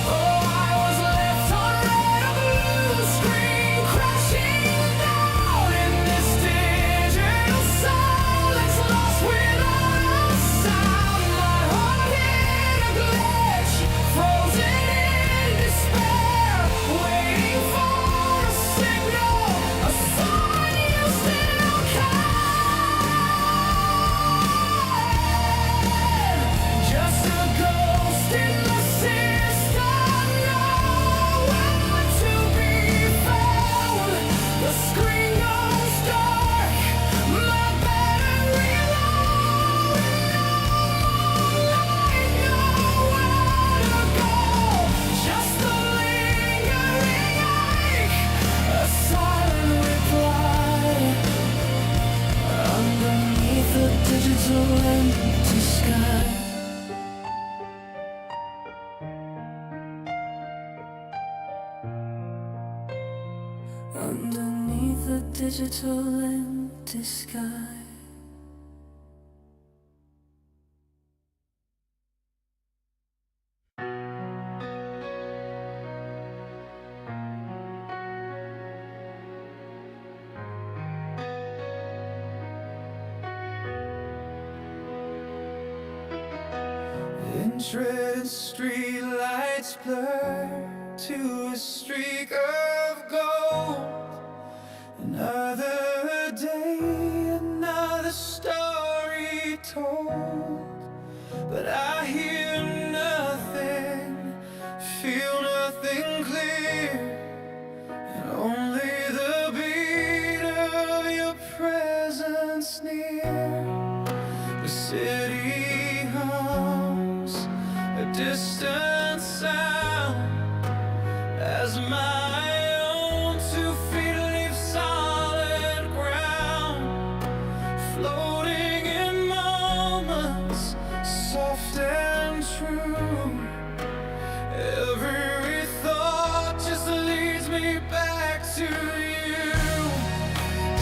Oh, I was left on red, a blue screen crashing down in this digital silence, lost without a sound. My heart hit a glitch, frozen in despair, waiting for a signal, a sign you still can. Just a ghost in the system, nowhere to be found. The screen goes dark, my battery low, nowhere to go. Just the lingering ache, a silent reply underneath the digital empty sky. Underneath the digital empty sky. Entrenched streetlights blur to a streak of gold. Another day, another story told. But I hear nothing, feel nothing clear, and only the beat of your presence near. The city hums a distant sound as my own 2 feet leave solid ground, floating in moments soft and true. Every thought just leads me back to you.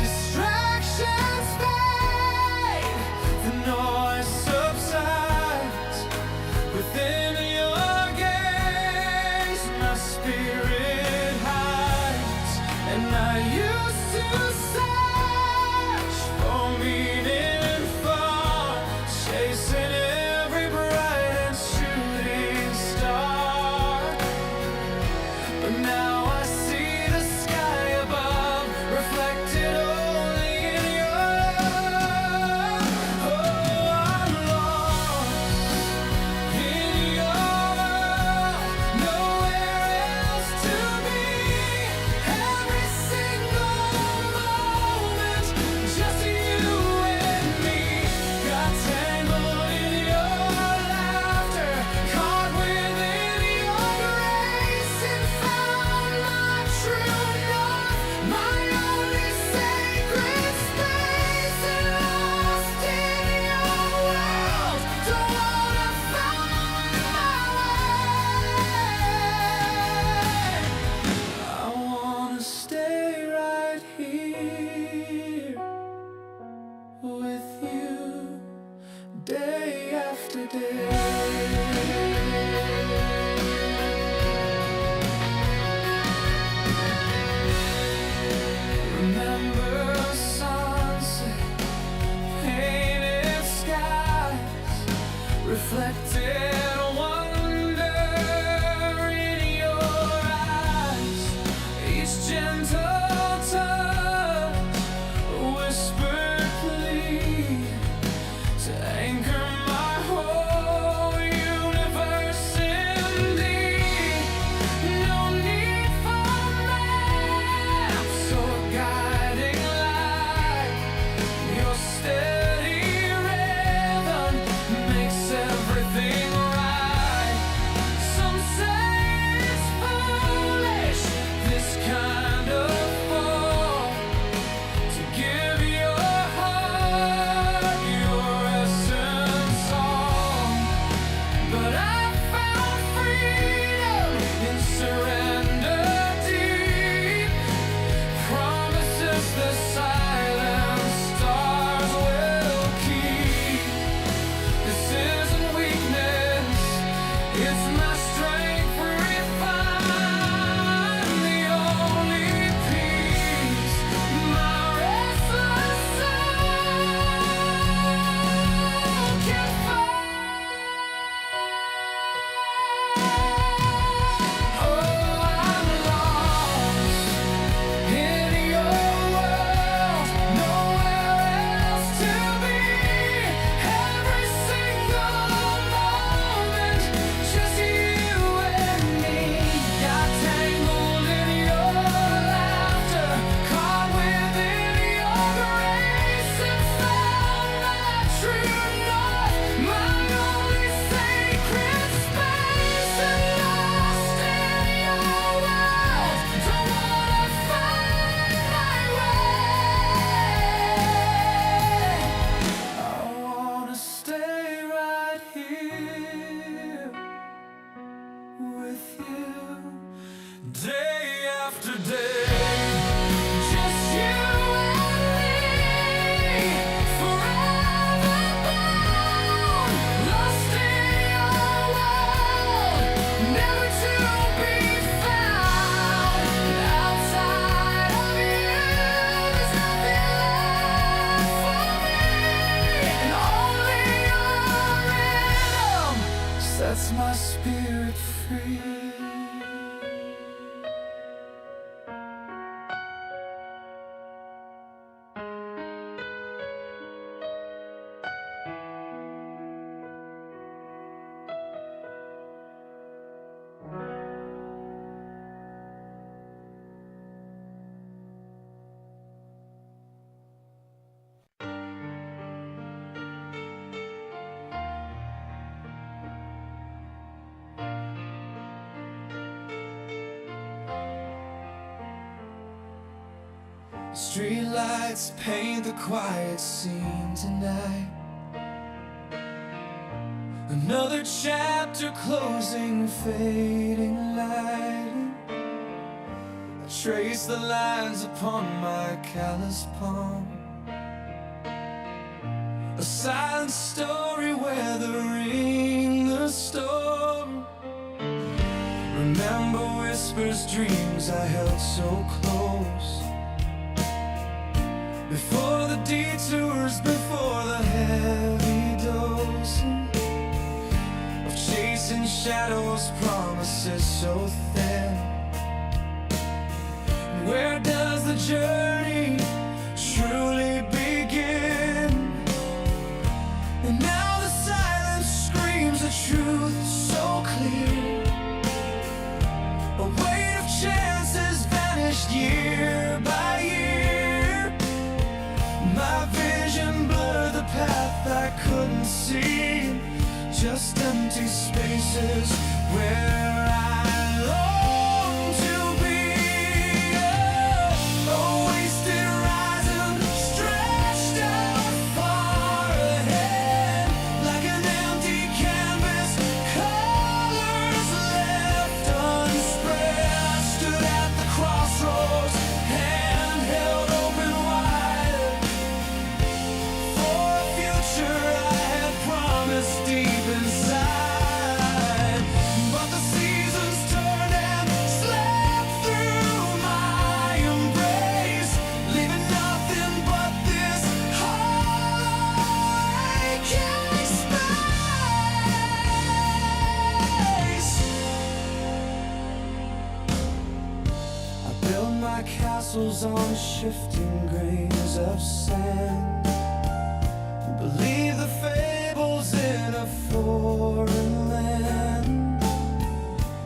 Distractions fade, the noise subsides. Within your gaze, my spirit hides. And I used to search for meaning far, chasing every bright and shooting star. But now I see the sky above, reflected only in your love. Oh, I'm lost in your world, nowhere else to be. Every single moment, just you and me. Got tangled in your laughter, caught within your grace, and found Streetlights paint the quiet scene tonight. Another chapter closing, fading light. I trace the lines upon my callous palm. A silent story weathering the storm. Remember whispers, dreams I held so close. Before the detours, before the heavy dose of chasing shadows, promises so thin. Where does the journey truly begin? And now the silence screams a truth so clear. A weight of chances vanished year by year. My vision blurred the path I couldn't see. Just empty spaces where I long to be. A wasted horizon stretched out far ahead, like an empty canvas, colors left unspread. I stood at the crossroads, hand held open wide, for a future I had promised deep inside. But the seasons turned and slept through my embrace, leaving nothing but this aching space. I built my castles on shifting grains of sand. Believe the fables in a foreign land.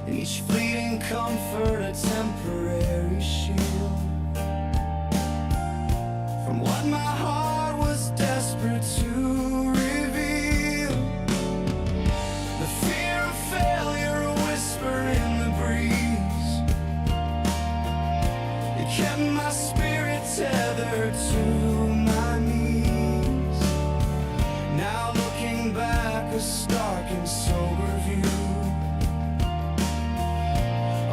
Each fleeting comfort a temporary shield from what my heart was desperate to reveal. The fear of failure, a whisper in the breeze. It kept my spirit tethered to my knees. Now looking back, a stark and sober view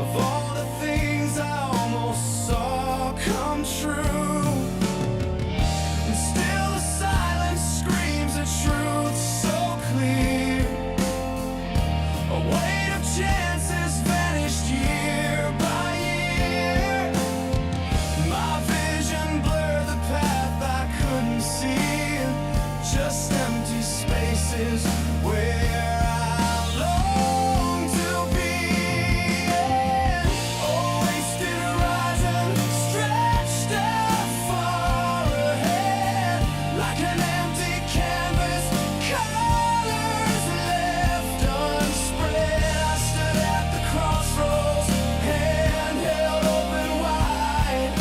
of all the things I almost saw come true. And still the silence screams a truth so clear. A weight of chances vanished year by year. My vision blurred the path I couldn't see. Just empty spaces where I long to be. A wasted horizon stretched out far ahead, like an empty canvas, colors left unspread. I stood at the crossroads, hand held open wide,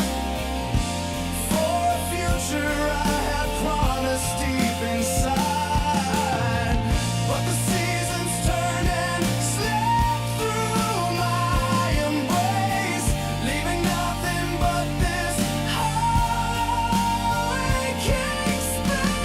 for a future I had promised deep inside. But the seasons turned and slept through my embrace, leaving nothing but this aching space.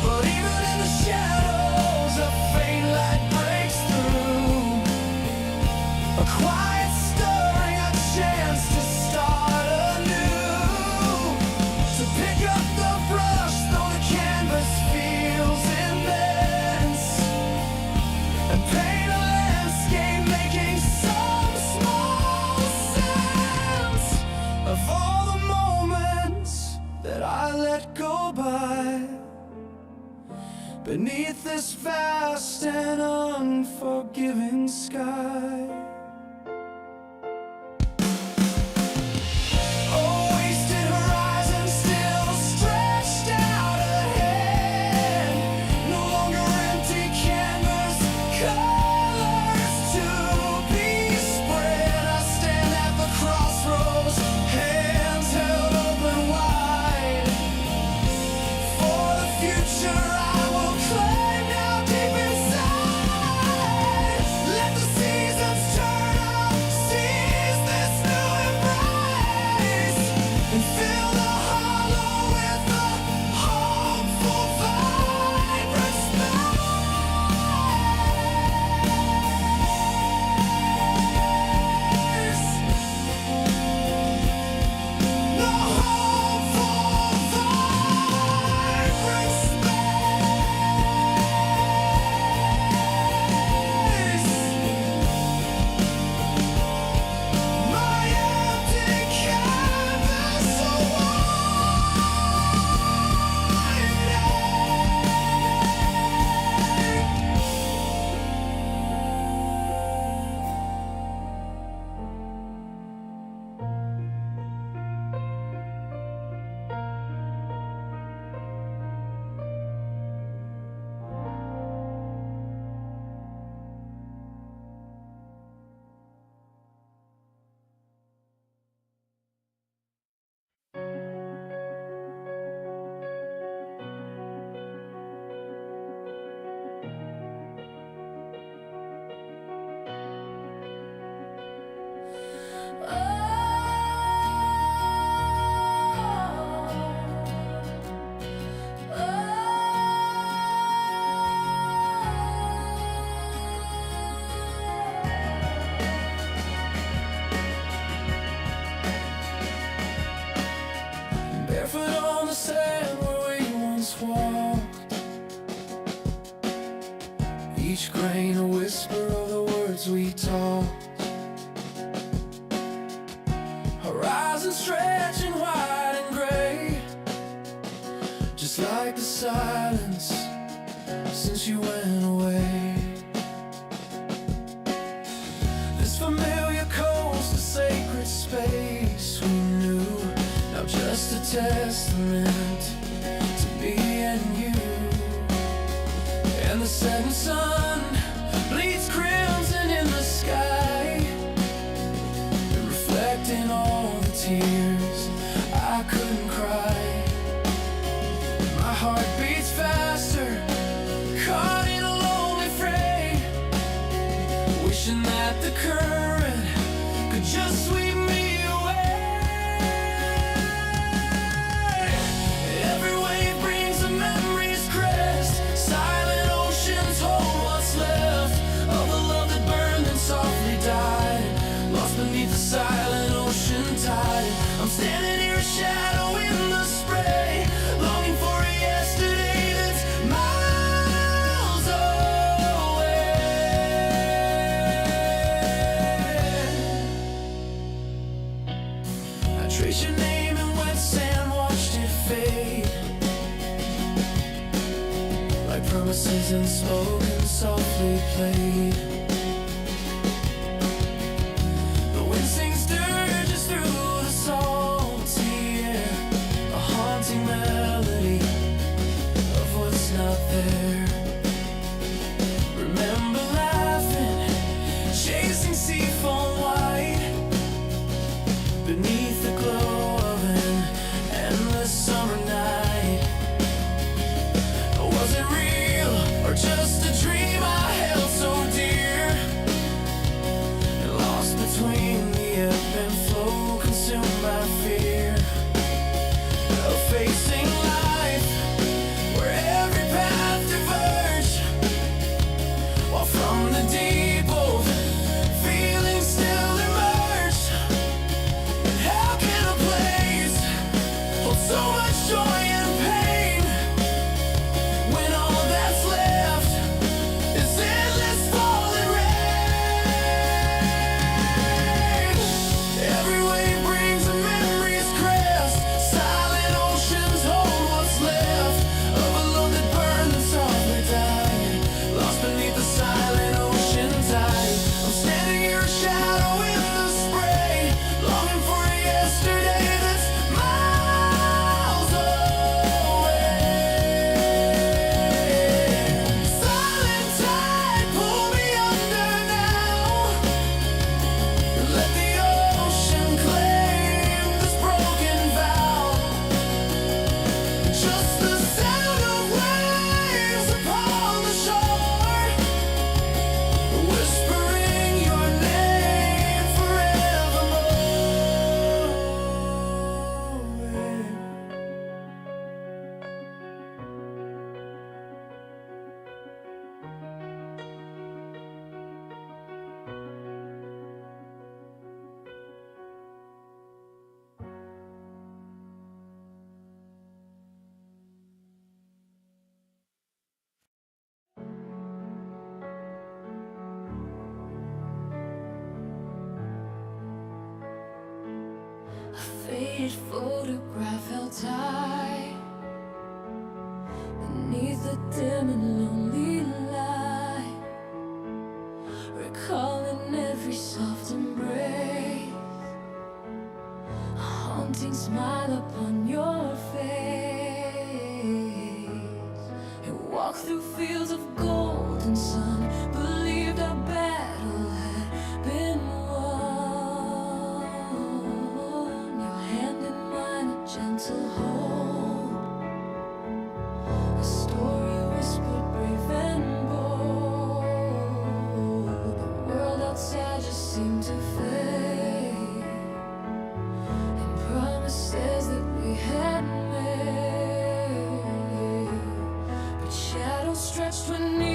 But even in the shadows, a faint light breaks through. A quiet stirring, a chance to start anew. To pick up the brush, though the canvas feels immense, and paint a landscape making some small sense of all the moments that I let go by beneath this vast and unforgiving sky. A wasted horizon still stretched out ahead, no longer empty canvas, colors to be spread. I stand at the crossroads, hands held open wide, for the future I will claim now deep inside. Let the seasons sand where we once walked. Each grain a whisper of the words we talked. Horizon stretching wide and gray, just like the silence since you went away. This familiar coast, a sacred space we knew, now just a testament to me and you. And the setting sun bleeds crimson in the sky, reflecting all the tears I couldn't cry. My heart beats faster, caught in a lonely fray, wishing that the current could just sweep me away. Every wave brings a memory's crest, silent oceans hold what's left of the love that burned and softly died, lost beneath the silent ocean tide. I'm standing here, a shadow in the spray, longing for a yesterday that's miles away. I trace your name in wet sand, watched it fade, like promises unspoken, softly played. The wind sings dirges through the salty air, a haunting melody of what's not there. Remember laughing, chasing seafoam white, beneath the glow of an endless summer night. Was it real or just a dream I held so dear, and lost between the ebb and flow, consumed by fear of facing life where every path diverged, while from the deep both feelings still emerged. And how can a place hold so much joy and pain when all that's left is endless falling rain? Every wave brings a memory's crest, silent oceans hold what's left of a love that burned and softly died, lost beneath the silent ocean tide. I'm standing here, a shadow in the spray, longing for a yesterday that's miles away. Silent tide, pull me under now, let the ocean claim this broken vow. Just the sound of waves upon the shore, whispering your name forevermore. A faded photograph held tight beneath the dim and lonely light, recalling every soft embrace, a haunting smile upon your face. You walked through fields of gold and sun, believed our battle had been won. Your hand in mine, a gentle hold, a story whispered, brave and bold. The world outside just seemed to fade, and promises that we had made, but shadows stretched beneath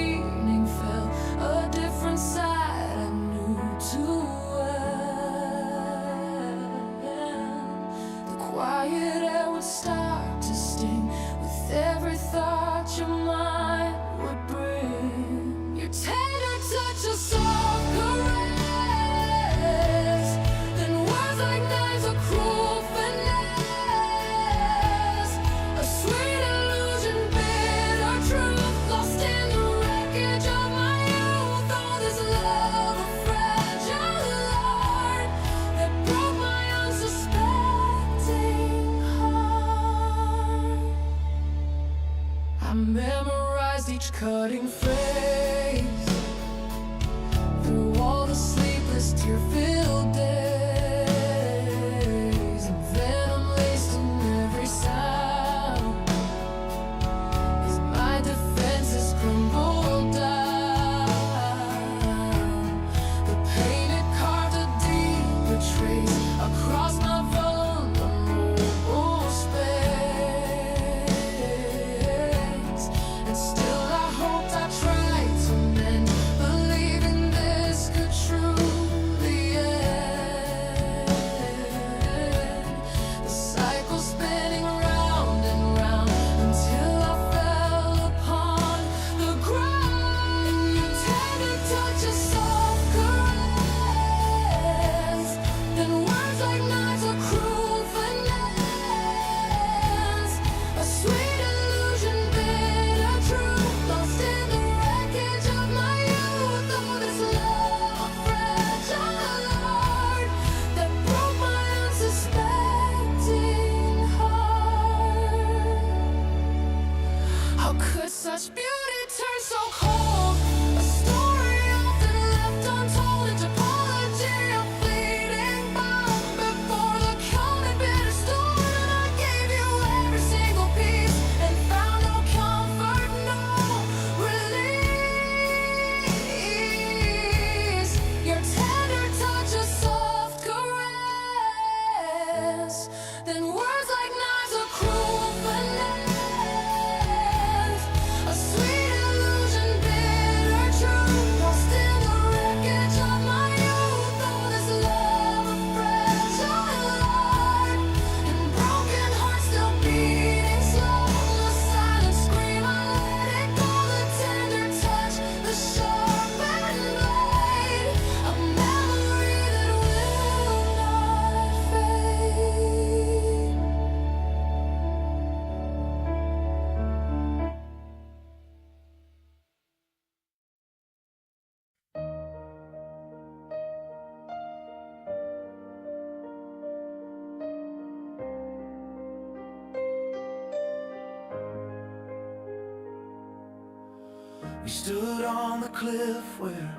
stood on the cliff where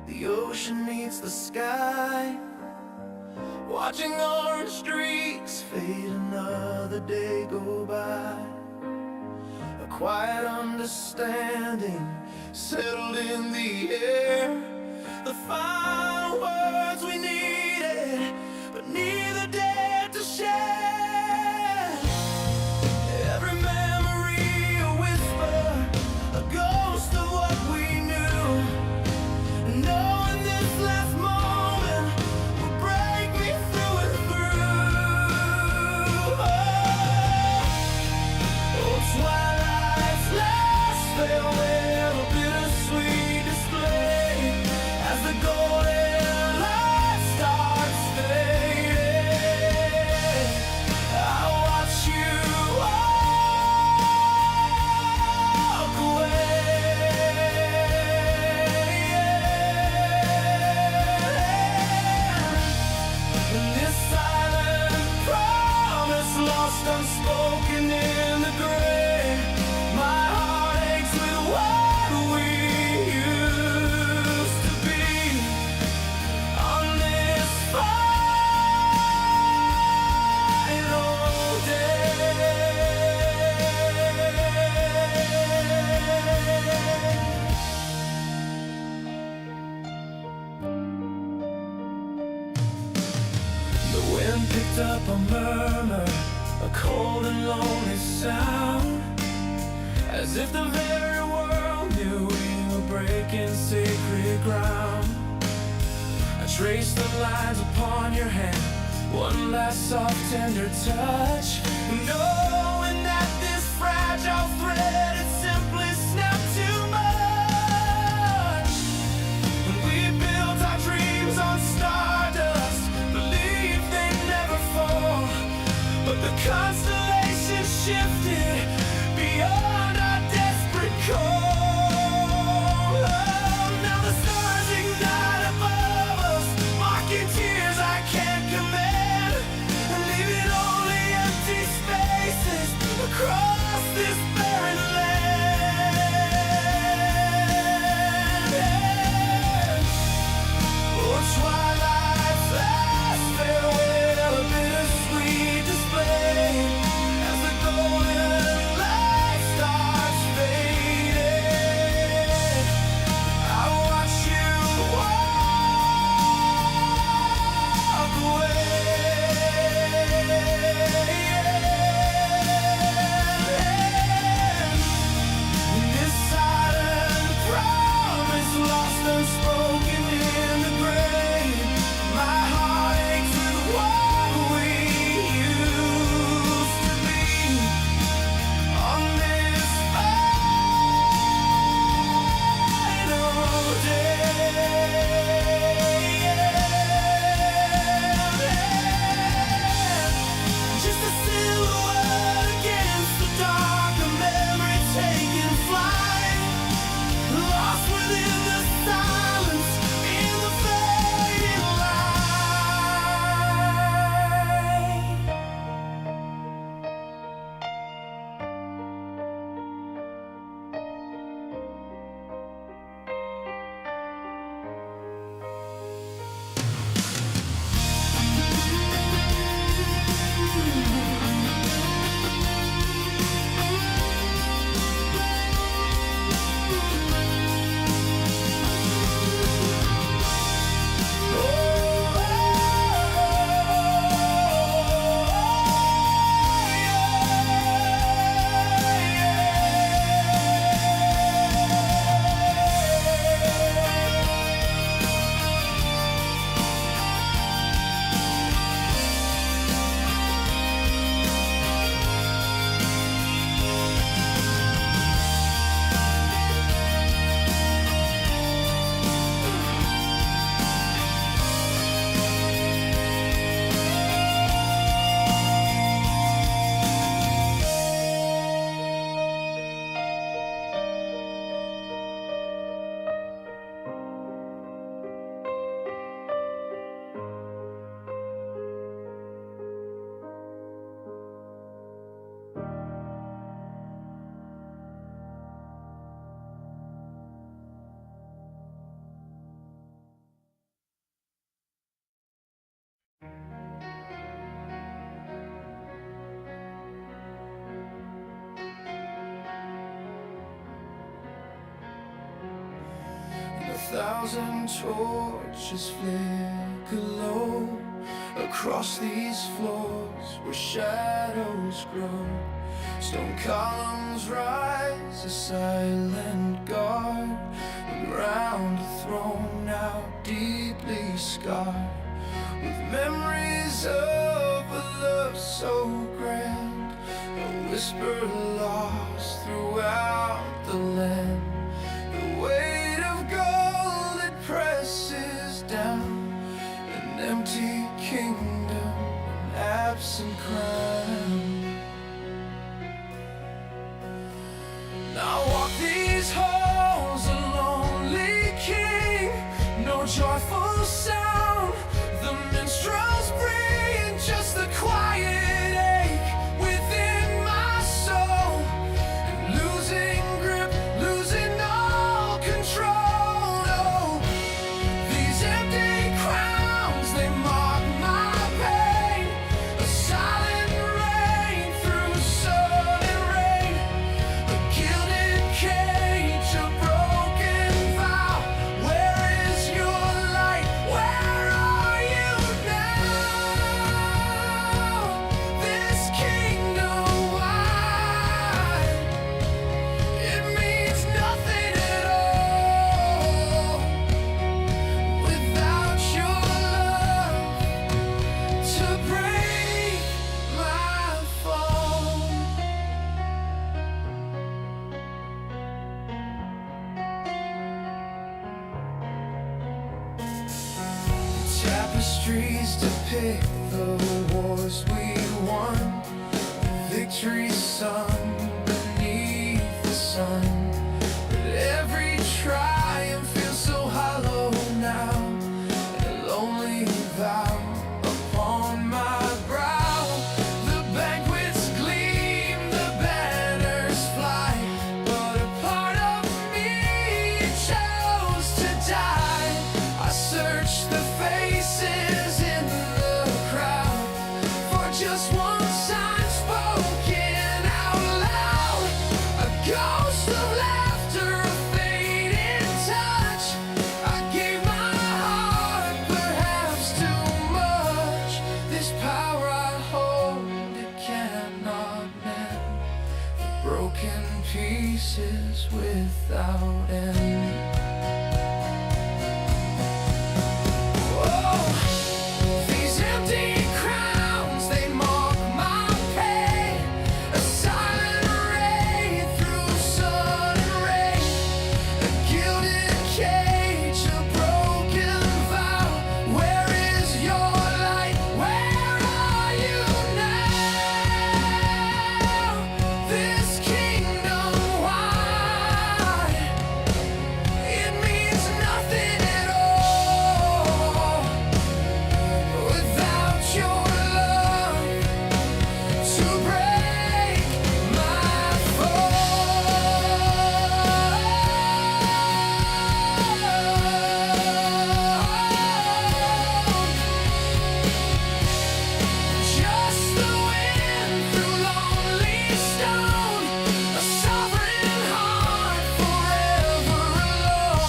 the ocean meets the sky, watching orange streaks fade, another day go by. A quiet understanding settled in the air, the final words we needed, but neither dared to share. Every memory a whisper, a ghost of what we knew, knowing this last moment would break me through and through. Oh, twilight's last farewell, a bittersweet display as the golden light starts fading. I watch you walk away. And this silent promise lost unspoken in the gray, my heart aches with what we used to be on this final day. The wind picked up a murmur, a cold and lonely sound, as if the very world knew we were breaking sacred ground. I traced the lines upon your hand, one last soft tender touch, knowing that this fragile thread had simply snapped too much. And we built our dreams on stardust, believed they'd never fall, but the constellation shifted beyond our desperate call. Now the stars ignite above us, marking tears I can't command, and leaving only empty spaces across this barren land. 1,000 torches flicker low across these floors where shadows grow. Stone columns rise, a silent guard, and round a throne now deeply scarred, with memories of a love so grand, a whisper lost throughout the land. The weight of gold, it presses down an empty kingdom, an absent crown. Now walk these halls, a lonely king, no joyful sound the minstrels bring, just the quiet ache within my soul, and losing grip, losing all control. Oh, these empty crowns, they mock my pain, a silent rain through sun and rain, a gilded cage, a broken vow. Where is your light? Where are you now? This kingdom wide, it means nothing at all without your love to break my fall. Tapestries depict the wars we won, victories sung beneath the sun. But every triumph feels so hollow now, and a lonely vow upon my brow. The banquets gleam, the banners fly, but a part of me chose to die. I search the faces in the crowd for just one sign spoken out loud, a ghost of laughter, a fading touch. I gave my heart, perhaps too much. This power I hold, it cannot mend the broken pieces without end. Oh, these empty crowns, they mock my pain, a silent rain through sun and rain, a gilded cage, a broken vow. Where is your light? Where are you now? This kingdom wide, it means nothing at all without your love to break my fall. Just the wind through lonely stone, a sovereign heart forever alone.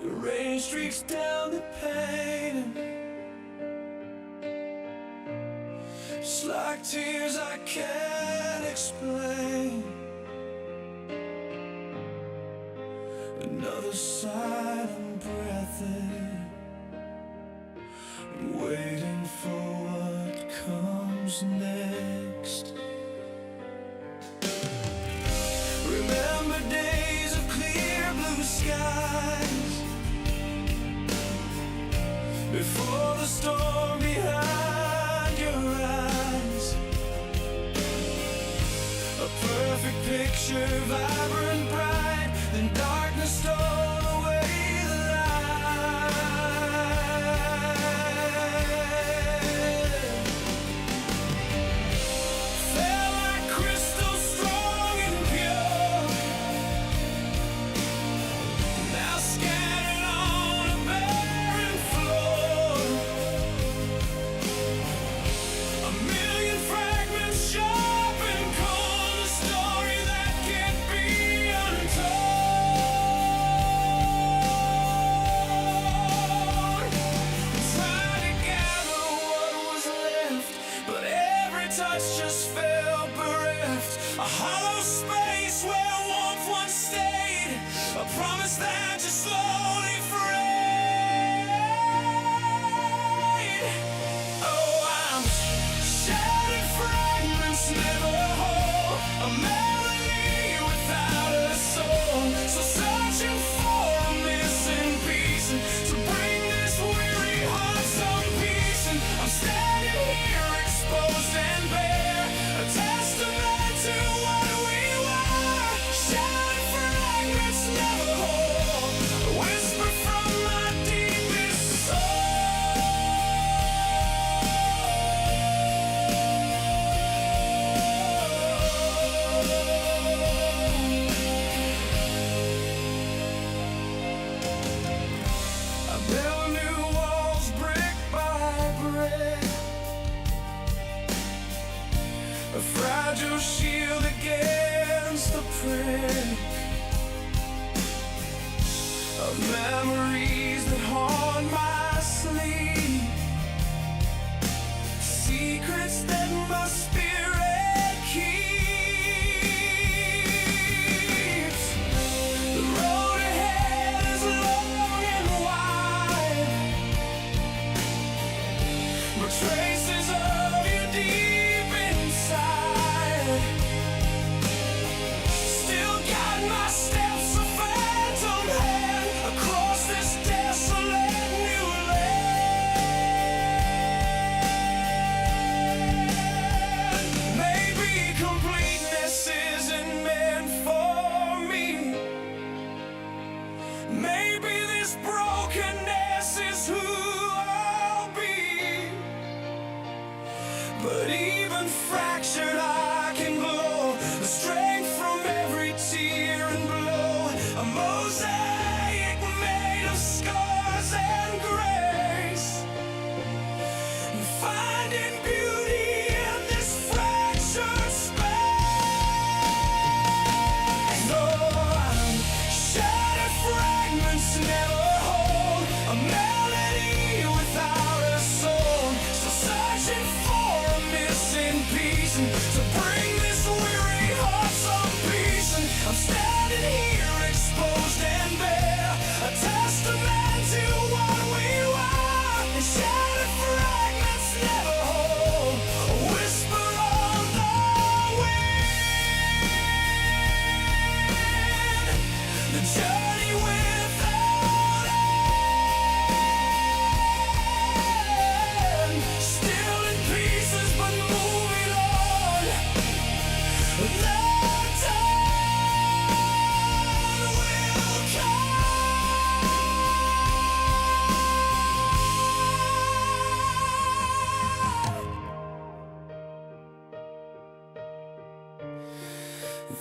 The rain streaks down the pane, just like tears I can't explain. Another silent breath in, waiting for what comes next. Remember days of clear blue skies, before the storm behind your eyes. A perfect picture, vibrant, bright, then darkness stole away the light. touch just felt bereft. A hollow space where warmth once stayed. A promise that just slowly frayed. Oh, I'm shattered fragments, never whole. A melody without a soul. So searching for a missing piece to bring this weary heart some peace. And I'm standing here exposed and bare, a testament to what we were. Shattered fragments, never whole. A whisper from my deepest I build new walls brick by brick, a fragile shield against the prick of memories that haunt my sleep, secrets that my spirit keeps. The road ahead is long and wide, but traces of you deep inside still guide my steps, a phantom hand across this desolate new land. Maybe completeness isn't meant for me. Maybe this brokenness is who I'll be. But even fractured, I can glow. The strength from every tear and blow. A mosaic made of scars and grace. And finding beauty in this fractured space. Oh, I'm shattered fragments, never whole. A melody without a soul. Still searching for a missing piece, and to bring this weary heart some peace. And I'm standing here exposed and bare, a testament to what we were. And shattered fragments, never whole. A whisper on the wind. The journey without end. Still in pieces, but moving on.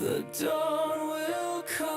The dawn will come. The dawn will come.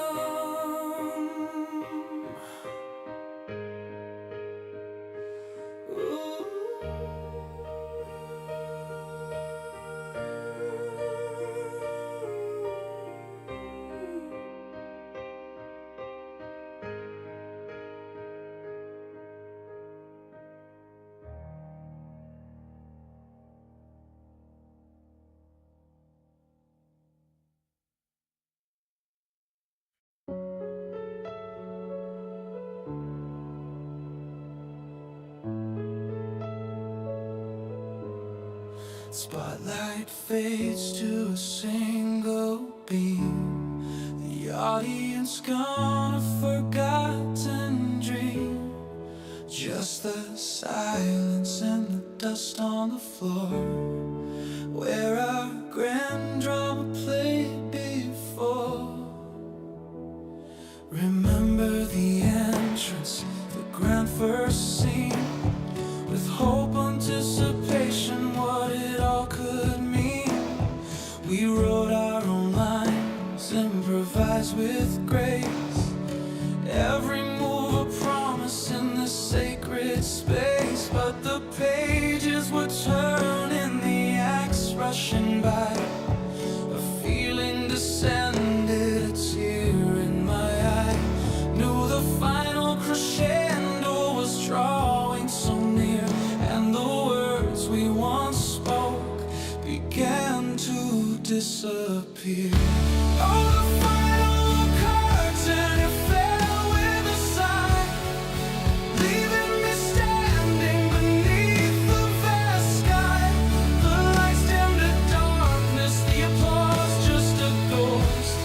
Spotlight fades to a single beam. The audience gone, a forgotten dream. Just the silence and the dust on the floor, where our grand drama played before. Remember the entrance, the grand first scene, with hope, anticipation, what it all could mean. We wrote our own lines, improvised with grace. Every move a promise in this sacred space. But the pages were turning, the acts rushing by. A feeling descended, a tear in my eye. Knew the final crescendo was drawing so near, and the words we once spoke began disappear. Oh, the final curtain, it fell with a sigh, leaving me standing beneath the vast sky. The lights dimmed to darkness, the applause just a ghost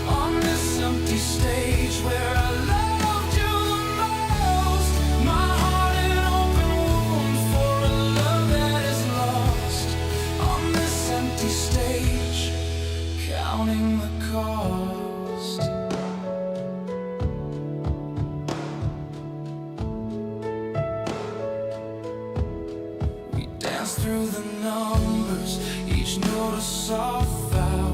on this empty stage where I loved you the most. My heart an open wound for a love that is lost on this empty stage, counting the cost. We danced through the numbers, each note a soft vow,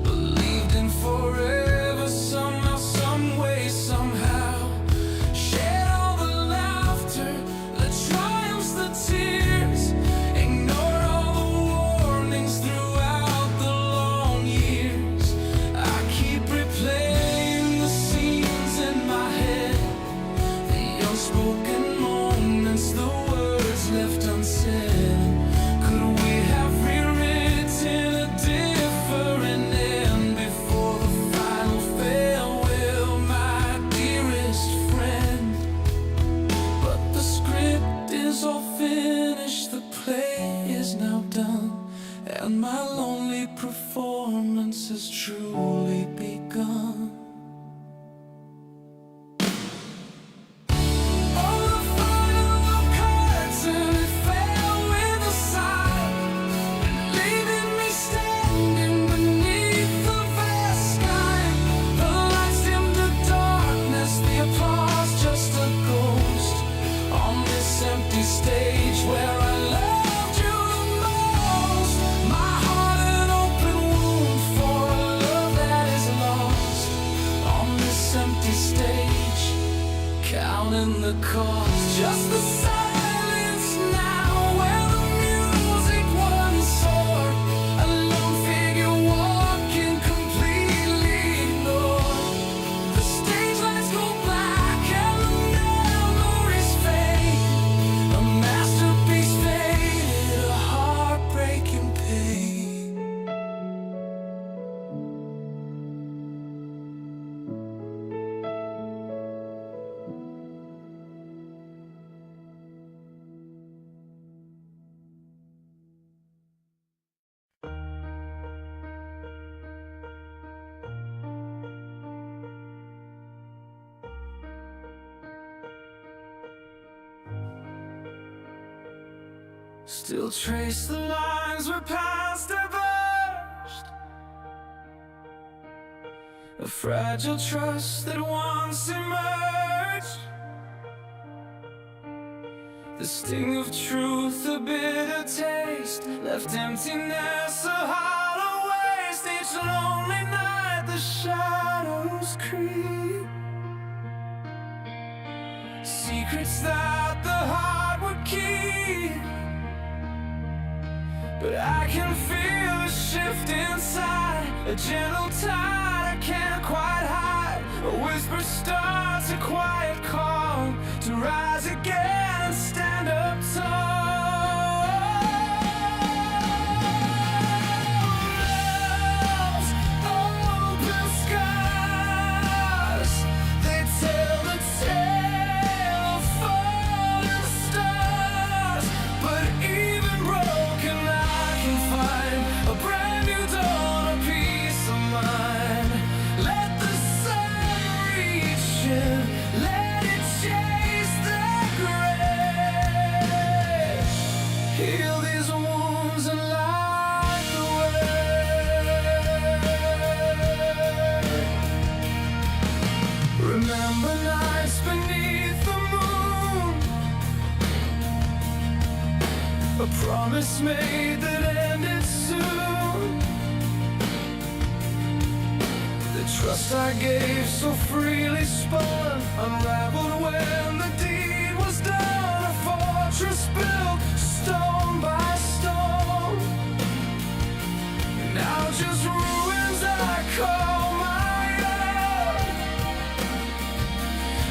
believed in forever somehow, some way, somehow. Shared all the laughter, the triumphs, the tears, ignored all the warnings throughout the long years. I keep replaying the scenes in my head, the unspoken moments, the words left unsaid. Could we have rewritten a different end before the final farewell, my dearest friend? But the script is all finished, the play is now done, and my lonely performance has truly begun. Oh, the final curtain, it fell with a sigh, leaving me standing beneath the vast sky. The lights dimmed to darkness, the applause just a ghost on this empty stage where I loved you the most. My heart an open wound for a love that is lost on this empty stage, counting the cost. Just the silence now where the music once soared, a lone figure walking completely ignored. The stage lights go black and the memories fade, a masterpiece faded, a heartbreaking pain. Still trace the lines where past diverged, a fragile trust that once emerged. The sting of truth, a bitter taste, left emptiness, a hollow waste. Each lonely night the shadows creep, secrets that the heart would keep. But I can feel a shift inside, a gentle tide I can't quite hide. A whisper starts, a quiet call to rise again and stand up tall. Love's open skies, they tell the tale of falling stars. But even broken, I can find a brand new dawn, a peace of mind. Let the sun reach in, let it chase the gray. Heal these wounds and light the way. Remember nights beneath the moon, a promise made that ended soon. The trust I gave so freely spun, unraveled when the deed was done. A fortress built stone by stone, now just ruins I call my own.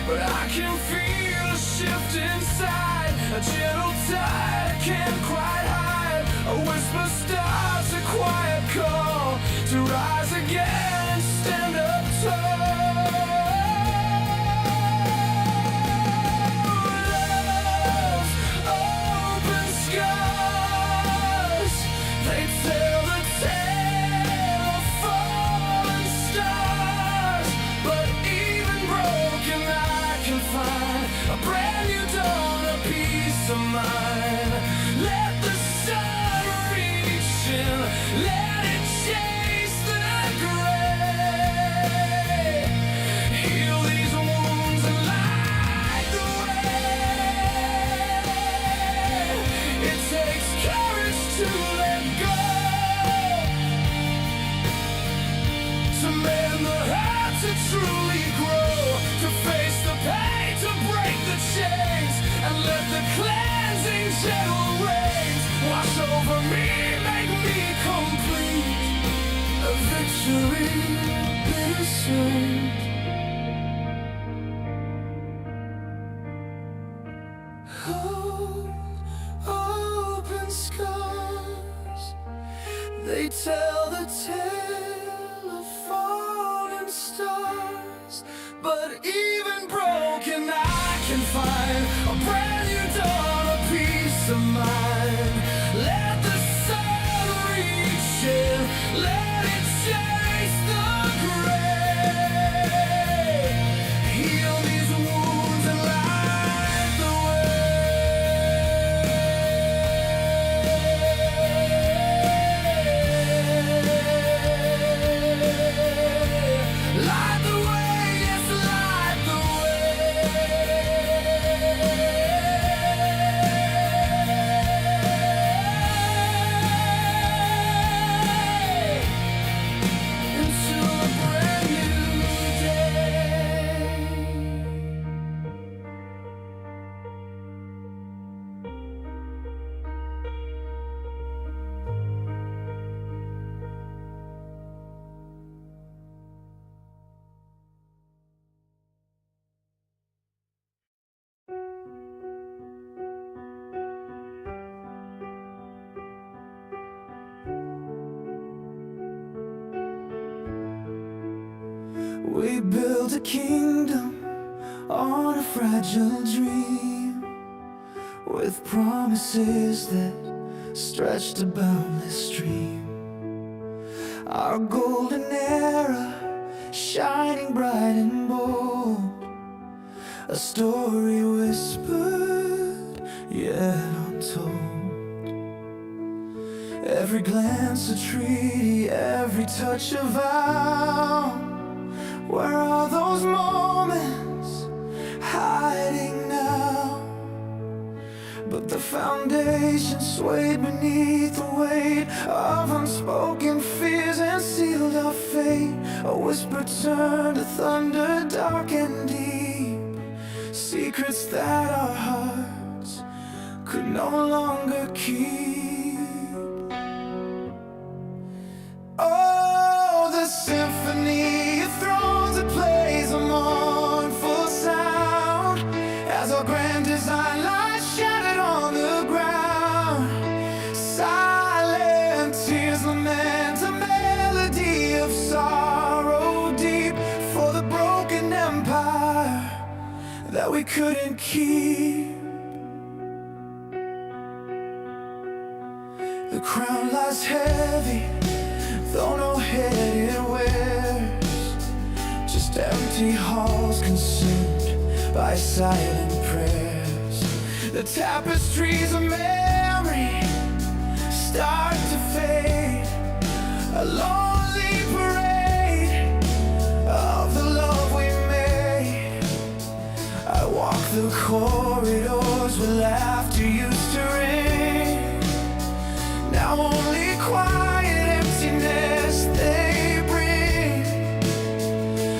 But I can feel a shift inside, a gentle tide I can't quite hide. A whisper starts, a quiet call to rise again, stand up tall. Love's open scars, they tell the tale of fallen stars. But even broken, I can find a brand new dawn, a peace of mind. Let the sun reach in, let it chase the gray. Heal these wounds and light the way. It takes courage to let go, to mend the heart, to truly grow, to face the pain, to break the chains, and let the cleansing gentle rains wash over me, make me complete. A victory bittersweet. Hold open scars, they tell the tale of fallen stars. But even broken, I can find a brand new dawn, a peace of mind. Let the sun reach in, let it chase the gray. Heal these wounds and light the way. Light the way, yes, light the way. Into a brand new day. We built a kingdom on a fragile dream, with promises that stretched a boundless stream. Our golden era shining bright and bold, a story whispered yet untold. Every glance a treaty, every touch a vow. Where are those moments hiding now? But the foundation swayed beneath the weight of unspoken fears and sealed our fate. A whisper turned to thunder, dark and deep, secrets that our hearts could no longer keep. Oh, the symphony of thrones that plays a mournful sound as our grand design lies shattered on the ground. Silent tears lament, a melody of sorrow deep for the broken empire that we couldn't keep. The crown lies heavy, though no head it wears, just empty halls consumed by silent prayers. The tapestries of memory start to fade, a lonely parade of the love we made. I walk the corridors where laughter used to ring, now only quiet emptiness they bring.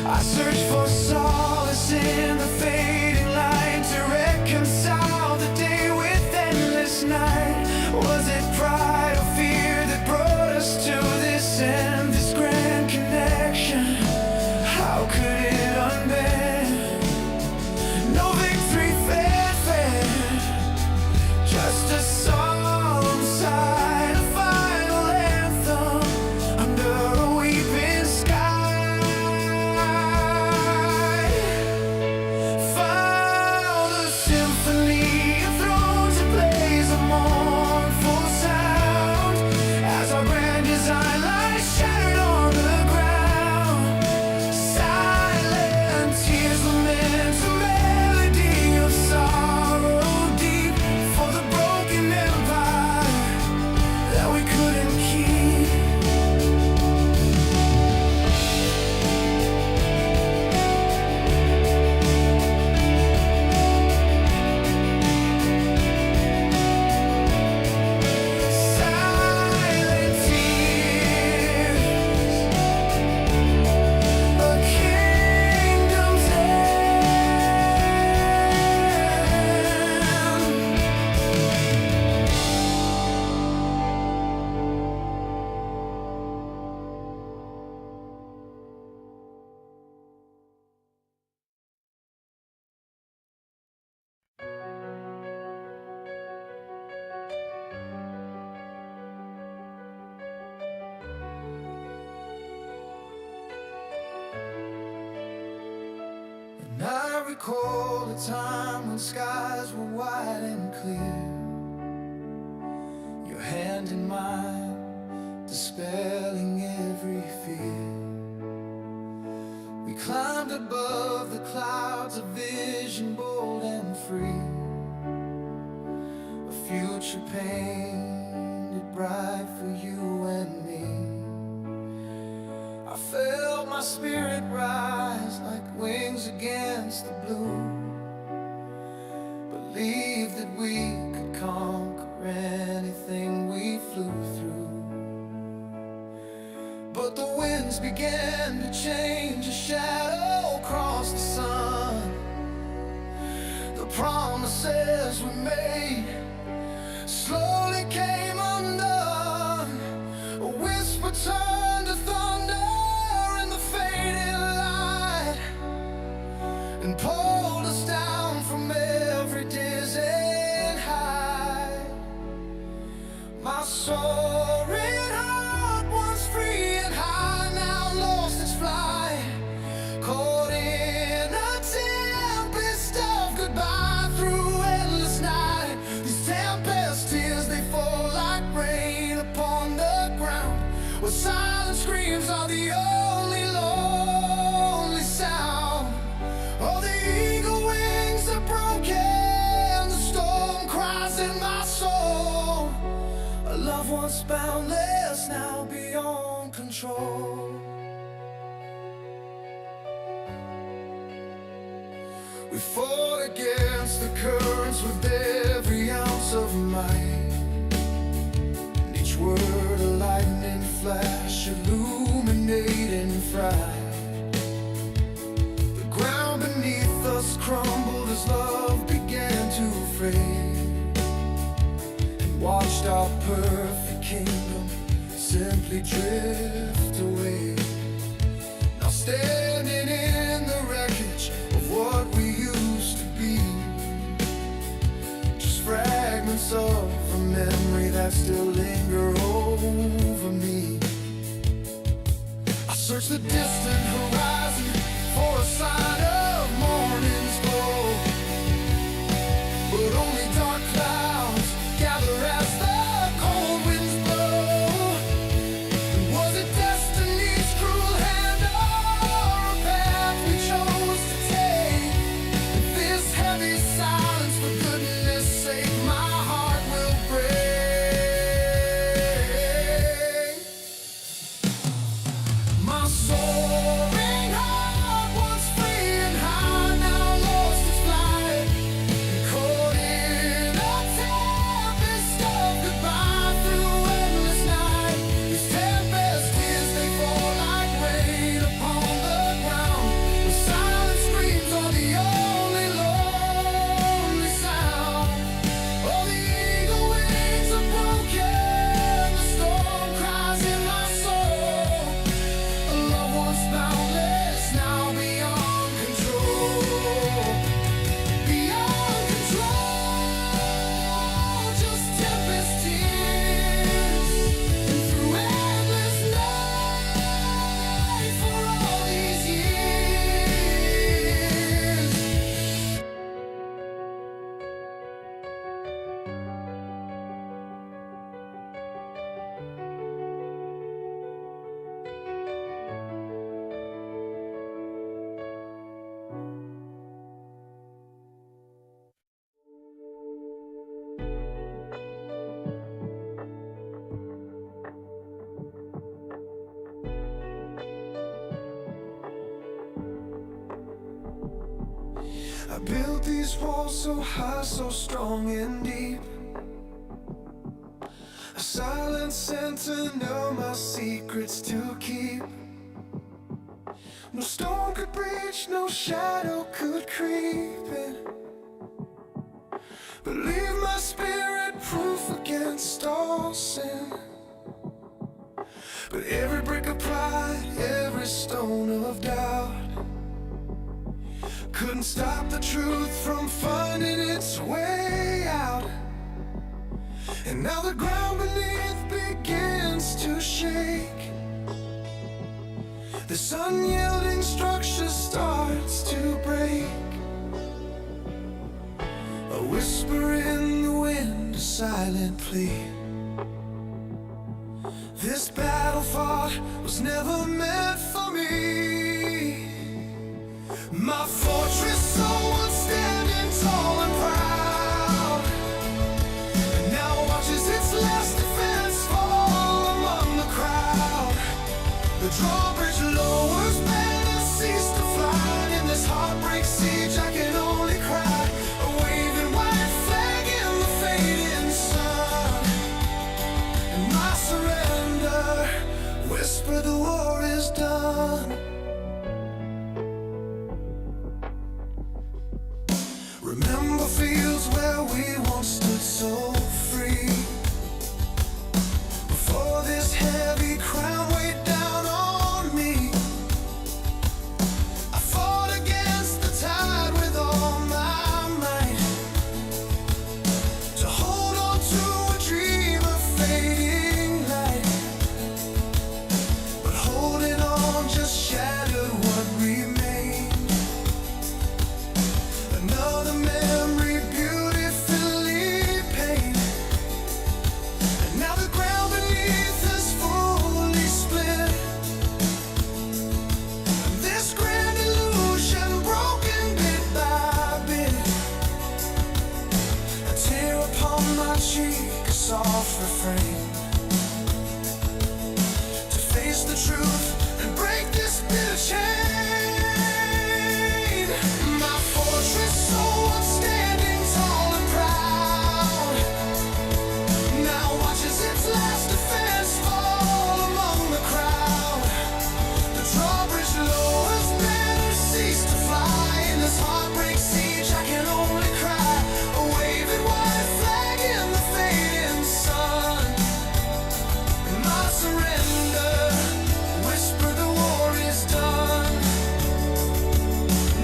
I search for solace in the fading light, to reconcile the day with endless night. Was it pride or fear that brought us to this end, this grand connection? How could it unbend? No victory fair, recall a time when skies were wide and clear, your hand in mine, dispelling every fear. We climbed above the clouds, a vision bold and free, a future painted bright for you and me. I felt my spirit rise like wings against the blue, believed that we could conquer anything we flew through. But the winds began to change, a shadow crossed the sun. The promises we made slowly came undone. A whisper turned to thunder in the fading light, and pulled us down from every dizzying height. My soaring heart, once free and high, now lost its flight, caught in a tempest of goodbye through endless night. These tempest tears, they fall like rain upon the ground, where silent screams are the only lonely sound. Oh, the eagle wings are broken, the storm cries in my soul. A love once boundless, now beyond control. We fought against the currents with every ounce of might, and each word a lightning flash, illuminating fright. The ground beneath us crumbled as love began to fade, and watched our perfect kingdom simply drift away. Now standing in the wreckage of what we used to be, just fragments of a memory that still linger over me. I search the distant horizon for a sign of morning's glow, but only dark clouds gather as the cold winds blow. And was it destiny's cruel hand or a path we chose to take? In this heavy silence, for goodness sake, my heart will break. My soaring heart, once free and high, now lost its flight, caught in a tempest of goodbye through endless night. These tempest tears, they fall like rain upon the ground, where silent screams are the only lonely sound. Oh, the eagle wings are broken, the storm cries in my soul. A love once boundless, now beyond control. Beyond control, just tempest tears, and through endless night for all these years. I built these walls so high, so strong and deep, a silent sentinel, my secrets to keep. No storm could breach, no shadow could creep in, but leave my spirit proof against all sin. But every brick of pride, every stone of doubt couldn't stop the truth from finding its way out. And now the ground beneath begins to shake. This unyielding structure starts to break. silent plea. This battle fought was never meant for me. My fortress, so once standing tall and proud, now watches its last defense fall among the crowd. The drawbridge lowers, banners cease to fly. In this heartbreak siege I can only cry, a waving white flag in the fading sun. And my surrender whisper the war is done. Remember fields where we once stood so free, before this heavy crown weighed down on me. I fought against the tide with all my might, to hold on to a dream of fading light. But holding on just shattered what remained. Another memory beautifully painted, and now the ground beneath is fully split. And this grand illusion broken bit by bit. A tear upon my cheek, a soft refrain, to face the truth and break this bitter chain. My fortress, so I'm standing tall and proud, now watches its last defense fall among the crowd. The drawbridge lowers, banners cease to fly. In this heartbreak siege I can only cry, a waving white flag in the fading sun. And my surrender whisper the war is done.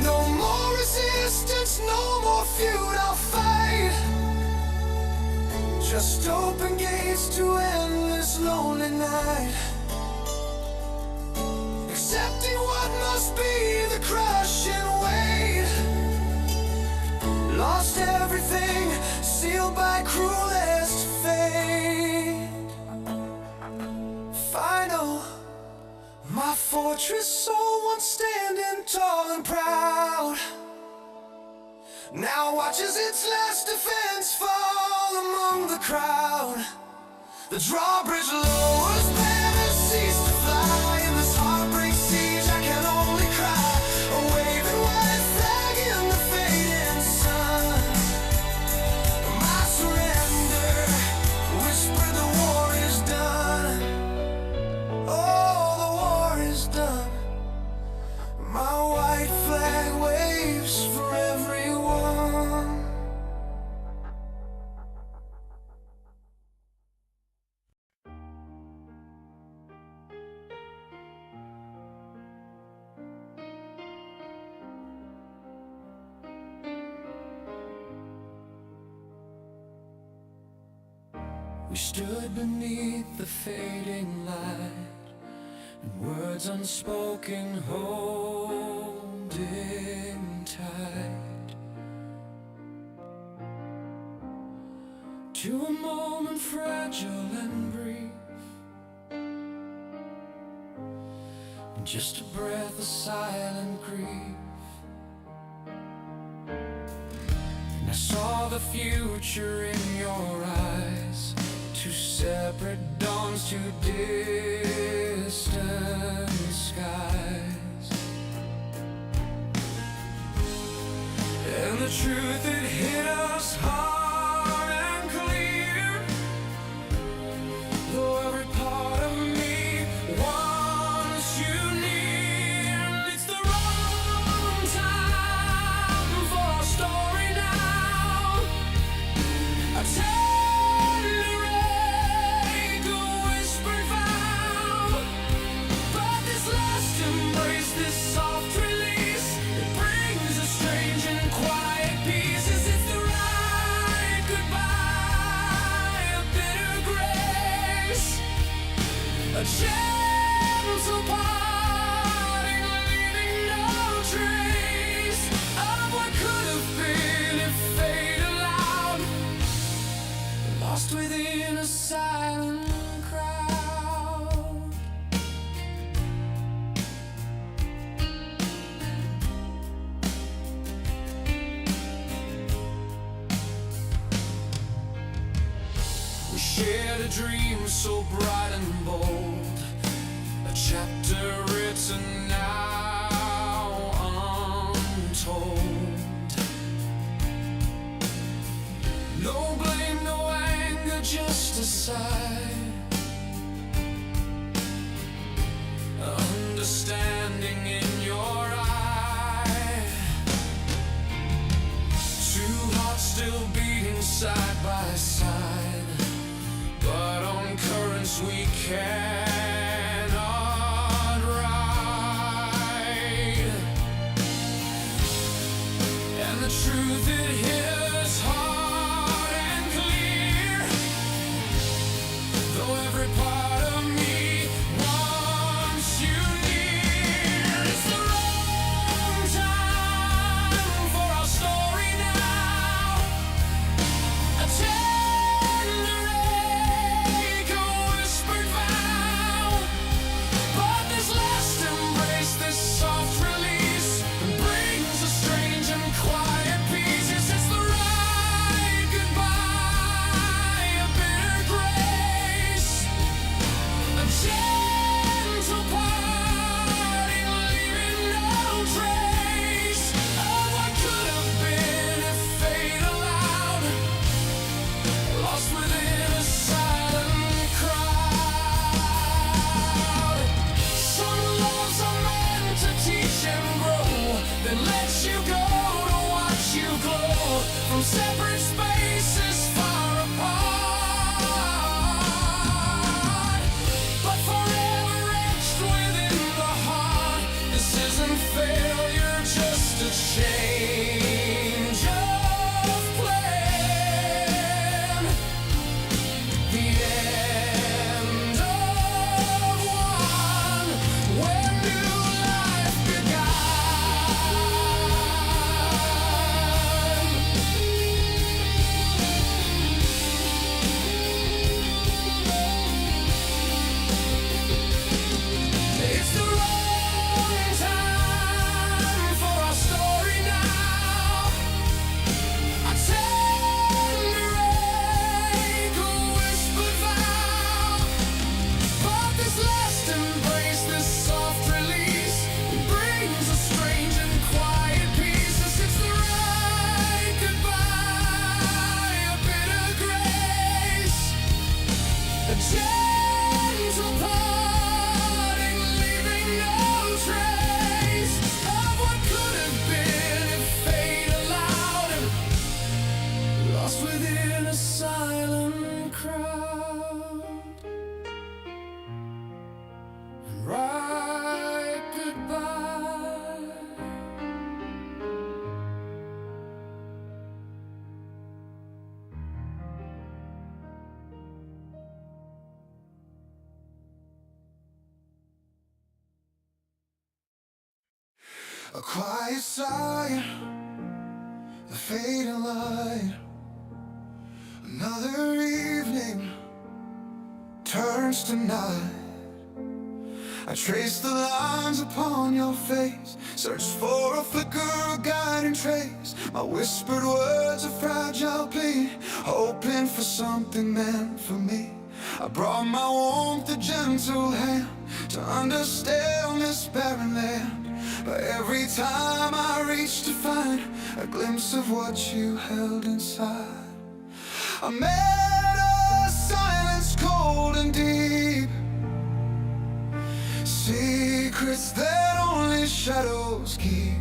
No more resistance, no more feud I'll fight, just open gates to endless lonely night. Accepting what must be the crushing weight. Lost everything, sealed by cruelest fate. Final, my fortress, so once standing tall and proud, now watches its last defense fall among the crowd. The drawbridge lowers, banners cease to fly. In this heartbreak siege I can only cry, a waving white flag in the fading sun. My surrender whisper the war is done. Oh, the war is done. My white flag waves for everyone. We stood beneath the fading light, and words unspoken holding tight to a moment fragile and brief, just a breath of silent grief. And I saw the future in your eyes, two separate dawns, two distant skies. And the truth, it hit us hard and clear, though every part of me wants you near. And it's the wrong time for a story now. I tender ache, a whispered vow, but this last embrace, this soft release, it brings a strange and quiet peace. Is it the right goodbye, a bitter grace, a gentle parting, leaving no trace of what could have been if fate allowed? lost within a silent crowd. We shared a dream so bright and bold, a chapter written now untold. No blame, no anger, just a sigh, understanding in your eye. Two hearts still beating side by side, but on currents we cannot ride. And the truth, it hit us hard and clear, though every part of me wants you near. It's the wrong time for our story now. A tender ache, a whispered vow, but this last embrace, this soft release, brings a strange and quiet peace. Yes, it's the right goodbye, a bitter grace, a gentle parting, leaving no trace of what could have been if fate allowed, lost within a silent crowd. Some loves are meant to teach and grow, then let you go to watch you glow from separate spaces far apart, but forever etched within the heart. This isn't failure, just a change of plan, the end of one when new life began. It's the wrong time for our story now. A tender ache, a whispered vow, but this last embrace, this soft release, brings a strange and quiet peace. Yes, it's the right goodbye, a bitter grace, a gentle parting, leaving no trace of what could have been if fate allowed him, lost within a silent crowd. And right goodbye. A quiet sigh, the fading light. Another evening turns to night. I trace the lines upon your face, search for a flicker, a guiding trace. My whispered words, a fragile plea, hoping for something meant for me. I brought my warmth, a gentle hand, to understand this barren land. But every time I reach to find a glimpse of what you held inside, I met a silence cold and deep, secrets that only shadows keep.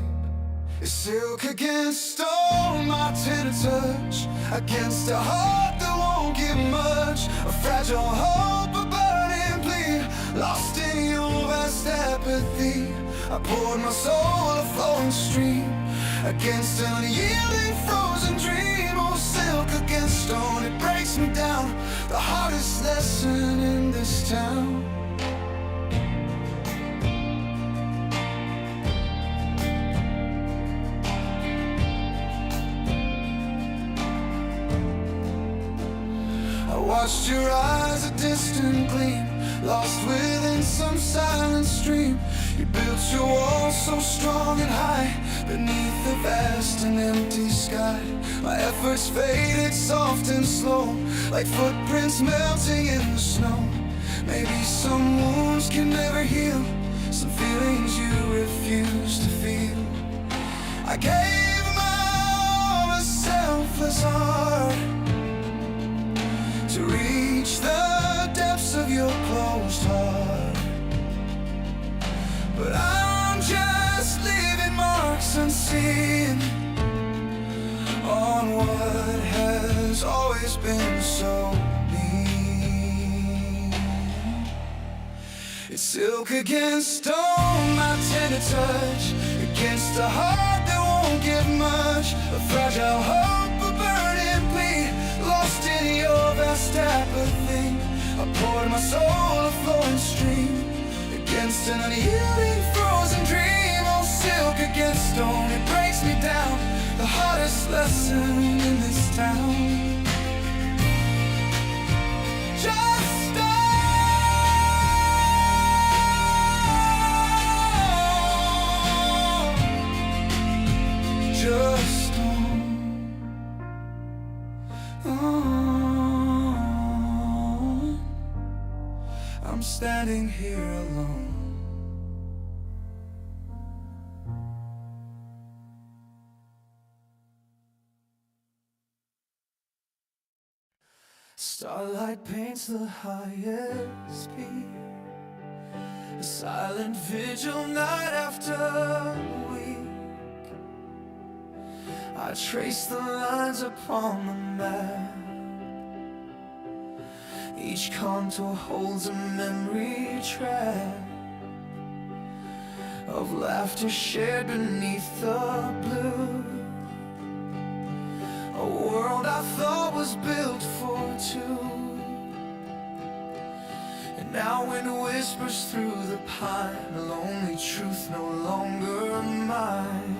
It's silk against stone, my tender touch, against a heart that won't give much. A fragile hope, a burning plea, lost in your vast apathy. I poured my soul, a flowing stream, against an unyielding frozen dream. Oh, silk against stone, it breaks me down, the hardest lesson in this town. I watched your eyes, a distant gleam, lost within some silent stream. You built your walls so strong and high, beneath the vast and empty sky. My efforts faded soft and slow, like footprints melting in the snow. Maybe some wounds can never heal, some feelings you refuse to feel. I gave my all, a selfless heart, to reach the depths of your closed heart. But I'm just leaving marks unseen on what has always been so mean. It's silk against stone, my tender touch, against a heart that won't give much. A fragile hope, a burning plea, lost in your vast apathy. I poured my soul, a flowing stream, against an unyielding frozen dream. Oh, silk against stone, it breaks me down, the hardest lesson in this town. Just stone, just stone. I'm standing here alone. Starlight paints the highest peak, a silent vigil night after week. I trace the lines upon the map, each contour holds a memory trap of laughter shared beneath the blue. A world I thought was built for two, and now wind whispers through the pine, a lonely truth no longer mine.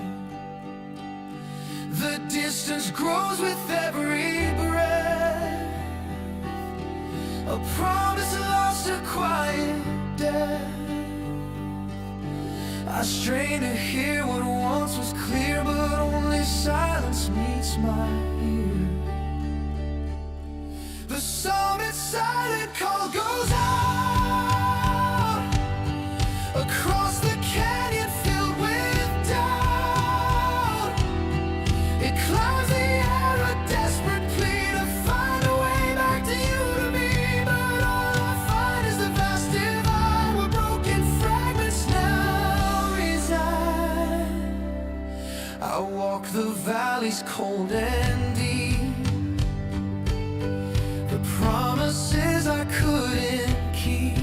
The distance grows with every breath, a promise lost, a quiet death. I strain to hear what once was clear, but only silence meets my ear. The summit's silent call goes out across the canyon filled with doubt. It climbs the air, a desperate plea to find a way back to you, to me. But all I find is the vast divide, where broken fragments now reside. I walk the valleys cold and deep, the promises I couldn't keep.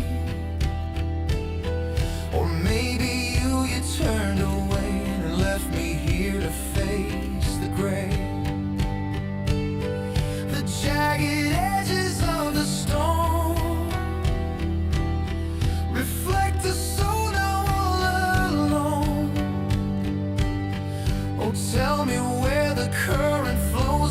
Or maybe you turned away and left me here to face the grave. The jagged edges of the storm reflect the soul now all alone. Oh, tell me where the current flows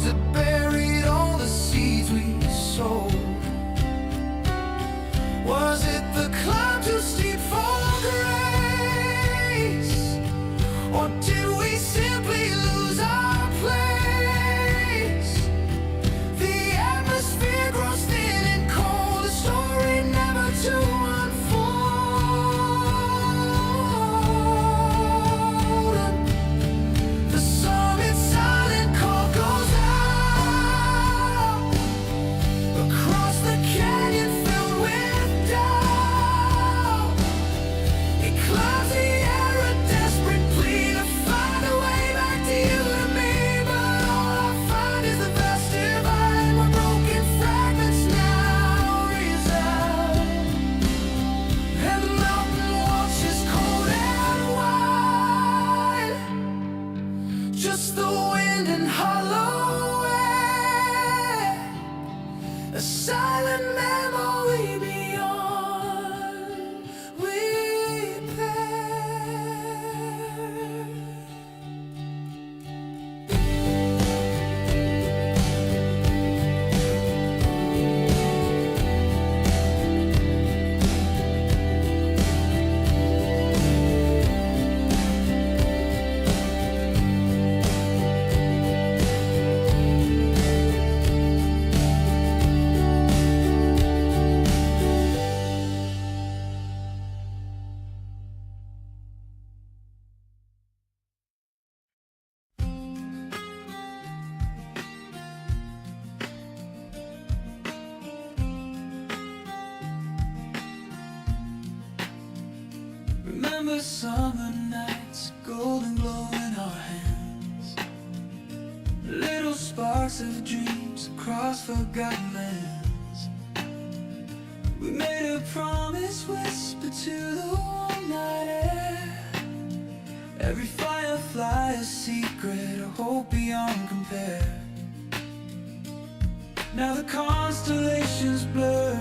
Remember summer nights, golden glow in our hands, little sparks of dreams across forgotten lands. We made a promise, whispered to the warm night air, every firefly a secret, a hope beyond compare. Now the constellations blur,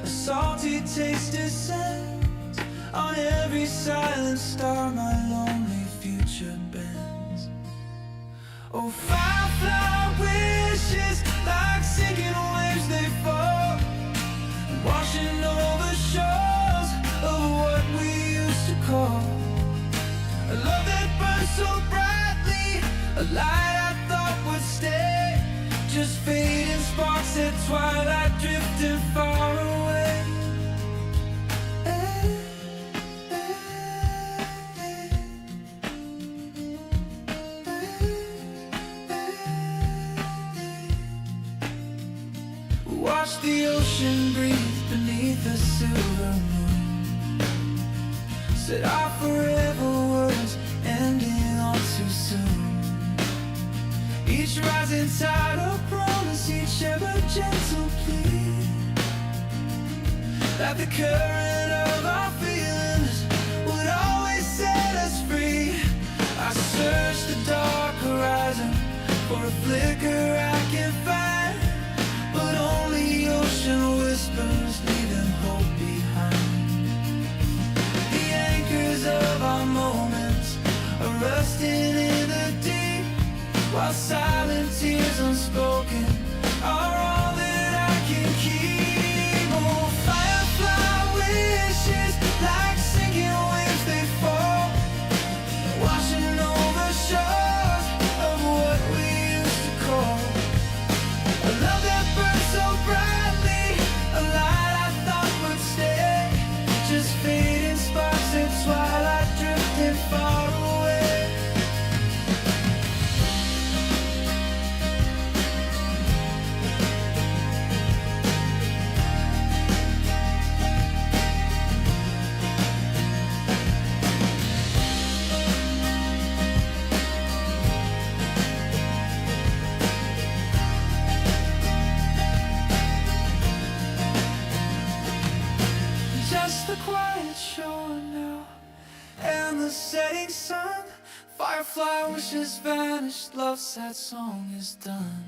a salty taste descends on every silent star my lonely future bends. Oh, firefly wishes like sinking waves they fall, washing over shores of what we used to call a love that burns so brightly, a light I thought would stay, just fading sparks at twilight drifting far away. Watch the ocean breathe beneath the silver moon, said our forever words ending all too soon. Each rising tide of promise, each ever gentle plea, that the current of our feelings would always set us free. I search the dark horizon for a flicker I can find, but only ocean whispers leaving hope behind. The anchors of our moments are rusting in the deep, while silent tears unspoken are all that I can keep. Oh, firefly wishes like sinking waves they fall, washing over shores of what we used to call a love that burns so brightly, a light I thought would stay, just fading sparks at twilight drifting far away. Just the quiet shore now, and the setting sun. Firefly wishes vanished, love's sad song is done.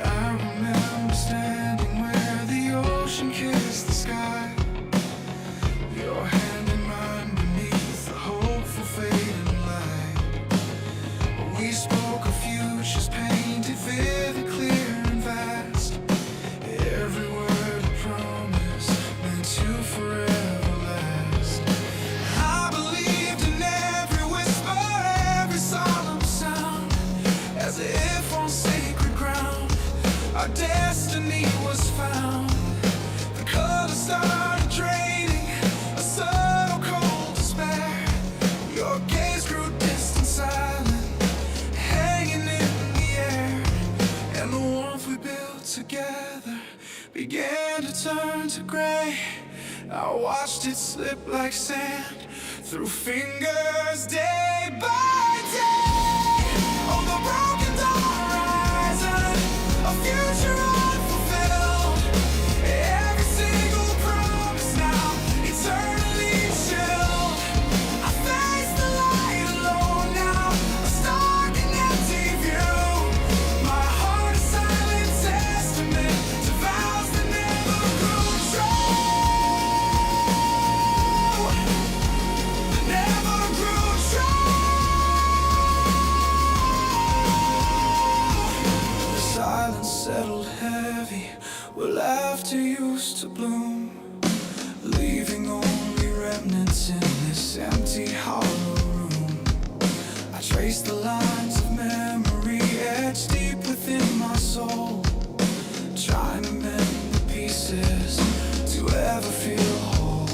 I remember standing where the ocean kissed the sky, your hand in mine beneath the hopeful fading light. We spoke of futures painted vivid, clear and vast, every word a promise meant to forever last. I believed in every whisper, every solemn sound, as if on sacred ground our destiny was found. The colors started draining, a subtle cold despair. Your gaze grew distant, silent, hanging in the air, and the warmth we built together began to turn to gray. I watched it slip like sand through fingers day by day. On the broken dawn horizon, a future unfulfilled. Every single promise now eternally chilled. I face the light alone now, a stark and empty view. My heart a silent testament to vows that never grew true. That never grew true. they used to bloom, leaving only remnants in this empty hollow room. I trace the lines of memory etched deep within my soul, trying to mend the pieces to ever feel whole.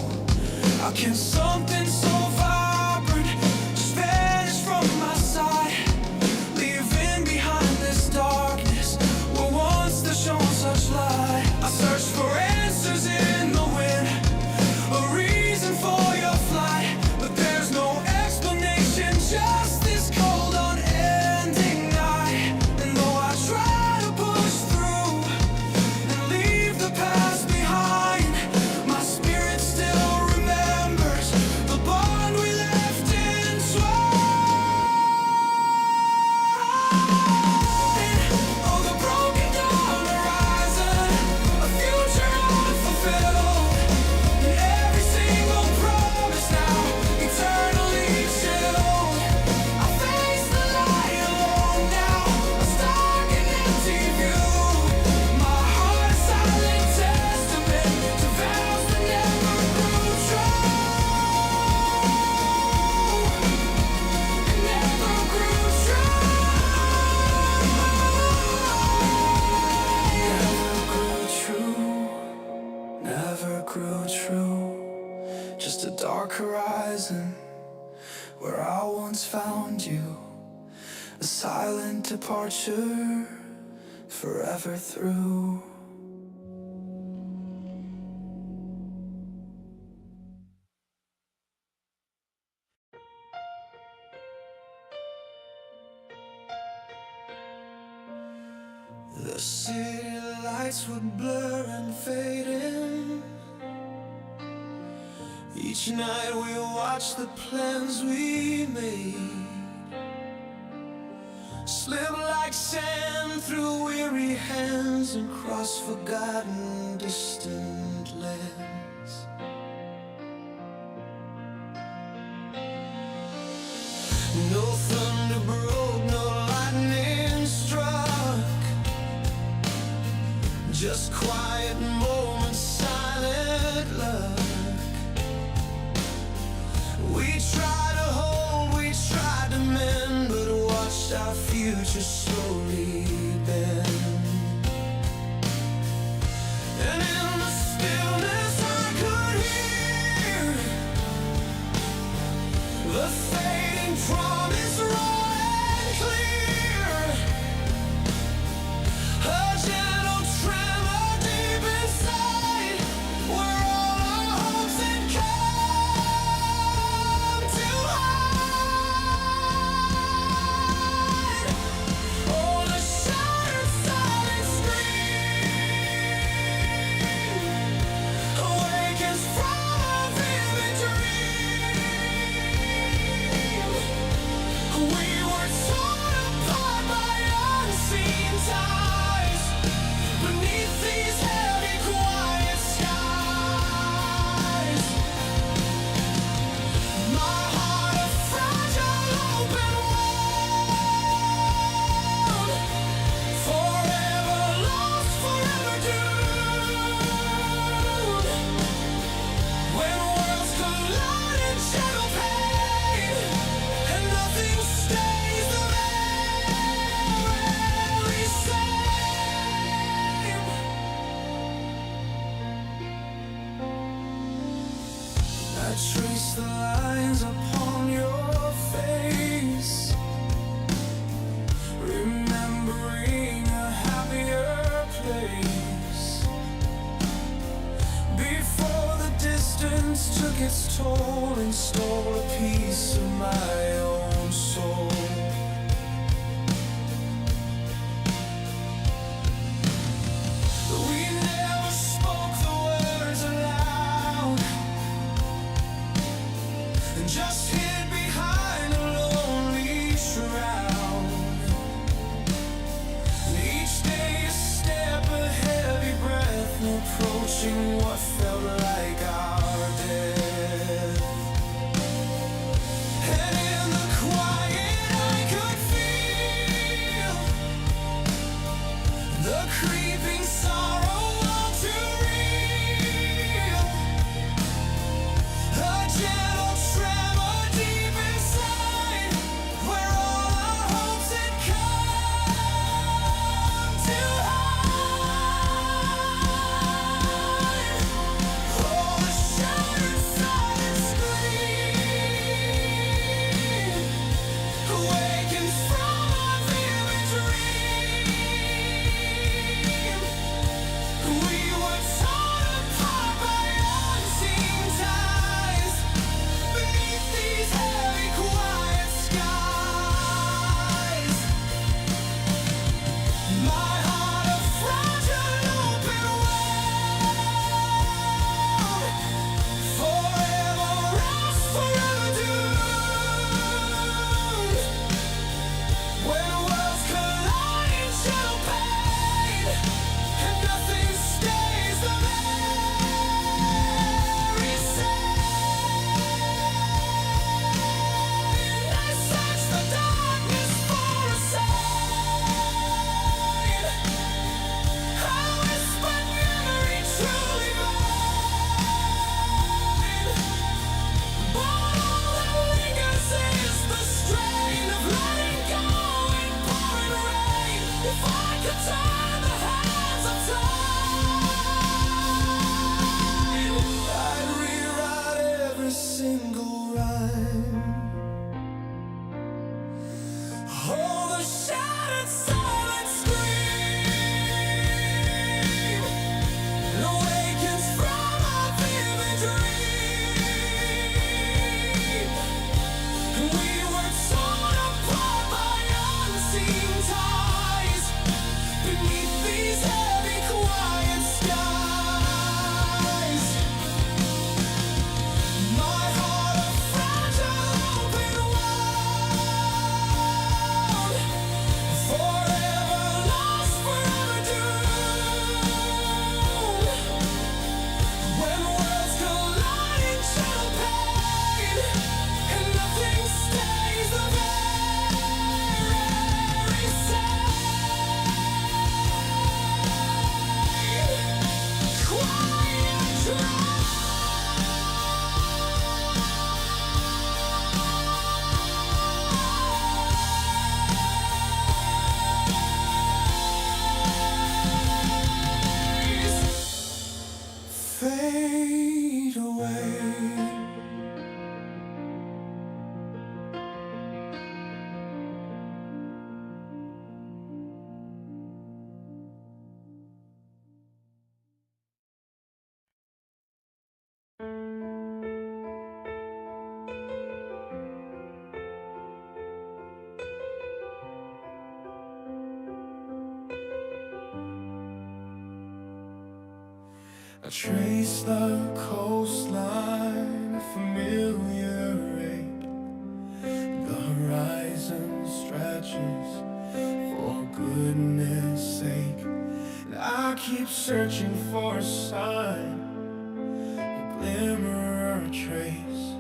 How can something so vibrant just vanish from my sight, leaving behind this darkness where once there shone such light? I search for answers in the wind, a reason for your flight, but there's no explanation, just this cold unending night. And though I try to push through and leave the past behind, my spirit still remembers the bond we left entwined. Oh, the broken down horizon, a future unfulfilled, and every single promise now eternally chilled. I face the light alone now, a stark and empty view. My heart a silent testament to vows that never grew true. It never grew true. Never grew true. Just a dark horizon where I once found you, a silent departure forever through. The city lights would blur and fade in. Each night we watch the plans we made slip like sand through weary hands and cross forgotten distant lands. No thunder broke, no lightning struck, just quiet moments, silent luck. We tried to hold, we tried to mend, but watched our future slowly bend. And in the stillness I could hear the fading promise raw and clear, a gentle tremor deep inside, where all our hopes had come to hide. Oh, the shattered silent scream awakens from a vivid dream. We were torn apart by unseen ties beneath these heavy, quiet skies. My heart a fragile open wound, forever lost, forever doomed. When worlds collide in gentle pain, and nothing stays the very same. I trace the lines upon your face, remembering a happier place, before the distance took its toll and stole a piece of my own soul. We never spoke the words aloud, and just hid behind a lonely shroud. And each day a step, a heavy breath, approaching what felt like our death. And in the quiet I could feel the creeping sorrow all too real. I trace the coastline, a familiar rate. The horizon stretches for goodness sake, and I keep searching for a sign, a glimmer or a trace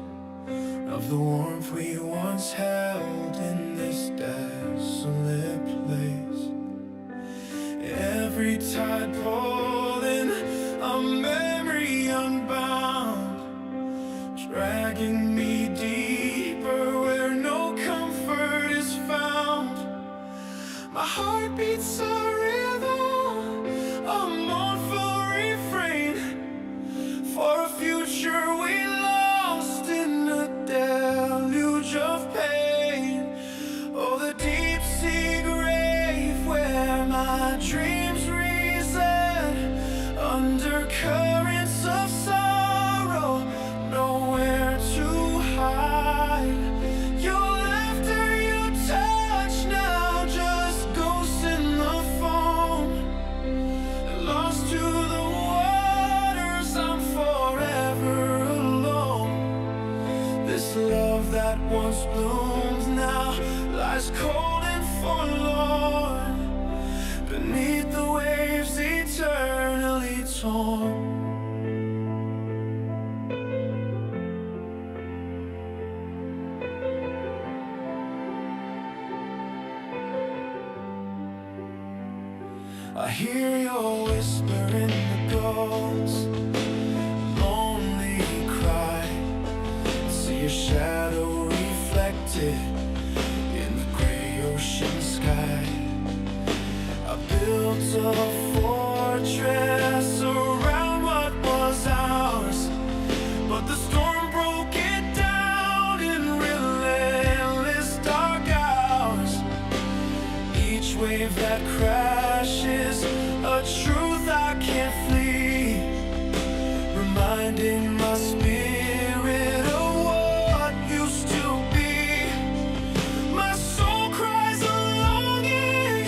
of the warmth we once held in this desolate place. Every tide pulling, a memory unbound, dragging me deeper where no comfort is found. My heart beats a rhythm, a mournful refrain for a future we lost in a deluge of pain. Oh, the deep sea grave where my dreams reside, under currents of sorrow, nowhere to hide. Your laughter, your touch, now just ghosts in the foam. Lost to the waters, I'm forever alone. This love that once bloomed now lies cold and forlorn beneath the waves eternally torn. I hear your whisper in the gulls, lonely cry. See your shadow reflected in the gray ocean sky. I built a fortress around what was ours, but the storm broke it down in relentless dark hours. Each wave that crashes, a truth I can't flee, reminding my spirit of what used to be. My soul cries a longing,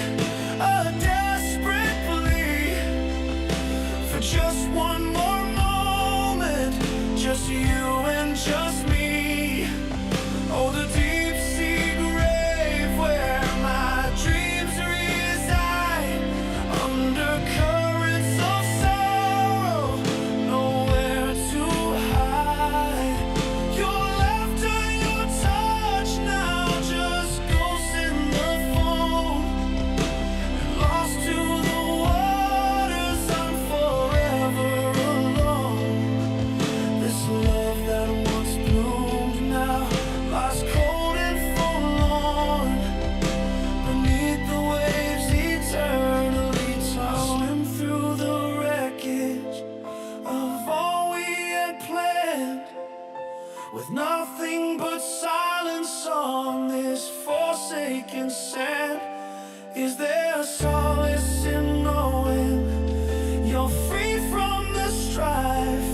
a desperate plea, for just one more moment, just you and just me. Oh, the deep sea grave where my dreams reside, under currents of sorrow, nowhere to hide. Your laughter, your touch, now just ghosts in the foam. Lost to the waters, I'm forever alone. This love that once bloomed now lies cold and forlorn beneath the waves eternally torn. Swim through the wreckage of all we had planned, with nothing but silence on this forsaken sand. Is there solace in knowing you're free from the strife,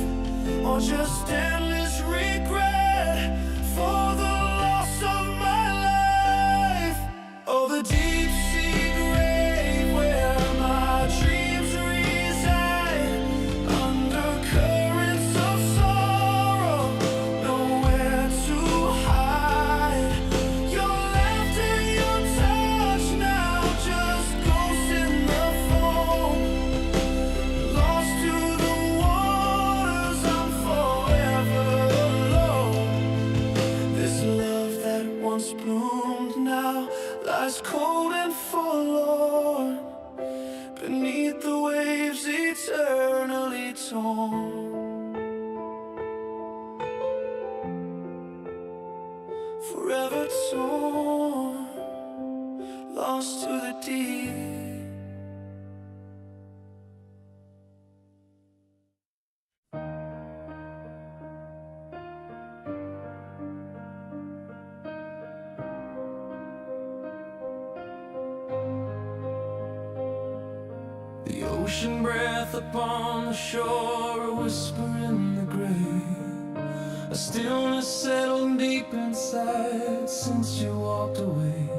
or just endless regret for the loss of my life? Oh, the deep sea grave where my dreams reside, under currents of sorrow, nowhere to hide. Your laughter, your touch, now just ghosts in the foam. Lost to the waters, I'm forever alone. This love that once bloomed now lies cold and forlorn beneath the waves eternally torn. Forever torn, lost to the deep. The ocean breath upon the shore, a whisper in the grave, a stillness settled deep inside since you walked away.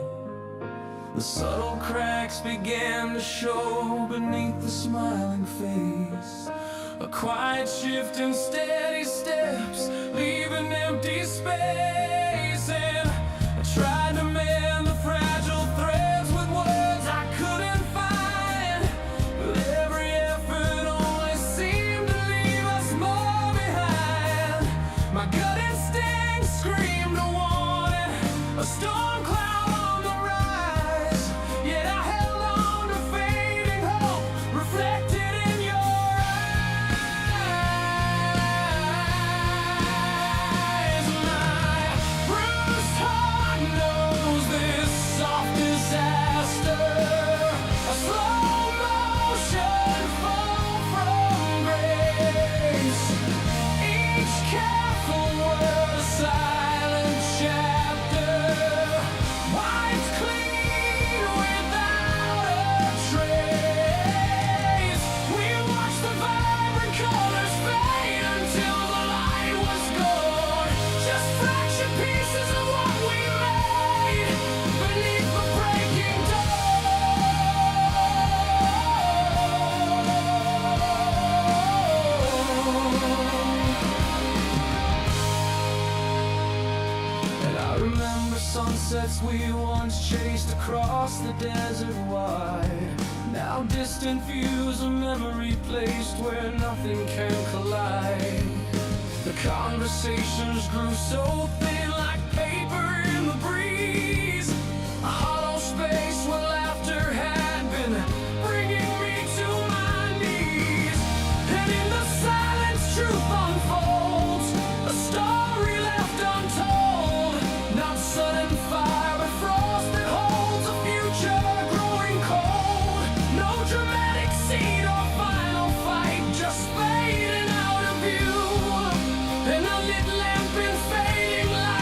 The subtle cracks began to show beneath the smiling face. A quiet shift in steady steps, leaving empty space. And I tried to mend the fragile threads with words I couldn't find, but every effort only seemed to leave us more behind. My gut instinct screamed a warning, a storm cloud on the rise. Yet I held on to fading hope, reflected in your eyes. My bruised heart knows this soft disaster, a slow motion fall from grace. Each careful word a silent chapter, wiped clean without a trace. We watched the vibrant colors fade until the light was gone. Just fractured pieces of what we made beneath the breaking And I remember sunsets we once chased across the desert wide. Now distant views, a memory placed where nothing can collide. The conversations grew so thin like paper in the breeze, a hollow space where laughter had been bringing me to my knees. And in the silence truth unfolds, a story left untold. Not sudden fire, but frost that holds a future growing cold. No dramatic scene or final fight, just fading out of view. And a lit lamp in fading light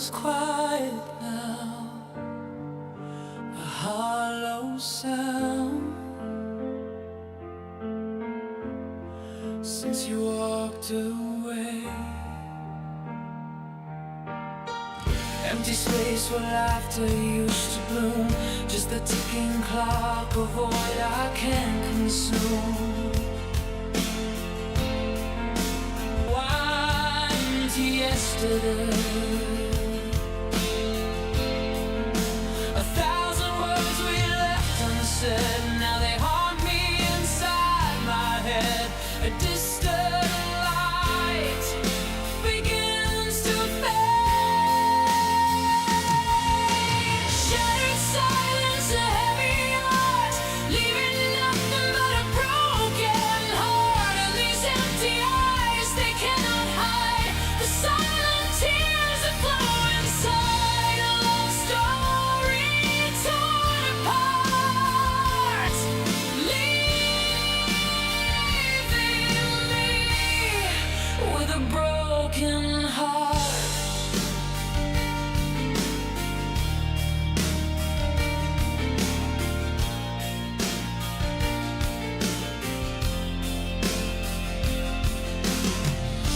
feels quiet now, a hollow sound. Since you walked away, empty space where laughter used to bloom, just the ticking clock of void I can't consume. Wine to yesterday, a thousand words we left unsaid, now they haunt me inside my head. A distant light begins to fade. Shattered silence, a heavy heart, leaving nothing but a broken heart. And these empty eyes, they cannot hide the silent tears that flow inside a love story torn apart. With a broken heart.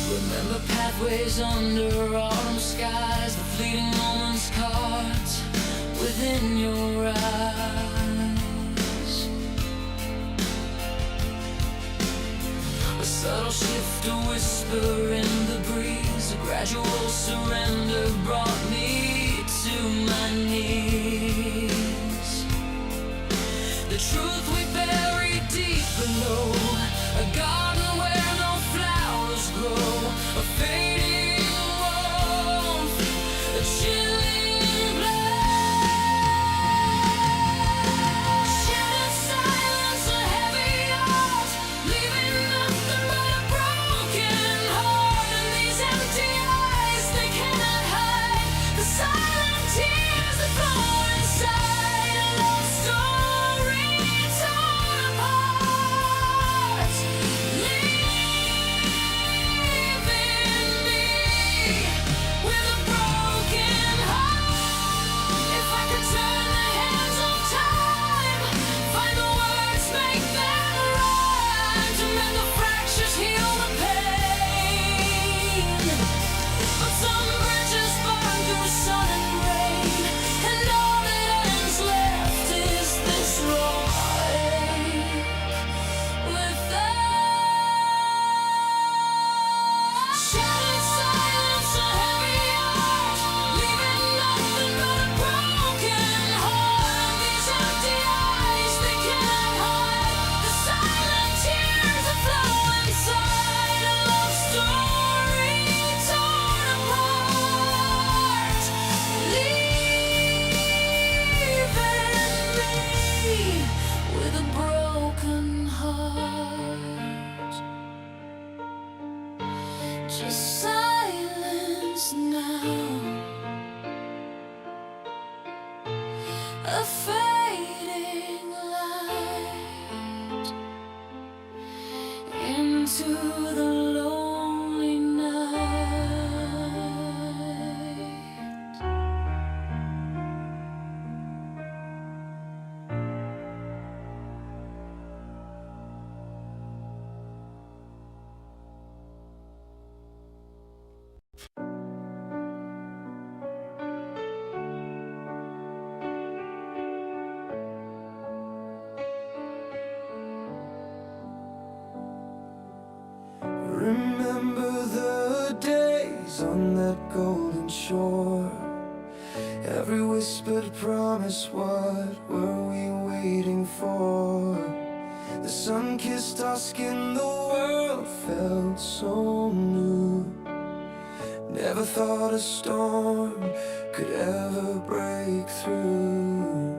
Remember pathways under autumn skies, the fleeting moments caught within your eyes. A subtle shift, a whisper in the breeze, a gradual surrender brought me to my knees. The truth we buried deep below, a garden where no flowers grow, a fading warmth, a chilling blast. Shattered silence, a heavy heart, leaving nothing but a broken heart. And these empty eyes, they cannot hide the silent tears that flow inside a love story torn apart. Leaving me with a broken heart. If I could turn the hands of time, find the words, make them rhyme, to mend the fractures, heal the pain. But some bridges burn through sun and rain, and all that ends left is this raw ache without. Shattered silence, a heavy heart, leaving nothing but a broken heart. And these empty eyes, they cannot hide the silent tears that flow inside a love story torn apart. Leaving me with a broken heart. Just silence now, a fading light into the lonely night. Remember the days on that golden shore, every whispered promise, what were we waiting for? The sun kissed our skin, the world felt so new. Never thought a storm could ever break through.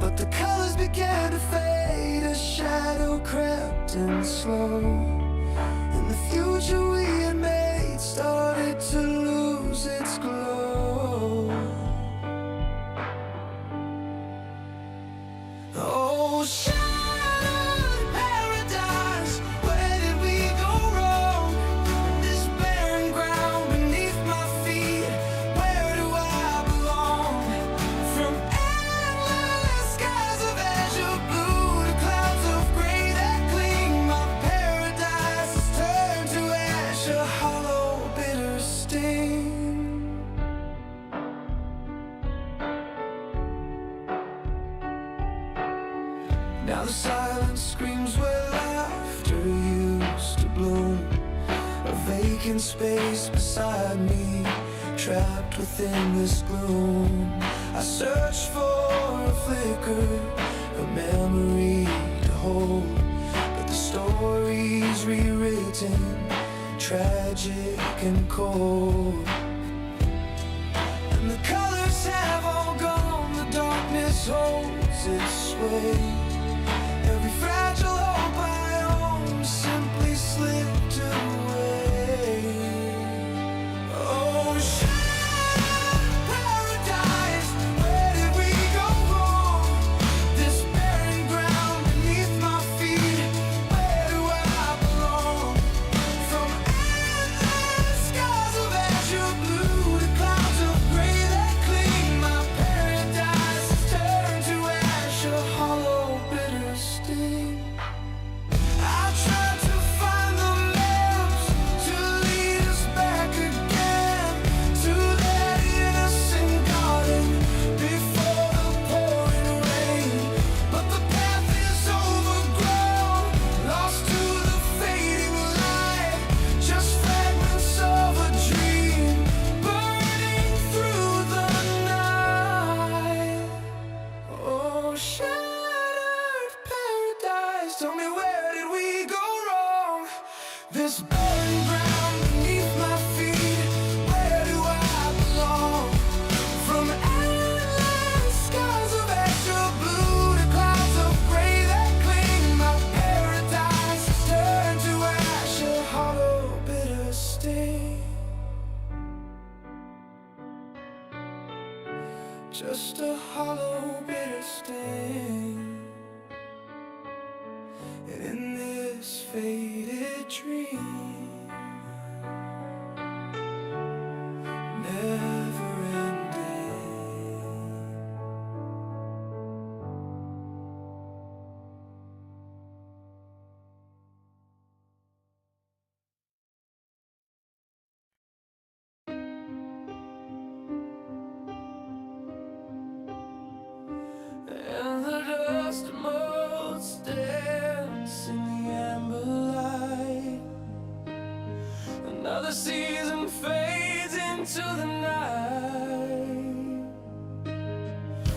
But the colors began to fade, a shadow crept in slow, and the future we had made started to lose its glow. Oh, shattered paradise, where did we go wrong? This barren ground beneath my feet, Now the silence screams where laughter used to bloom. A vacant space beside me, trapped within this gloom. I search for a flicker, a memory to hold, but the story's rewritten, tragic and cold. And the colors have all gone, the darkness holds its sway. Every fragile hope I own simply slipped away. Oh, shattered paradise, where did we go wrong? This barren ground beneath my feet, where do I belong? From endless skies of azure blue to clouds of gray that cling, my paradise has turned to ash, a hollow bitter sting. I tried to find the maps to lead us back again to that innocent garden before the pouring rain, but the path is overgrown, lost to the fading light, just fragments of a dream burning through the night. Oh, shattered paradise, tell me, where did we go wrong? This barren ground beneath my feet, where do I belong? From endless skies of azure blue to clouds of gray that cling, my paradise has turned to ash, a hollow bitter sting. Just a hollow bitter sting. And in this faded dream, never ending. And the dust motes dance in the amber light. Another season fades into the night.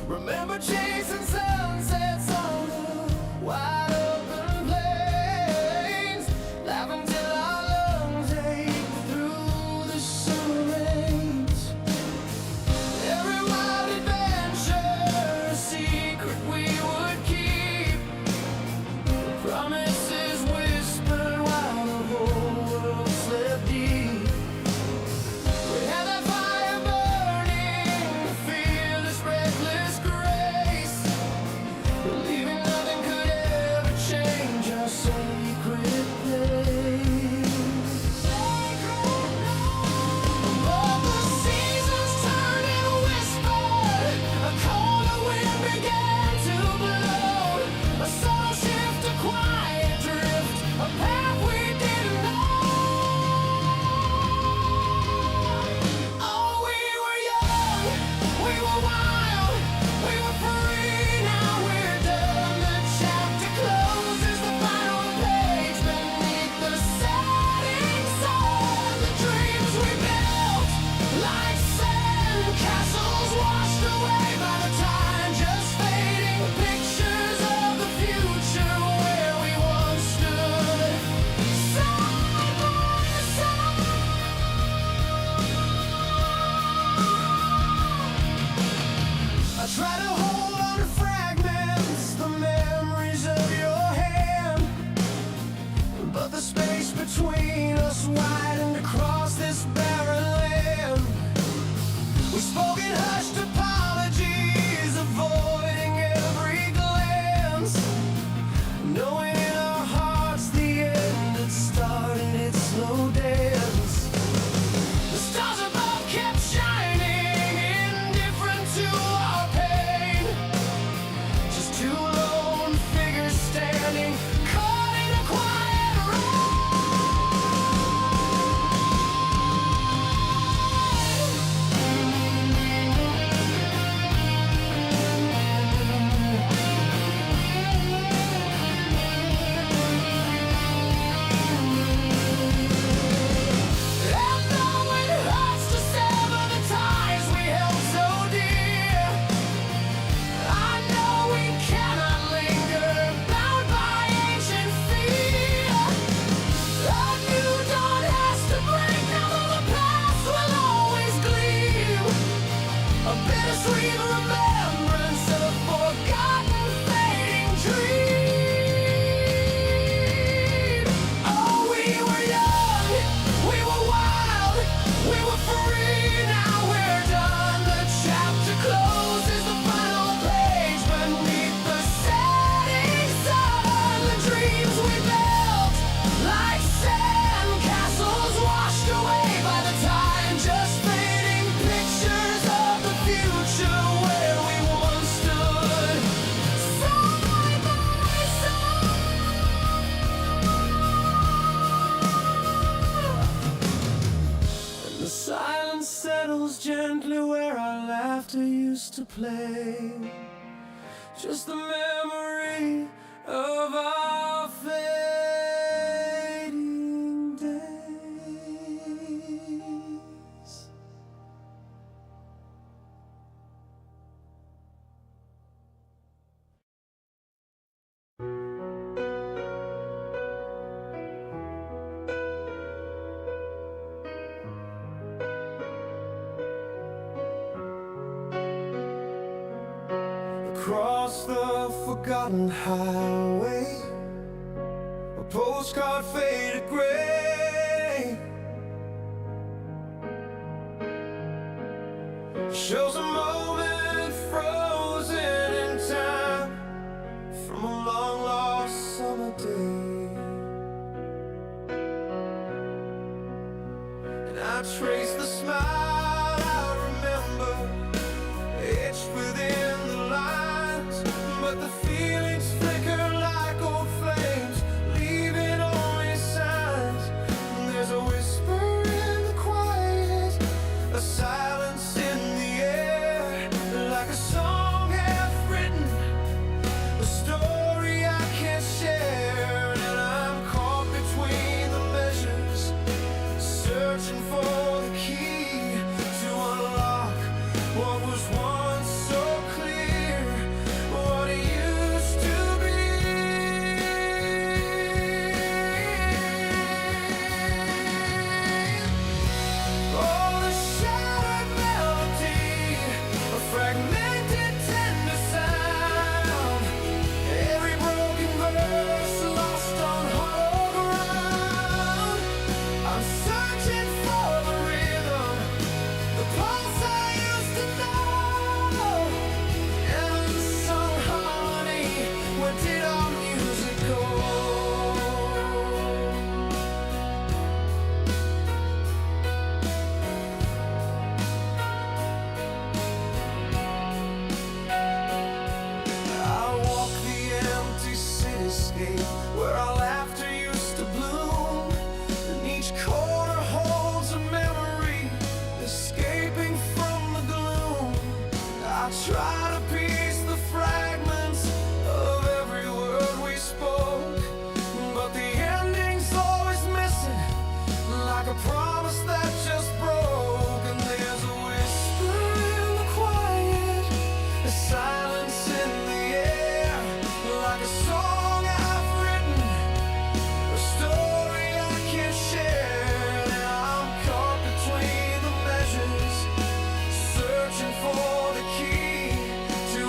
Remember chasing sunsets on the wide open plains, laughing till our lungs ache through the summer rains. Every wild adventure, a secret we would keep, promises whispered while the whole world slept deep. We had that fire burning, the fearless, reckless grace, believing nothing could ever change our sacred place. But the seasons turned and whispered, a colder wind began to blow, a subtle shift, a quiet drift, a path we didn't know. Oh, we were young, we were wild, we were free, now we're done. The chapter closes, the final page beneath the setting sun. The dreams we built, like sand castles washed away by the tide, just fading pictures of the future where we once stood, side by side. I try to hold on to fragments, the memories of your hand, but the space between us widened across this barren land. We spoke in hushed apologies, avoiding every glance, knowing in our hearts the end had started its slow dance. The stars above kept shining, indifferent to our pain, just two lone figures standing, caught in a quiet rain. bittersweet remembrance of forgotten fading dream. Oh, we were young, we were wild, we were free, now we're done. The chapter closes, the final page beneath the setting sun. The dreams we built, like sand castles washed away by the time, just fading pictures of the future where we once stood, side by side. And the silence settles gently where our laughter used to play, just the memory of our fading days. Across the forgotten highway, a postcard faded gray shows a moment frozen in time from a long lost summer day. And I trace the smile I remember etched within the lines, but the feelings flicker like old flames, leaving only signs. And there's a whisper in the quiet, a silence in the air, like a song half written, a story I can't share. And I'm caught between the measures, searching for the key to unlock what was once so clear, what it used to be. Oh, the shattered melody, a fragmented tender sound, every broken verse lost on hollow ground. I'm searching for the rhythm, the pulse I used to know, an unsung harmony. Where did our music go? I walk the empty cityscape where our laughter used to bloom, and each corner holds a memory escaping from the gloom. I try to piece the fragments of every word we spoke, but the ending's always missing, like a promise that just broke. And there's a whisper in the quiet, a silence in the air, like a song I've written, a story I can't share. And I'm caught between the measures, searching for the key to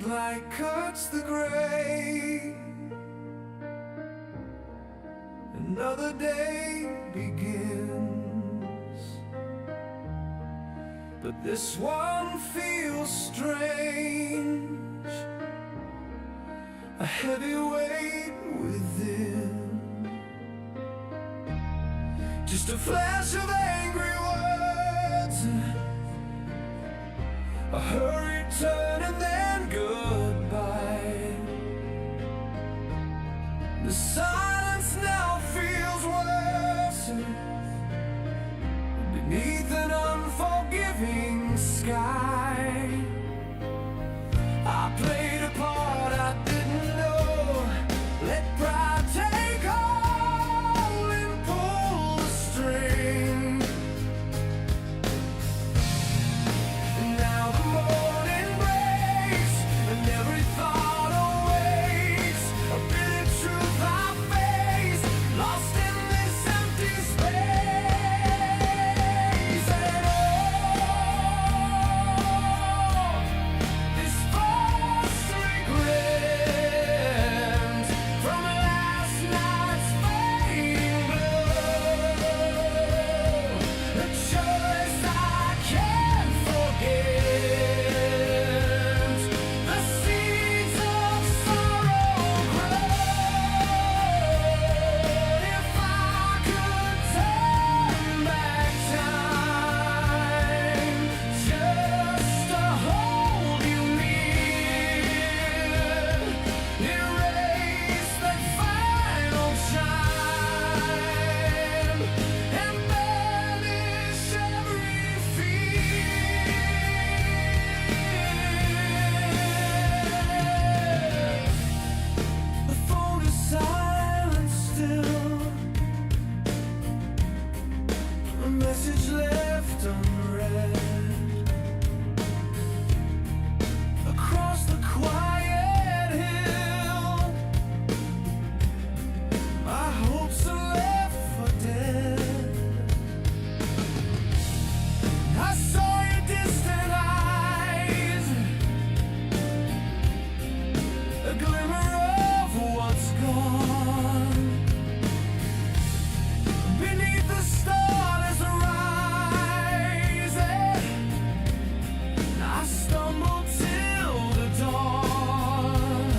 light cuts the gray. Another day begins, but this one feels strange, a heavy weight within. Just a flash of angry words, a hurried turn and then goodbye. The silence now feels worse beneath an unforgiving sky. I played a part I didn't know. Let pride take hold and pull the string. And now the morning breaks and every thought awakes. A bitter truth I face, lost in this empty space. And this false regret from last night's fading glow, a choice I can't forget. The seeds of sorrow grow. If I could turn back time, just to hold you near, erase that final chime and banish every fear. The phone is silent still, a message left unread. Across the quiet hill, my hopes are left for dead. I saw your distant eyes, a glimmer of what's gone. Beneath the stars rising, I stumbled till the dawn.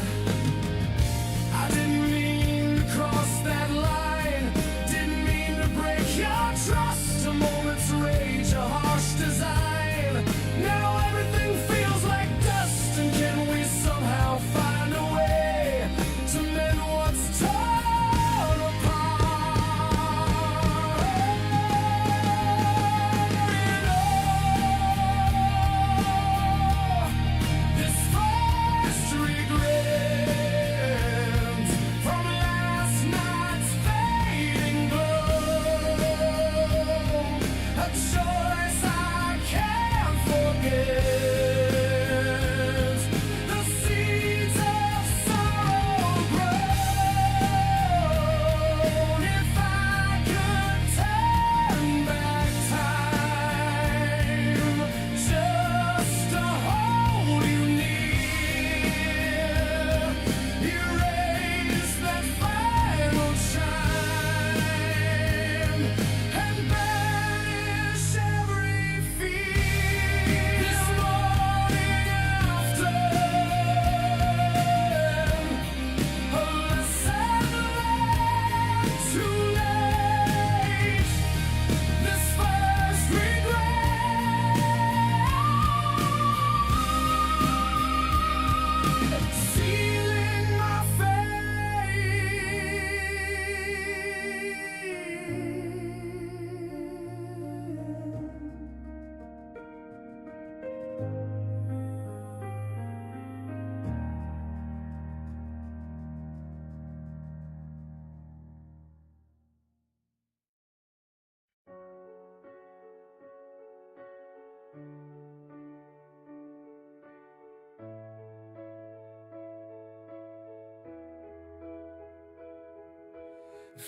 I didn't mean to cross that line, didn't mean to break your trust. A moment's rage, a harsh design. Now everything feels like dust, and can we somehow find a way to mend what's torn apart? In all this first regret from last night's fading glow, a choice I can't forget. The seeds of sorrow grow. If I could turn back time, just to hold you near, erase that final chime and banish every fear. This morning after, a lesson learned too late. This first regret, sealing my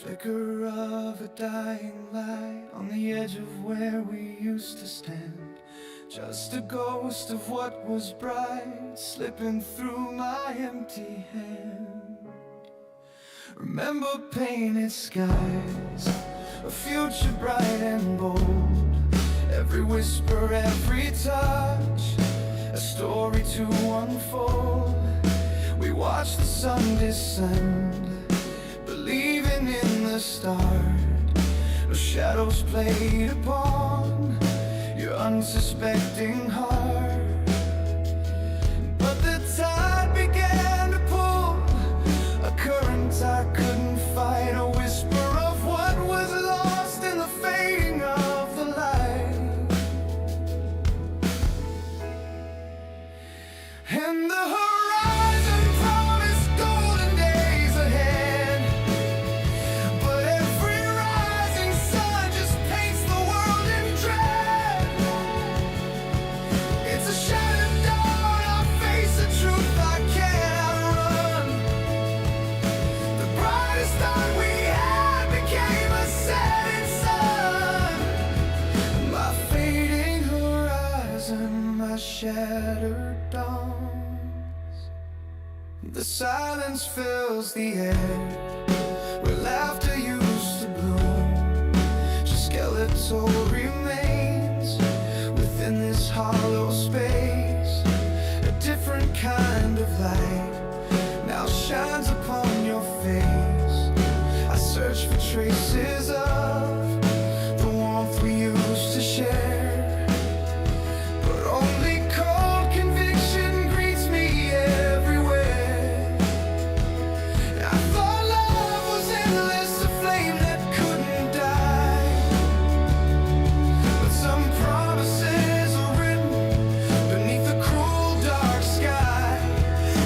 flicker of a dying light on the edge of where we used to stand. just a ghost of what was bright, slipping through my empty hand. Remember painted skies, a future bright and bold, every whisper, every touch, a story to unfold. We watched the sun descend, believing in the start. No shadows played upon your unsuspecting heart. But the tide began to pull, a current I couldn't fight, a whisper of what was lost in the fading of the light. And the horizon promised golden days ahead, but every rising sun just paints the world in dread. It's a shattered dawn, I face a truth I can't outrun. The brightest thought we had became a setting sun. My fading horizon, my shattered dawns. The silence fills the air where laughter used to bloom. Just skeletal remains within this hollow space. A different kind of light now shines upon your face. I search for traces of the warmth we used to share, but only cold conviction greets me everywhere. I thought love was endless, a flame that couldn't die, but some promises are written beneath the cruel dark sky.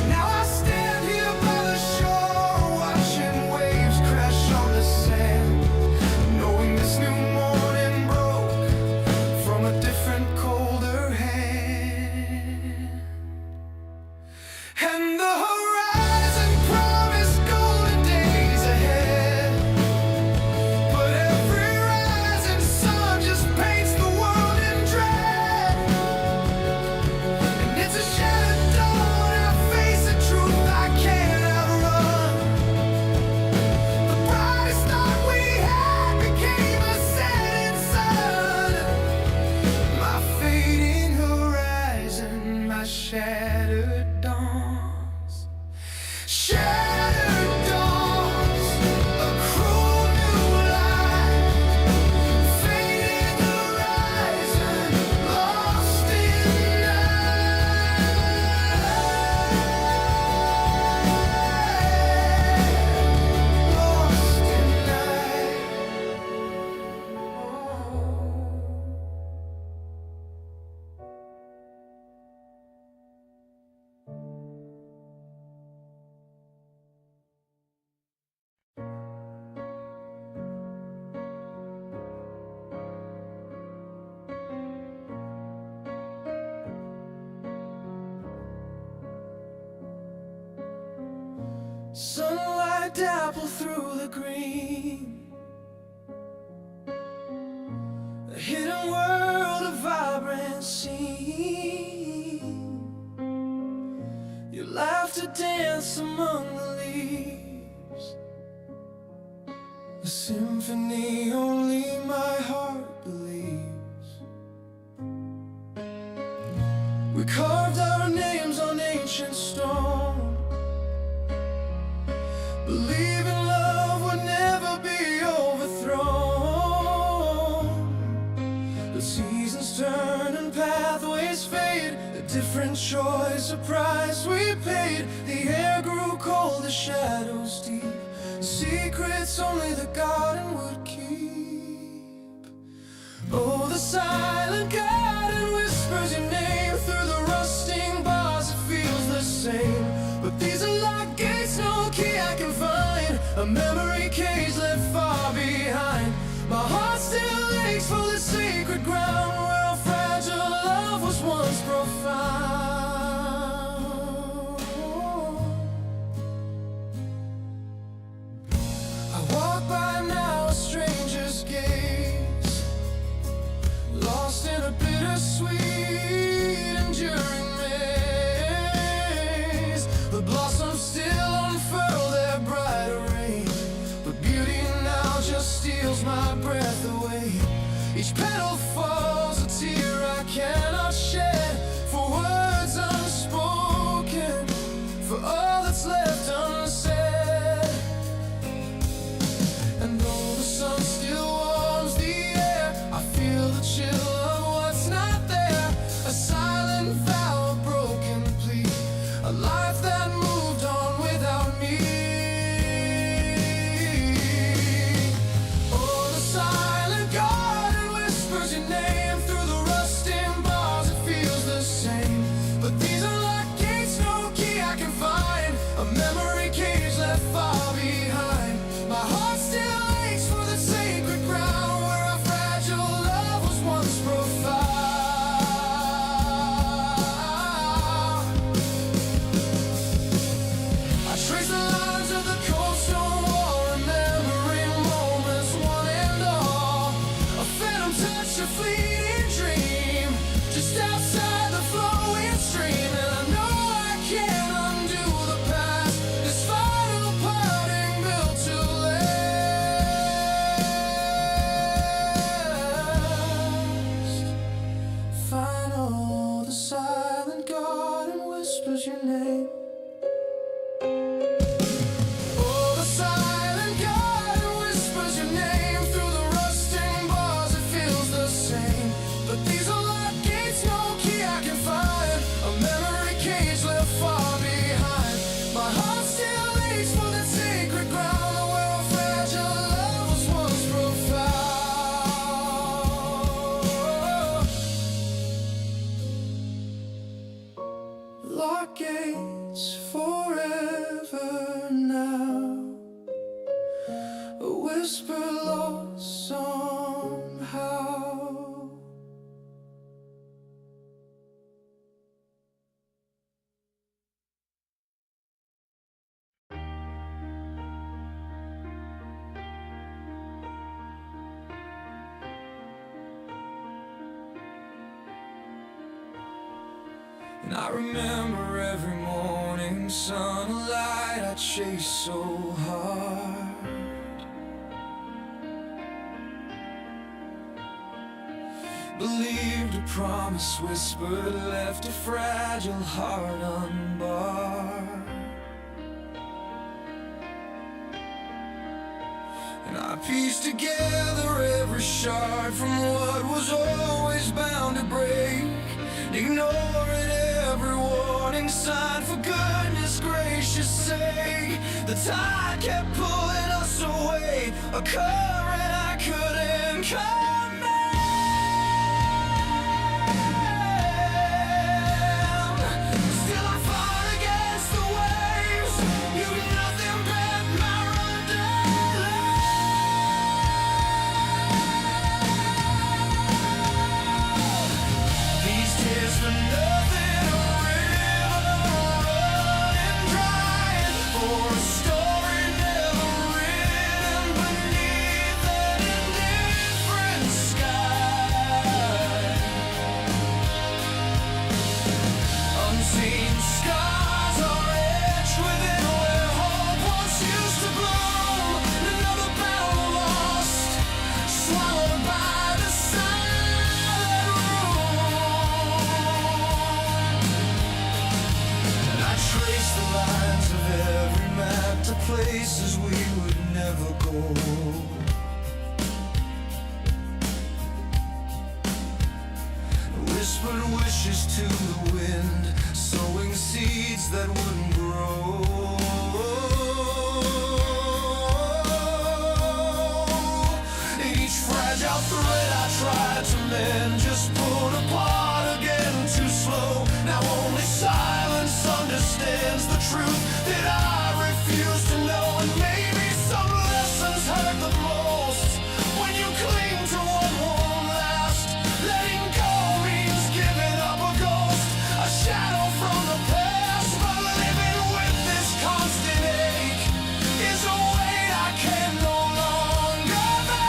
Now I stand here by the shore, watching waves crash on the sand, knowing this new morning broke from a different, colder hand. And the horizon promised golden days ahead, but every rising sun just paints the world in dread. And it's a shattered dawn, I face a truth I can't outrun. The brightest thought we had became a setting sun. My fading horizon, my shattered dawns. Shattered dawns, a cruel new light. Fading horizon, lost in night. Lost in night. Sunlight dapple through the green, a hidden world of vibrant scene. Your laughter dance among the leaves, a symphony only my heart believes. We carved our names on ancient stone, believing love would never be overthrown. But seasons turn and pathways fade, a different choice, a price we paid. The air grew cold, the shadows deep, secrets only the garden would keep. Oh, the silent garden whispers your name through the rusting bars, it feels the same. But these are locked gates, no key I can find, a memory cage left far behind. My heart still aches for the sacred ground where our fragile love was once profound. I walk by now, a stranger's gaze, lost in a bittersweet Each petal falls a tear I cannot shed, for words unspoken, for all that's left unsaid. And though the sun still warms the air, I feel the chill of what's not there. A silent vow, a broken plea, a life that moved on without me. Oh, the silent garden whispers your name through the rusting bars. It feels the same, but these are locked gates, no key I can find. A memory cage left far behind. My heart still aches for the sacred ground where our fragile love was once profound. I trace the lines of the cold stone wall, remembering moments one and all. A phantom touch, a fleeting dream, just outside the flowing stream. And I know I can't undo the past, this final parting built to last. Final, the silent garden whispers your name. Oh, the silent garden whispers your name through the rusting bars. It feels the same, but these are locked gates, no key I can find. A memory cage left far behind. My heart still aches for that sacred ground where our fragile love was once profound. Lock gates forever now, a whisper lost somehow. And I remember every morning sunlight I chased so hard. Believed a promise whispered left a fragile heart unbarred. And I pieced together every shard from what was always bound to break, ignoring every warning sign for goodness gracious sake. The tide kept pulling us away, a current I couldn't command. Still I fought against the waves, you nothing but my wonderland. These tears for nothing, a river running dry, for a story never written beneath an indifferent sky. Unseen scars are etched within where hope once used to bloom. Another battle lost, swallowed by the silent room. And I trace the lines of every map to places we would never go. Whispered wishes to the wind, sowing seeds that wouldn't grow. Each fragile thread I tried to mend just pulled apart again too slow. Now only silence understands the truth that I refuse to know. And maybe some lessons hurt the most when you cling to what won't last. Letting go means giving up a ghost, a shadow from the past. But living with this constant ache is a weight I can no longer bear.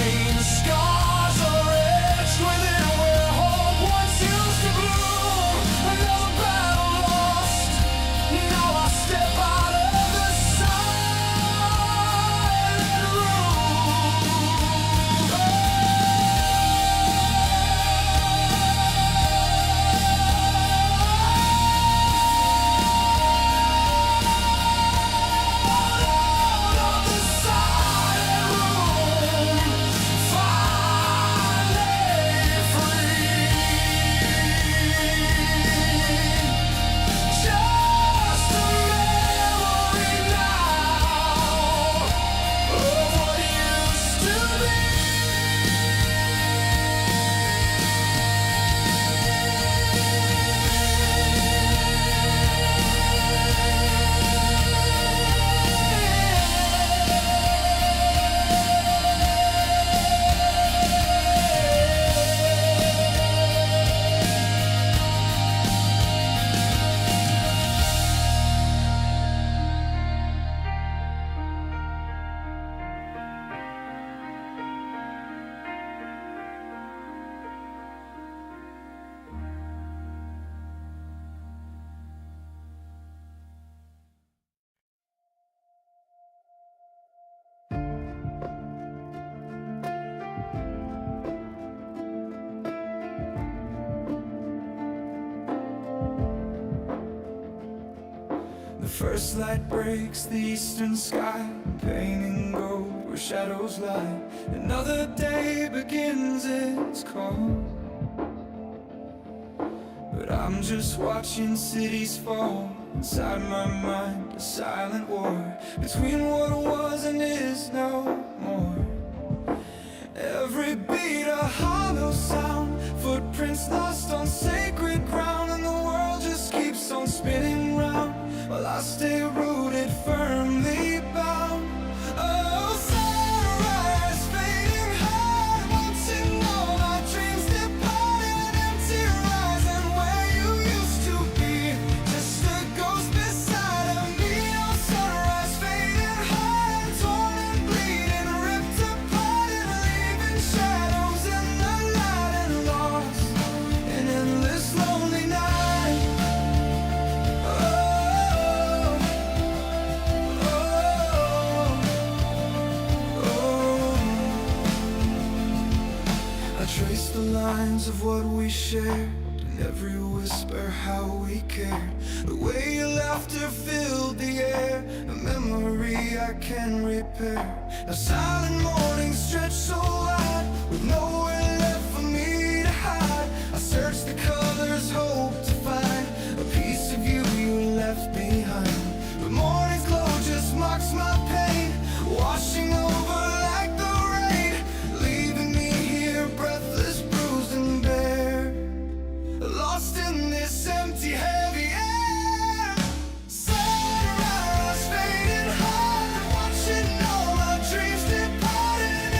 bloodstained scars are etched within where hope once used to bloom. Another battle lost. Now I step out of the silent The first light breaks the eastern sky, painting gold where shadows lie. Another day begins its call, but I'm just watching cities fall. Inside my mind, a silent war between what was and is no more. Every beat a hollow sound, footprints lost on sacred ground, and the world just keeps on spinning round while I stay rooted, firmly bound. Oh, sunrise fading hard, watching all my dreams depart in an empty horizon where you used to be, just a ghost beside of me. Oh, sunrise fading hard, torn and bleeding, ripped apart and leaving shadows in the light and lost in endless lonely night. I trace the lines of what we shared, in every whisper how we cared. The way your laughter filled the air, a memory I can repair. Now silent mornings stretch so wide, with nowhere left for me to hide. I search the colors, hope to find a piece of you left behind. But morning's glow just mocks my pain, washing over like the rain, leaving me here breathless, bruised and bare, lost in this empty, heavy air. Sunrise fading hard, watching all my dreams depart in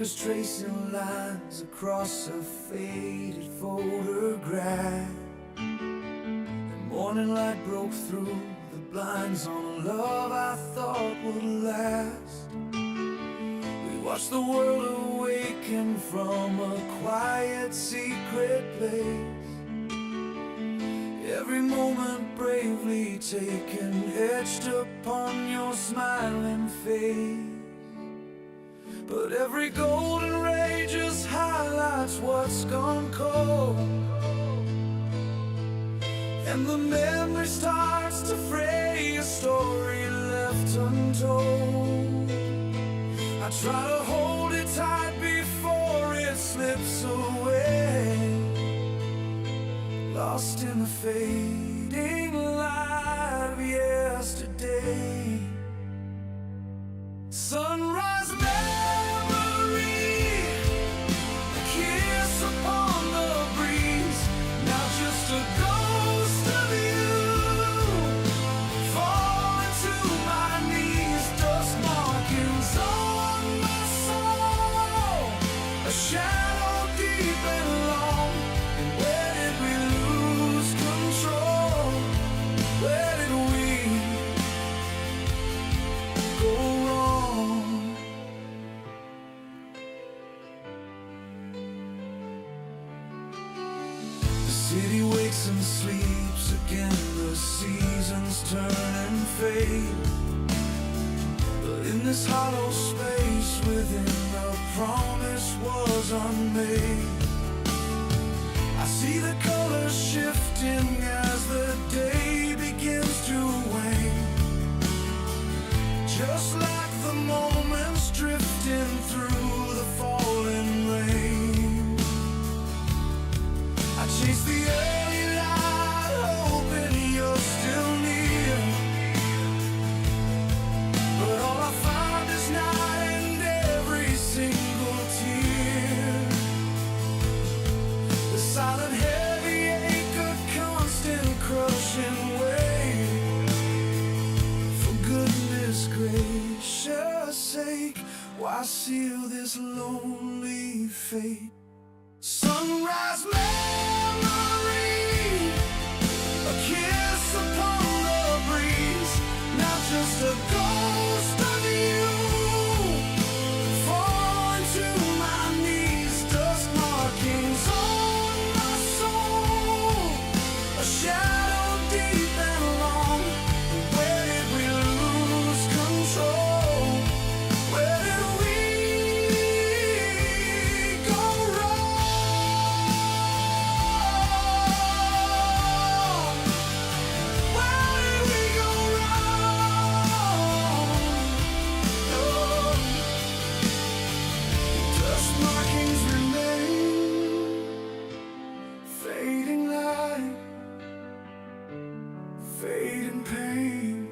fingers tracing lines across a faded photograph. The morning light broke through the blinds on a love I thought would last. We watched the world awaken from a quiet, secret place. Every moment bravely taken, etched upon your smiling face. But every golden ray just highlights what's gone cold, and the memory starts to fray a story left untold. I try to hold it tight before it slips away, lost in the fading light of yesterday. Sunrise memory, a kiss upon the breeze, now just a ghost of you, falling to my knees, dust markings on my soul, a shadow deep and long. And where did we lose control? Where did we go wrong? The city wakes and sleeps again, the seasons turn and fade. But in this hollow space within, the promise was unmade. I see the colors shifting as the day begins to wane, just like the moments drifting through the falling rain. I chase the early light, hoping you're still near, but all I find is night and every single tear. The silent heavy ache, a constant crushing weight. For goodness gracious sake, why seal this lonely fate? Sunrise memory, a kiss upon the breeze, now just a ghost of you, falling to my knees, dust markings on my soul, a shadow deep and long. Where did we lose control? Where did we go wrong? Where did we go wrong? Oh, dust markings remain, fading light, fading pain.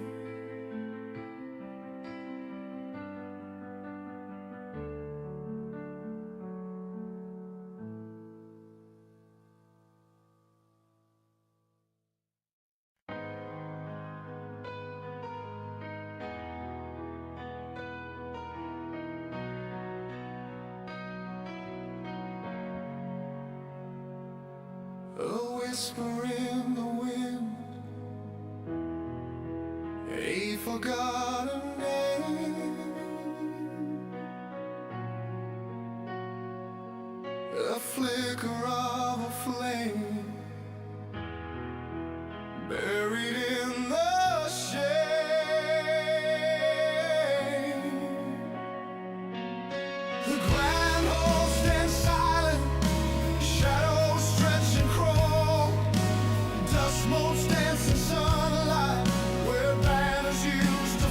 A whisper in the wind, a forgotten name, a flicker of a flame, buried in the shade. The grand hall stands silent, shadows stretch and crawl, dust motes dance in sunlight, where banners used to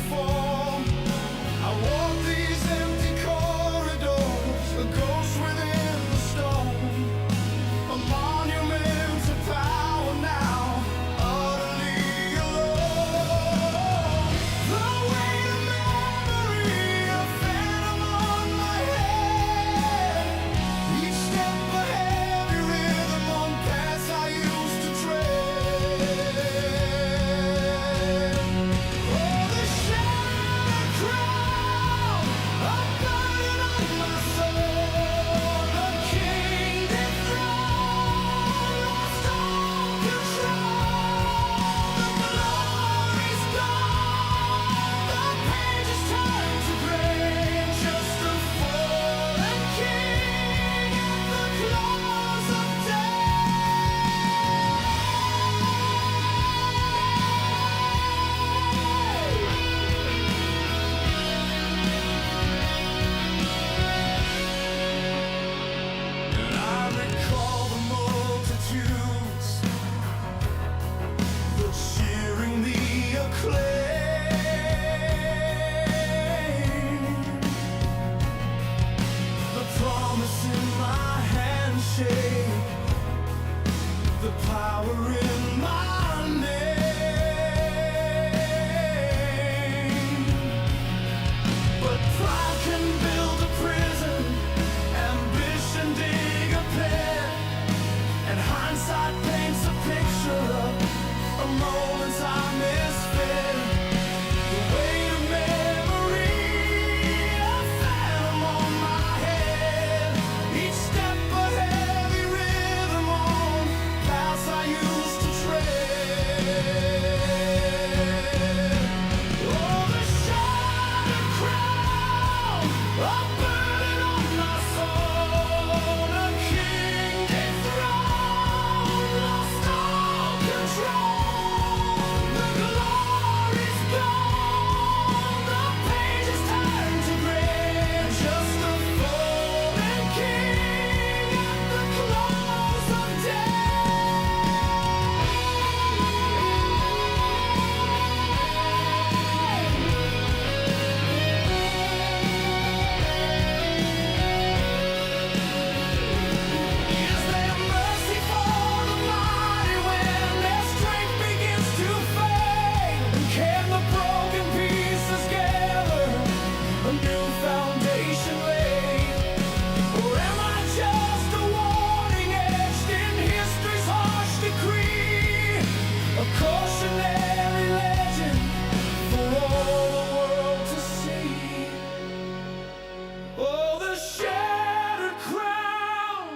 a burden on my soul, a king dethroned, lost all control. The glory's gone, the page is turned to gray, just a fallen king at the close of day. Is there mercy for the mighty when their strength begins to fade? Can the broken pieces gather a new foundation laid? Or am I just a warning etched in history's harsh decree? A cautionary legend for all the world to see. Oh, the shattered crown,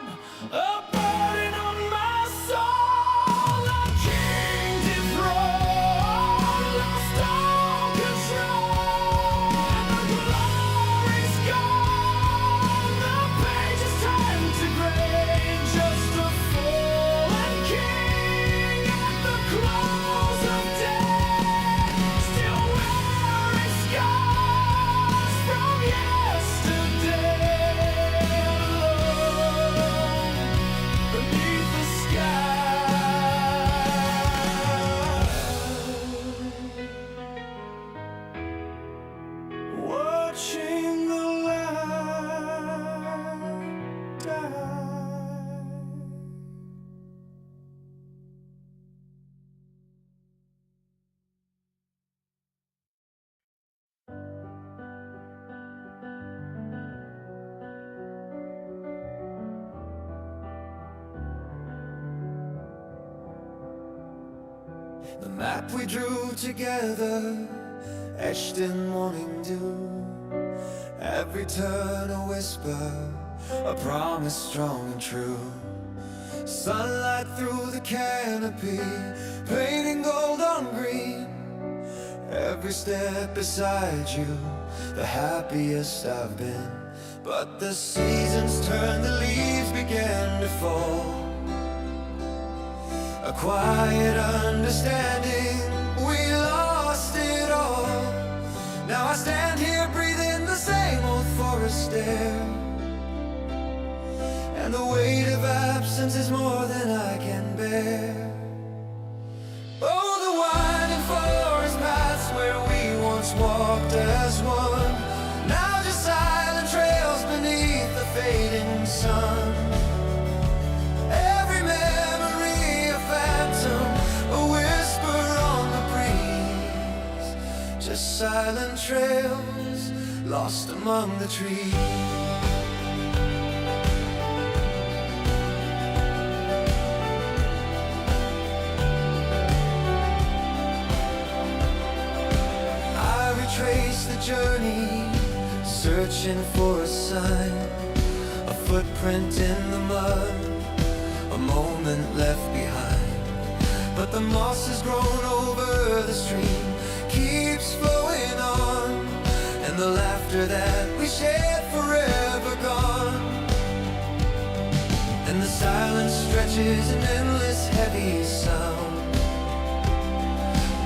a burden on my soul, a king dethroned, lost all control. The glory's gone, the page is turned to gray, just a fallen king at the close of day. Still wearing scars from yesterday, alone beneath the sky. Watching the light die. The map we drew together, etched in morning dew. Every turn a whisper, a promise strong and true. Sunlight through the canopy, painting gold on green. Every step beside you, the happiest I've been. But the seasons turned, the leaves began to fall. A quiet understanding, we lost it all. Now I stand here breathing the same old forest air, and the weight of absence is more than I can bear. Oh, the winding forest paths where we once walked as one, now just silent trails beneath the fading sun. Every memory a phantom, a whisper on the breeze, just silent trails lost among the trees. Trace the journey, searching for a sign, a footprint in the mud, a moment left behind. But the moss has grown over the stream, keeps flowing on, and the laughter that we shared forever gone. And the silence stretches an endless heavy sound,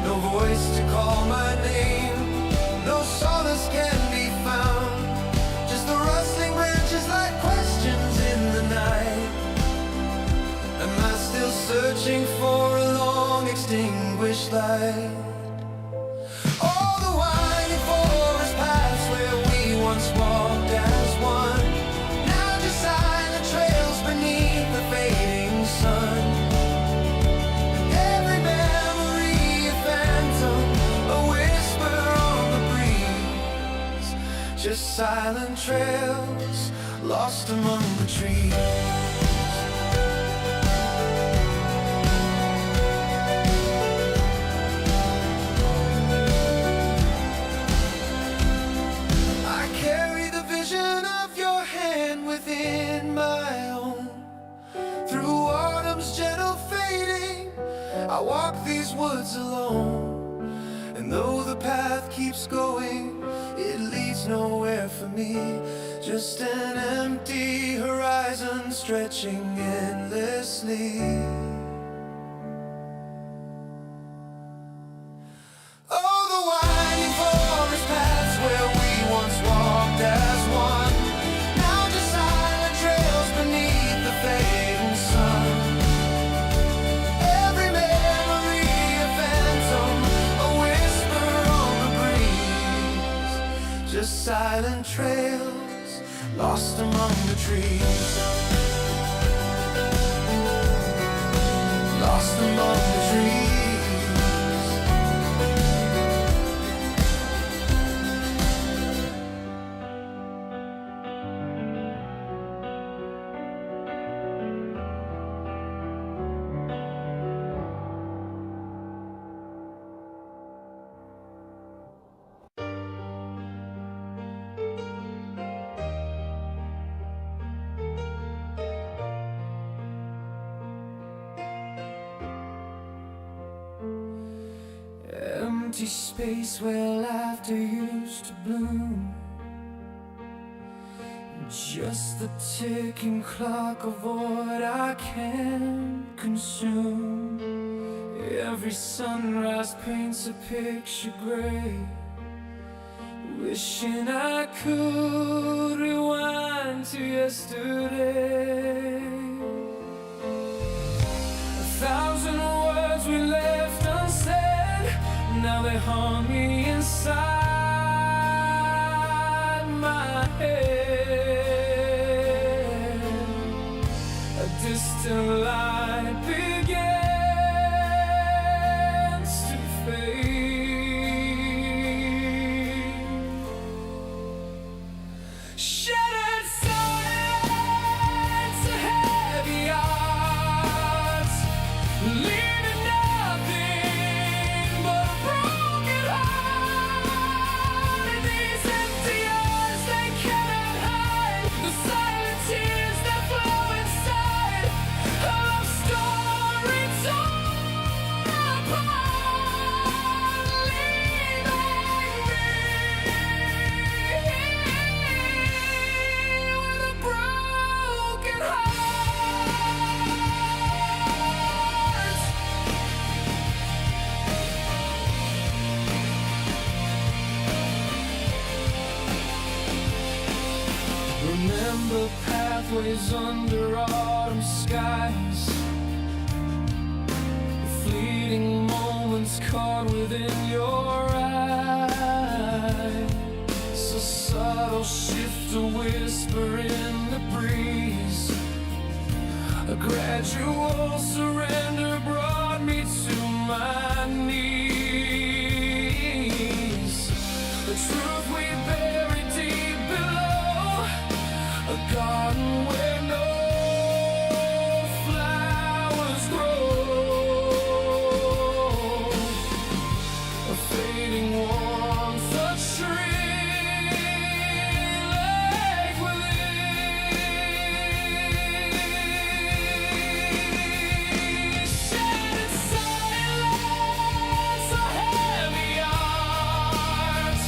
no voice to call my name, no solace can be found, just the rustling branches like questions in the night. Am I still searching for a long extinguished light? All the winding forest paths where we once walked as one, now just silent trails beneath the fading sun. Every memory a phantom, a whisper on the breeze, just silent trails lost among the trees. Within my own, through autumn's gentle fading, I walk these woods alone. And though the path keeps going, it leads nowhere for me. Just an empty horizon stretching endlessly. Oh, the winding forest paths where we once walked as one, now just silent trails beneath the fading sun. Every memory a phantom, a whisper on the breeze. Just silent trails lost among the trees. Lost among the trees. Empty space where laughter used to bloom. Just the ticking clock of what I can consume. Every sunrise paints a picture gray, wishing I could rewind to yesterday. 1,000 words we left unsaid, now they haunt me inside my head. A distant light begins to fade. Shattered silence, a heavy heart, leaving nothing but a broken heart. And these empty eyes, they cannot hide the silent tears that flow inside a love story torn apart, leaving me with a broken heart. Remember pathways under autumn skies, fleeting moments caught within your eyes. A subtle shift, a whisper in the breeze, a gradual surrender brought me to my knees. The truth we buried deep below, a garden where no flowers grow, a fading warmth, a tree lake within. Shattered silence, a heavy heart.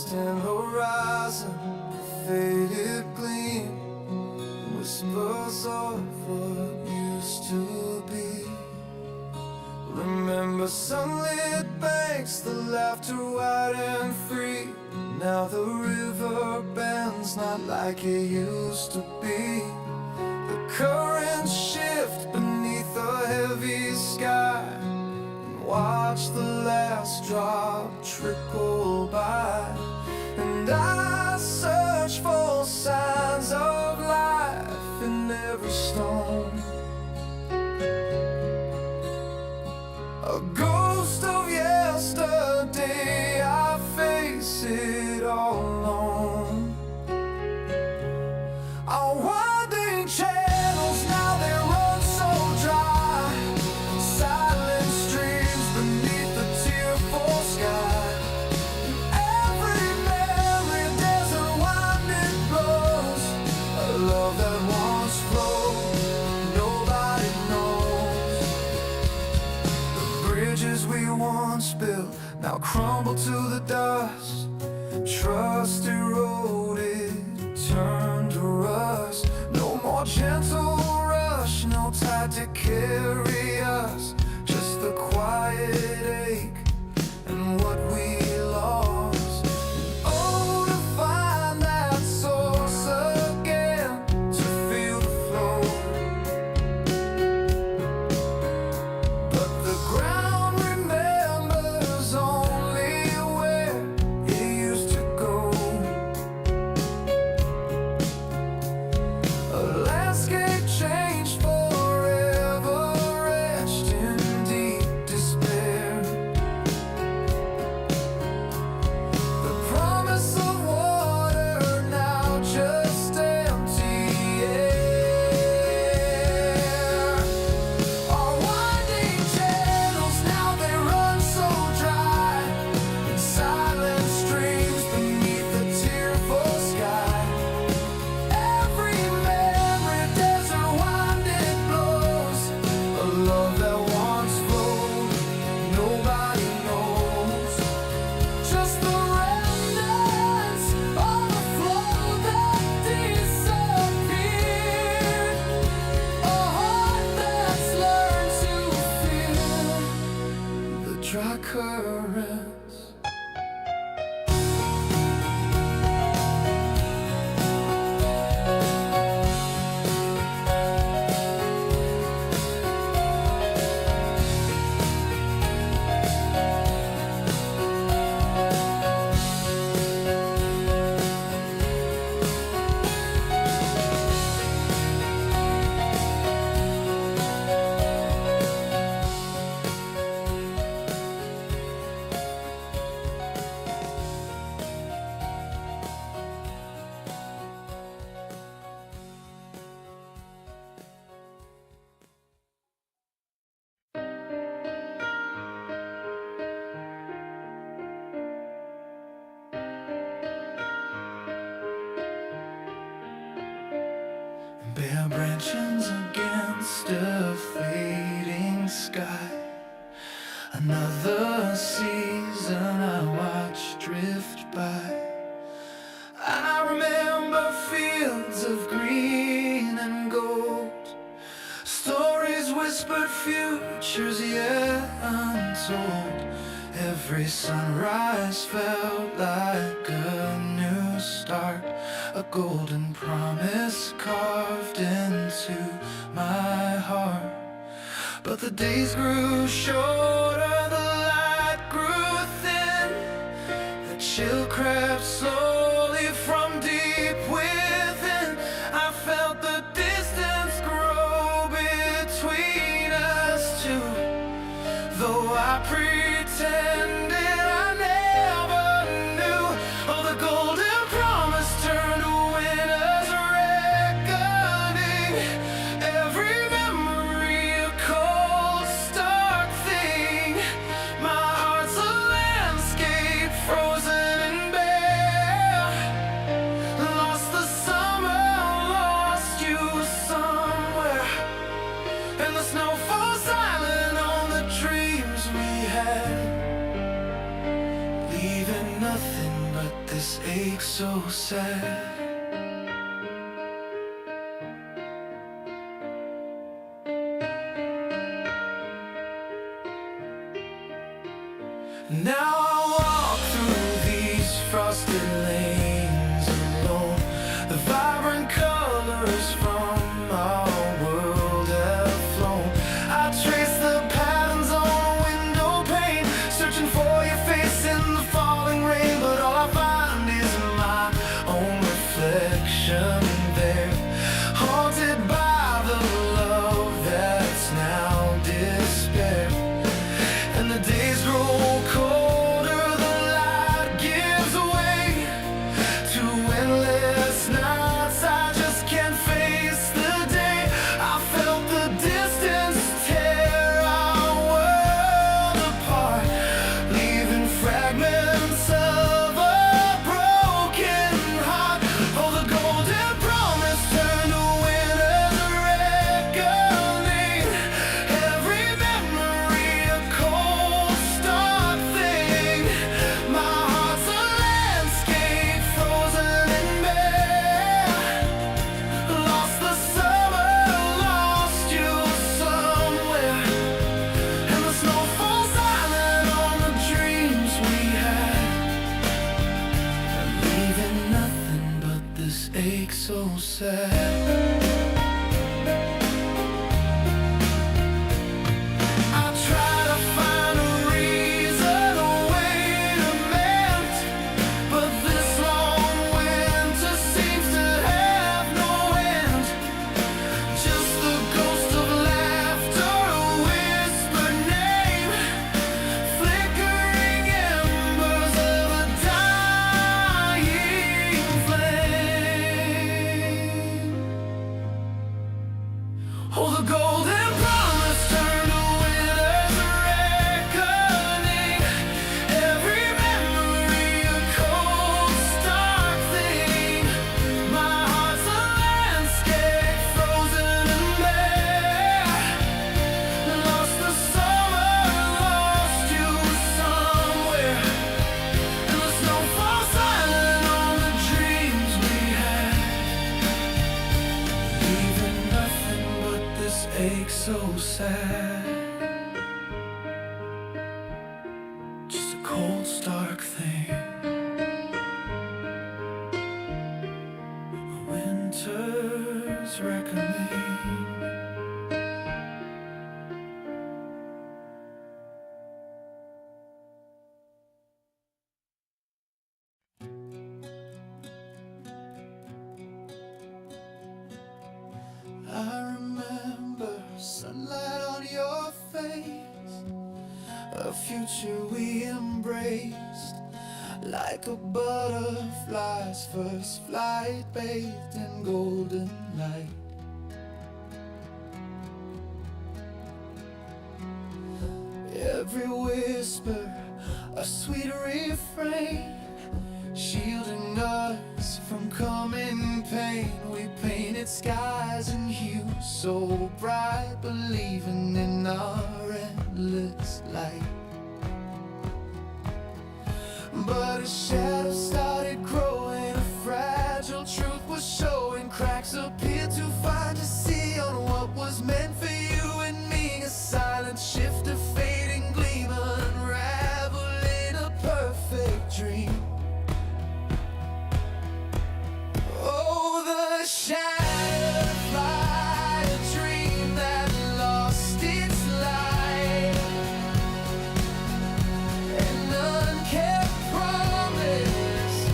distant horizon, a faded gleam, whispers of what used to be. Remember sunlit banks, the laughter wide and free. Now the river bends not like it used to be. The currents shift beneath a heavy sky, and watch the last drop trickle by. And I search for signs of life in every stone. A ghost of yesterday, I face it all alone. Our winding channels, now they run so dry. Silent streams beneath the tearful sky. Every memory, desert wind it blows. A love that once flowed, nobody knows. Bridges we once built now crumble to the dust. Trust eroded, turned to rust. No more gentle rush, no tide to carry us. Just the quiet ache and what we lost. Oh, to find that source again, to feel the flow. But the ground remembers only where it used to go. A landscape changed forever, etched in deep despair. The promise of water now just empty air. Our winding channels, now they run so dry. In silent streams beneath the tearful sky. Every memory, desert wind it blows. A love that once flowed, nobody knows. Just the remnants of a flow that disappeared. A heart that's learned to feel the dry currents. Bare branches against a fading sky. Another season I watch drift by. I remember fields of green and gold, stories whispered, futures yet untold. Every sunrise felt like a new start, a golden promise carved into my heart. But the days grew shorter, the light grew thin, the chill crept slowly from deep within. I felt the distance grow between us two, though I pretended I never knew. Oh, the golden promise turned to winter's reckoning. Every memory a cold, stark thing. My heart's a landscape frozen and bare. Lost the summer, lost you somewhere. And the snow falls silent on the dreams we had. this ache so sad. Now I walk through these frosted lanes alone. The vibrant colors from our world have flown. I trace the patterns on a window pane, searching for your face in the falling rain. But all I find is my own reflection there, haunted by the love that's now despair. And the days grow colder, the light gives way to endless nights. I just can't face the day. I felt the distance tear our world apart, leaving fragments of a broken heart. Oh, the golden promise turned to winter's reckoning. Every memory a cold stark thing. My heart's a landscape frozen and bare. Lost the summer, lost you somewhere. And the snow falls silent on the dreams we had, leaving nothing but this ache so sad. I try to find a reason, a way to mend, but this long winter seems to have no end. Just the ghost of laughter, a whispered name, flickering embers of a dying flame. Oh, the golden promise turned to winter's reckoning. Every memory a cold stark thing. My heart's a landscape frozen and bare. Lost the summer, lost you somewhere. And the snow falls silent on the dreams we had, leaving nothing but this ache so sad. Just a cold, stark thing. A winter's reckoning. I remember sunlight on your face, a future we embraced, like a butterfly's first flight, bathed in golden light. Every whisper, a sweet refrain, shielding us from coming pain. We painted skies in hues so bright, believing in our endless light. But a shadow started growing, a fragile truth was showing. Cracks appeared to find a sea on what was meant for you and me. A silent shift, a fading gleam, unraveling a perfect dream. Oh, the shattered flight, a dream that lost its light, an unkept promise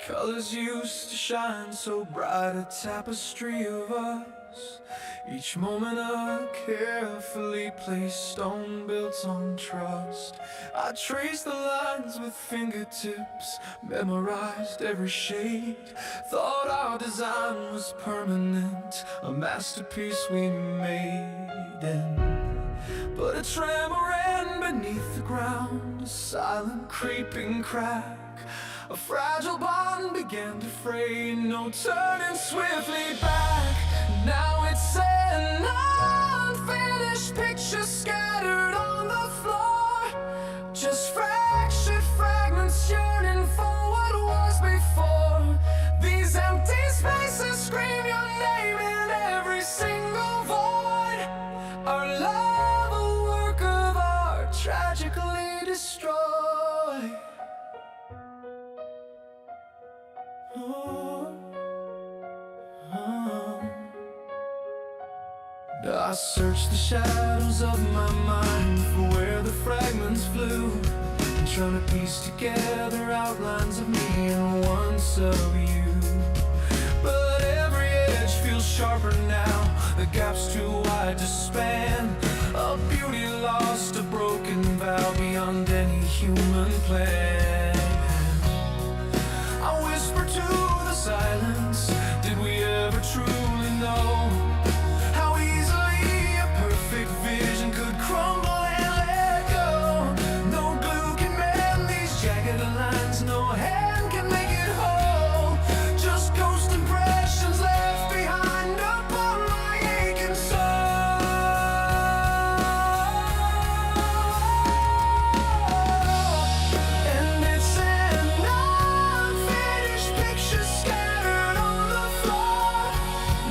Colors used to shine so bright, a tapestry of us. Each moment a carefully placed stone built on trust. I traced the lines with fingertips, memorized every shade. Thought our design was permanent, a masterpiece we made in. But a tremor ran beneath the ground, a silent creeping crack. A fragile bond began to fray, no turning swiftly back. Now it's an unfinished picture scattered on the floor, just fractured fragments yearning for what was before. These empty spaces scream your name in every single void. Our love, a work of art, tragically destroyed. I searched the shadows of my mind for where the fragments flew, and trying to piece together outlines of me and once of you. But every edge feels sharper now, the gap's too wide to span. A beauty lost, a broken vow beyond any human plan. I whisper to the silence, did we ever truly know how easily a perfect vision could crumble and let go? No glue can mend these jagged lines, no hand can make it whole. Just ghost impressions left behind upon my aching soul. And it's an unfinished picture scattered on the floor,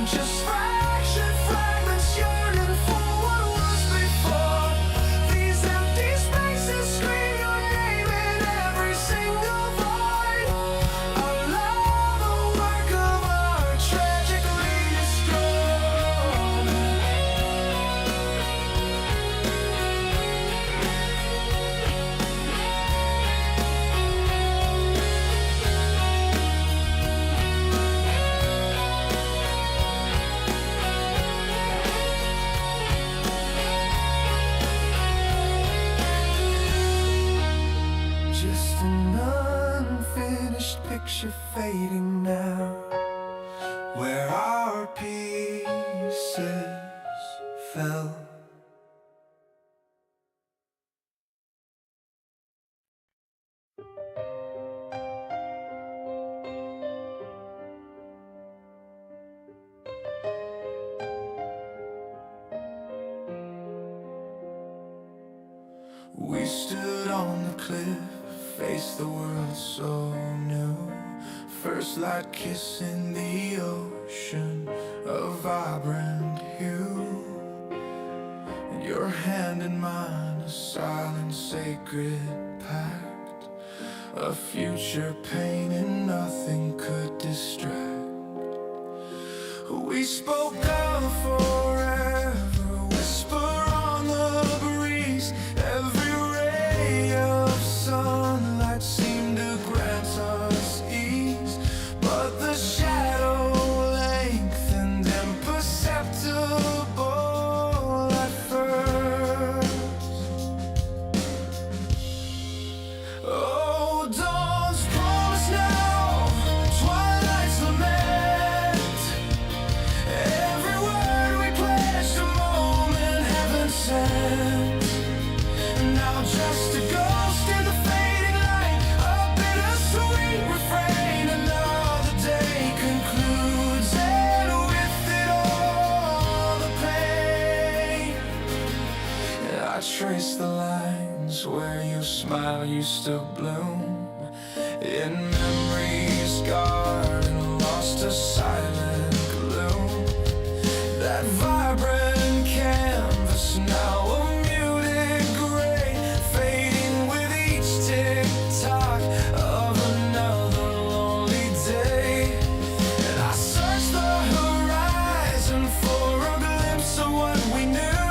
just fractured fragments yearning for what was before. These empty spaces scream your name in every single void. Our love, a work of art, tragically destroyed. Just an unfinished picture fading now, where our pieces fell. We stood on the cliff, faced the world so new. First light kissing the ocean, a vibrant hue. And your hand in mine, a silent sacred pact, a future painted nothing could distract. We spoke of forever, whisper on the breeze. Every ray of sunlight seemed to grant us ease, but the shadow lengthened imperceptible at first. Oh, dawn's promise now, twilight's lament. Every word we pledged, a moment heaven sent. Now just a ghost in the fading light, a bittersweet refrain. Another day concludes, and with it all the pain. I trace the lines where your smile used to bloom, in memory's garden lost to silent gloom. That vibrant canvas now a muted gray, fading with each tick-tock of another lonely day. And I searched the horizon for a glimpse of what we knew,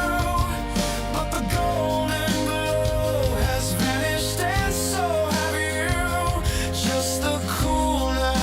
but the golden glow has vanished and so have you. Just the cool night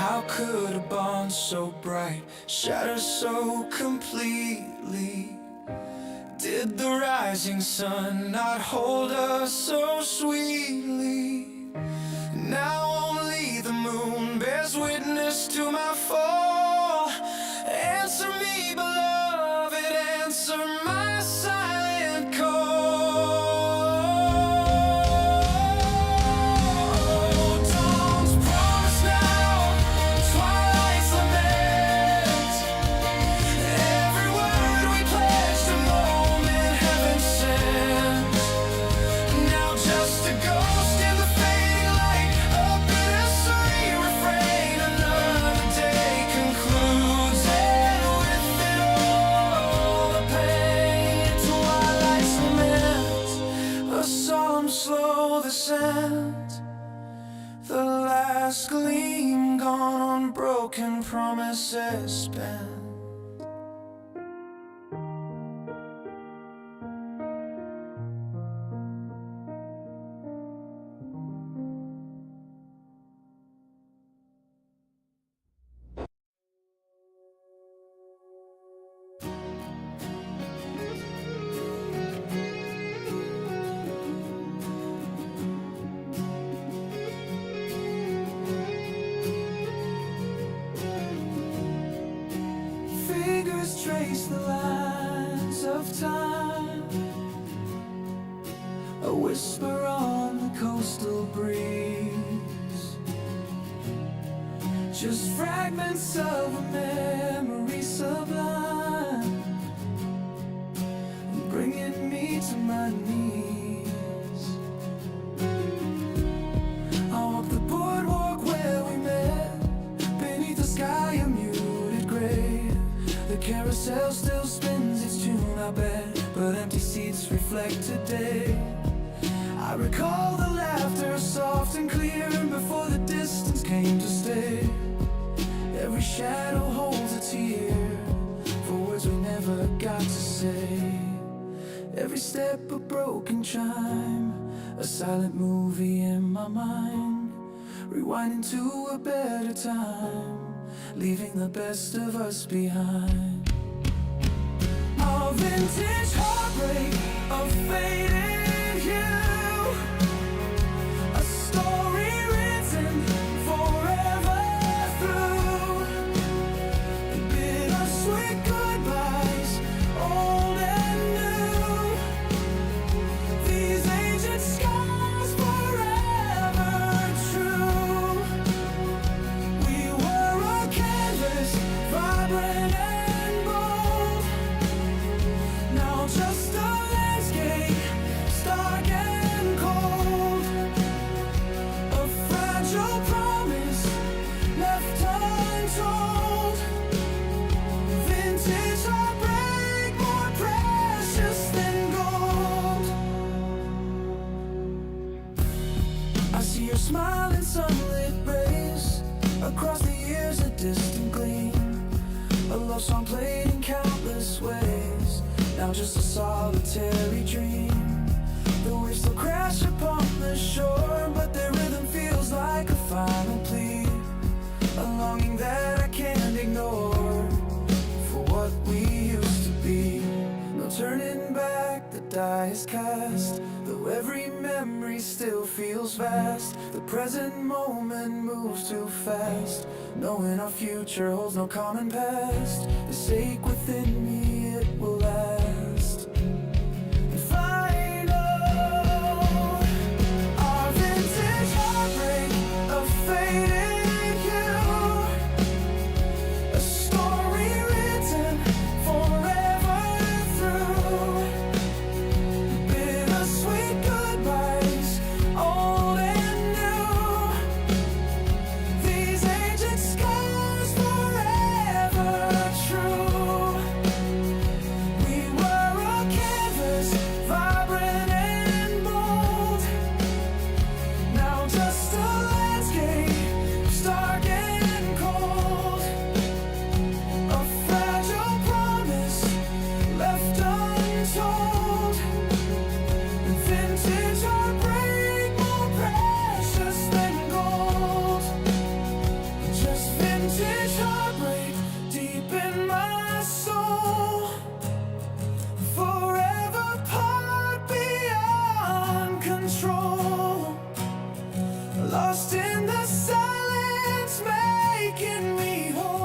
How could a bond so bright shatter so completely? Did the rising sun not hold us so sweetly? Now only the moon bears witness to my fall. Answer me, beloved, answer my silent call. Dawn's promise now, twilight's lament. Every word we pledged, a moment heaven sent. Now just a ghost in the fading light, a bittersweet refrain. Another day concludes, and with it all the pain. Twilight's lament, a solemn slow descent. The last gleam gone on broken promises spent. Fingers trace the lines of time, a whisper on the coastal breeze, just fragments of a memory sublime, bringing me to my knees. I walk the boardwalk where we met, beneath the sky a muted gray. The carousel still spins its tune, I bet, but empty seats reflect today. I recall the laughter, soft and clear, before the distance came to stay. Every shadow holds a tear, for words we never got to say. Every step a broken chime, a silent movie in my mind, rewinding to a better time, leaving the best of us behind. A vintage heartbreak, a faded hue, a story written forever through. Bittersweet goodbyes, old and new. These ancient scars forever true. We were a canvas, vibrant and bold. Now just a landscape, stark and cold. A fragile promise left untold. Vintage heartbreak, more precious than gold. I see your smile in sunlit rays, across the years a distant gleam. A love song played in countless ways, now just a solitary dream. The waves still crash upon the shore, but their rhythm feels like a final plea, a longing that I can't ignore, for what we used to be. No turning back, the die is cast, though every memory still feels vast. The present moment moves too fast, knowing our future holds no common past. This ache within me, it will last. And final, our vintage heartbreak, a faded hue, a story written forever through. Bittersweet goodbyes, old and new. These ancient scars forever true. vintage heartbreak deep in my soul, forever part beyond control, lost in the silence making me whole.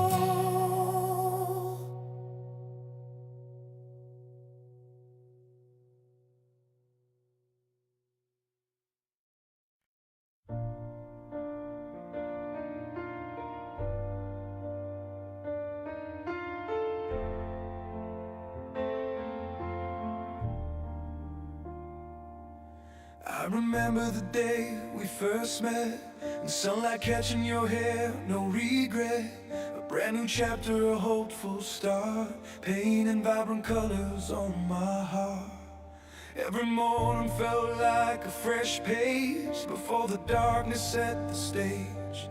I remember the day we first met, and sunlight catching your hair, no regret. A brand new chapter, a hopeful start, painting vibrant colors on my heart. Every morning felt like a fresh page before the darkness set the stage.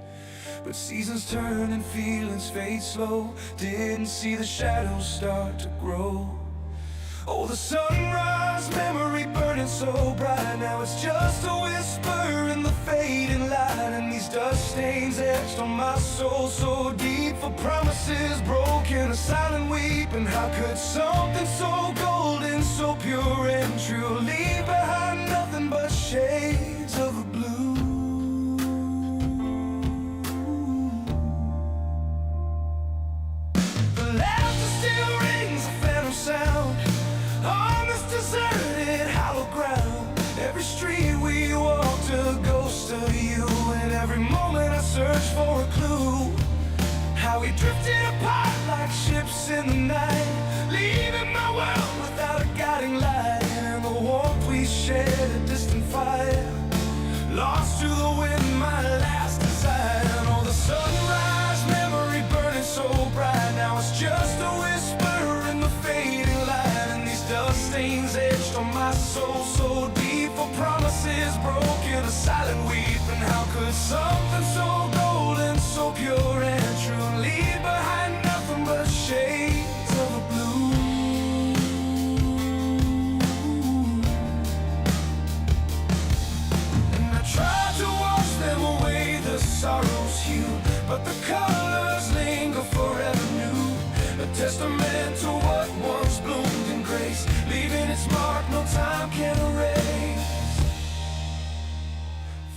But seasons turn and feelings fade slow, didn't see the shadows start to grow. Oh, the sunrise memory burning so bright, now it's just a whisper in the fading light. And these dust stains etched on my soul so deep, for promises broken, a silent weep. And how could something so golden, so pure and true, leave behind nothing but shades of a blue? The laughter still rings a phantom sound on this deserted hollow ground. Every street we walked, a ghost of you, and every moment I searched for a clue. How we drifted apart like ships in the night, leaving my world without a guiding light. And the warmth we shared, a distant fire, lost to the wind, my last desire. And all the sunrise memory burning so bright, now it's just a whisper in the fading light. And these dust stains etched on my soul so deep, for promises broken, a silent weep. And how could something so golden, so pure and true, leave behind nothing but shades of a blue? And I tried to wash them away, the sorrow's hue, but the colors linger forever new, a testament to what once bloomed in grace, leaving its mark no time can erase.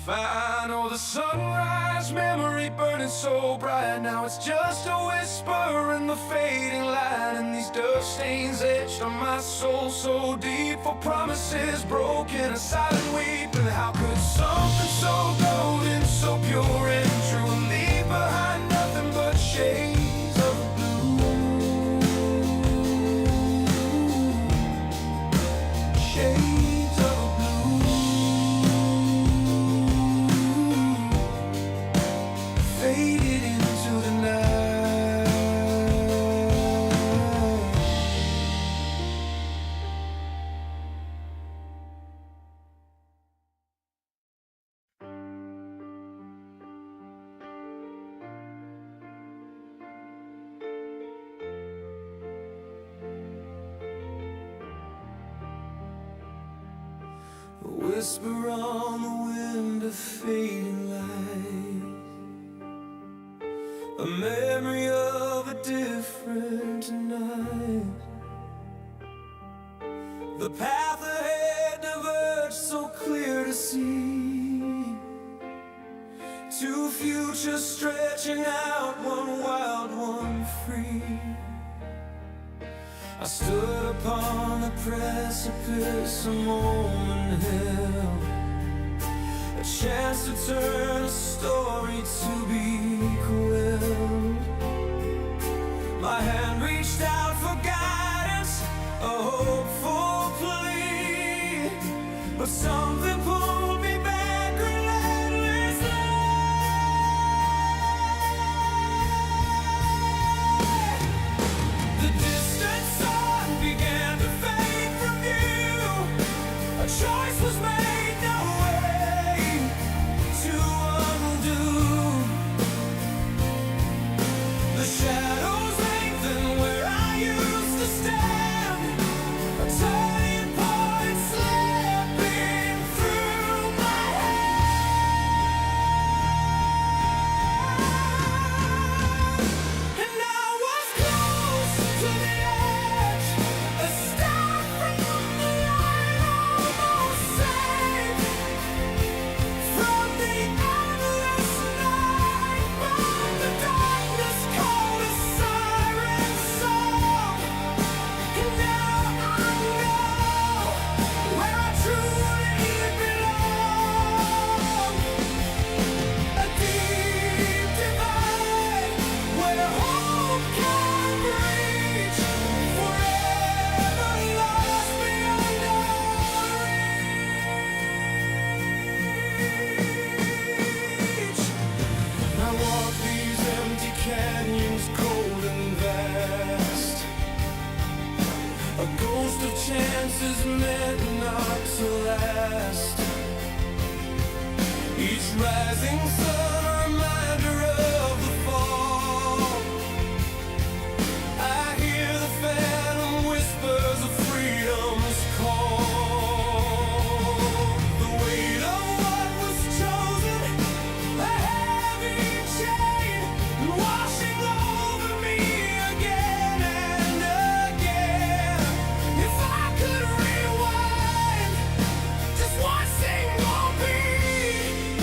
Fine, oh, the sunrise memory burning so bright, now it's just a whisper in the fading light. And these dust stains etched on my soul so deep, for promises broken, a silent weep. And how could something so golden, so pure and true, leave behind nothing but shades of blue? Shades of blue, faded into the night. A whisper on the wind, a fading light, a memory of a different night. The path ahead diverged so clear to see, two futures stretching out, one wild, one free. I stood upon the precipice, a moment held, a chance to turn a story to be quelled. My hand reached out for guidance, a hopeful plea, but something pulled me back relentlessly. The distant sun began to fade from view, a choice was made, no way to undo. Things are a reminder of the fall. I hear the phantom whispers of freedom's call. The weight of what was chosen, a heavy chain, washing over me again and again. If I could rewind just one single beat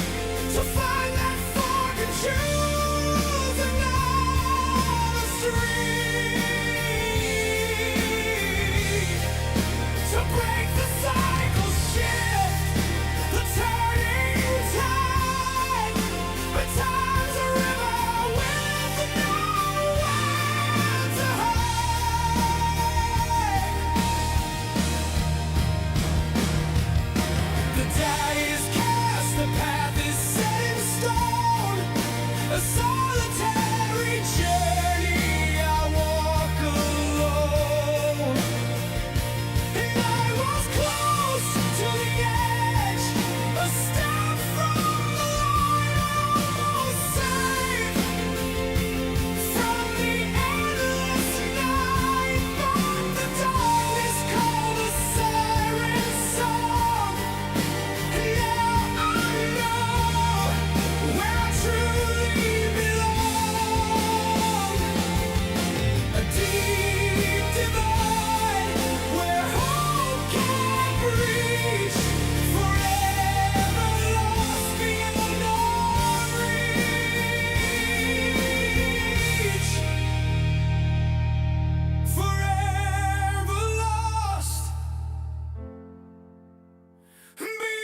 to find that fork and choose another street, to break the cycle, shift the turning tide. But time's a river with nowhere to hide. The die is cast, the path is set in stone. A solitary journey I walk alone. And I was close to the edge, a step from the line, almost safe from the endless night. But the darkness called a siren song. And now I know where I truly belong. A deep divide where hope can't reach, forever lost beyond our reach. Forever lost beyond reach.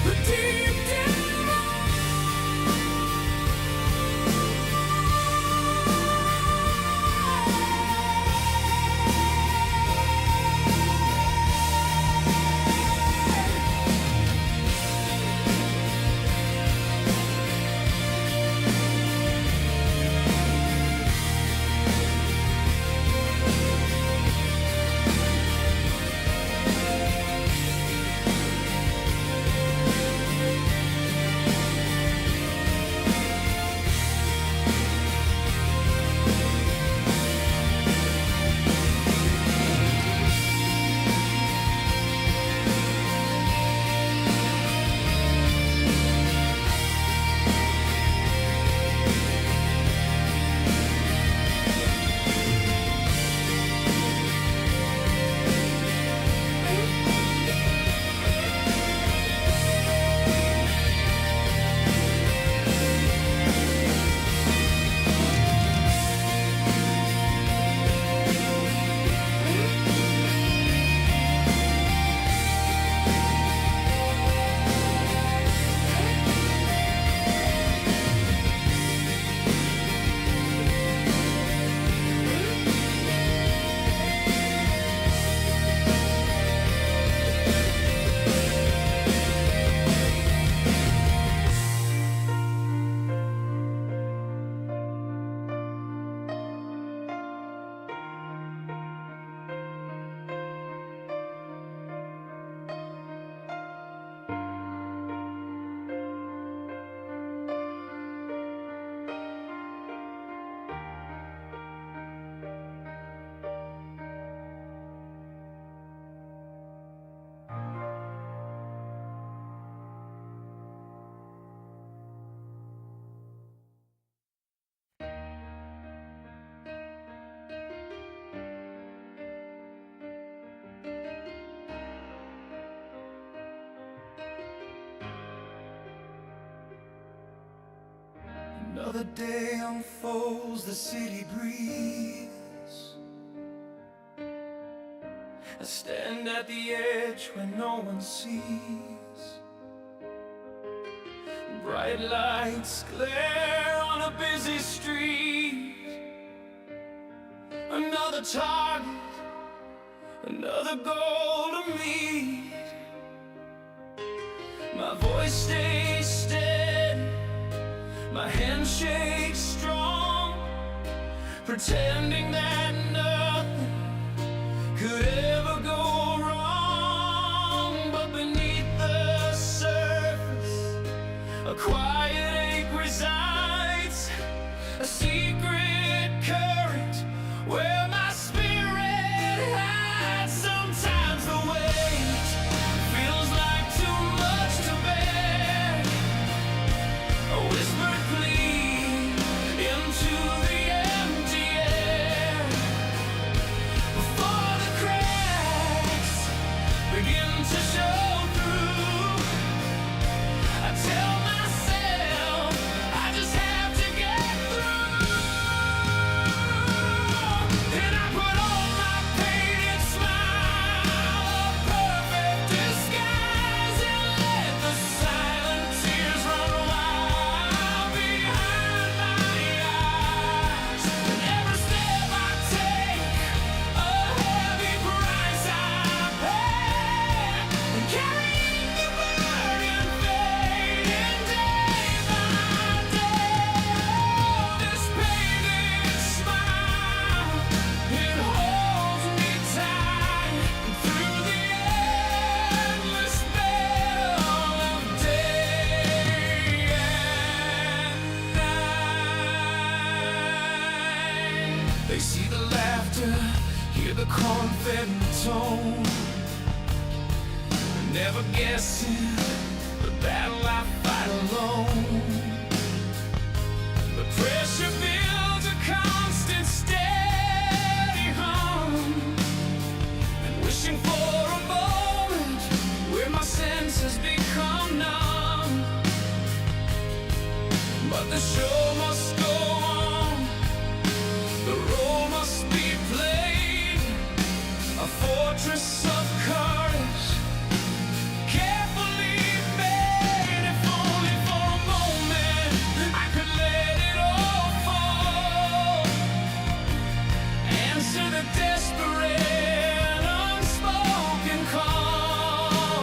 The deep Another day unfolds, the city breathes. I stand at the edge where no one sees. Bright lights glare on a busy street. Another target, another goal to meet. My voice stays steady, my hand shakes strong. pretending that nothing could ever go wrong. But beneath the surface, a quiet ache resides, a secret current where my spirit hides. Sometimes the weight feels like too much to bear, a whispered plea into the empty air. Before the cracks begin to show through, I tell myself I just have to get through. And I put on my painted smile, a perfect disguise, and let the silent tears run wild behind my eyes. And every step I take, a heavy price I pay, and carrying the burden fading day by day. This painted smile, it holds me tight through the endless battle of day and night. They see the laughter, hear the confident tone, never guessing the battle I fight alone. The pressure builds a constant steady hum, and wishing for a moment where my senses become numb. But the show must go on, the role must be played, a fortress of courage carefully made. If only for a moment I could let it all fall, answer the desperate unspoken call,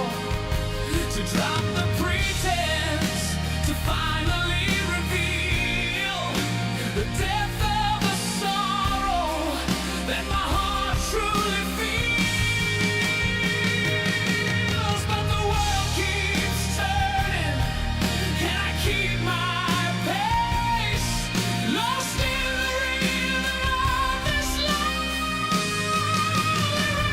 to drop the pretense, to finally reveal the depth of the sorrow that my heart truly feels. But the world keeps turning, can I keep my pace? Lost in the rhythm of this lonely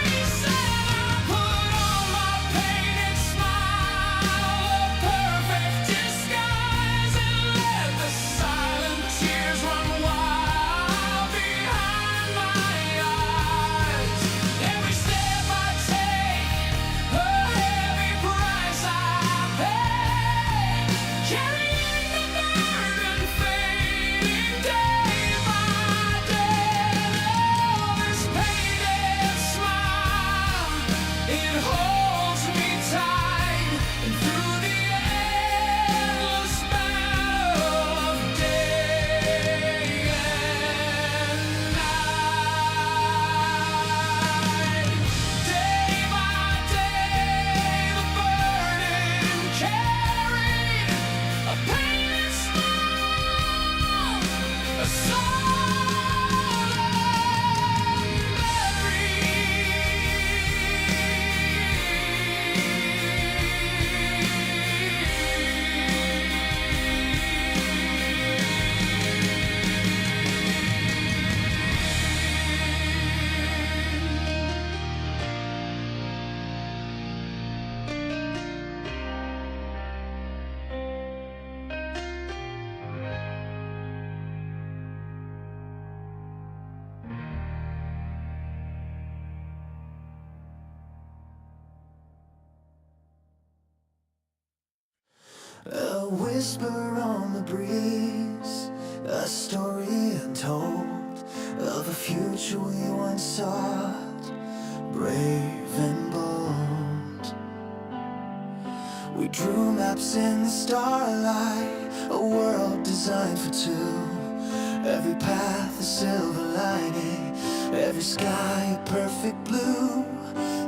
race. And I put on my painted smile, a perfect disguise, and let the silent tears run wild behind my eyes. Every step I take, a heavy price I pay, carrying the burden fading day by day. Oh, this painted smile, it holds me tight through the endless battle of day and night. Day by day, the burden carried, a painted smile, a soul A whisper on the breeze, a story untold of a future we once sought, brave and bold. We drew maps in the starlight, a world designed for two. Every path a silver lining, every sky a perfect blue.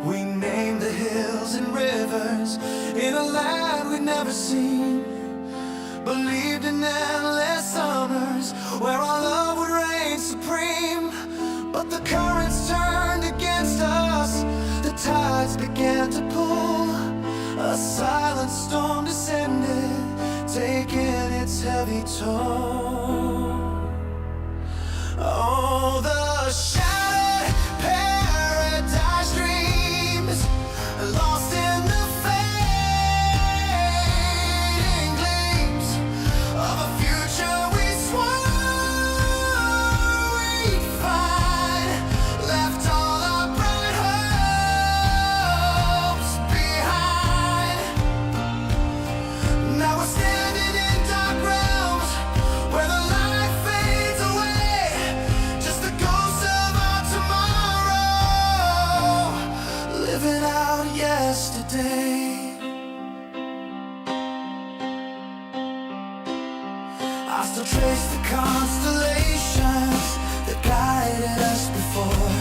We named the hills and rivers in a land we'd never seen, Believed in endless summers where our love would reign supreme. But the currents turned against us, the tides began to pull. A silent storm descended, taking its heavy toll. Oh, the shattered paradise dreams, lost in the fading gleams of a future we swore we'd find. Left all our bright hopes behind. Now we're standing in dark realms where the light fades away, just the ghosts of our tomorrow, living out yesterday. I still trace the constellations that guided us before,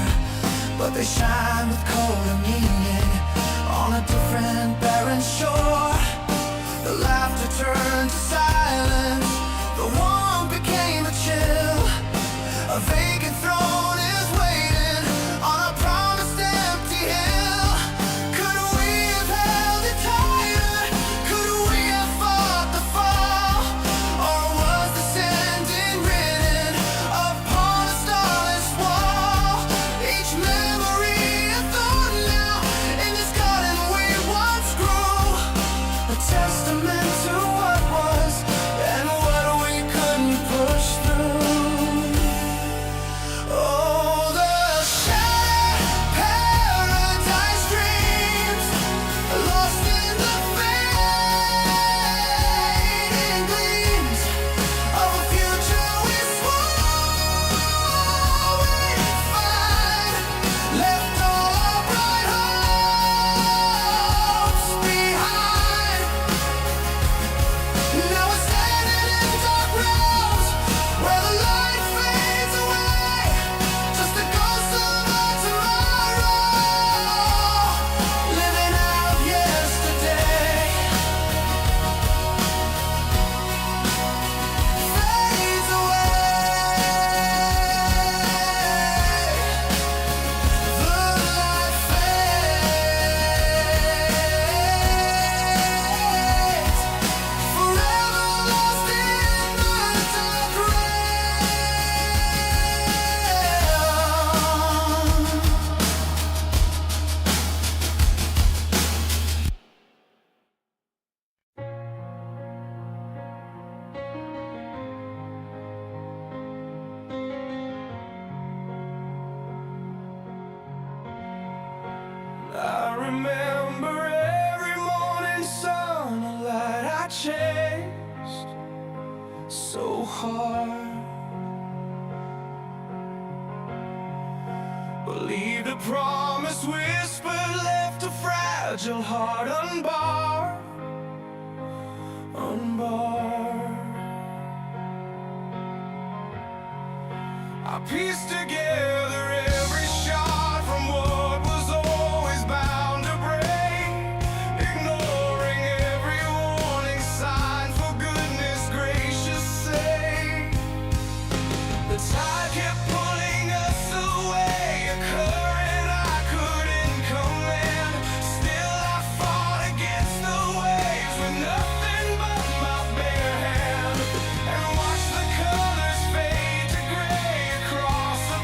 but they shine with colder meaning on a different barren shore. The laughter turned to silence, the warmth became a chill. A vacant throne is waiting on a promised empty hill. Could we have held it tighter? Could we have fought the fall? Or was the sending written upon a starless wall? Each memory a thorn now in this garden we once grew, a testament to what was and what we couldn't push through. Oh, the shattered paradise dreams, lost in the fading gleams of a future we swore we'd find. Left all our bright hopes behind. Now we're standing in dark realms where the light fades away, just the ghosts of our tomorrow, living out yesterday. Fades away. The light fades, forever lost in the dark realms. I remember every morning sun, a light I chased so hard. Believe the promise whispered left a fragile heart unbarred, unbarred. I pieced together every shot from what was always bound to break, ignoring every warning sign for goodness gracious sake. The tide kept pulling us away, a current I couldn't command. Still I fought against the waves with nothing but my bare hand, and watched the colors fade to gray across the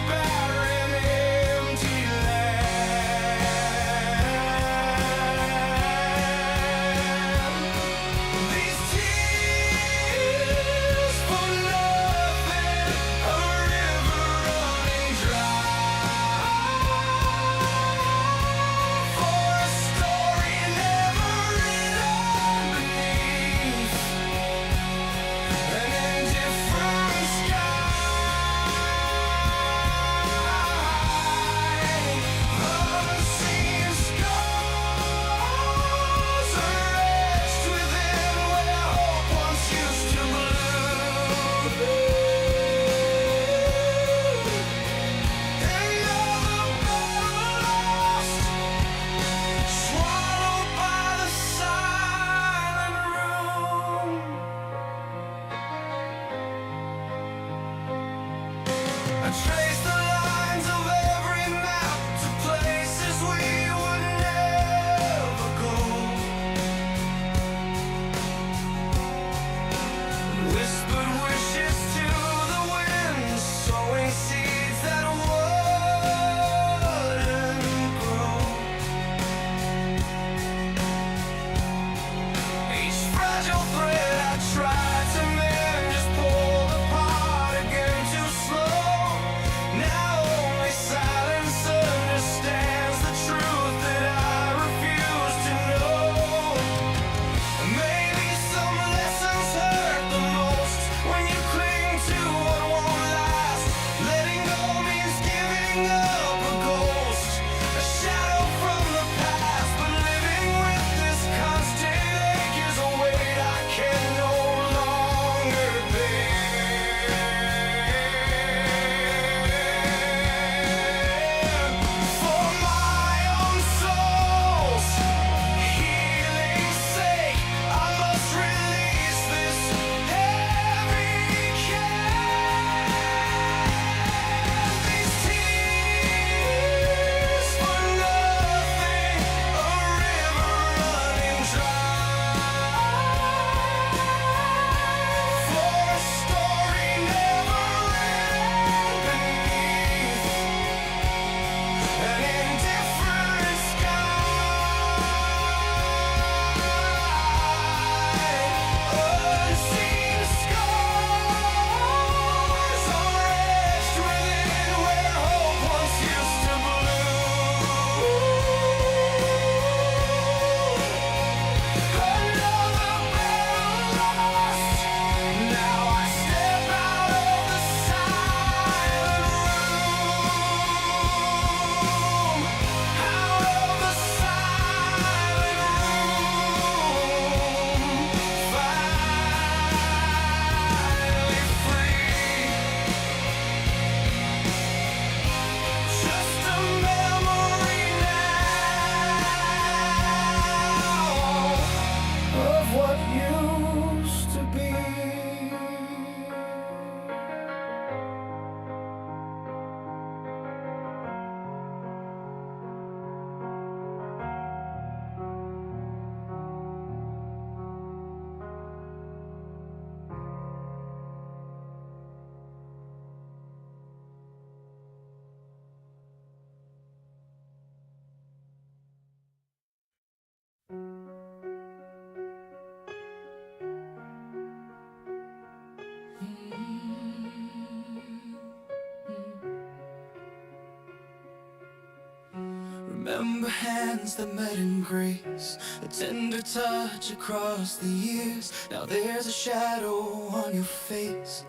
Remember hands that met in grace, a tender touch across the years. Now there's a shadow on your face,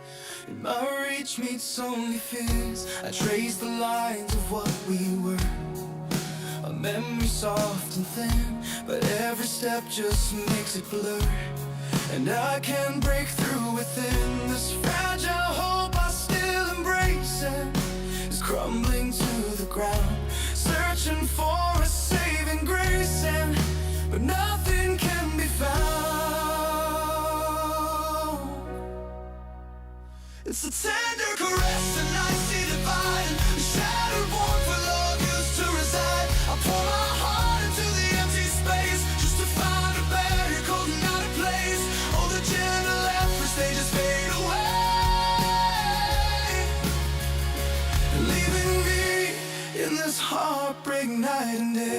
and my reach meets only fears. I trace the lines of what we were, a memory soft and thin, but every step just makes it blur. And I can't break through within. This fragile hope I still embrace and is crumbling to the ground, searching for a saving grace, and but nothing can be found. It's a tender caress, an icy divide, a shattered warmth where love used to reside. I pour my heart into the empty space just to find a barrier cold and out of place. Oh, the gentle efforts, they just fade away, leaving me in this heartbreak night and day.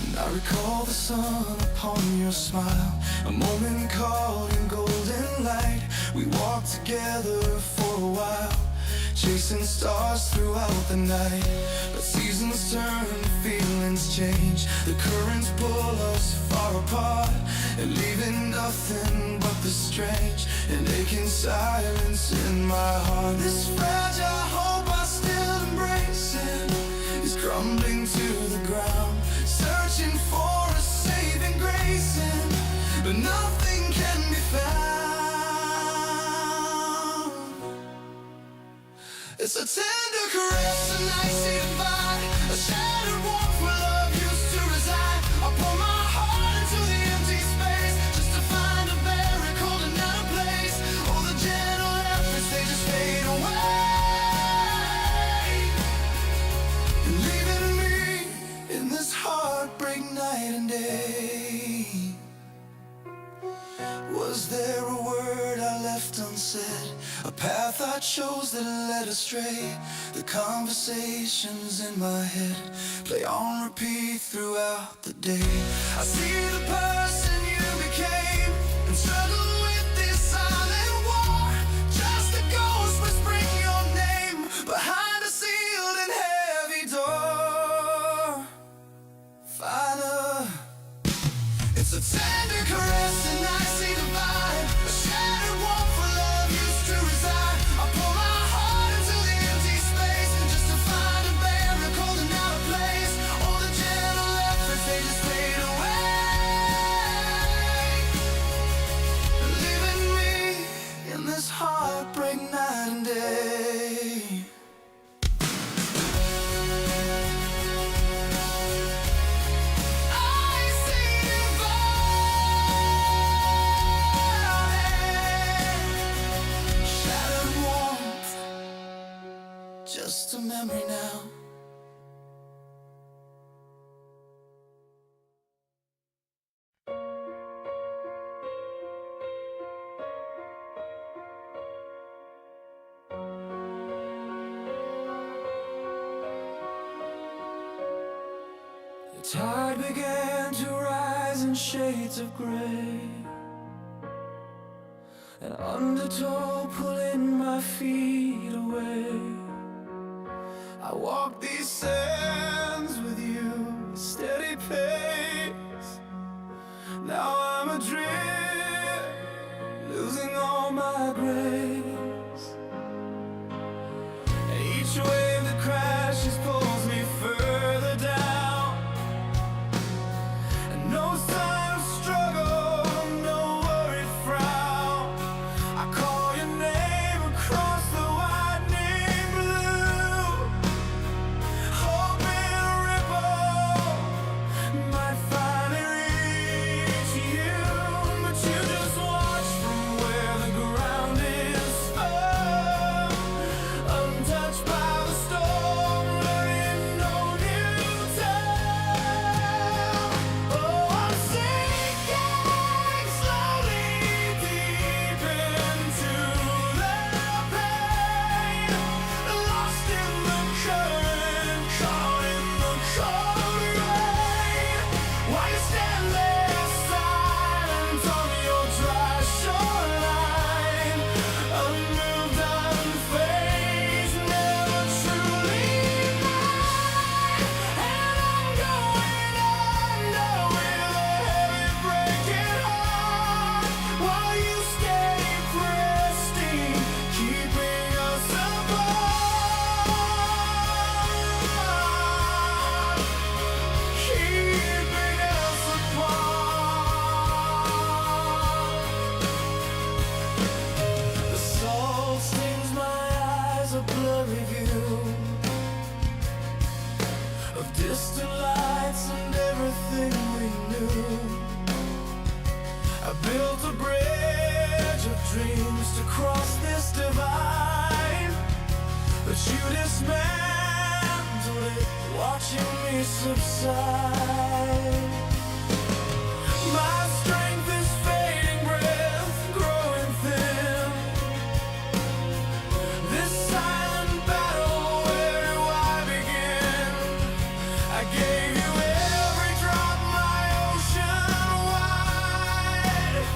And I recall the sun upon your smile, a moment caught in golden light. We walked together for a while, chasing stars throughout the night. But seasons turn, feelings change, the currents pull us far apart, and leaving nothing but the strange and aching silence in my heart. This fragile hope I still embrace and is crumbling to the ground, searching for a saving grace, and but nothing can be found. It's a tender caress, an icy divide, a shattered warmth where love used to reside. I pour my heart into the empty space just to find a barrier cold and out of place. Oh, the gentle efforts, they just fade away, leaving me in this heartbreak night and day. Was there a word I left unsaid, a path I chose that led astray? The conversations in my head play on repeat throughout the day. I see the person you became and struggle with this silent war, just a ghost whispering your name behind a sealed and heavy door. Final, it's a tender caress, an icy divide, a shattered warmth where love used to reside. I pour my heart into the empty space just to find a barrier cold and out of place. All the gentle efforts, they just fade away, leaving me in this heartbreak night and day. Just a memory now. The tide began to rise in shades of gray, an undertow pulling my feet away. I walk these sands with you, a steady pace. Now I'm adrift, losing all my grace. And each wave that crashes pulls me further down, and no sign of struggle, no worried frown. I call your name across the widening blue, hoping a ripple might you dismantled it, watching me subside. My strength is fading, breath growing thin. This silent battle, where do I begin? I gave you every drop, my ocean wide.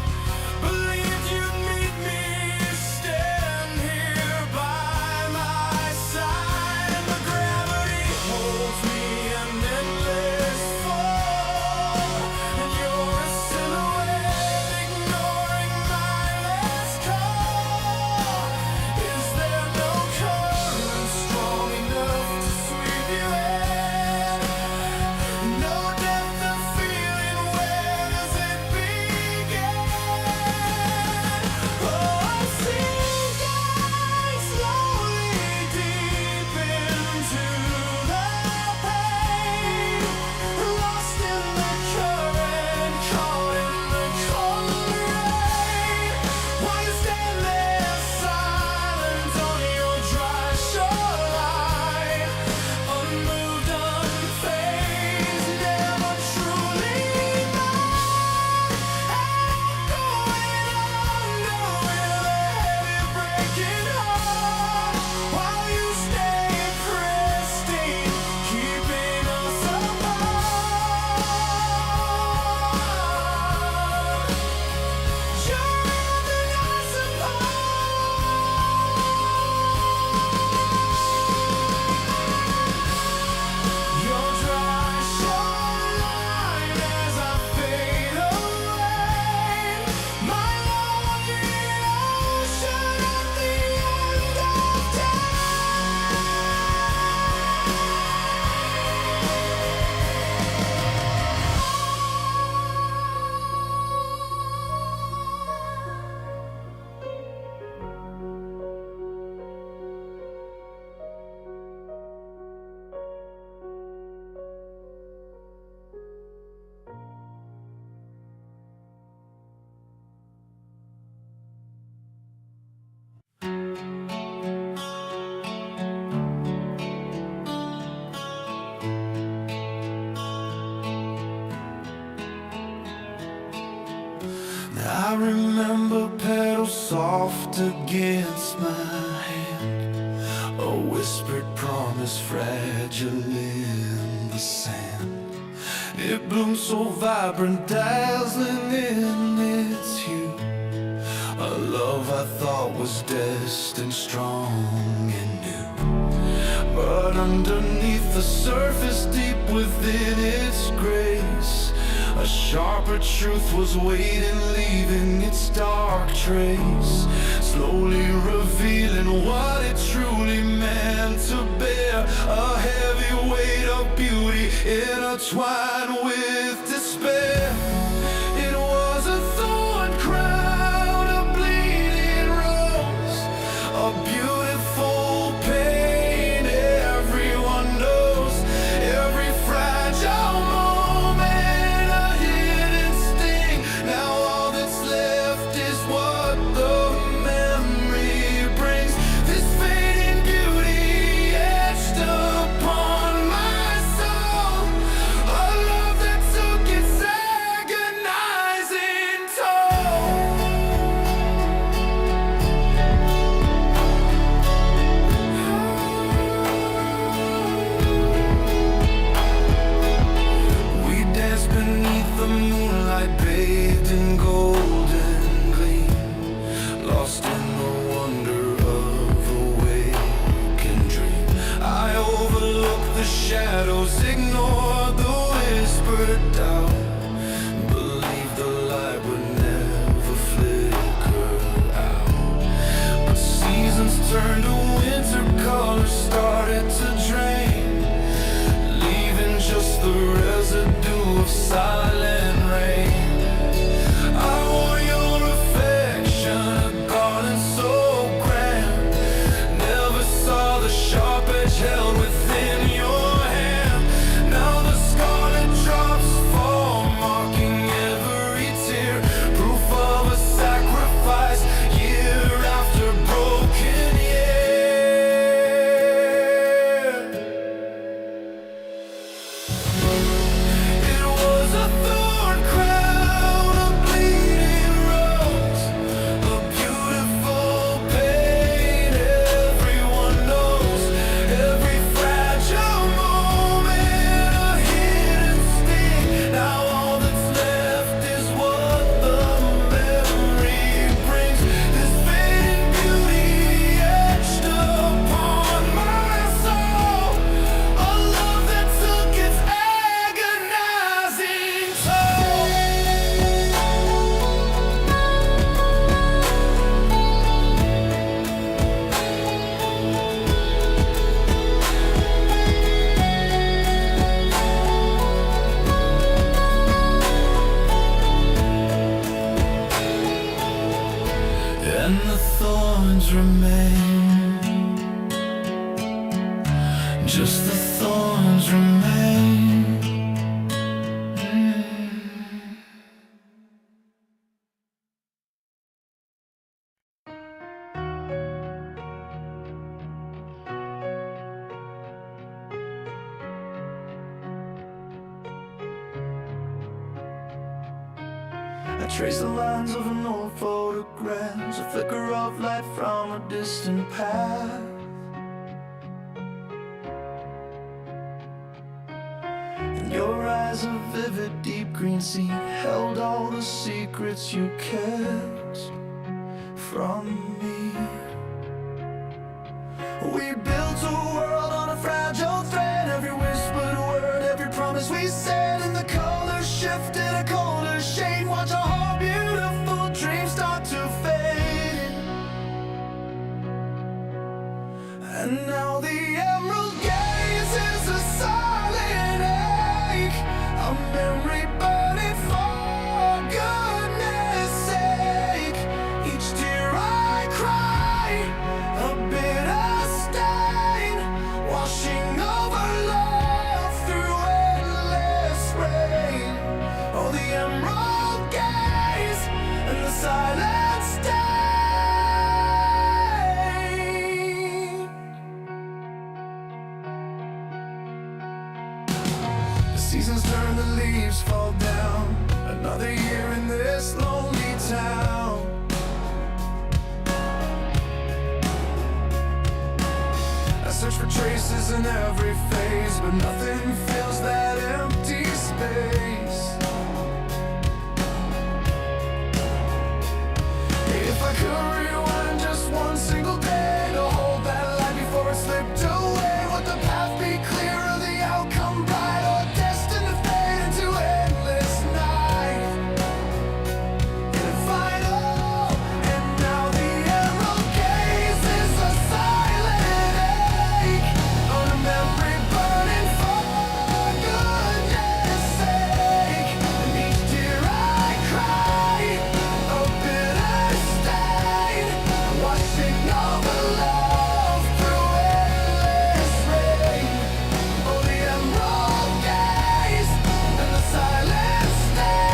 Believed you'd meet me, stand here by my side. But gravity holds me an endless fall, and you're a silhouette ignoring my last call. Is there no current strong enough to sweep you in? No depth of feeling, where does it begin? Oh, I'm sinking slowly deep into the pain, lost in the current, caught in the cold rain. While you stand there silent on your dry shoreline, unmoved, unfazed, never truly mine. Going under with a heavy breaking heart, while you stay pristine, keeping us apart. You're everything I Your dry shoreline as I fade away. My lonely ocean at the end of I remember petals soft against my hand, a whispered promise fragile in the sand. It bloomed so vibrant, dazzling in its hue, a love I thought was destined, strong and new. But underneath the surface, deep within its grace, a sharper truth was waiting, leaving its dark trace, slowly revealing what it truly meant to bear, a heavy weight of beauty intertwined with despair. It was a thorn crown, a bleeding rose, a beautiful pain everyone knows. Every fragile moment, a hidden sting. Now all that's left is what the memory brings. This fading beauty etched upon my soul, a love that took its agonizing toll. We danced beneath the moonlight, bathed in golden gleam, lost in the wonder of a waking dream. I overlooked the shadows, ignored the whispered doubt, believed the light would never flicker out. But seasons turned to winter, colors started to drain, leaving just the residue of silent rain. I wore your affection, a garland so grand, never saw the sharp edge held within your hand. Now the scarlet drops fall, marking every tear, proof of a sacrifice, year after broken year. the thorns remain. I trace the lines of an old photograph, a flicker of light from a distant path. And your eyes, a vivid deep green sea, held all the secrets you kept from me. We built a world on a fragile thread, every whispered word, every promise we said, and the colors shifted a colder shade. Watch our beautiful dreams start to fade. And now the emerald gaze is a silent ache, a memory burning for goodness sake. Each tear I cry, a bitter stain, washing over love through endless rain. Oh, the emerald gaze and the silent stain. The seasons turn, the leaves fall down. Another year in this lonely town. I search for traces in every phase, but nothing fills that empty space. If I could rewind just one single day to hold that light before it slipped away, would the path be clear or the outcome bright, or destined to fade into endless night? And final, and now the emerald gaze is a silent ache, on a memory burning for goodness sake. And each tear I cry, a bitter stain, washing over love through endless rain. Oh, the emerald gaze and the silent stain.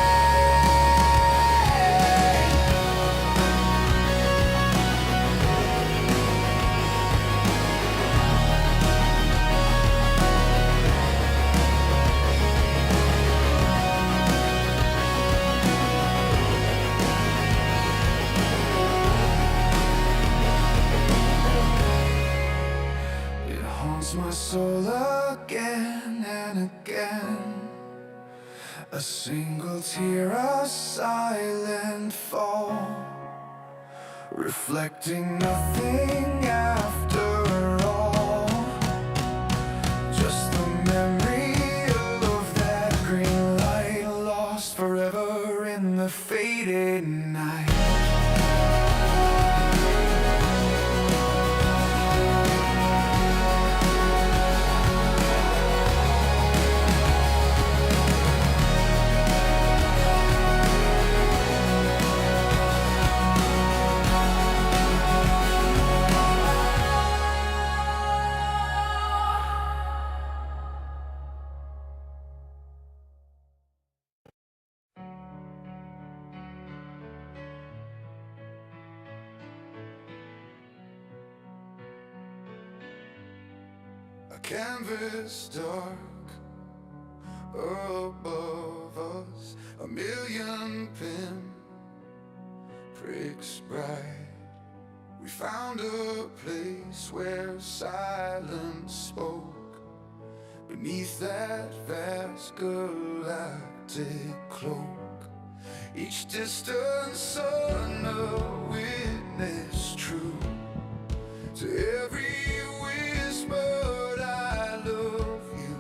It haunts my soul again and again. A single tear, a silent fall, reflecting nothing after all. Just the memory of that green light, lost forever in the faded night. A canvas dark above us, a million pin pricks bright. We found a place where silence spoke, beneath that vast galactic cloak. Each distant sun a witness true to every whispered I love you.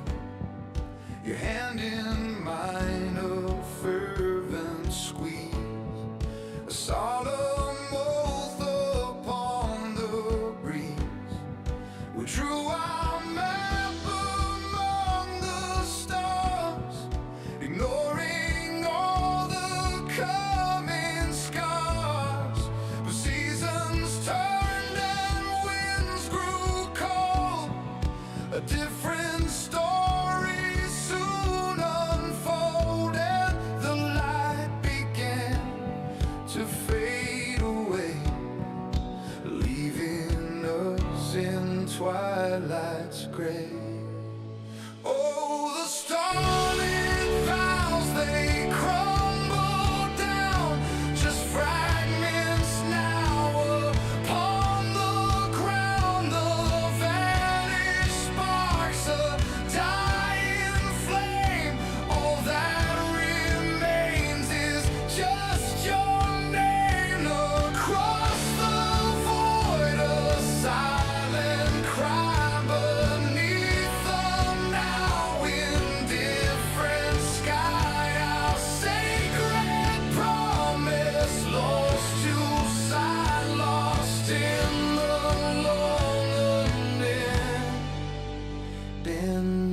Your hand in mine, a fervent squeeze, a solemn oath upon the breeze. We drew our map among the stars, ignoring all the coming scars. But seasons turned and winds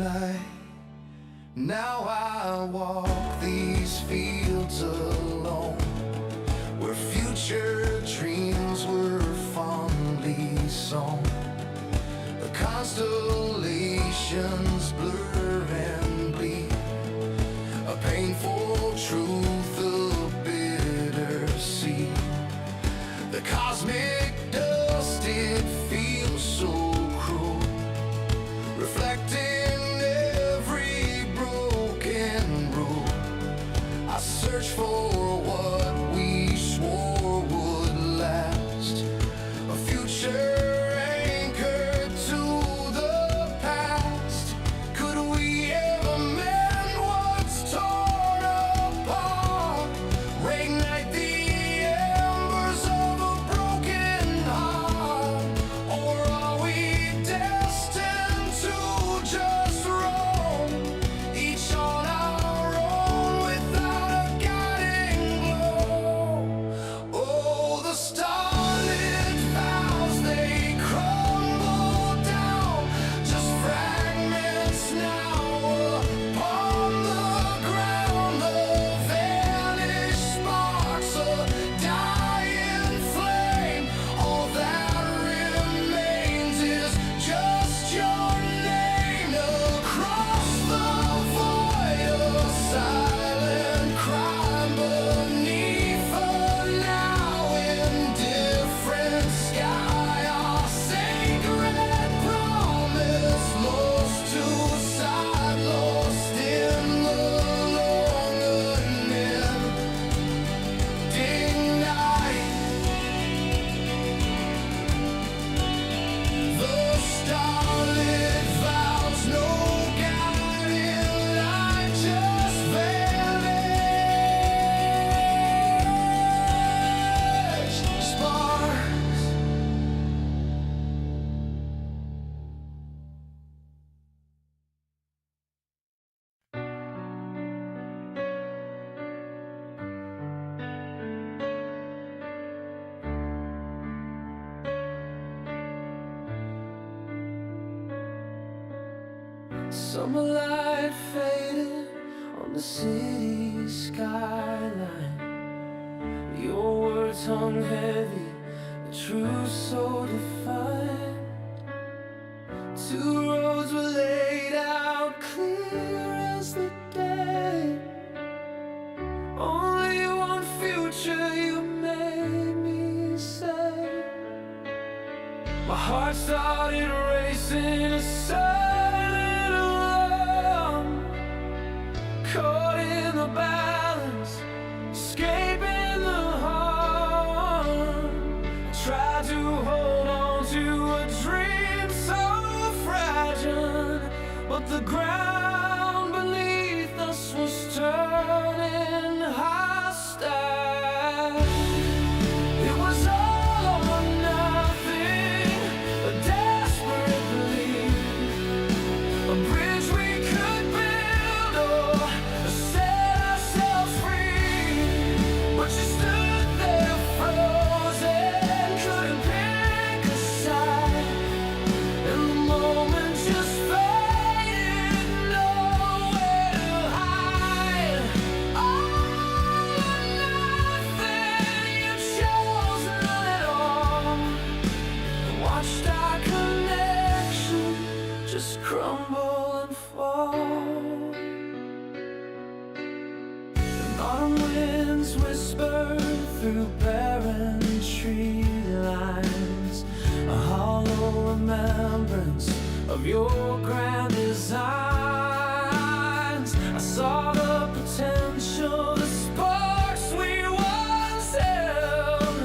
night. Now I walk these fields alone, where future dreams were fondly sown. The constellations blur and bleed, a painful truth, a bitter seed. The cosmic dust, it feels so cruel, reflecting every broken rule. I search for what we swore would last, a future anchored to the past. Could we ever mend what's torn apart, reignite the embers of a broken heart? Or are we destined to just roam, each on our own without a guiding glow? Oh, the starlit vows, they crumble down, just fragments now upon the ground. The vanished sparks, a dying flame, all that remains is just your name. Across the void, a silent crime beneath a now indifferent sky. Our sacred promise lost to sight, lost in the long unending night. The starlit vows, no guiding light, just vanished sparks. Summer light faded on the city skyline. Your words hung heavy, the truth so defined. Two roads were laid out clear as the day. Only one future, you made me say. My heart started racing, a silent alarm, caught in the balance, escaping the harm. Tried to hold on to a dream so fragile, but the ground beneath us was turning hostile. It was all or nothing, a desperate belief, a bridge we could build or set ourselves free. But you stood there frozen, couldn't pick a side, and the moment just faded, nowhere to hide. All or nothing, you chose none at all. Watched our connection just crumble and fall. And autumn winds whisper through barren tree lines, a hollow remembrance of your grand designs. I saw the potential, the sparks we once held,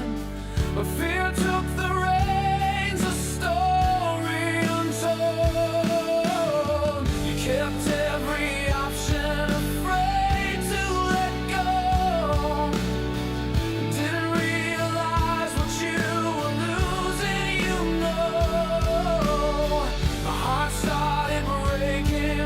but fear took the reins, a story untold. You kept every option, afraid to let go. Didn't realize what you were losing, you know. My heart started breaking,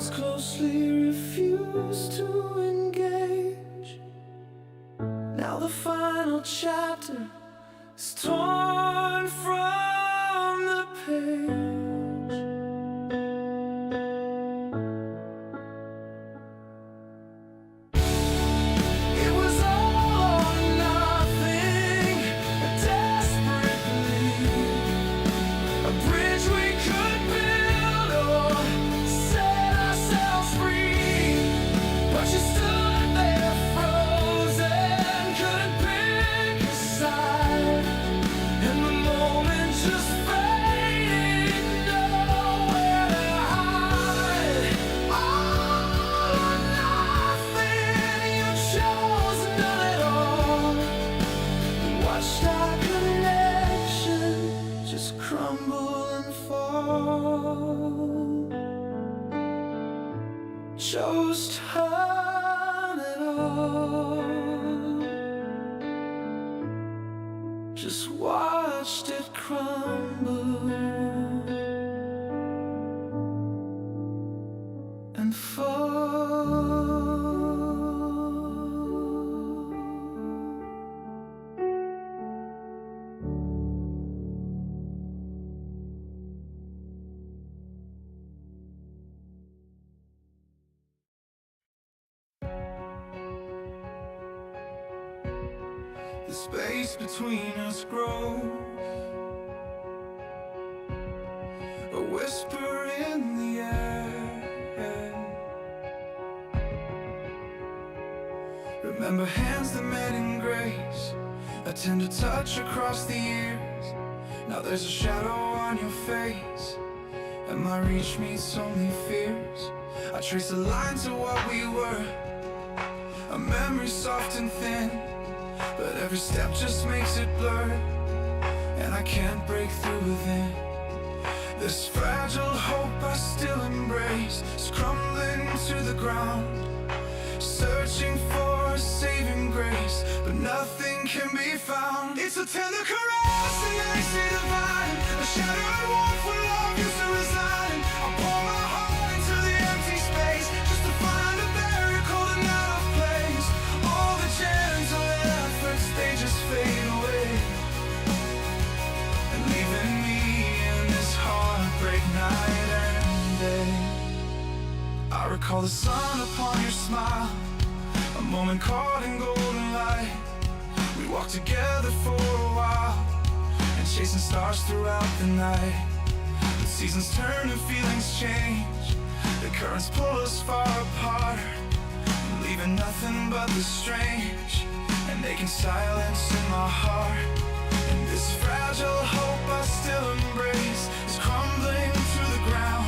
hands closely, refuse to engage. Now the final chapter is torn from the page. It was all or nothing, desperately, a bridge we could build or set ourselves free. But you stood there frozen, couldn't pick a side, and the moment just faded, nowhere to hide. All or nothing, you chose none at all. Watched our connection just crumble and fall. Chose to hide it all. Just watched it crumble and fall. The space between us grows, a whisper in the air. Remember hands that met in grace, a tender touch across the years. Now there's a shadow on your face, and my reach meets only fears. I trace a line to what we were, a memory soft and thin, but every step just makes it blur, and I can't break through within. This fragile hope I still embrace is crumbling to the ground, searching for a saving grace, but nothing can be found. It's a tender caress, an icy divine, a shattered warmth where love used to reside. And I pour my heart into the empty space, just to find a barrier cold and out of place. All the gentle efforts, they just fade away, and leaving me in this heartbreak night and day. I recall the sun upon your smile, a moment caught in golden light. We walked together for a while, and chasing stars throughout the night. The seasons turn and feelings change, the currents pull us far apart, leaving nothing but the strange and aching silence in my heart. And this fragile hope I still embrace is crumbling to the ground,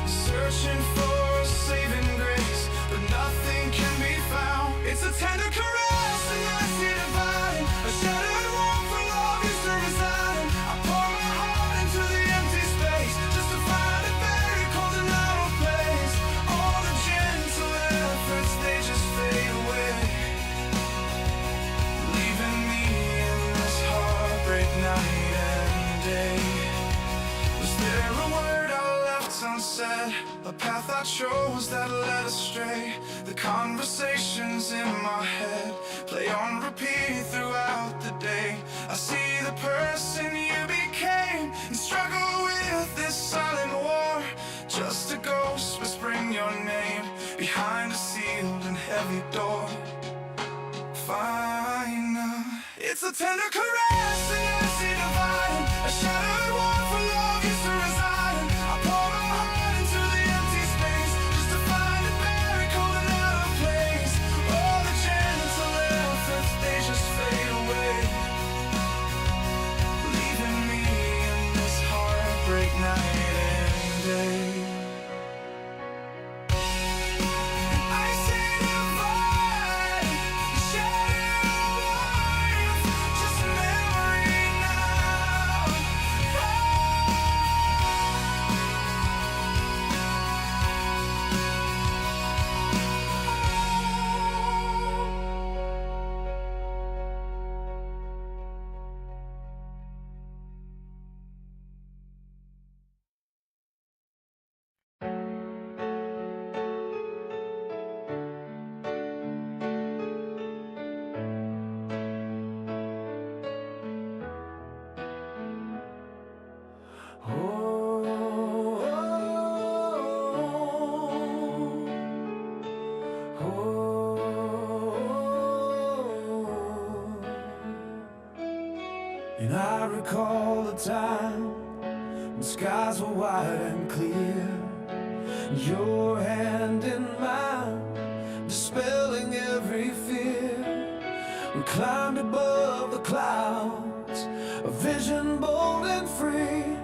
searching for a saving grace, but nothing can be found. It's a tender caress, an icy divine, a shattered warmth where love used to reside. And I pour my heart into the empty space, just to find it buried cold and out of place. All the gentle efforts, they just fade away, leaving me in this heartbreak night and day. Was there a word I left unsaid, a path I chose that led astray? The conversations in my head play on repeat throughout the day. I see the person you became and struggle with this silent war, just a ghost whispering your name behind a sealed and heavy door. Fine, it's a tender caress, an icy divine, a shattered warmth where love used to reside. And I pour my heart into the empty space, just to find it buried cold and out of place. All the gentle efforts, they just fade away, leaving me in this heartbreak night and day. I say divine, shattered warmth, just a memory recall the time when skies were wide and clear, your hand in mine, dispelling every fear. We climbed above the clouds, a vision bold and free,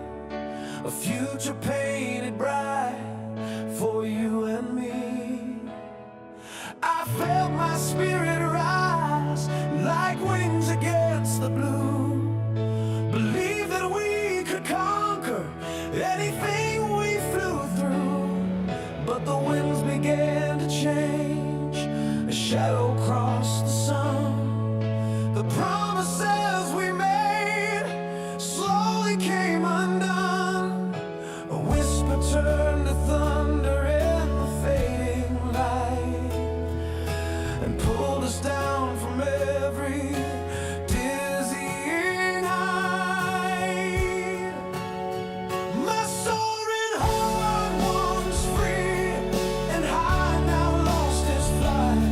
a future painted bright for you and me. I felt my spirit rise like wings against the blue. Believe that we could conquer anything we flew through. But the winds began to change, a shadow crossed the sun. The promises we made slowly came undone. A whisper turned to thunder in the fading light, and pulled us down from every dizzying height. My soaring heart once free and high, now lost its flight,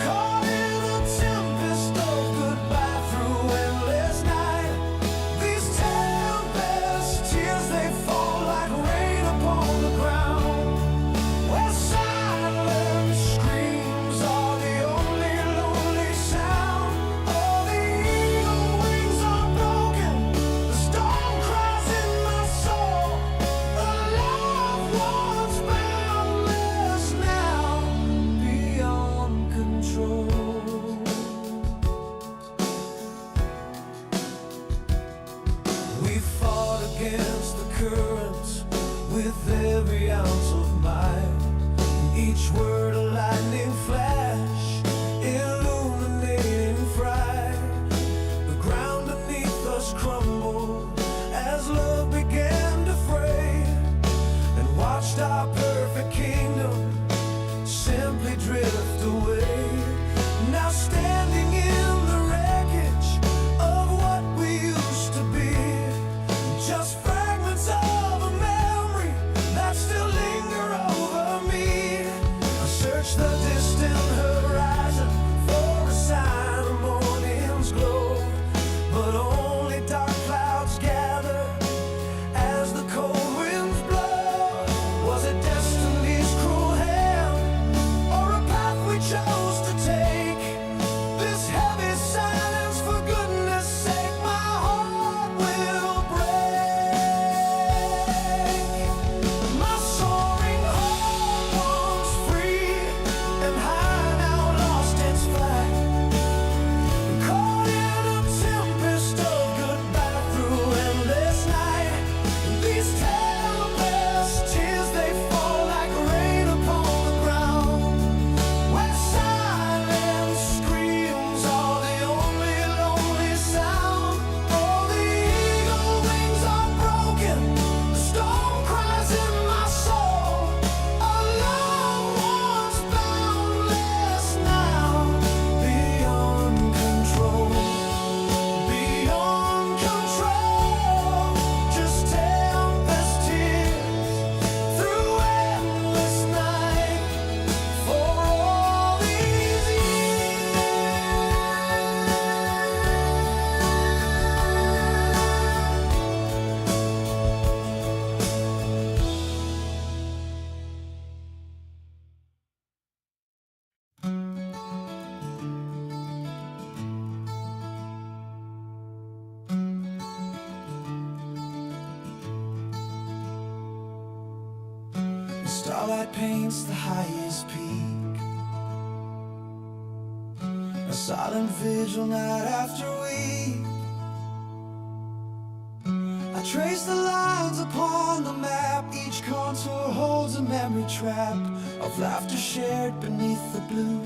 caught in a tempest of goodbye through endless night. These tempest tears, they fall like rain upon the ground, where silent screams are the only lonely sound. Oh, the eagle wings are broken, the storm cries in my soul. A love once boundless, now beyond control. We fought against the currents with every ounce of might, each word a lightning flash, illuminating fright. The ground beneath us crumbled as love began to fray, and watched our perfect kingdom simply drift away. Now standing in the wreckage of what we used to be, just fragments of a memory that still linger over me. I search the distant horizon for a sign of morning's glow, but only dark clouds gather as the cold winds blow. Was it destiny's cruel hand, or a path we chose to take? This heavy silence, for goodness sake, my heart will break. My soaring heart once free and high, now lost its flight, caught in a tempest of goodbye through endless night. These tempest tears, they fall like rain upon the ground, where silent screams are the only lonely sound. Oh, the eagle wings are broken, the storm cries in my soul. A love once boundless, now beyond control. Beyond control, just tempest tears through endless night for all these years. The starlight paints the highest peak, a silent vigil night after week. I trace the lines upon the map, each contour holds a memory trap of laughter shared beneath the blue.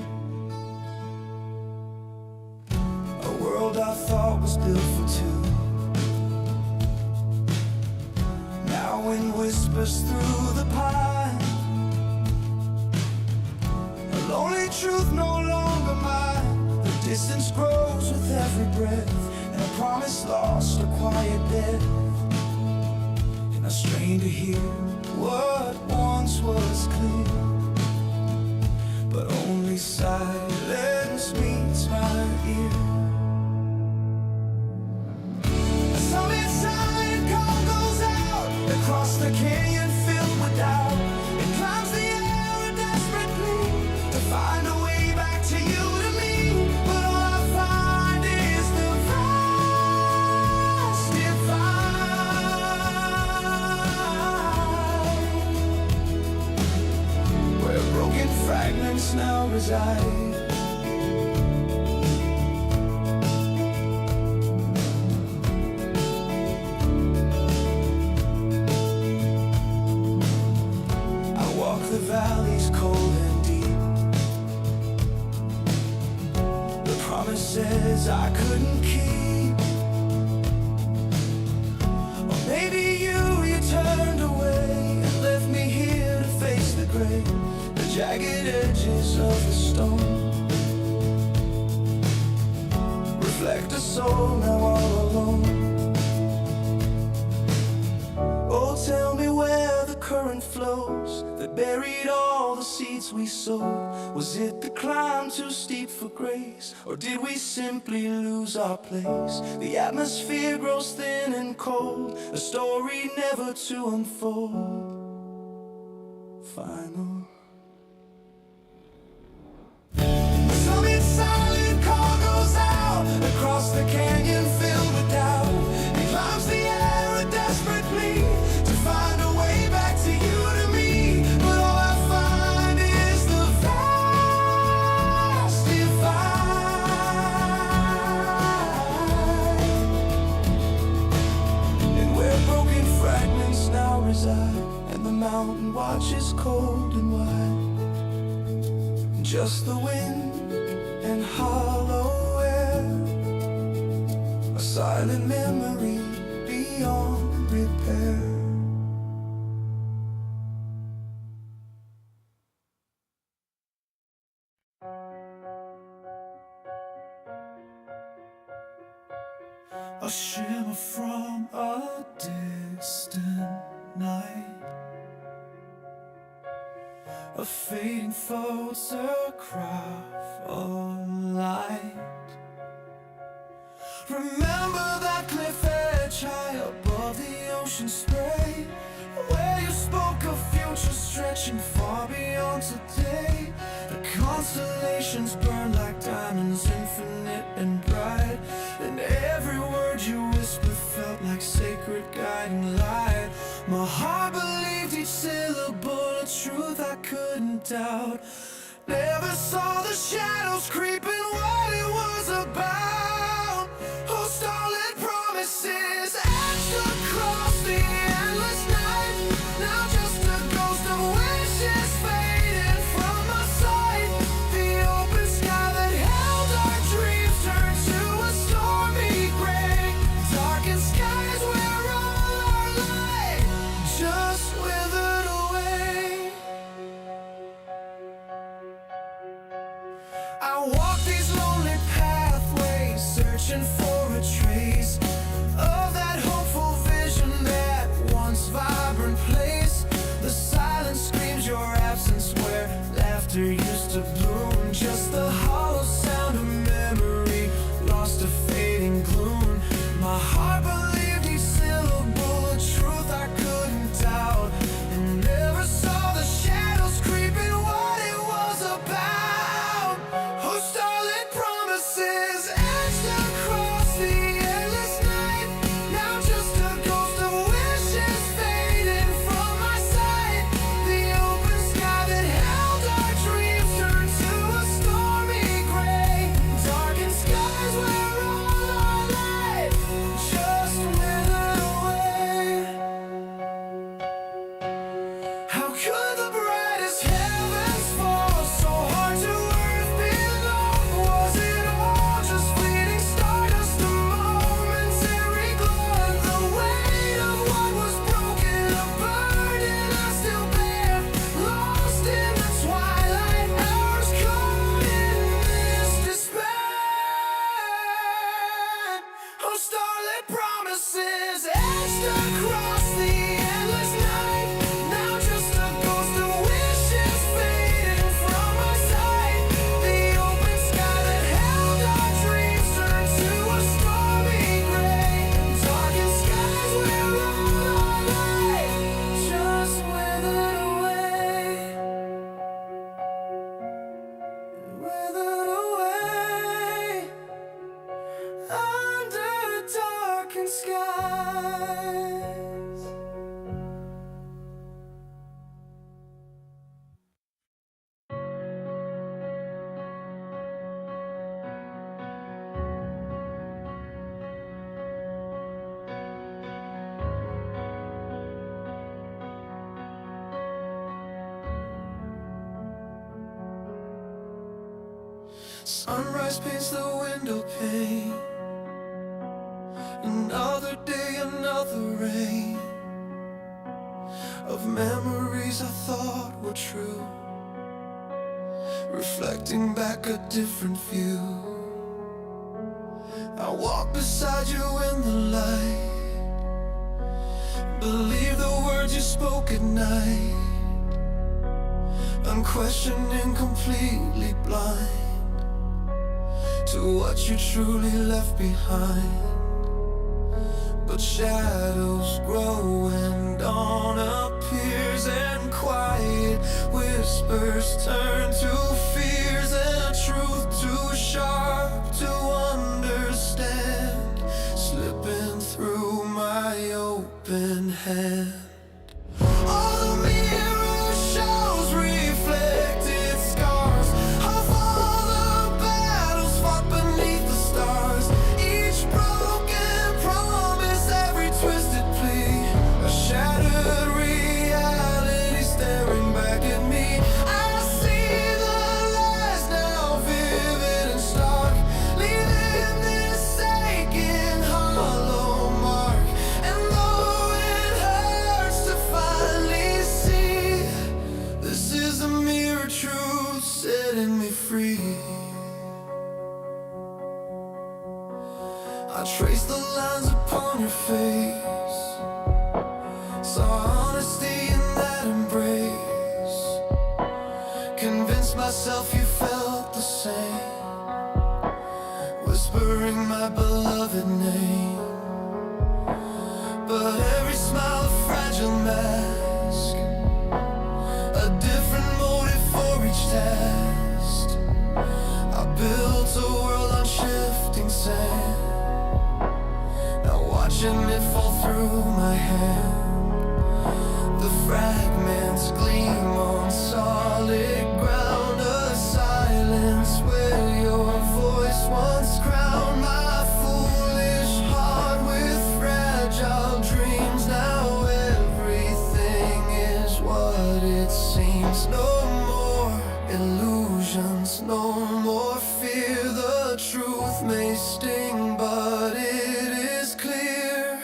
A world I thought was built for two, now wind whispers through the pine. A lonely truth no longer mine, the distance grows with every breath, and a promise lost, a quiet death. And I strain to hear what once was clear, but only silence meets my ear. fragments now reside. I walk the valleys cold and deep, the promises I couldn't keep. Or maybe you turned away and left me here to face the grave, the jagged edges of the stone reflect a soul now all alone. Oh, tell me where the current flows that buried all the seeds we sowed. Was it the climb too steep for grace, or did we simply lose our place? The atmosphere grows thin and cold, a story never to unfold. Final. Summit silent call goes out across the canyon filled with doubt. He climbs the air, a desperate plea to find a way back to you, to me. But all I find is the vast divide, and where broken fragments now reside, and the mountain watches cold and wide. Just the wind and hollow air, a silent memory beyond repair. A shimmer from a distant night, a fading photograph of light. Remember that cliff edge high above the ocean spray, where you spoke of future stretching far beyond today. The constellations burn like diamonds, infinite and bright, and every word you whispered felt like sacred guiding light. My heart believed each syllable, a truth I couldn't doubt. Never saw the shadows creeping, what it was about. Oh, starlit promises etched across the endless night. Now just a ghost of wishes fading from my sight. The open sky that held our dreams turned to a stormy gray. Darkened skies where all our light just withered away. I walk these lonely pathways, searching for a trace of that hopeful vision, that once vibrant place. The silence screams your absence where laughter used to bloom. Just the hollow sound of memory, lost to fading gloom. My heart believed each syllable, a truth I couldn't doubt, and never saw the shadows creeping, what it was about. Oh, starlit promises etched across Sunrise paints the window pane. Another day, another rain of memories I thought were true, reflecting back a different view. I walk beside you in the light, believe the words you spoke at night, unquestioning, completely blind to what you truly left behind. But shadows grow and dawn appears, and quiet whispers turn to fears, and a truth too sharp to understand slipping through my open hand. All the mirror shows reflected scars of all the battles fought beneath the stars. Each broken promise, every twisted plea, a shattered reality staring back at me. I see the lies now vivid and stark, leaving this aching hollow mark. And though it hurts to finally see, this is the mirror truth setting me free. I trace the lines upon your face, saw honesty in that embrace, convinced myself you felt the same, whispering my beloved name. But every smile a fragile mask, a different motive for each test. I built a world on shifting sand, now watching it fall through my hand. The fragments gleam on solid ground, a silence where your voice once crowned my foolish heart with fragile dreams. Now everything is what it seems. No more illusions, no more fear. The truth may sting, but it is clear.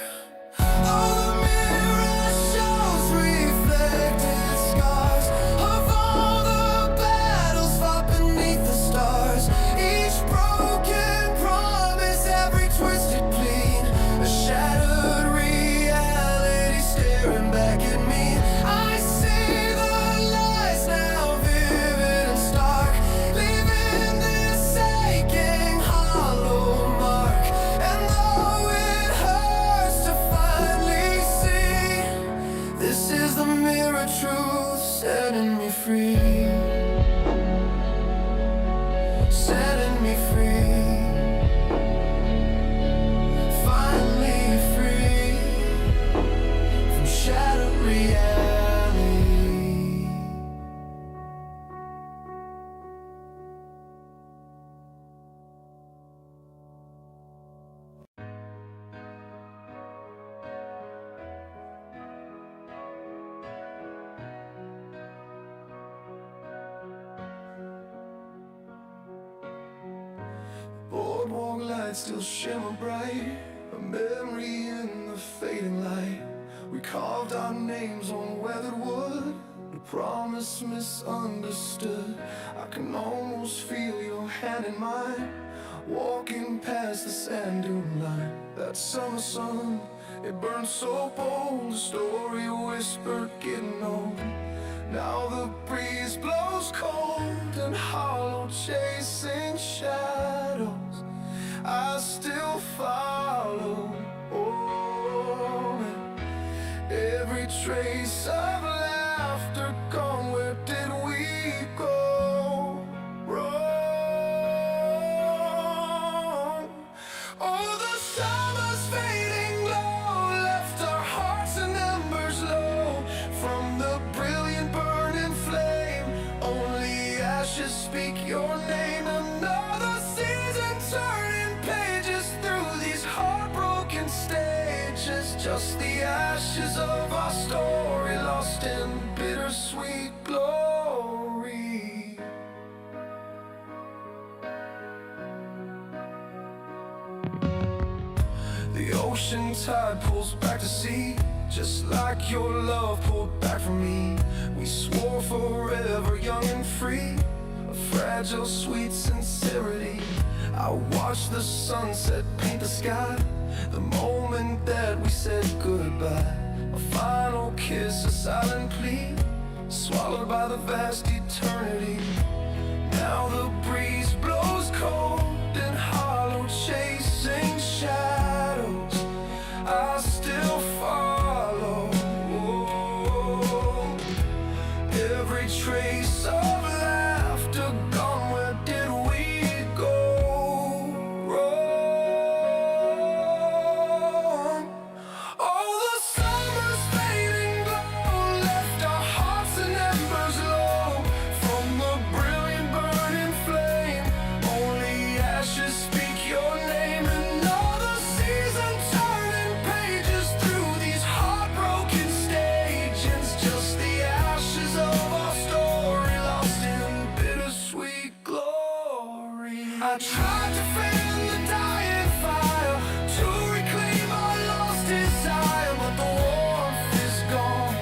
All the mirror shows reflected scars of all the battles fought beneath the stars. Each broken promise, every twisted plea, a shattered reality staring back at me. I see the lies now vivid and stark, leaving this aching hollow mark. And though it hurts to finally see, this is the mirror truth setting me free, setting me free, finally free from shattered reality. Boardwalk lights still shimmer bright, a memory in the fading light. We carved our names on weathered wood, a promise misunderstood. I can almost feel your hand in mine, walking past the sand dune line. That summer sun, it burned so bold, a story whispered getting old. Now the breeze blows cold and hollow, chasing shadows. I still follow. Oh, and every trace of laughter gone. Where did we go wrong? Oh, the summer's fading glow left our hearts in embers low. From the brilliant burning flame, ocean tide pulls back to sea, just like your love pulled back from me. We swore forever, young and free, a fragile, sweet sincerity. I watched the sunset paint the sky, the moment that we said goodbye. A final kiss, a silent plea, swallowed by the vast eternity. Now the breeze blows cold and hollow, chasing shadows I still follow. Every trace of laughter gone, where did we go wrong? Oh, the summer's fading glow left our hearts in embers low. From the brilliant burning flame, only ashes speak your name. Another season turning pages through these heartbroken stages. Just the ashes of our story, lost in bittersweet glory. I tried to fan the dying fire, to reclaim our lost desire, but the warmth is gone,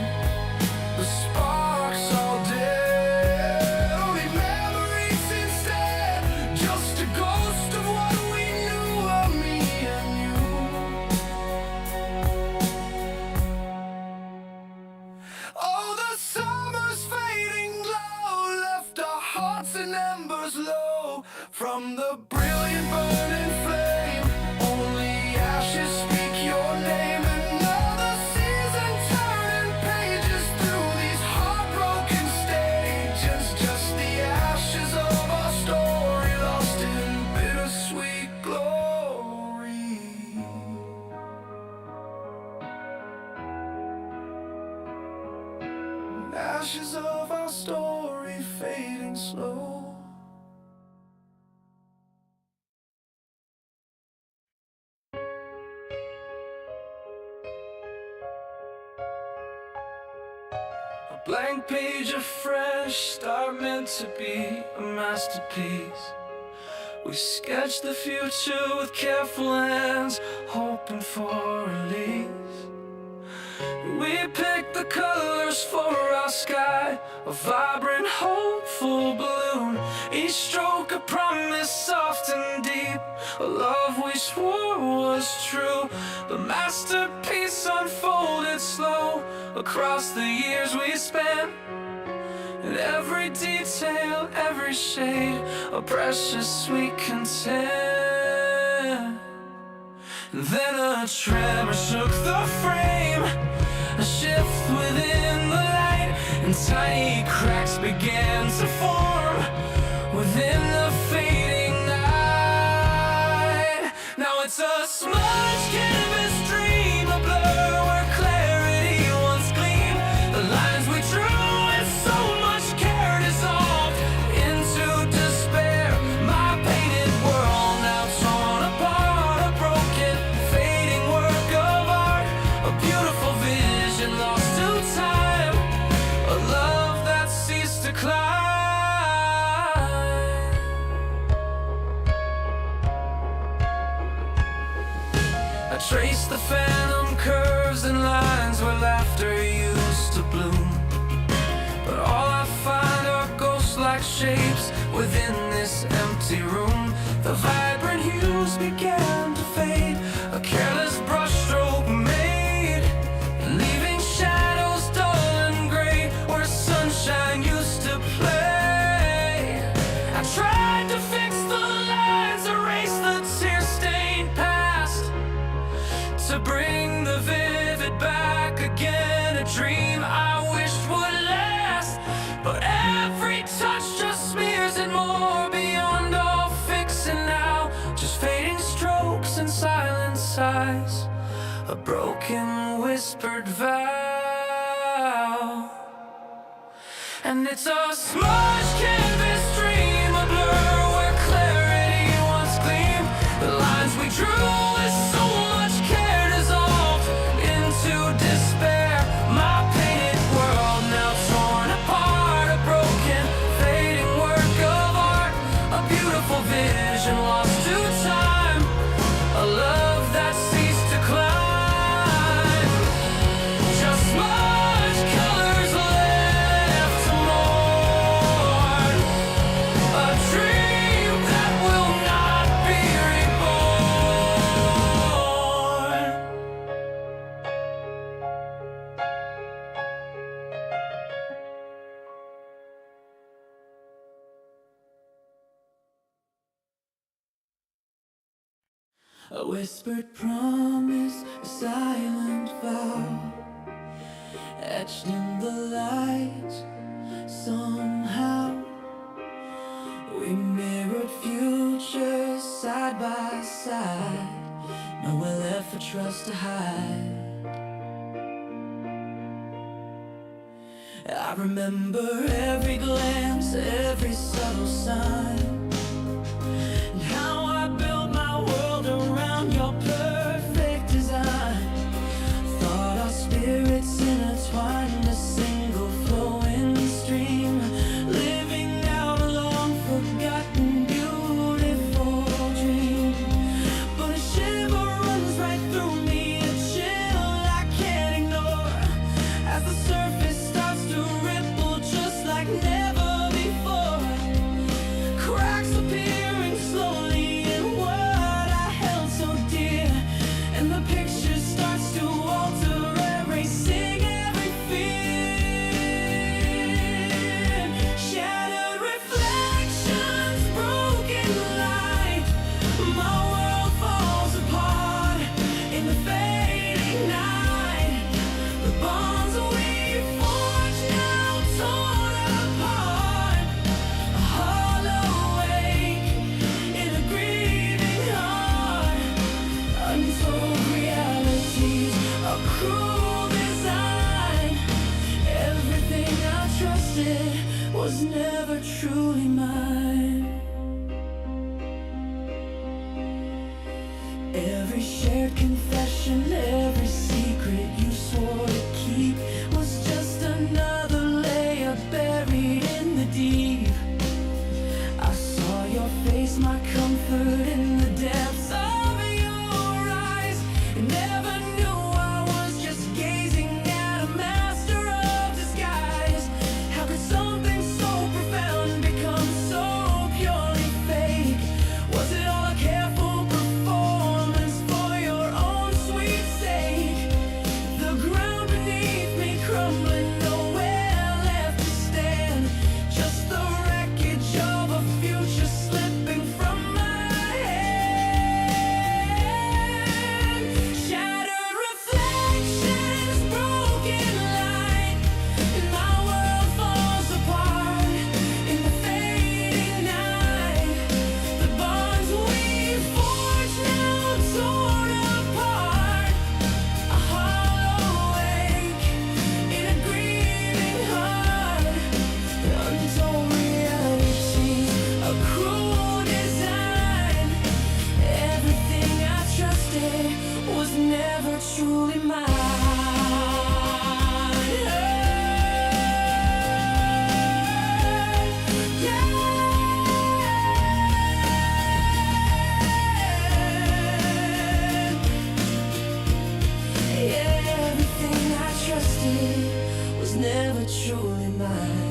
the sparks all dead. Only memories instead, just a ghost of what we knew of me and you. Oh, the summer's fading glow left our hearts in embers low. From the brilliant burning flame, only ashes speak your name. Another season turning pages through these heartbroken stages. Just the ashes of our story, lost in bittersweet glory. Ashes of our story fading slow. A blank page, a fresh start, meant to be a masterpiece. We sketched the future with careful hands, hoping for release. We picked the colors for our sky, a vibrant, hopeful balloon. Each stroke a promise, soft and deep, a love we swore was true. The masterpiece unfolded slow across the years we spent, and every detail, every shade, a precious sweet content. And then a tremor shook the frame, a shift within the light, and tiny cracks began to form within the fading night. Now it's a smudged canvas dream, a blur where clarity once gleamed. The lines we drew with so much care dissolved into despair. My painted world now torn apart, a broken, fading work of art, a beautiful vision lost to time, a love that ceased to climb. I trace the phantom curves and lines where laughter used to bloom, but all I find are ghost-like shapes within this empty room. The vibrant hues began to fade, a careless brushstroke made, leaving shadows dull and gray where sunshine used to play. I tried to fix the lines, erase the tear-stained past, to bring the vivid back again, a dream I wished would last. But every touch just smears it more, beyond all fixing now, just fading strokes and silent sighs, a broken whispered vow. And it's a smudged canvas dream, a blur where clarity once gleamed. The lines we drew with so much care dissolved into despair. My painted world now torn apart, a broken, fading work of art, a beautiful vision lost to time, a love that ceased to climb. A whispered promise, a silent vow, etched in the light somehow. We mirrored futures side by side, nowhere left for trust to hide. I remember every glance, every subtle sign, and how I built my world around your perfect design. Thought our spirits intertwined, a single flowing stream, living out a long forgotten beautiful dream. But a shiver runs right through me, a chill I can't ignore, as the surface starts to ripple just like never before. Cracks appearing slowly in what I held so dear, and the picture starts to alter, erasing every fear. Shattered reflections, broken light, my world falls apart in the fading night. The bonds we forged now torn apart, a hollow ache in a grieving heart. Untold realities, a cruel design. Everything I trusted was never truly mine. Every shared confession, every secret you swore to keep was just another layer buried in the deep. I saw your face, my comfort in the depths of your eyes, and never knew I was just gazing at a master of disguise. How could something so profound become so purely fake? Was it all a careful performance for your own sweet sake? The ground beneath me crumbling, nowhere left to stand, just the wreckage of a future slipping from my hand. Shattered reflections, broken light, and my world falls apart in the fading night. The bonds we forged now torn apart, a hollow ache in a grieving heart. Untold realities, a cruel design. Everything I trusted was never truly mine. Yeah, everything I trusted was never truly mine.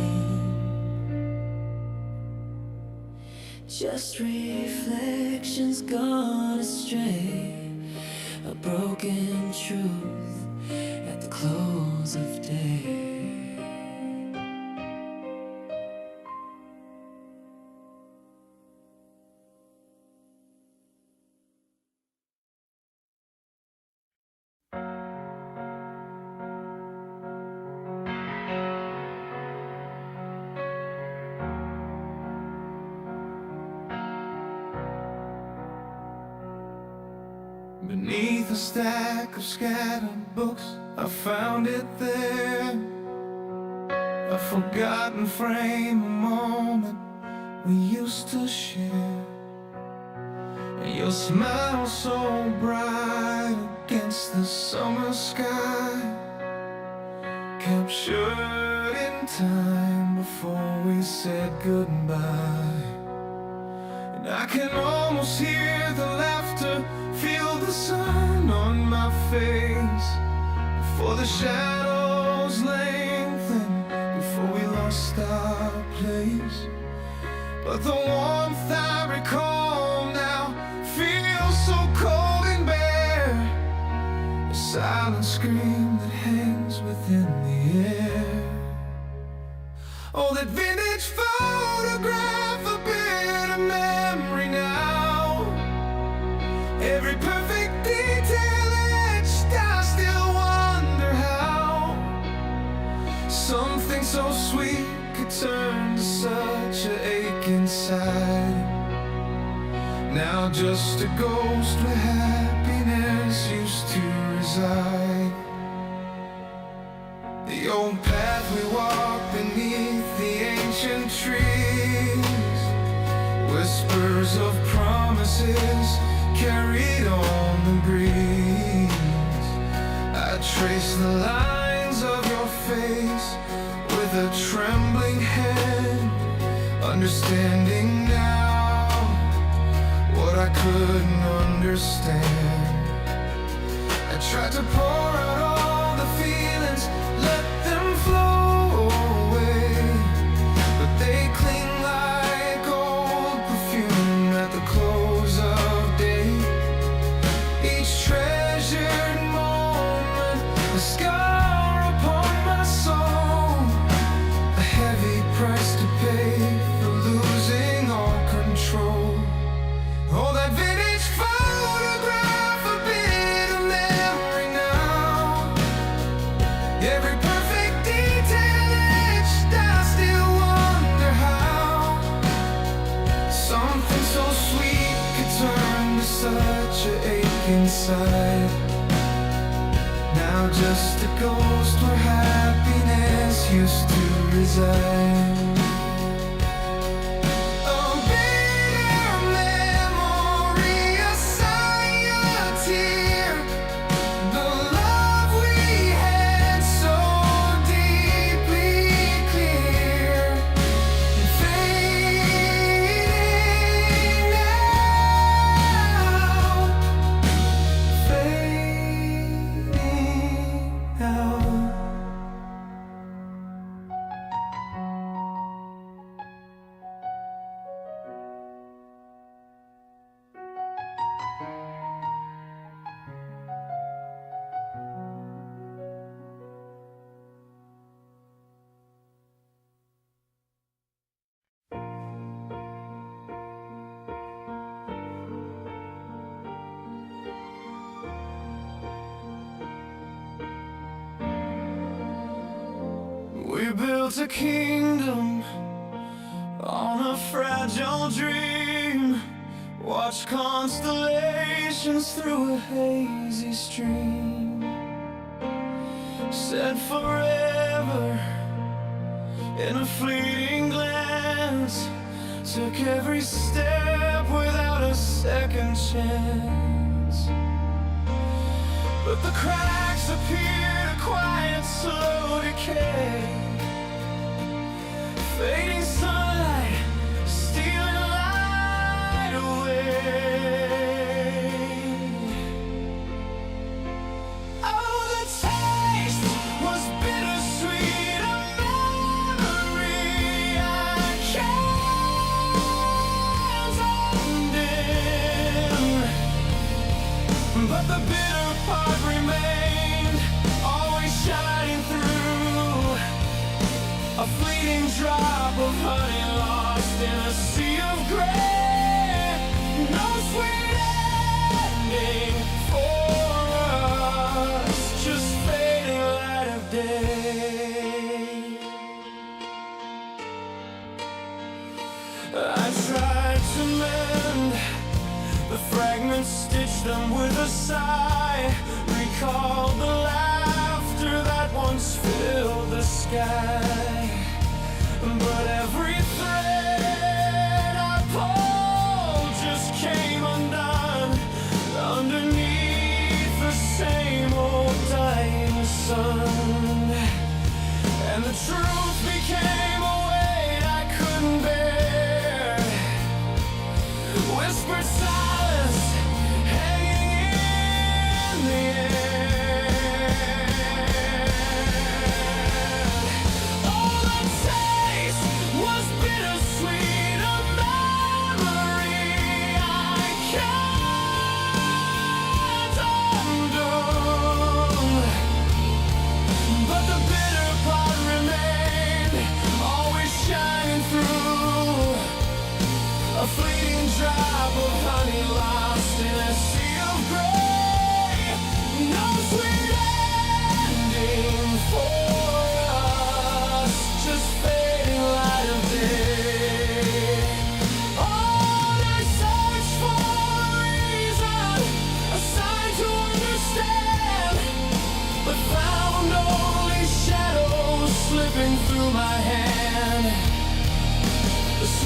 Just reflections gone astray, a broken truth at the close of day. Beneath a stack of scattered books, I found it there. A forgotten frame, a moment we used to share. And your smile so bright against the summer sky, captured in time before we said goodbye. And I can almost hear the laughter, feel the sun on my face, before the shadows lengthened, before we lost our place. But the warmth I recall now feels so cold and bare, a silent scream that hangs within the air. Oh, that vintage photograph, a bit of memory now. Every to such an ache inside. Now just a ghost where happiness used to reside. The old path we walked beneath the ancient trees, whispers of promises carried on the breeze. I trace the lines of your face with a trembling hand, understanding now what I couldn't understand. I tried to pour out all the feelings, let them flow away, but they cling like old perfume at the close of day. Each treasured moment, a scar upon my soul, a heavy price to pay for losing all control. Oh, that vintage photograph, a bit of memory now. Every perfect detail etched, I still wonder how something so sweet could turn to such an ache inside. Now just a ghost where happiness used to reside. We built a kingdom on a fragile dream, watched constellations through a hazy stream, said forever in a fleeting glance, took every step without a second chance. But the cracks appeared, a quiet, slow decay, fading sunlight stealing light away. Oh, the taste was bittersweet, a memory I can't undo. But the bitter part remained, always shining through, a fleeting drop of honey lost in a sea of gray. No sweet ending for us, just fading light of day. I tried to mend the fragments, stitched them with a sigh, recalled the laughter that once filled the sky. But every thread I pulled just came undone underneath the same old dying sun. And the truth became a weight I couldn't bear, whispered silence hanging in the air. Oh, the taste was bitter.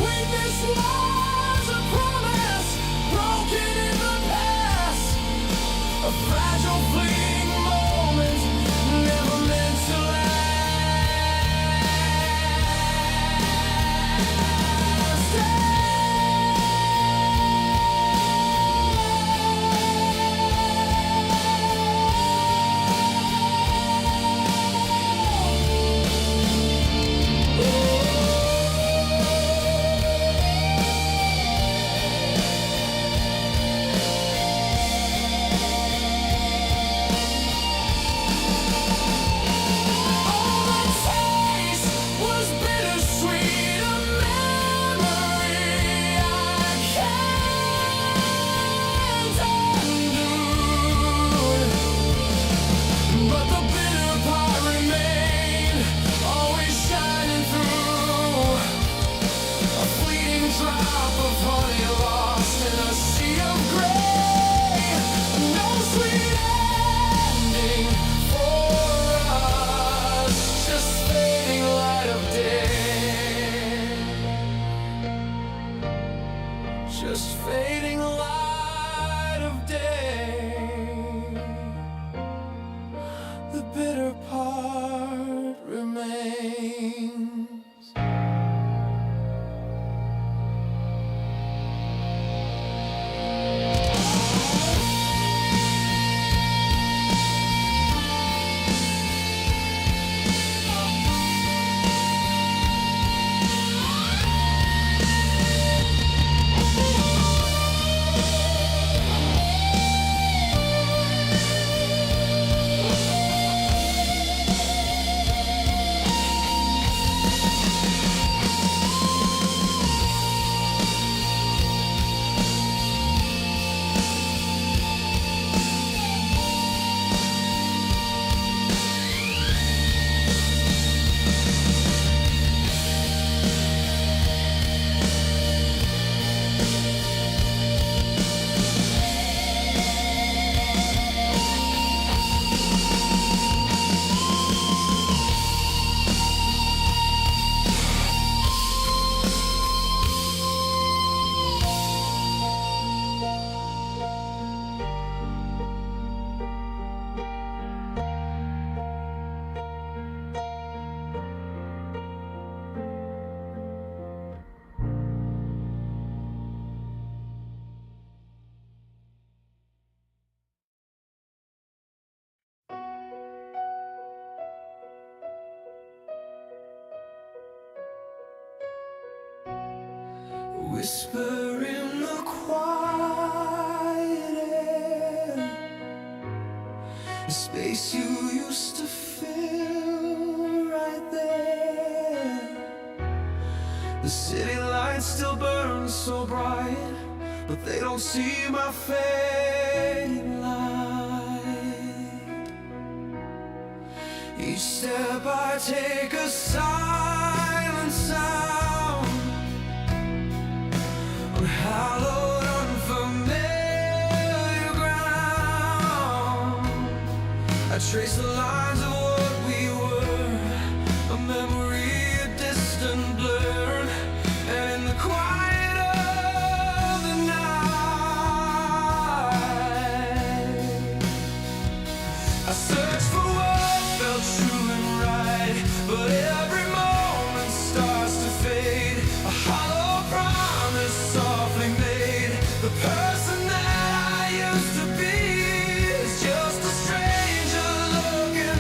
Weakness was a promise, broken in the past. A fragile fleeting moment, never meant to last. Just fading light of day. The bitter part remains. Whisper in the quiet air, the space you used to fill right there. The city lights still burn so bright, but they don't see my fading light. Each step I take a silent sound, hallowed, unfamiliar ground. I trace the lines of what we were, a memory, a distant blur. And in the quiet of the night, I search for what felt true and right, but every moment starts to fade. A hollow promise softly made. The person that I used to be is just a stranger looking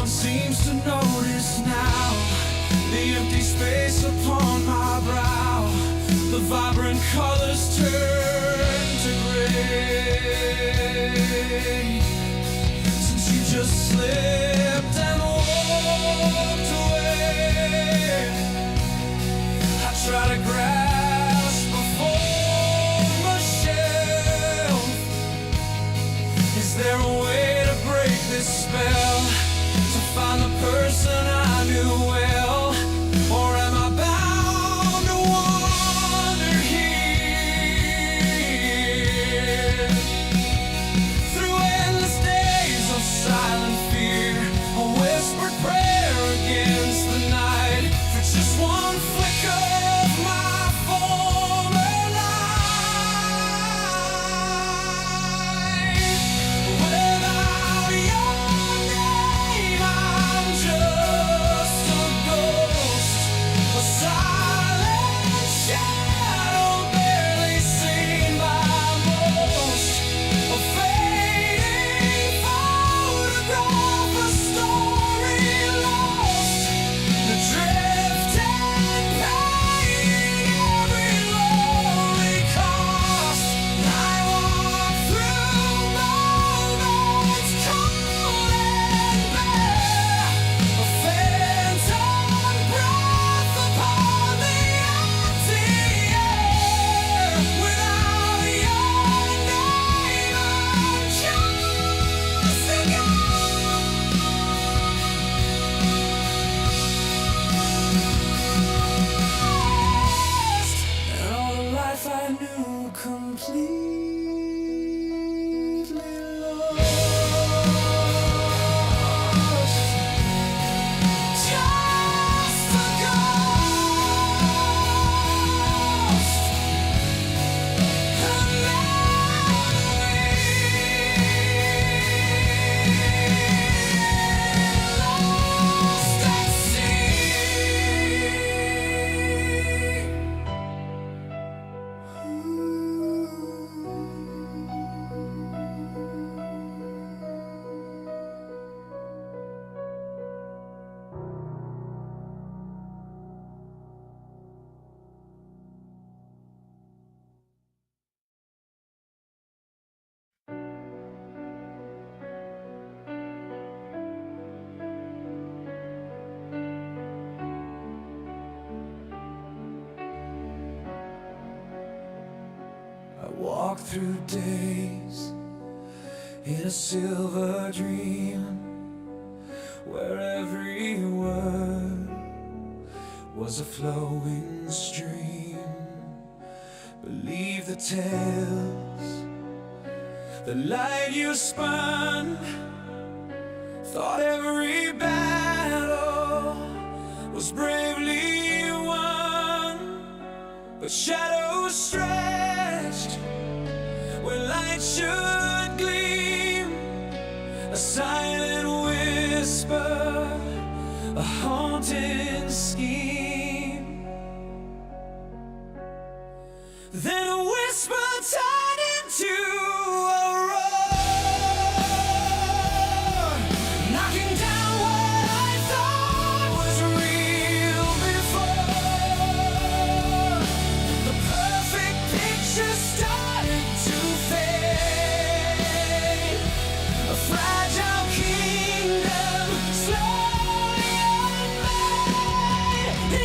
one seems to notice now the empty space upon my brow. The vibrant colors turn to gray, since you just slipped and walked away. I try to grasp a former shelf. Is there a way to break this spell, to find the person I knew well? Or am I bound to wander here through endless days of silent fear, a whispered prayer against the night for just one flicker of my former life? Without your name, I'm just a ghost, a silent shadow barely seen by most, a fading photograph, a story lost, the drifting pain, every lonely cost. I walk through moments cold and bare, a phantom breath upon the empty air. Without your name, I'm just a ghost, and all the life I knew completely lost. Just a ghost, a memory lost at I walk through days in a silver dream, where every word was a flowing stream. Believe the tales, the light you spun, thought every battle was bravely won. But shadows stretched where light should gleam, a silent whisper, a haunting scheme. Then a whisper turned into a roar, knocking down what I thought was real before. The perfect picture started to fade, a fragile kingdom slowly unmade.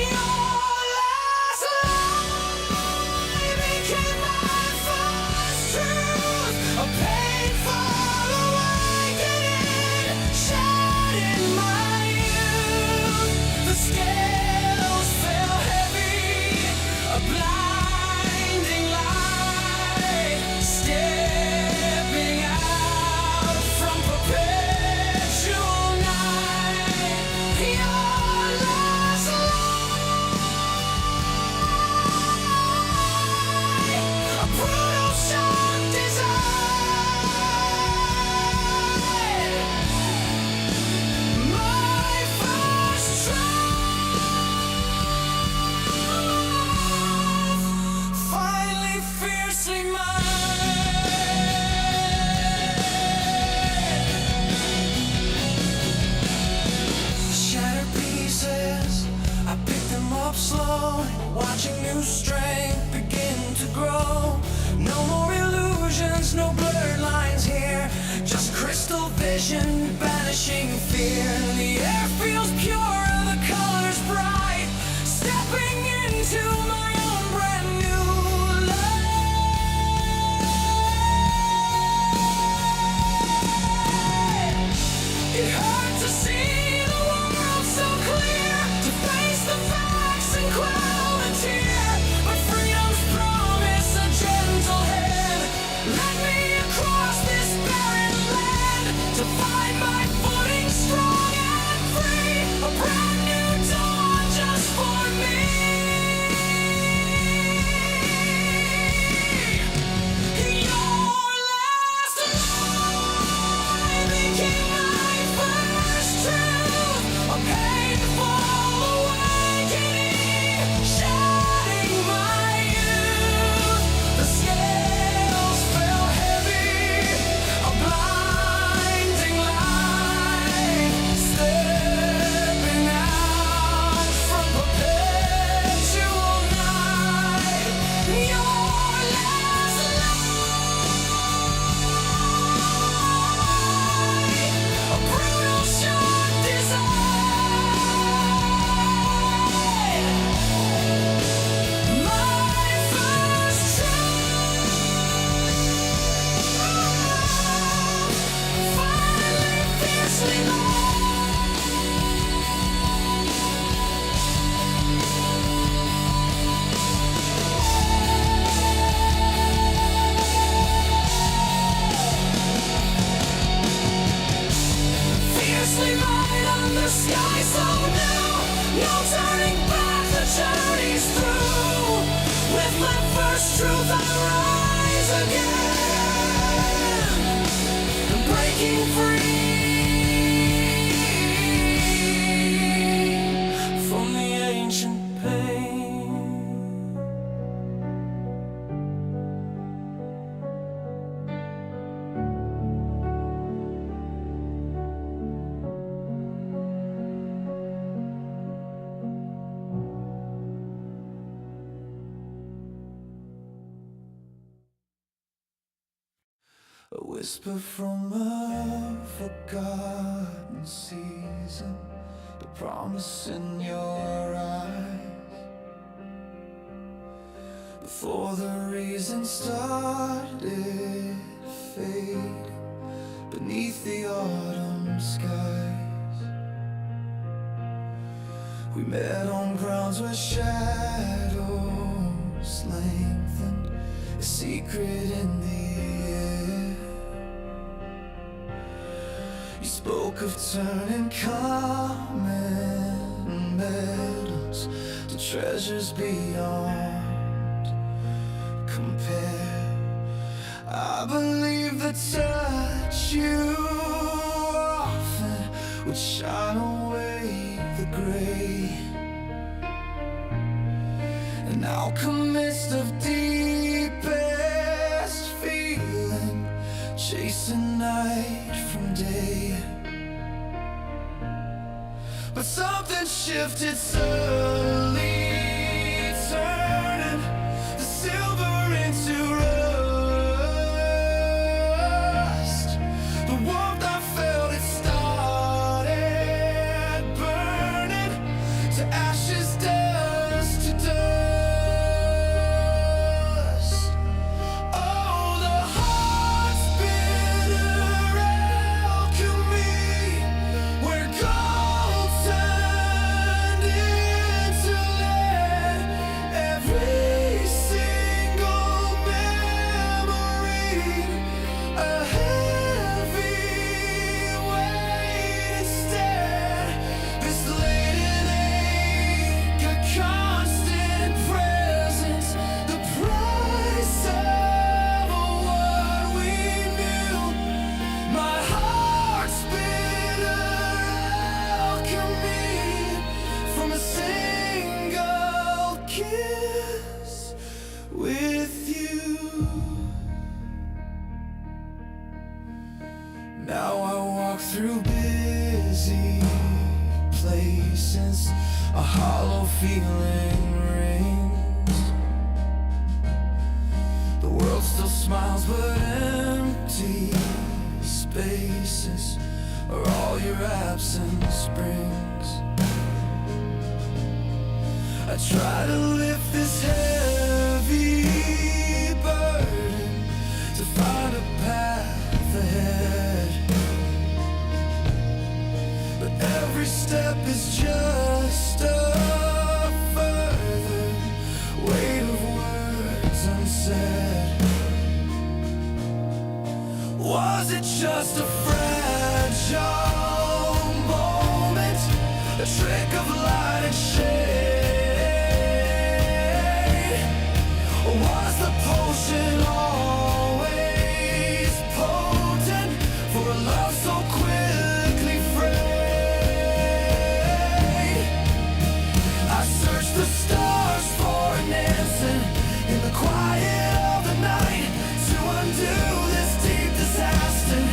vision, banishing fear. The air feels pure, the colors bright. Stepping into my own brand new life. It hurt to see the world so clear, to face the facts and quell the tear. But freedom's promise, a gentle hand, led me across this barren land to find my footing strong and free. A brand new dawn just for me. Your last lie became my first truth. A painful awakening, shedding my youth. The scales fell heavy, a blinding light, stepping out from perpetual night. Your last lie, a brutal short design. My first truth, finally fiercely fiercely light on the sky so new. No turning back, the journey's through. With my first truth I rise again, breaking free from the ancient pain. A whisper from a forgotten season, the promise in your eyes. Before the reason started fading beneath the autumn skies, we met on grounds where shadows lengthened, a secret in the air. You spoke of turning common metals to treasures beyond compare. I believe the touch you often would shine away the gray. An alchemist of deepest feeling, chasing night from day. But something shifted subtly, turning the silver into rust. The warmth I felt, it started burning to ashes, dust to dust. Oh, the heart's bitter alchemy, where gold turned into lead. Every single memory, a heavy weight instead. This laden ache, a constant presence, the price of what we knew. My heart's bitter alchemy from a single kiss with you. Now I walk through busy places, a hollow feeling rings. The world still smiles, but empty space. faces are all your absence brings. I try to lift this heavy burden to find a path ahead, but every step is just a further weight of words unsaid. Was it just a fragile moment, a trick of light and shade? Or was the potion always potent for a love so quickly frayed? I searched the stars for an answer in the quiet of the night to undo this deep disaster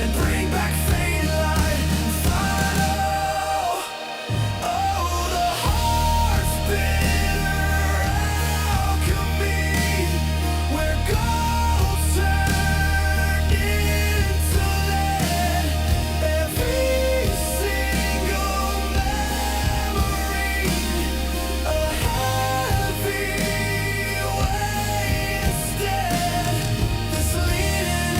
and bring back fading light and find the heart's bitter alchemy, where gold turned into lead. Every single memory, a heavy weight instead. This leading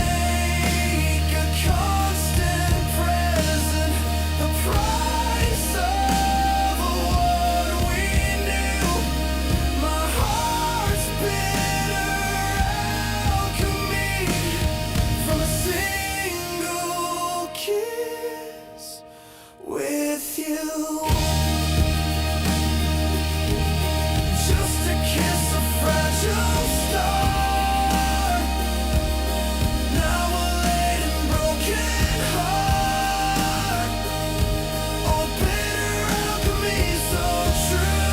ache, a constant present, the price of what we knew. My heart's bitter alchemy from a single kiss with you. Just a kiss, a fragile star. Now a late and broken heart. Oh, bitter alchemy, so true.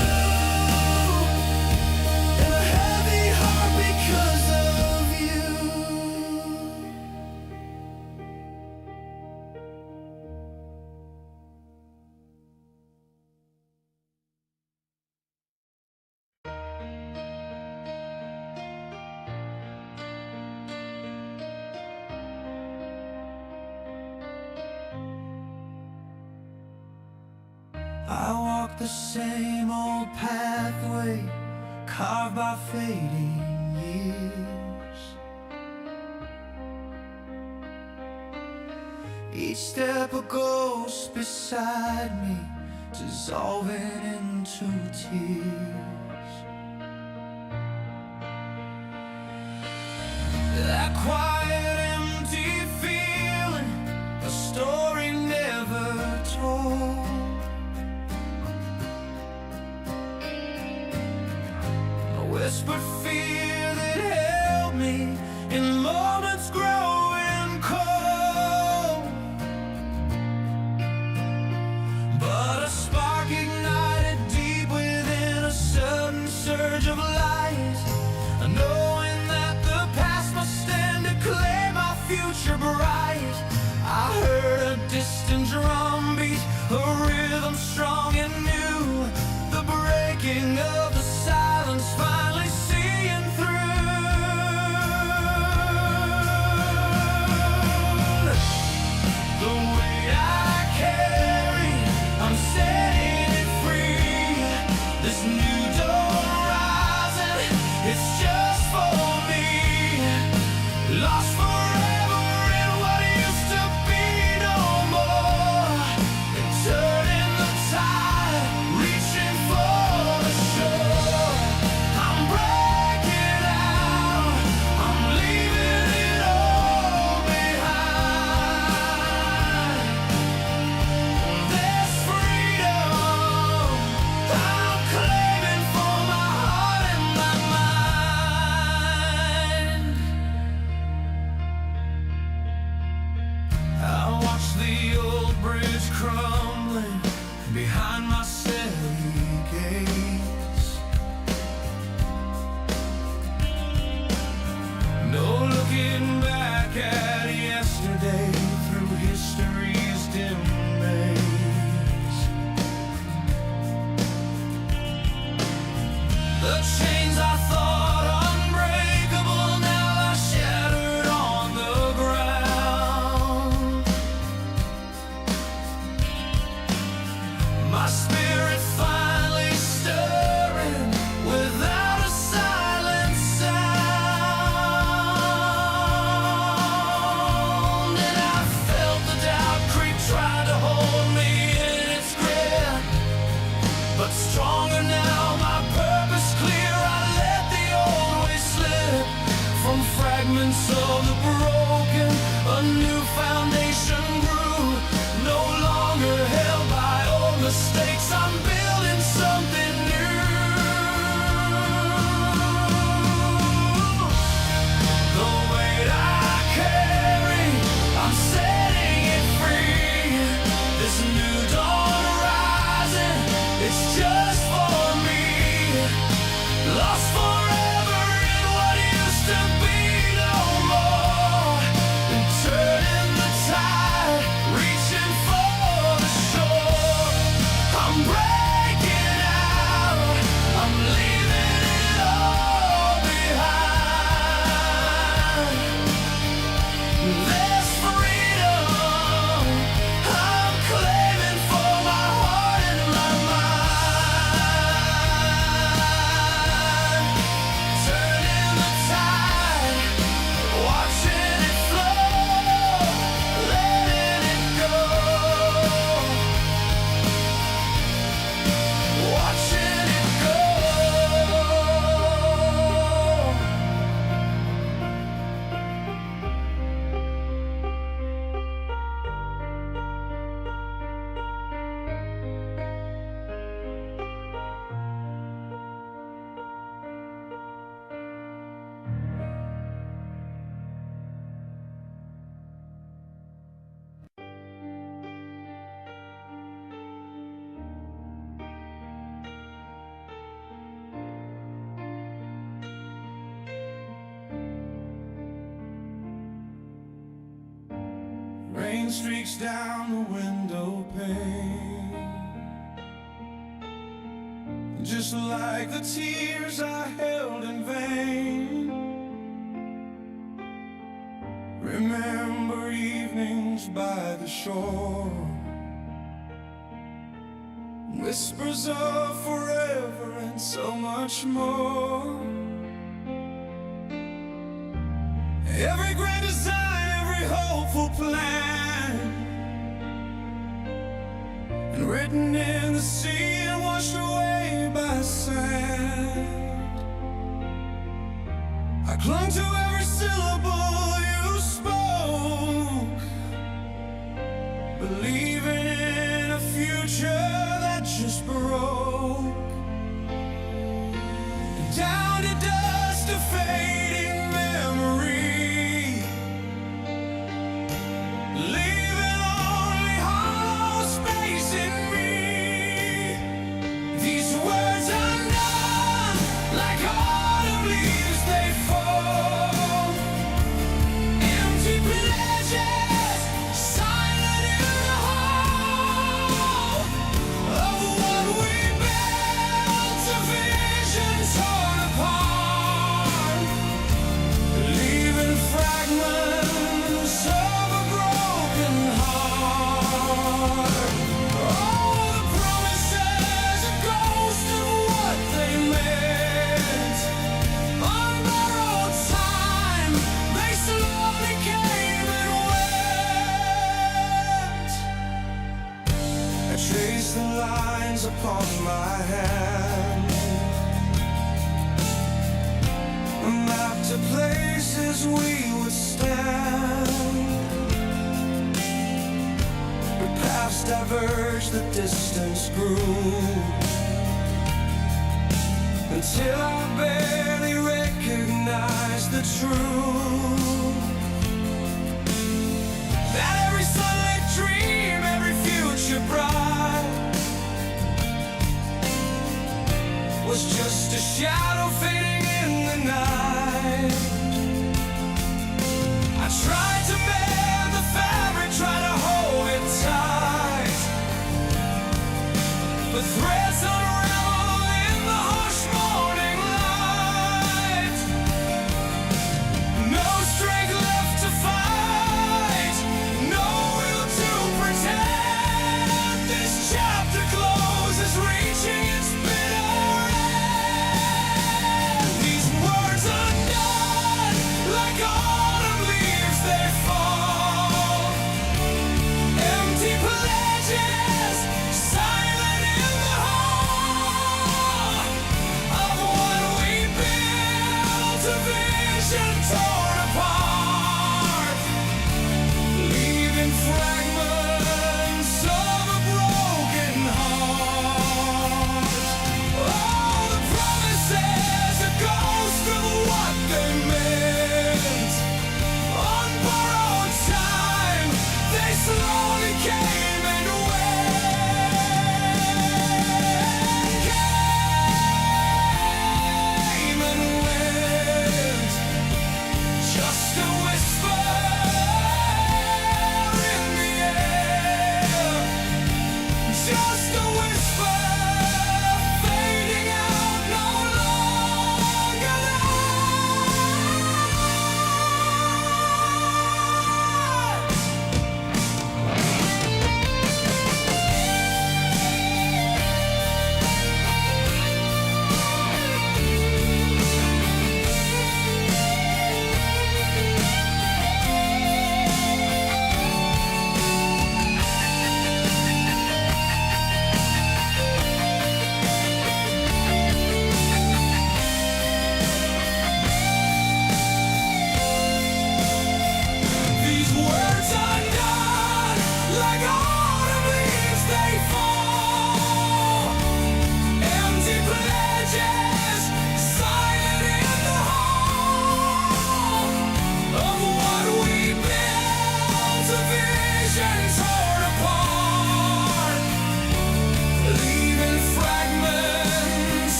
And a heavy heart because of you. I walk the same old pathway carved by fading years. Each step a ghost beside me, dissolving into tears. That quiet, empty feeling, a story never told. A whispered fear that held me in moments growing cold. But a spark ignited deep within, a sudden surge of light, knowing that the past must stand to claim my future bright. I heard a distant drum beat, a rhythm strong and new, the breaking of the silence finally seeing through. The way I carry, I'm setting it free. This new dawn rising, it's just for me. Lost forever in what used to be no more. And turning the tide, reaching for the shore. I'm breaking out, I'm leaving it all behind. There's freedom I'm claiming for my heart and my mind. I watch the old bridge crumbling behind my city gates. No looking back at yesterday through history's dim maze. The chains I thought unbreakable now lie shattered on the ground. rain streaks down the window pane, just like the tears I held in vain. Remember evenings by the shore, whispers of forever and so much more. Every great design, every hopeful plan, and written in the sea and washed away by sand. I clung to every syllable you spoke, believing in a future that just broke. And down to dust, a fading memory, leaving only hollow space in me. These words undone, like autumn leaves they fall, empty pledges, silent in the hall of what we built, a vision torn apart, leaving fragments of a broken heart. All the promises, a ghost of what they meant, unborrowed time, they slowly came and went. I traced the lines upon my hand, a map to places we would stand. But paths diverged, the distance grew, until I barely recognized the truth. That every sunlit dream, every future bright, was just a shadow fading in the night. I tried to mend the fabric, tried to hold it tight, but threads unravel in the harsh morning light. No strength left to fight, no will to pretend. This chapter closes, reaching its bitter end. These words are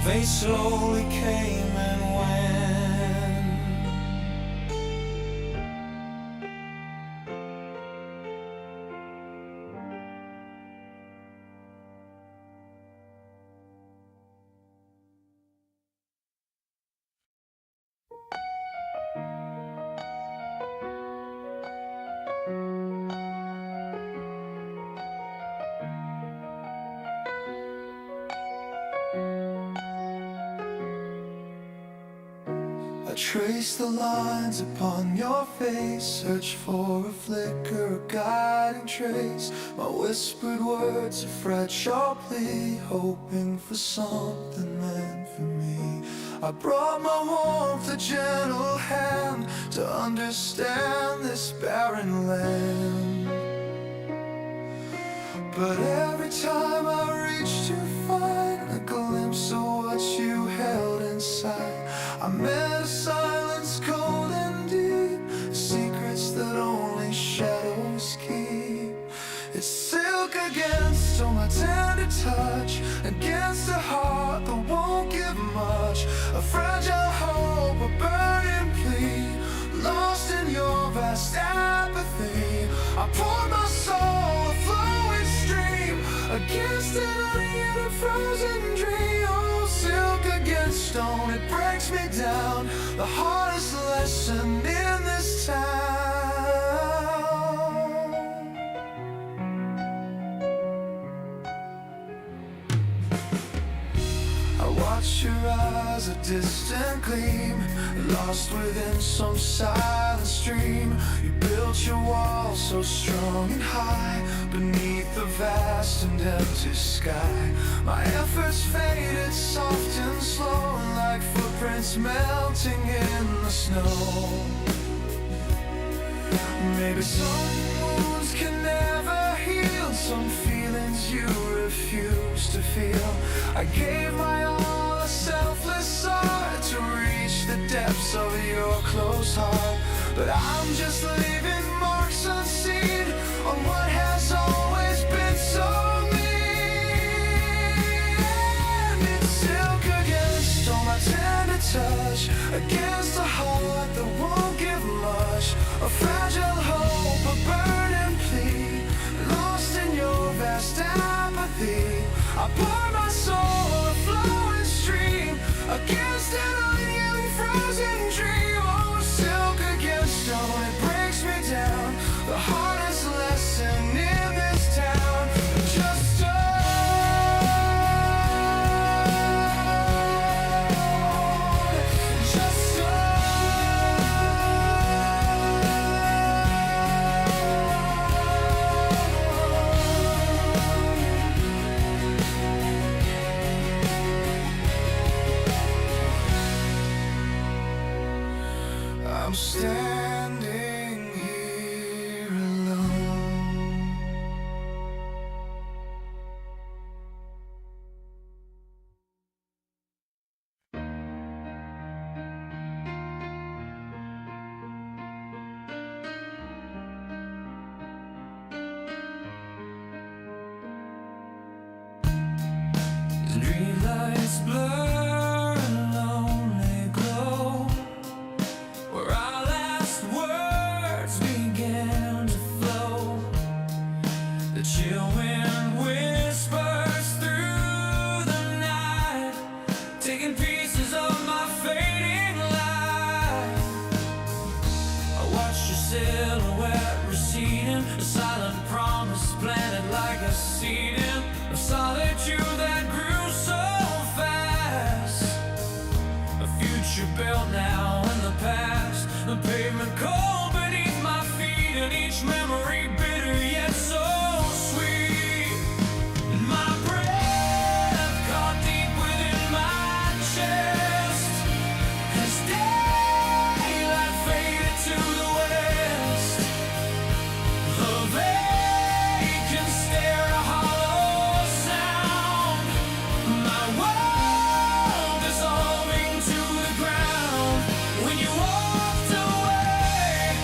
They slowly came and went. I trace the lines upon your face, search for a flicker, a guiding trace. My whispered words, a fragile plea, hoping for something meant for me. I brought my warmth, a gentle hand, to understand this barren land. But every time I reach to find a glimpse of what you held inside, I met a silence cold and deep, secrets that only shadows keep. It's silk against all my tender touch, against a heart that won't give much. A fragile hope, a burning plea, lost in your vast apathy. I poured my soul, a flowing stream, against an uneven frozen dream. Oh, silk against stone, it breaks me down, the hardest lesson in this town. I watch your eyes, a distant gleam, lost within some silent stream. You built your wall so strong and high, beneath the vast and empty sky. My efforts faded soft and slow, like footprints melting in the snow. Maybe some wounds can never heal, some feelings you refuse to feel. I gave my all, a selfless art, to reach the depths of your closed heart. But I'm just leaving marks unseen on what has always been so mean. It's silk against all my tender touch, against a heart that won't give much. A fragile hope, a burning plea, lost in your vast apathy. I pour my soul, a flowing stream, against an unyielding frozen dream. Oh, silk against stone, it breaks me down, the hardest lesson in this town. Just stone, just I'm standing here alone. The dream lights blur and lonely glow, where our last words began to flow. The chill wind whispers through the night, taking pieces of my fading life. I watched your silhouette receding, a silent promise planted like a seed in of solitude that grew so fast. A future built now in the past, the pavement cold beneath my feet, and each memory bitter yet so sweet. And my breath caught deep within my chest as daylight faded to the west. The vacant stare, a hollow sound, my world dissolving to the ground. When you walked away,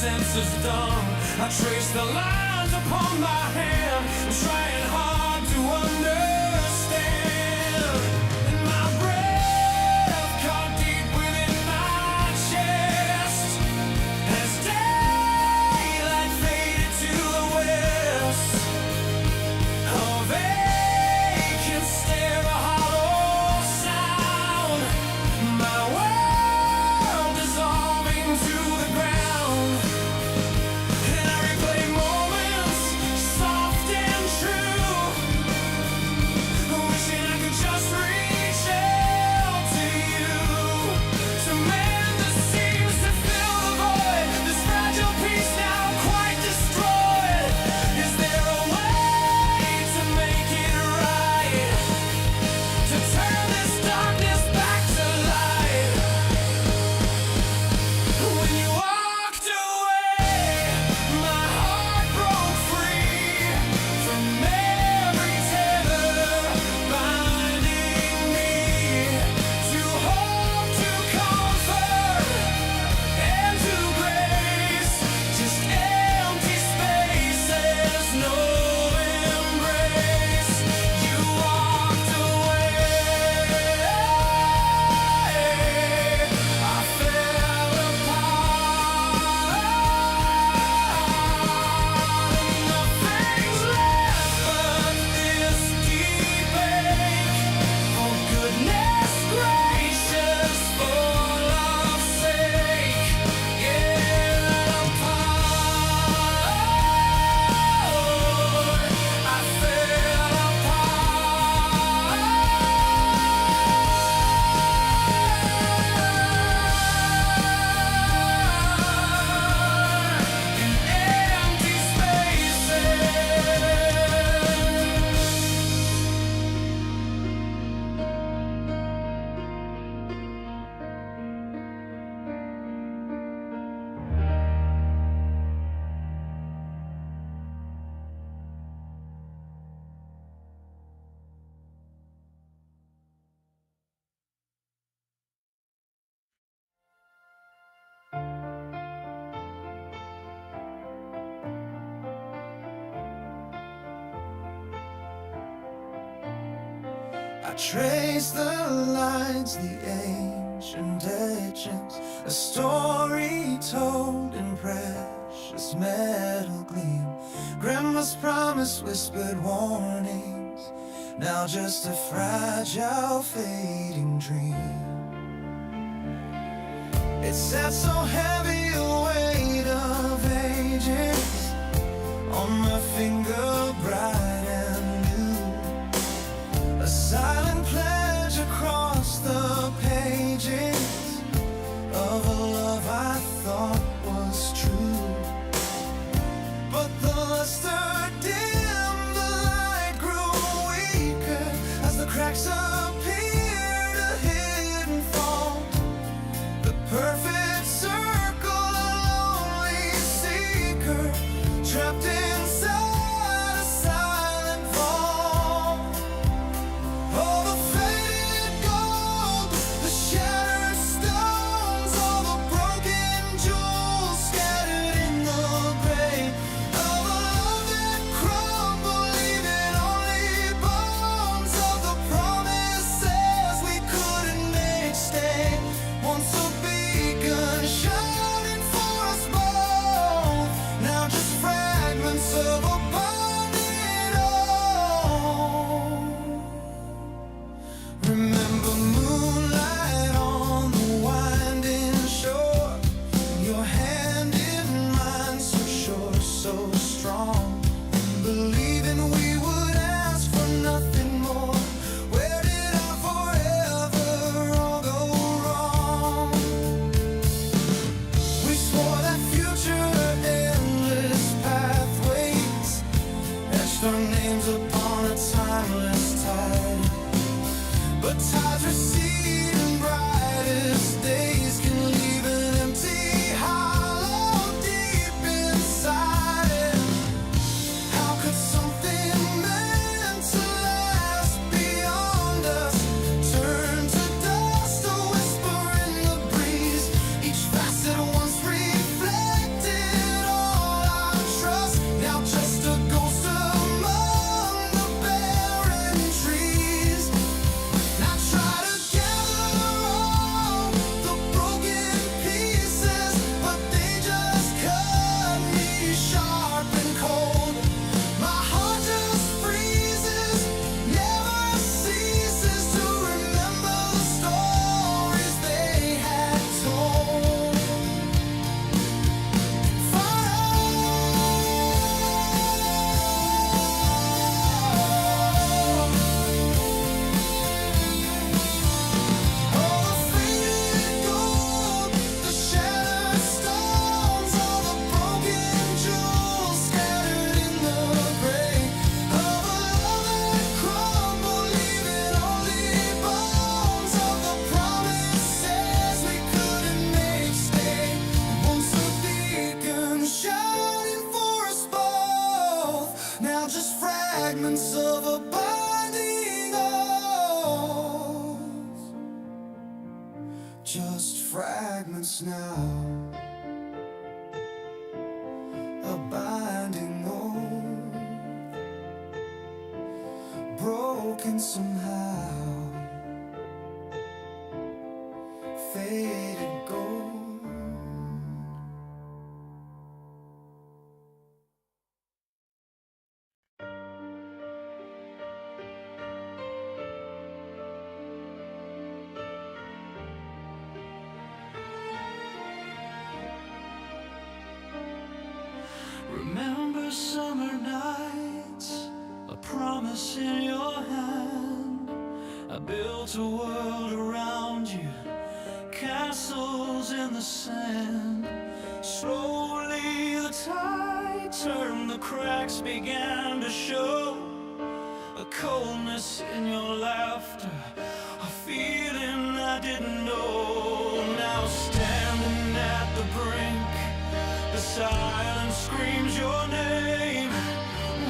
senses dumb. I trace the lines upon my hand, I'm trying hard to understand. And my breath caught deep within my chest as daylight faded to the west. A vacant stare, a hollow sound, my world dissolving to the ground. And I replay moments soft and true, wishing I could just reach out to you, to mend the seams, to fill the void, this fragile piece now quite destroyed. Is there a way to make it right, to turn this darkness back to light? When you walked away, my heart broke free from every tether binding me to hope, to comfort, and to grace. Just empty spaces, no embrace. You walked away, I fell apart. Nothing's left but this deep ache. For goodness gracious, for love's sake, get apart. I fell apart in empty spaces. I trace the lines, the ancient legends, a story told in precious metal gleam. Grandma's promise, whispered warnings, now just a fragile fading dream. It sat so heavy, a weight of ages on my finger, bright and new. A silent pledge across the pages of a love I thought was true. But the luster dimmed, the light grew weaker as the cracks appeared, a hidden fault. The perfect circle, a lonely seeker, trapped inside a silent vault. All the faded gold, the shattered stones, all the broken jewels scattered in the gray of a love that crumbled, leaving only bones of the promises we couldn't make stay. Once a beacon shining for us both, now just fragments of a bonded all. Remember moonlight on the winding shore, your hand in mine, so sure, so strong, believing we would ask for nothing more. Where did our forever all go wrong? We swore that future endless pathways, etched our names upon a timeless tide. But tides recede and brightest days can leave an empty hollow deep inside. And how could something meant to last beyond us turn to dust, a whisper in the breeze, each facet once reflected just fragments now, a binding oath, broken somehow, faded gold. Remember summer nights, a promise in your hand. I built a world around you, castles in the sand. Slowly the tide turned, the cracks began to show. A coldness in your laughter, a feeling I didn't know. Now standing at the brink, the silence screams your name.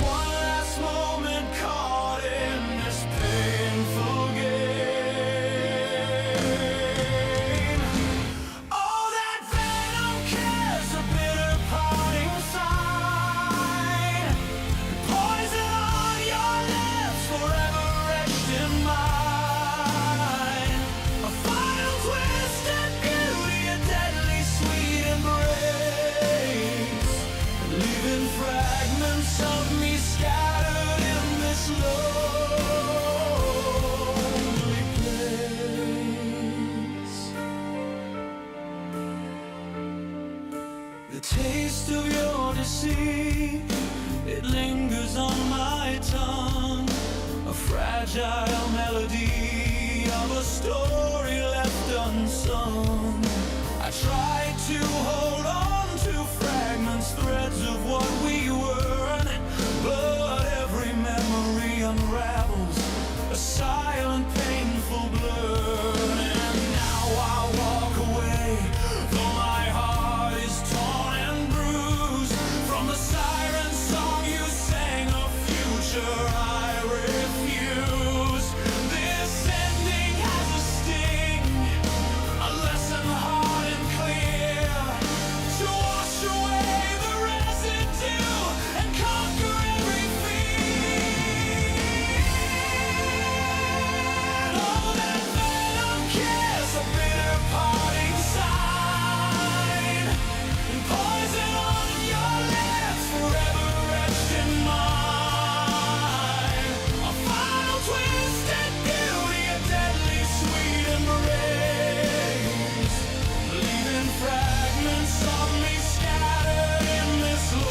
One last moment caught in this painful game. Oh, that venom kiss, a bitter parting sign. Poison on your lips, forever etched in mine. A final twisted beauty, a deadly sweet embrace, leaving fragments of me scattered in this lonely place. The taste of your deceit, it lingers on my tongue, a fragile melody of a story left unsung. I tried to hold on to fragments, threads of what we were, but every memory unravels, a silent, painful blur. And now I walk away, though my heart is torn and bruised from the siren song you sang of future I refuse. This ending has a sting, a lesson hard and clear, to wash away the residue and conquer every fear. Oh, that venom kiss, a bitter parting sign, and poison on your lips, forever etched in mine. A final twisted beauty, a deadly sweet embrace, leaving fragments of me scattered in this lonely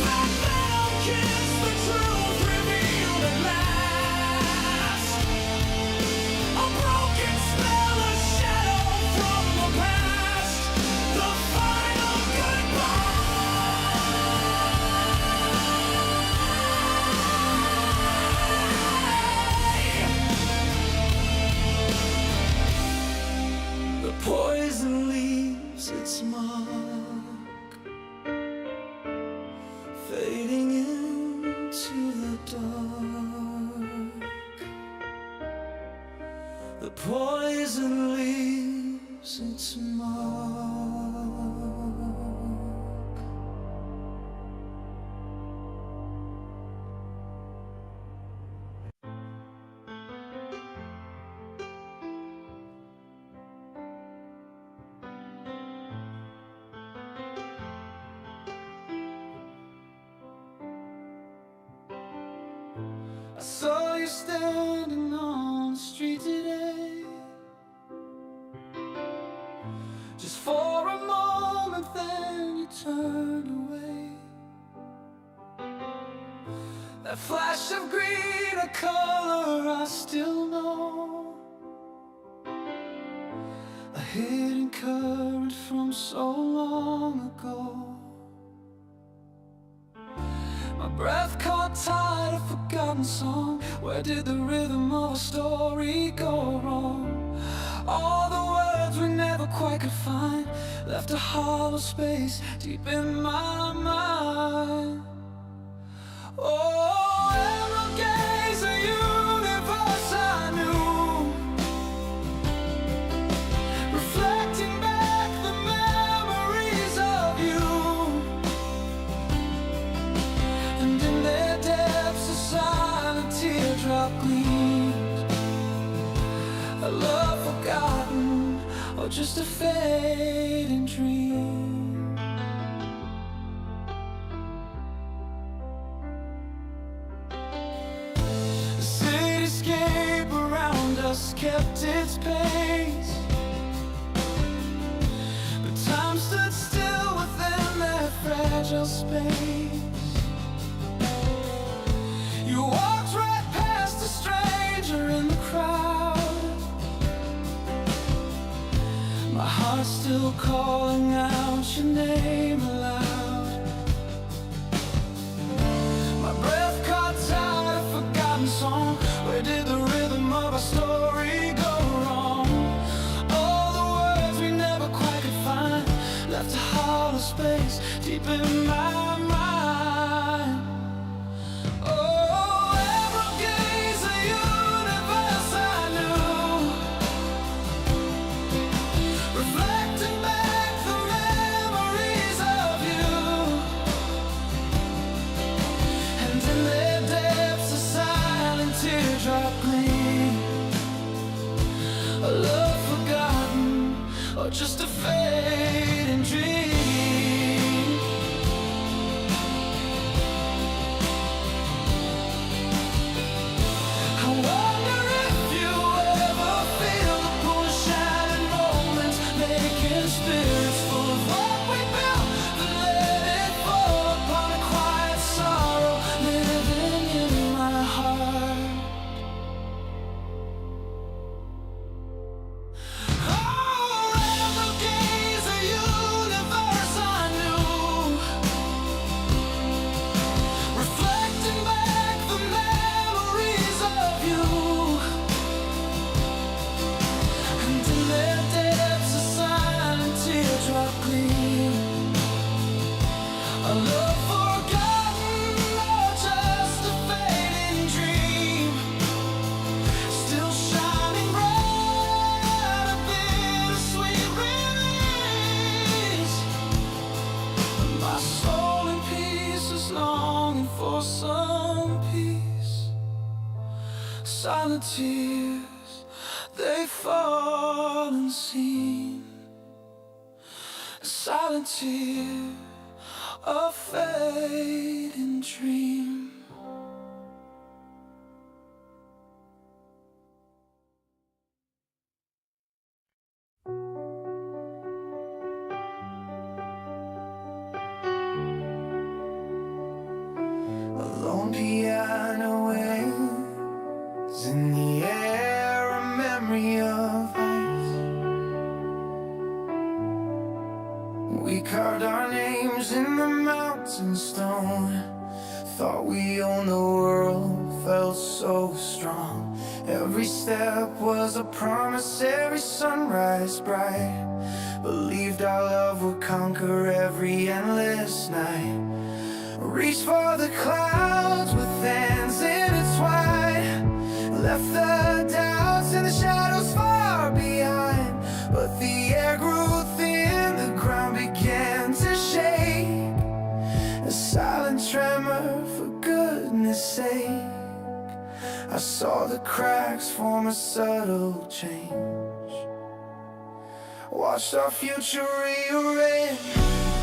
That venom kiss, the truth revealed at last. A broken spell, a shadow from the past, the final goodbye. The poison leaves its mark, fading into the dark. The poison leaves its mark. I saw you standing on the street today, just for a moment, then you turned away. That flash of green, a color I still know, a hidden current from so long ago. My breath caught tight, I forgot forgotten song? Where did the rhythm of a story go wrong? All the words we never quite could find left a hollow space deep in my mind. Oh, emerald gaze, a universe I knew, reflecting back the memories of you. And in their depths a silent teardrop gleams, a love forgotten or just a fading dream. The cityscape around us kept its pace, but time stood still within that fragile space. You walked right past a stranger in the crowd, my heart still calling out your name aloud. My breath caught tight, a forgotten song. Where did the rhythm of our story go wrong? All the words we never quite could find left a hollow space deep in my mind. Oh, emerald gaze, a universe I knew, reflecting back the memories of you. And in their depths a silent teardrop gleam, a love forgotten or just a fading dream. I wonder if you ever feel the push and moments, making spirits full of what we built, then let it fall upon a quiet sorrow living in my heart. Oh, emerald gaze, a universe I knew, reflecting back the memories of you. And in their depths a silent teardrop gleam, a love forgotten or just a fading dream, still shining bright, a bittersweet release. My soul in peace is longing for some peace. Silent tears, they fall unseen. A silent tear, a fading dream. A lone piano waves in the air, a memory of ice. We carved our names in the mountain stone, thought we owned the world, felt so strong. Every step was a promise, every sunrise bright. Believed our love would conquer every endless night. Reached for the clouds with hands intertwined, left the doubts and the shadows far behind. But the air grew thin, the ground began to shake, a silent tremor, for goodness sake. I saw the cracks form a subtle change, watched our future rearrange.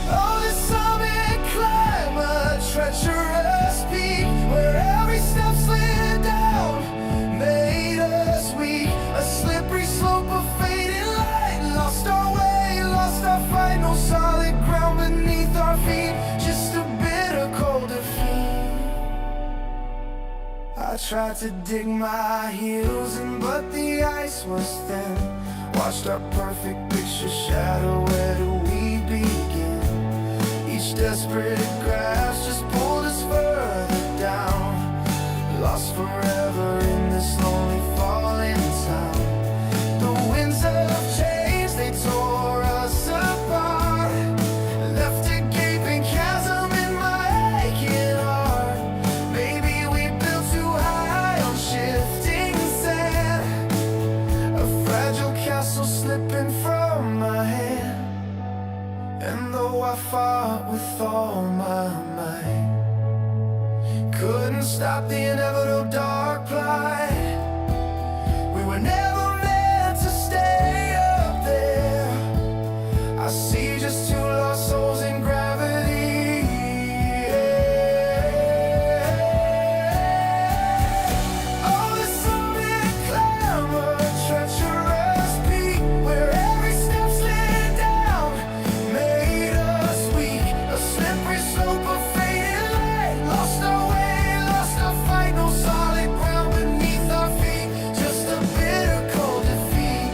Oh, the summit climb, a treacherous peak, where every step slid down made us weak. A slippery slope of fading light, lost our way, lost our fight. No solid ground beneath our feet, just a bitter cold defeat. I tried to dig my heels in, but the ice was thin. Watched our perfect picture shadow, where do we begin? Each desperate grasp just pulled us further down. Lost couldn't stop the inevitable dark plight. We were never meant to stay up there. I see just two lost souls in gravity. Oh, the summit climber, treacherous peak, where every step slid down made us weak. A slippery slope of fading light, lost our way, lost our fight. No solid ground beneath our feet, just a bitter cold defeat.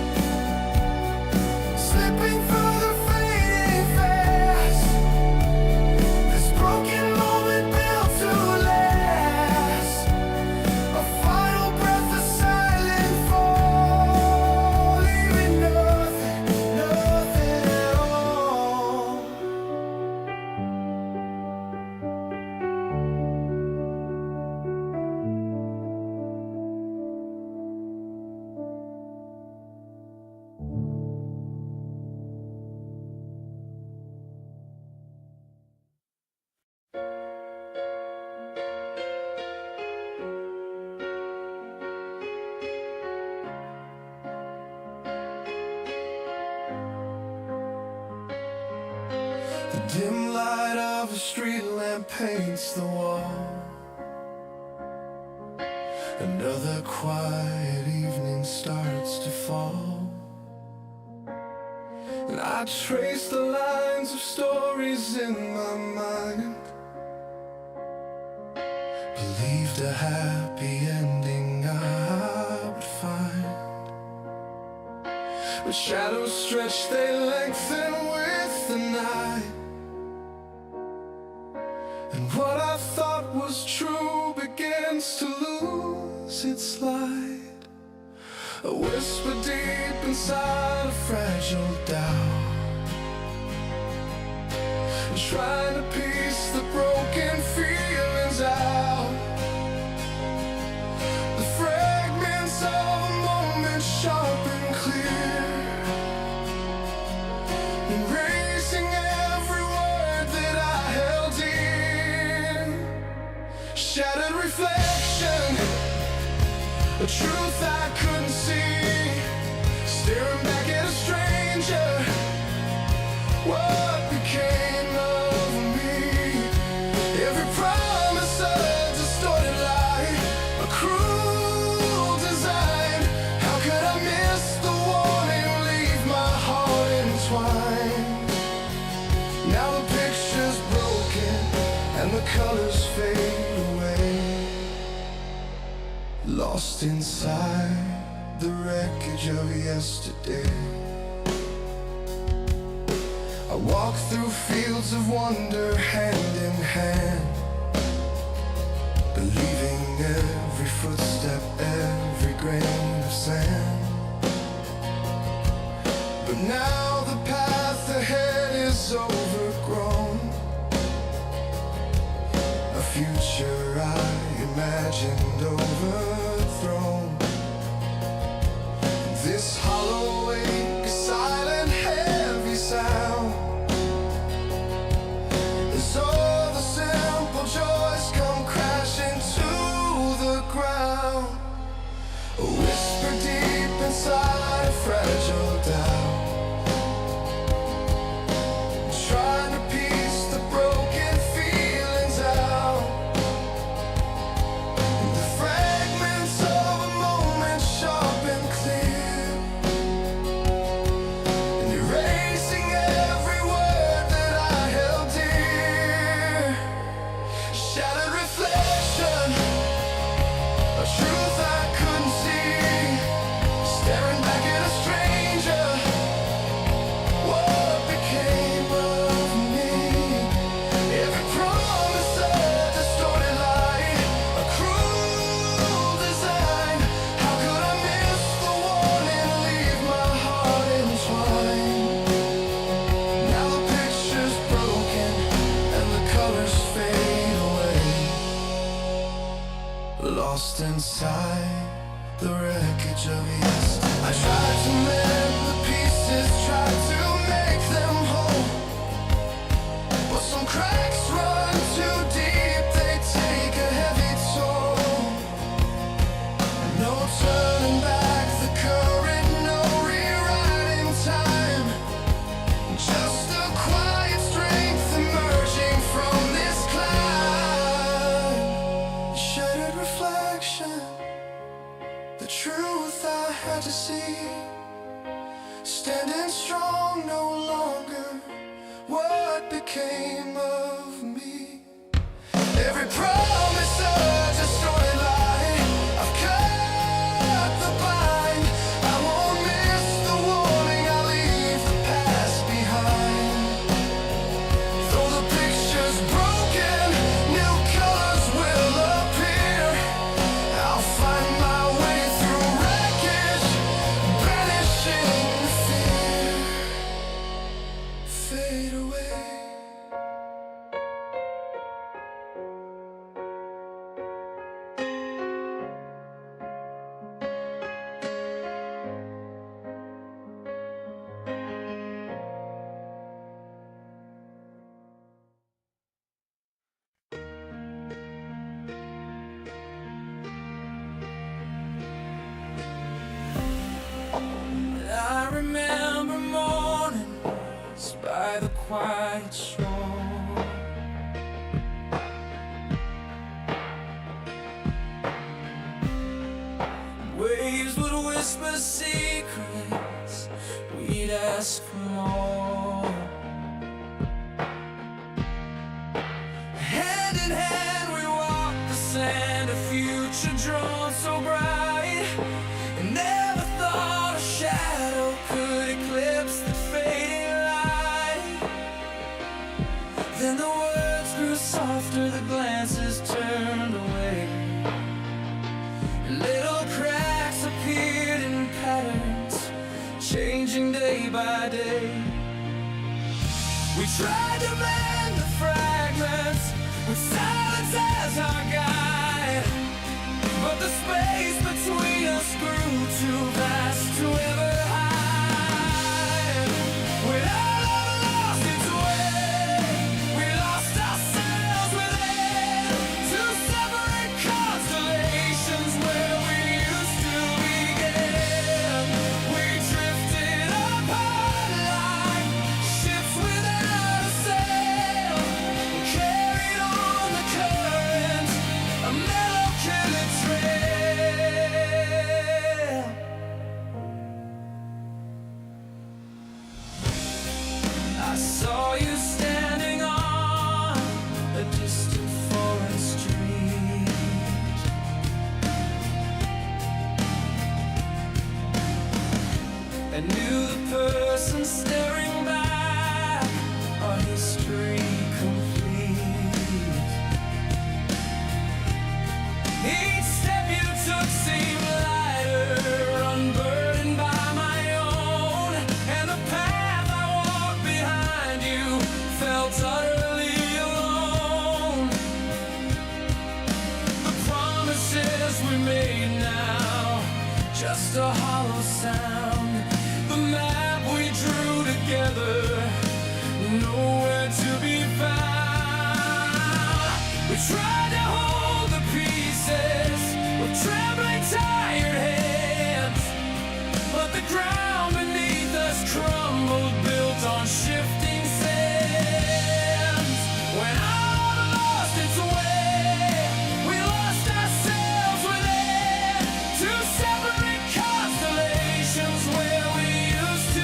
Slipping through the fading fast, this broken moment built to last. A final breath of silent fall, leaving nothing, nothing at all. The dim light of a street lamp paints the wall. Another quiet evening starts to fall, and I trace the lines of stories in my mind. Believed a happy ending I would find, but shadows stretch, they lengthen with the night. And what I thought was true begins to lose its light. A whisper deep inside a fragile doubt, trying to piece the broken feelings out. The fragments of a moment sharp and clear, erasing every word that I held dear. Shattered reflection, a truth I couldn't see, staring back at a stranger. What became of me? Every promise a distorted lie, a cruel design. How could I miss the warning, leave my heart entwined? Now the picture's broken and the colors fade away, lost inside the wreckage of yesterday. I walk through fields of wonder hand in hand, believing every footstep, every grain of sand. But now the path ahead is overgrown, a future I imagined overthrown. This hollow ache, a silent, heavy sound, as all the simple joys come crashing to the ground. A whisper deep inside a fragile doubt, trying to piece the broken feelings out. The fragments of a moment sharp and clear, and erasing every word that I held dear. Shattered reflection, a truth I couldn't see, staring back at a stranger. What became of me? Every promise a distorted lie, a cruel design. How could I miss the warning, leave my heart entwined? Now the picture's broken and the colors fade away, lost inside the wreckage of yesterday. I tried to mend the pieces, tried to make them whole, but some cracks run too deep, they take a heavy Shattered reflection, the truth I had to see. Standing strong no longer, what became of me? Every promise a distorted lie. I've cut the bind. I won't miss the warning. I'll leave the past behind. Though the picture's broken, new colors will appear. I'll find my way through wreckage, banishing fear. Fade away. I remember mornings by the quiet shore, waves would whisper secrets, we'd ask for more. Hand in hand we walked the sand, a future drawn so bright, and never thought a shadow could eclipse the fading light. Then the words grew softer, the glances turned away, and little cracks appeared in patterns, changing day by day. We tried to mend the fragments with silence as our guide, but the space between us grew too vast to ever hide. When our love lost its way, we lost ourselves within two separate constellations where we used to begin. We drifted apart like ships without a sail, carried on the current, a mellow killer trail. I saw you standing on a distant foreign street, and knew the person staring back, our history complete. Each step you took seemed lighter, unburdened by my own, and the path I walked behind you felt utterly alone. The promises we made now, just a hollow sound. The map we drew together, nowhere to be found. We tried to hold the pieces with trembling, tired hands, but the ground beneath us crumbled, built on shifting sands. When our love lost its way, we lost ourselves within two separate constellations where we used to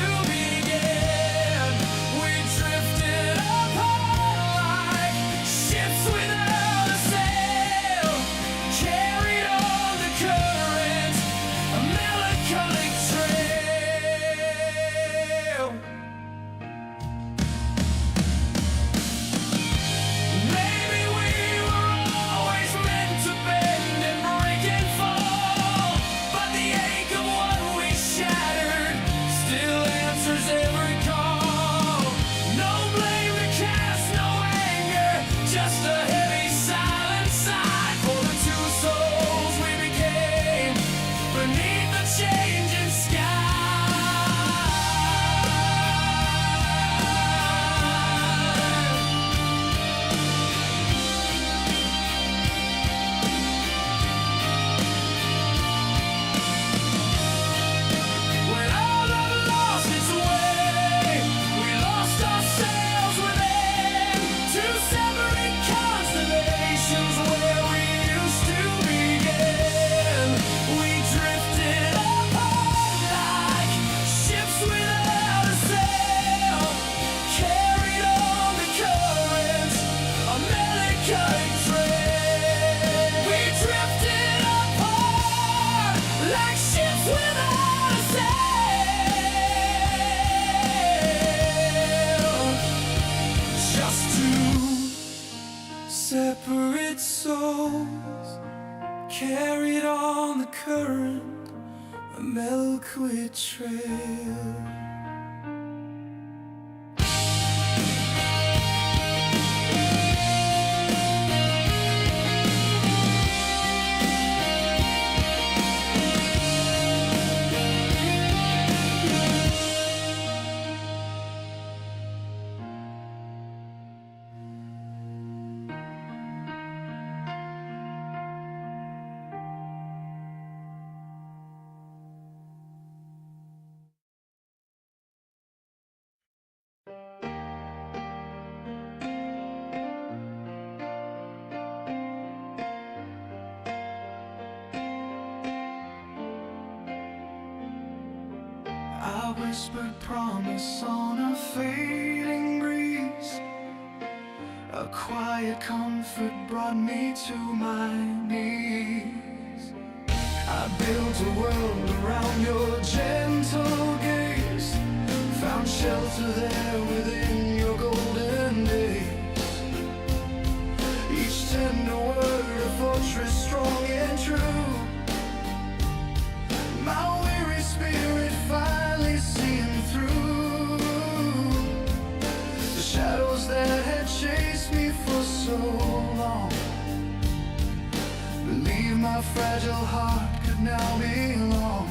carried on the current, a milkweed trail. I whispered promise on a fading breeze. A quiet comfort brought me to my knees. I built a world around your gentle gaze, found shelter there within your golden days. Each tender word a fortress strong and true. My weary spirit finally seeing through the shadows that had chased me for so long. Believe my fragile heart could now belong.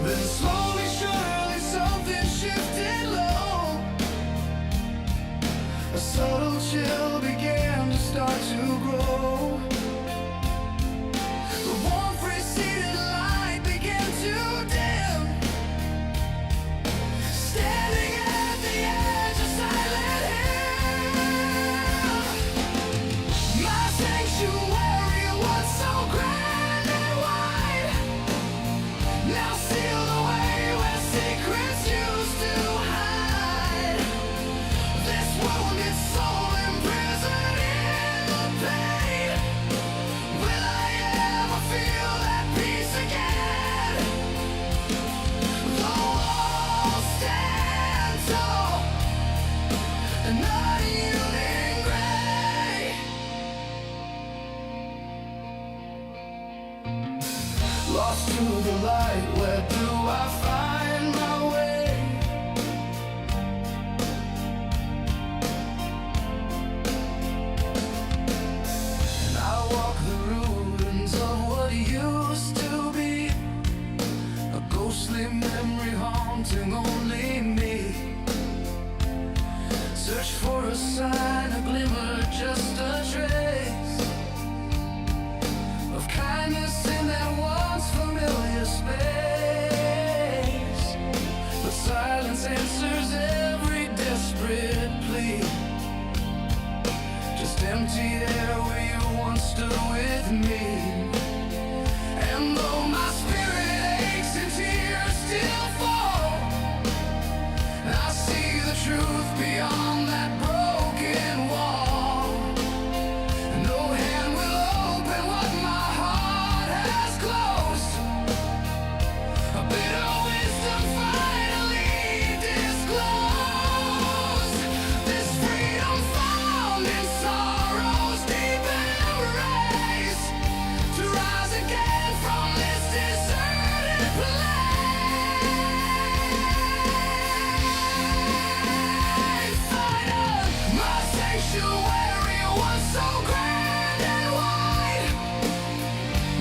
Then slowly, surely something shifted low. A subtle chill began to start to grow. The warm preceded light began to dim, standing at the edge of silent hill. My sanctuary was so grand and wide, now sealed away where secrets used to hide. This wounded soul imprisoned in the pain, will I ever feel that peace again? The walls stand tall, an unyielding gray. Lost to the light, where do I find my way? And I walk the ruins of what used to be, a ghostly memory haunting only me. Search for a sign, a glimmer, just a trace of kindness in that once familiar space. But silence answers every desperate plea, just empty air where you once stood with me. And though my spirit aches and tears still fall, I see the truth beyond that broken wall. No hand will open what my heart has closed. A bitter wisdom finally disclosed. This freedom found in sorrow's deep embrace, to rise again from this deserted place. Find my sanctuary was so grand and wide,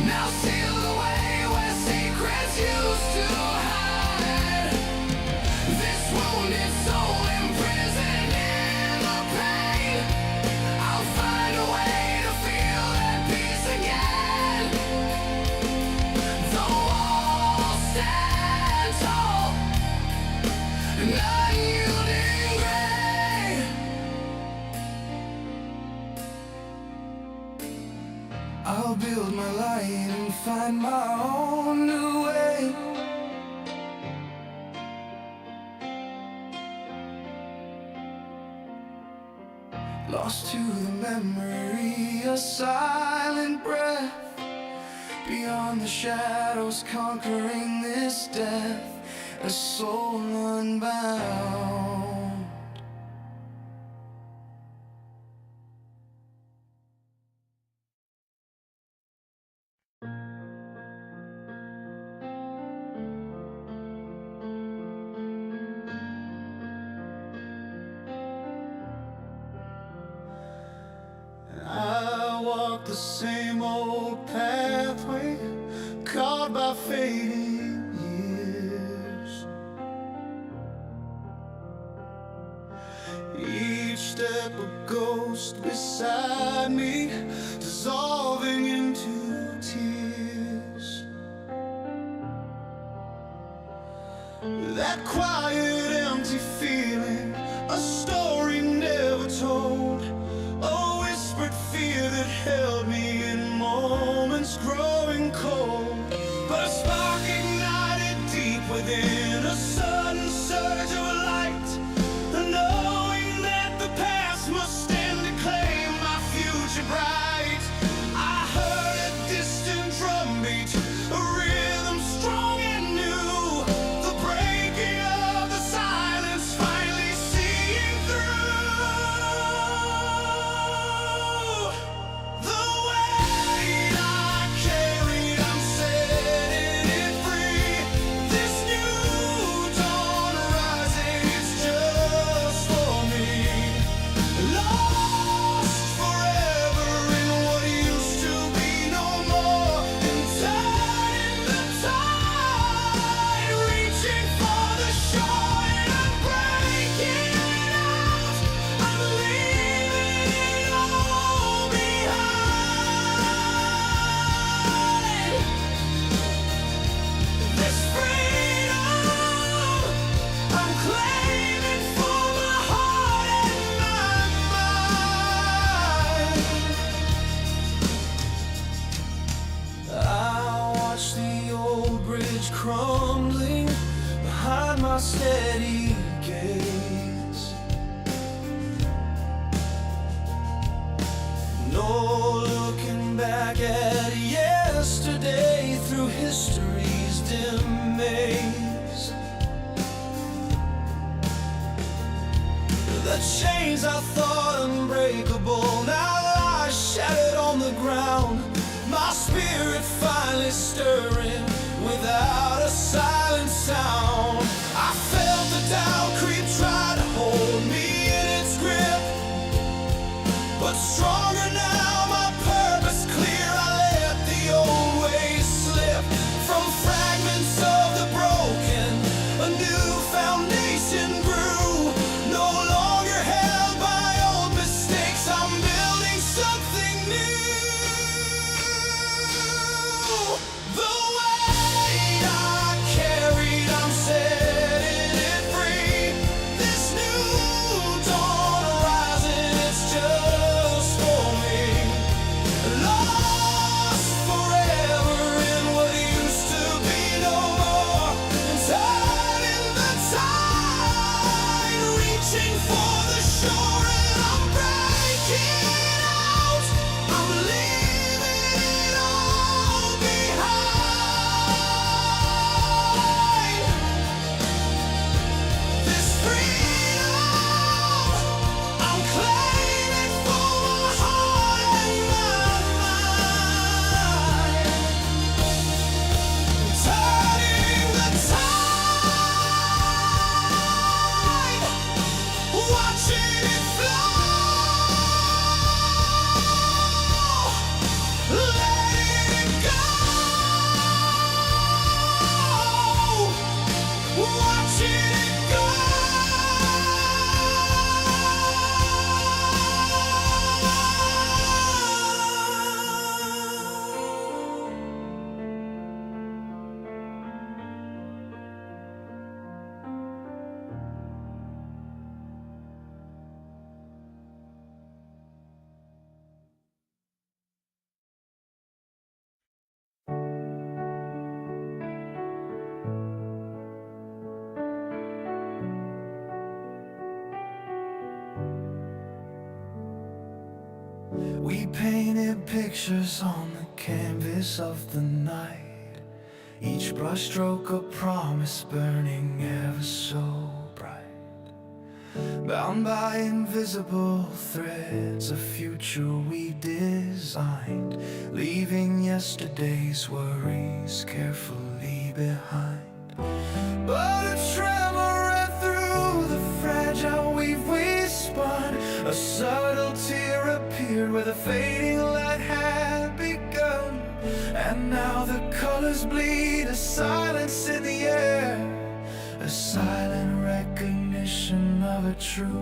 now sealed away where secrets used to hide. This wounded soul imprisoned in the pain, I'll find a way to feel that peace again. The walls stand tall, an unyielding gray. I'll build my light and find my own new way. Lost to the memory, a silent breath, beyond the shadows conquering this death, a soul unbound. the same old pathway, caught by fading years. Each step a ghost beside me, dissolving into tears. That quiet, empty feeling, a story never told, a whispered fear that held me in moments growing cold. But a spark ignited deep within, a sudden surge of light, the knowing that the past must stand to claim my future bright. I heard a distant drumbeat, a rhythm strong and new, the breaking of the silence finally seeing through. The weight I carried, I'm setting it free. This new dawn rising, it's just for me. Lost forever in what used to be no more, and turning the tide, reaching for the shore, and I'm breaking out. I'm leaving it all behind. This freedom I'm claiming for my heart and my mind. I watch the old bridge crumbling behind my steady gaze. No looking back at yesterday through history's dim maze. The chains I thought unbreakable now lie shattered on the ground. My spirit finally stirring without a silent sound. I felt the doubt creep, try to hold me in its grip, but stronger now, my purpose clear. I let the old ways slip. From fragments of the broken, a new foundation grew. No longer held by old mistakes, I'm building something new. The weight I carried, I'm setting it free. This new dawn rising, it's just for me. Lost forever in what used to be no more, and turning the tide, reaching for the shore, and I'm breaking out. I'm leaving it all behind. This freedom I'm claiming for my heart and my mind. Turning the tide, watching it flow, letting it go, watching it go. We painted pictures on the canvas of the night, each brushstroke a promise burning ever so bright. Bound by invisible threads, a future we designed, leaving yesterday's worries carefully behind. But a tremor ran through the fragile weave we spun, a subtle tear appeared where the fading light had colors bleed, a silence in the air, a silent recognition of a truth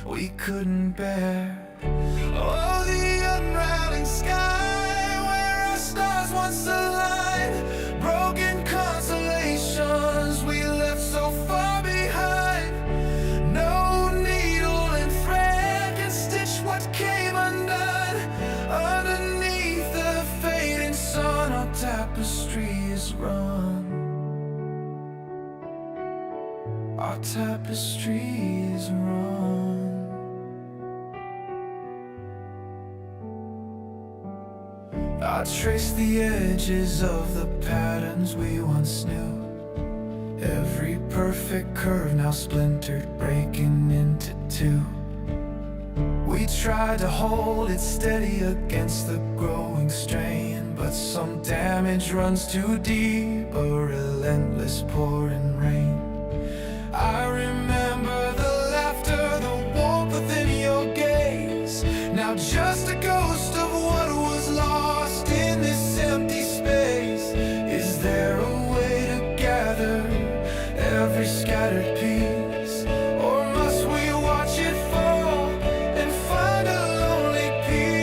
we couldn't bear. Oh, the unraveling sky where our stars once aligned, broken constellations we left so far behind. No needle and thread can stitch what came undone. Underneath the fading sun, our tapestry is run. Our tapestry is run. I trace the edges of the patterns we once knew. Every perfect curve now splintered, breaking into two. We tried to hold it steady against the growing strain, but some damage runs too deep, a relentless pouring rain. I remember the laughter, the warmth within your gaze. Now just a ghost of what was lost in this empty space. Is there a way to gather every scattered piece, or must we watch it fall and find a lonely peace?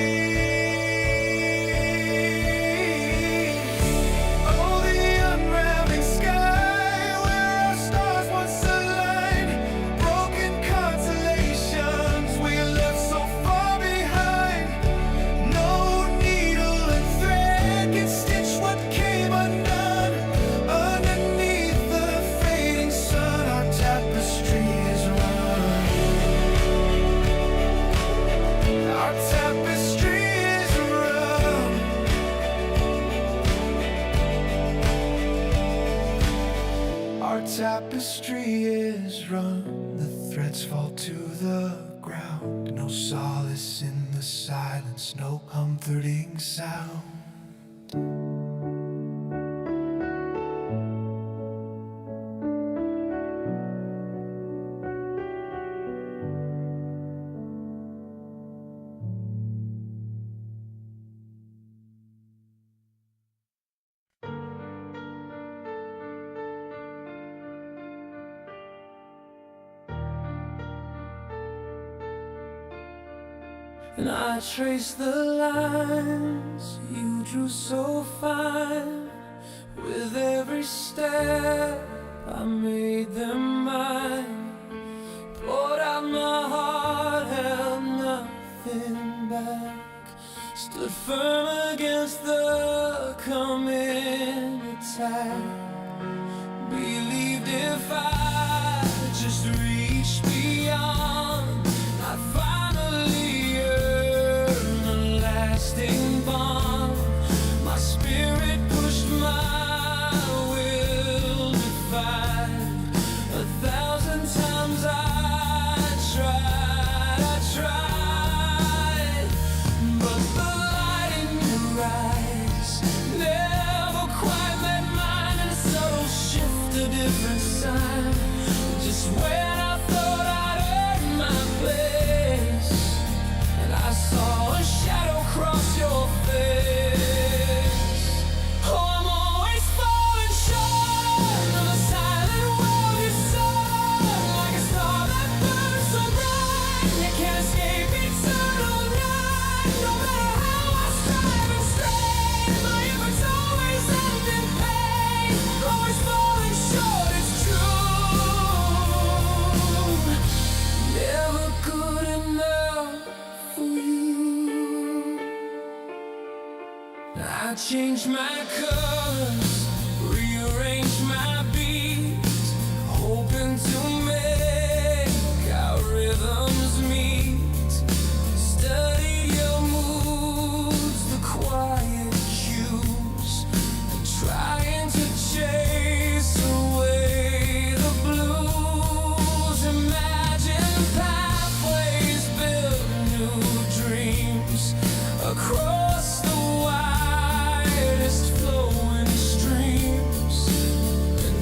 Oh, the unraveling sky where our stars once aligned, broken constellations we left so far behind. No needle and thread can stitch what came undone. Underneath the fading sun, our tapestry is run. Our tapestry is run. Our tapestry is run. The threads fall to the ground. No solace in the silence, no comforting sound. And I trace the lines you drew so fine. With every step I made them mine. Poured out my heart, held nothing back. Stood firm against the coming attack. Believed if I just reached beyond, I'd finally earn a lasting bond. My spirit pushed my will defied. 1,000 times I tried, but the light in your eyes never quite met mine. And a subtle shift, a different sign. Just when I thought I'd earned my place, and I saw a shadow cross your face. Oh, I'm always falling short of the silent world you saw. Like a star that burns so bright, you can't escape eternal night. No matter how I strive and strain, my efforts always end in pain. Always falling short, it's true. Never good enough for you. I changed my colors, rearranged my beats, hoping to make our rhythms meet. Studied your moods, the quiet cues, and trying to chase away the blues. Imagine pathways, build new dreams across the widest flowing streams. And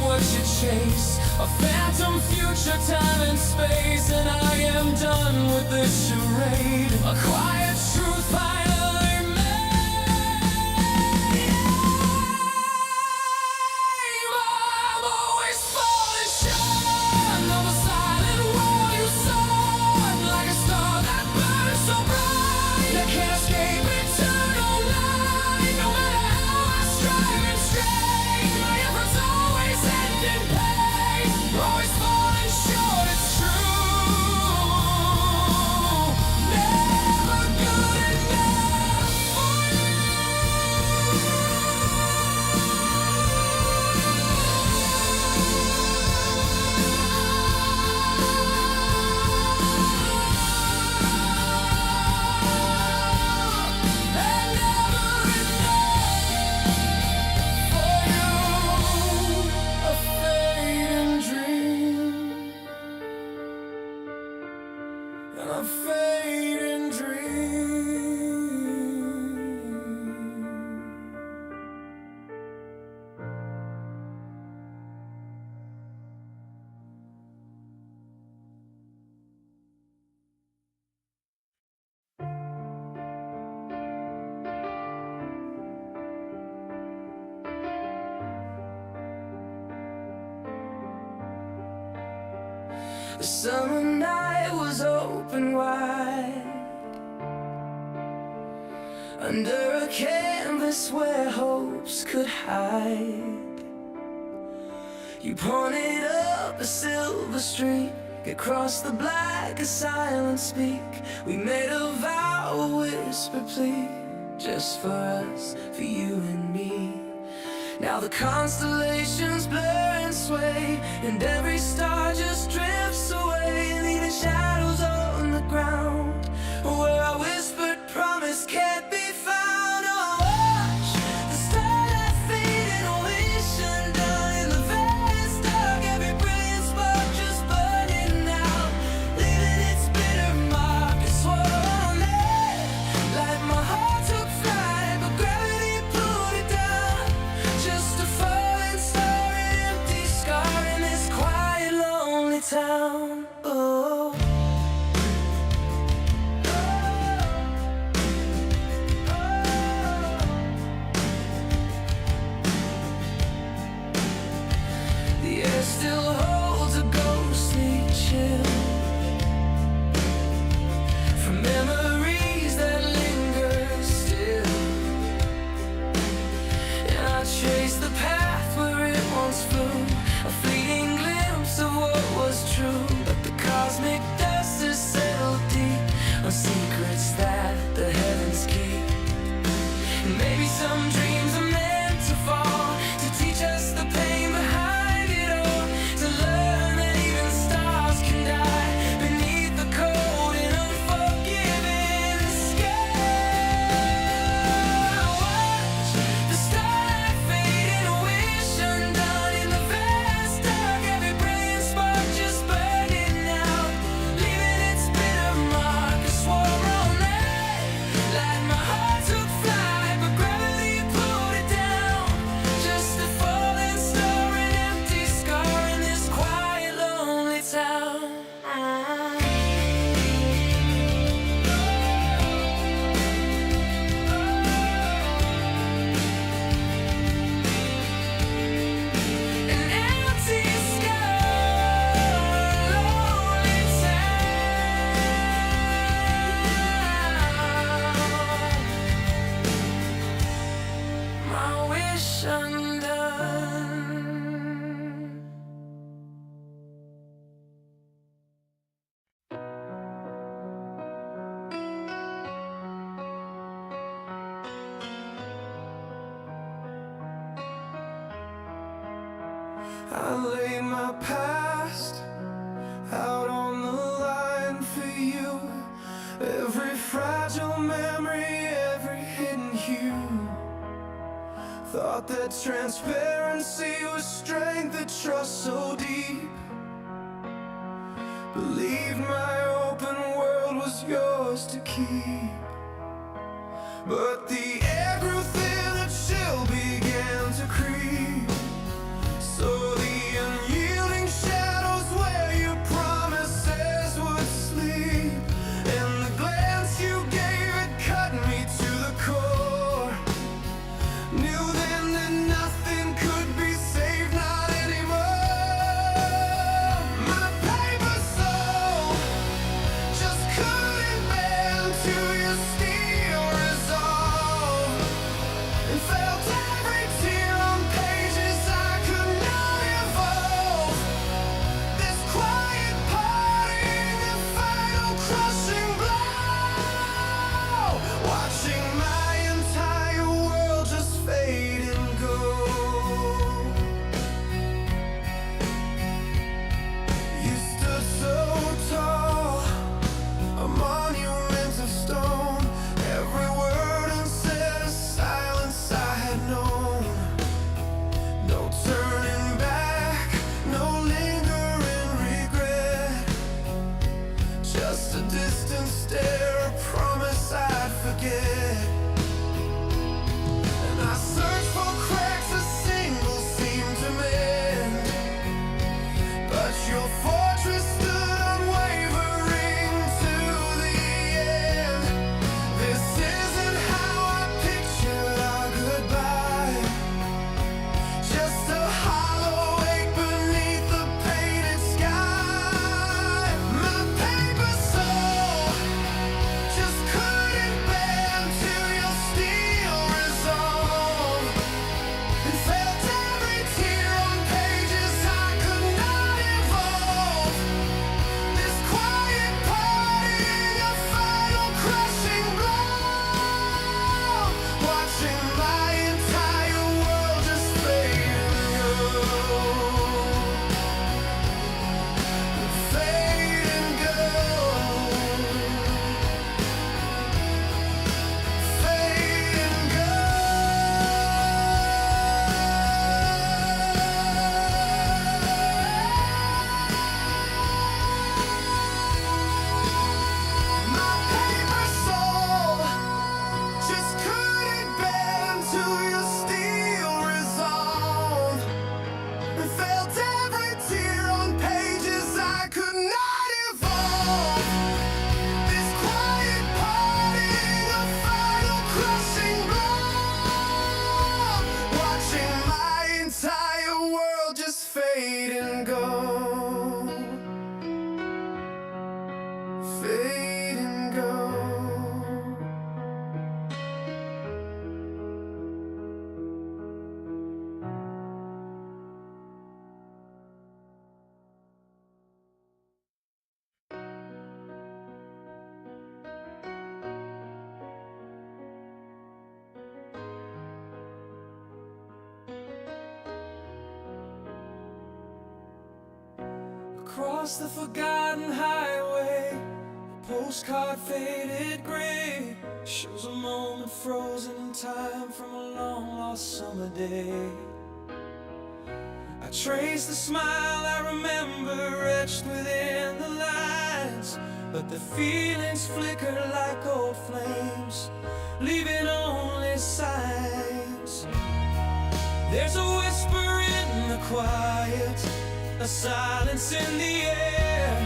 what you chase, a phantom future, time and space. And I am done with this charade, a quiet truth finally made. I'm always falling short of the silent wall you saw, like a star that burns so bright I can't escape eternal light. No matter how I strive and strain, my efforts always end in pain. Always falling short, it's true. Never good enough for you. And never enough for you. A fading dream, and a fading dream. The summer night was open wide, under a canvas where hopes could hide. You pointed up a silver streak across the black, a silent speak. We made a vow, a whisper plea, just for us, for you and me. Now the constellations blur and sway, and every star just drifts away, leaving shadows on the ground where our whispered promise can't be found. Oh, watch the starlight fade and a wish undone in the vast dark. Every brilliant spark just burning out, leaving its bitter mark. It swore on it like my heart took flight, but gravity pulled it down. Just a falling star, an empty scar in this quiet, lonely town. Oh. The air still holds a ghostly chill from memories that linger still. And I trace the path where it once flew, a fleeting glimpse of what was true. But the cosmic dust is settled deep on secrets that the heavens keep. And maybe some dreams are meant to fall, to teach us the pain behind it all, to learn that even stars can die beneath the cold and unforgiving sky. Watch the starlight fade and a wish undone in the vast dark. Every brilliant spark just burning out, leaving its bitter mark. I swore on that, like my heart took flight, but gravity pulled it down. Just a falling star, an empty scar in this quiet, lonely town. An empty sky, lonely town. My wish undone. I lay my past out on the line for you. Every fragile memory, every hidden hue. Thought that transparency was strength, that trust so deep. Believed my open world was yours to keep. But the air grew thin, a chill began to creep. So the and go, fade and go. Across the forgotten highway, a postcard faded gray shows a moment frozen in time from a long lost summer day. I trace the smile I remember etched within the lines, but the feelings flicker like old flames, leaving only signs. There's a whisper in the quiet, a silence in the air,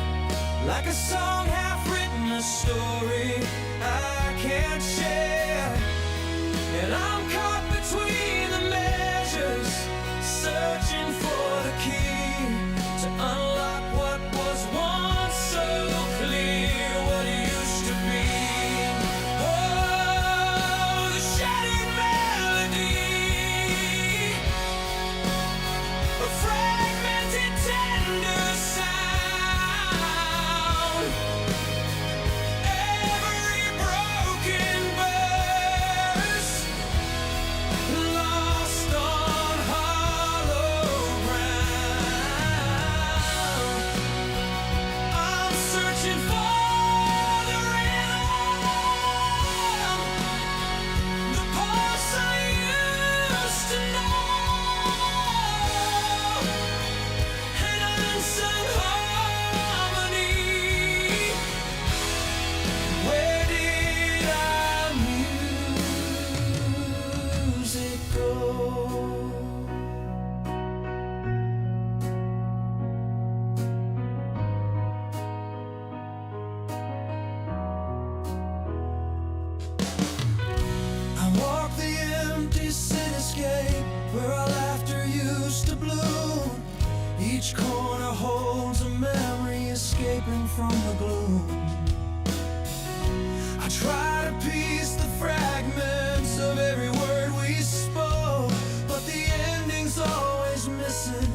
like a song half written, a story I can't share. And I'm caught between the measures, searching for the key to unlock what was once so clear, what used to be. Oh, the shattered melody, a fragmented tender sound, every broken verse lost on hollow ground. I'm searching for the rhythm, the pulse I used to know, an unsung harmony. Where did our music go? I walk the empty cityscape where our laughter used to bloom. Each corner holds a memory escaping from the gloom. I try to piece the fragments of every word we spoke, but the ending's always missing,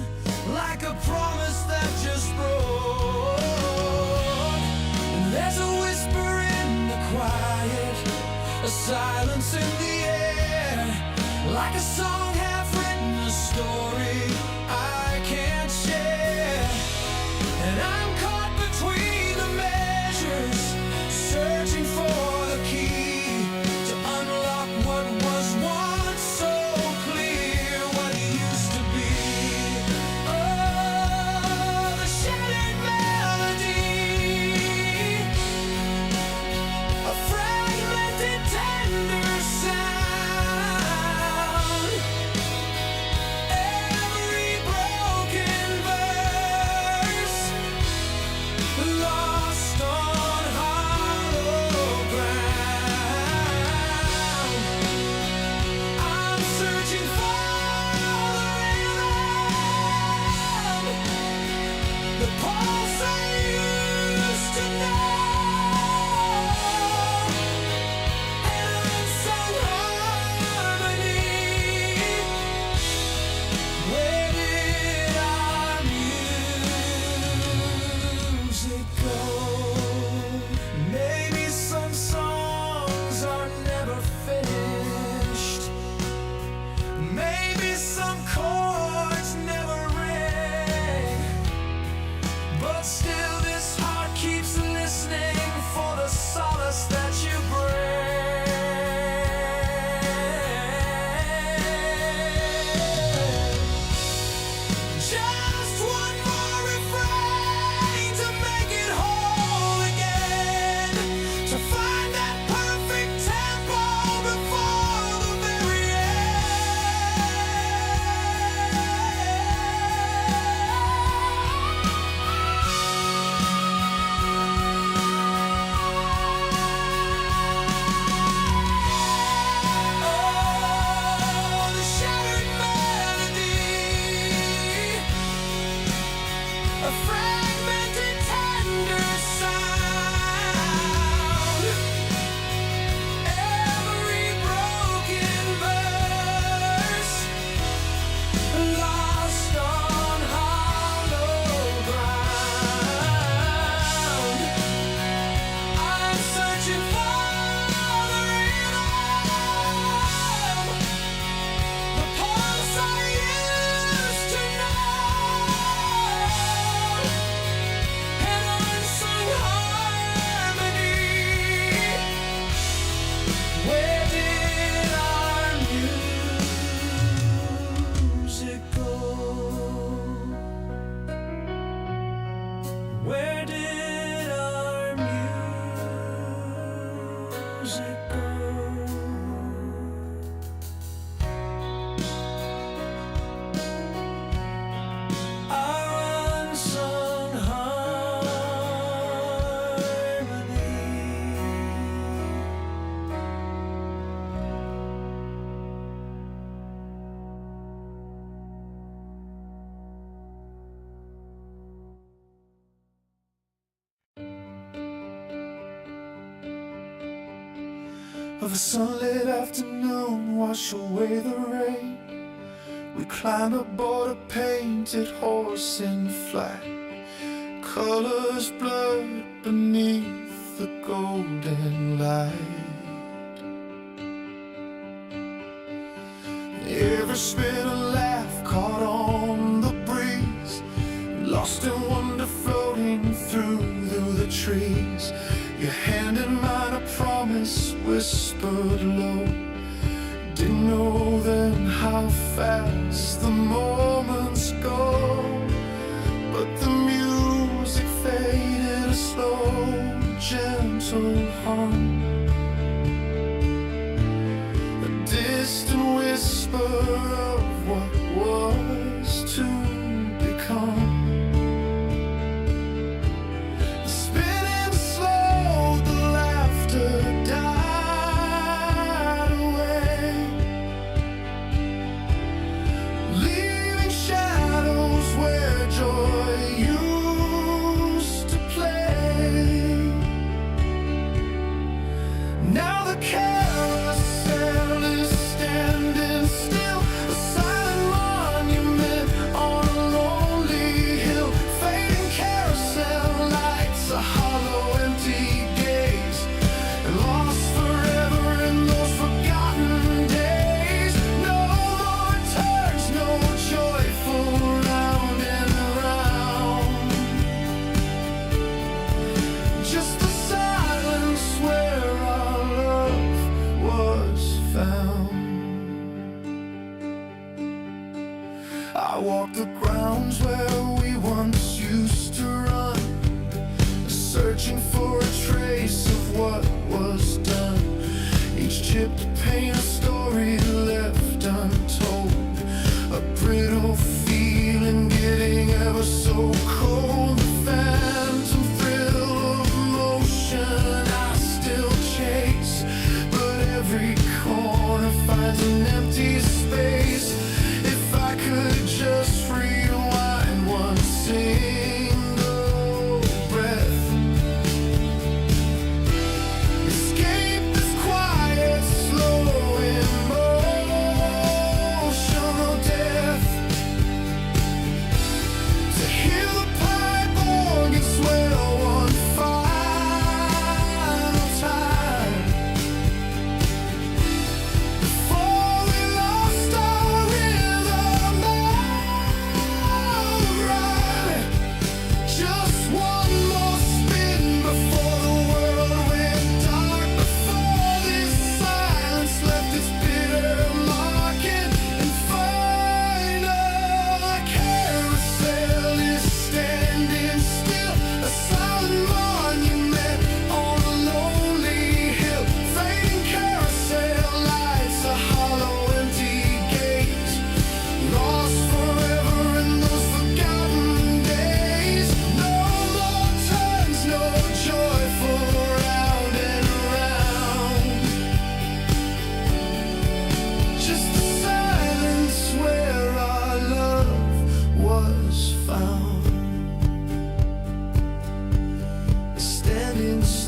like a promise that just broke. And there's a whisper in the quiet, a silence in the air, like a song half written, a story I can't share. And I'm caught between the measures, searching for the key to unlock what was once so clear, what used to be. Oh, the shattered melody, a fragmented tender sound, every broken verse lost on hollow ground. I'm searching for the rhythm, the pulse I used to know, an unsung harmony. Where did our music go? Maybe some songs are never finished, maybe some chords never ring, but still this heart keeps listening for the solace that you bring. Just one more refrain to make it whole again, to find that perfect tempo before the very end. a fragmented tender sound. Every broken verse lost on hollow ground. I'm searching for the rhythm, the pulse I used to know, an unsung harmony. Where did our music go? Where did our music go? Our unsung harmony. Of a sunlit afternoon, wash away the rain. We climbed aboard a painted horse in flight, colors blurred beneath the golden light. Every spin a laugh caught on the breeze, lost in wonder floating through the trees. Your hand in mine, a promise whispered low. Didn't know then how fast the moments go, but the music faded, a slow, gentle hum, a distant whisper of what was to become. Spinning slow, the laughter died away, leaving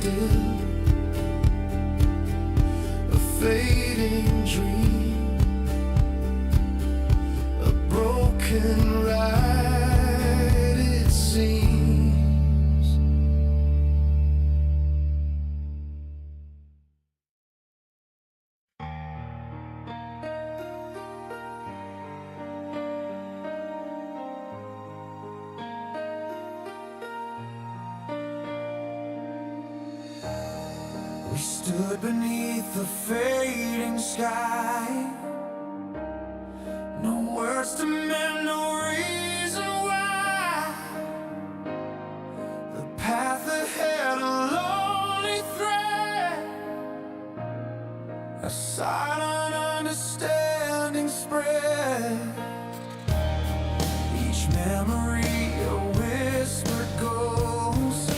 still, a fading dream, a broken ride it seems. We stood beneath the fading sky, no words to mend, no reason why. The path ahead, a lonely thread, a silent understanding spread. Each memory a whispered ghost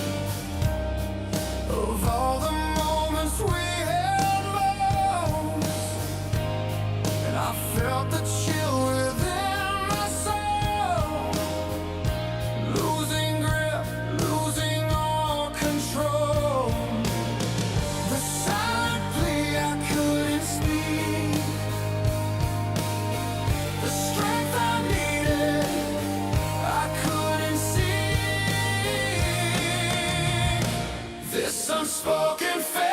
of all the we held most, and I felt the chill within my soul, losing grip, losing all control. The silent plea I couldn't speak, the strength I needed I couldn't see. This unspoken fate,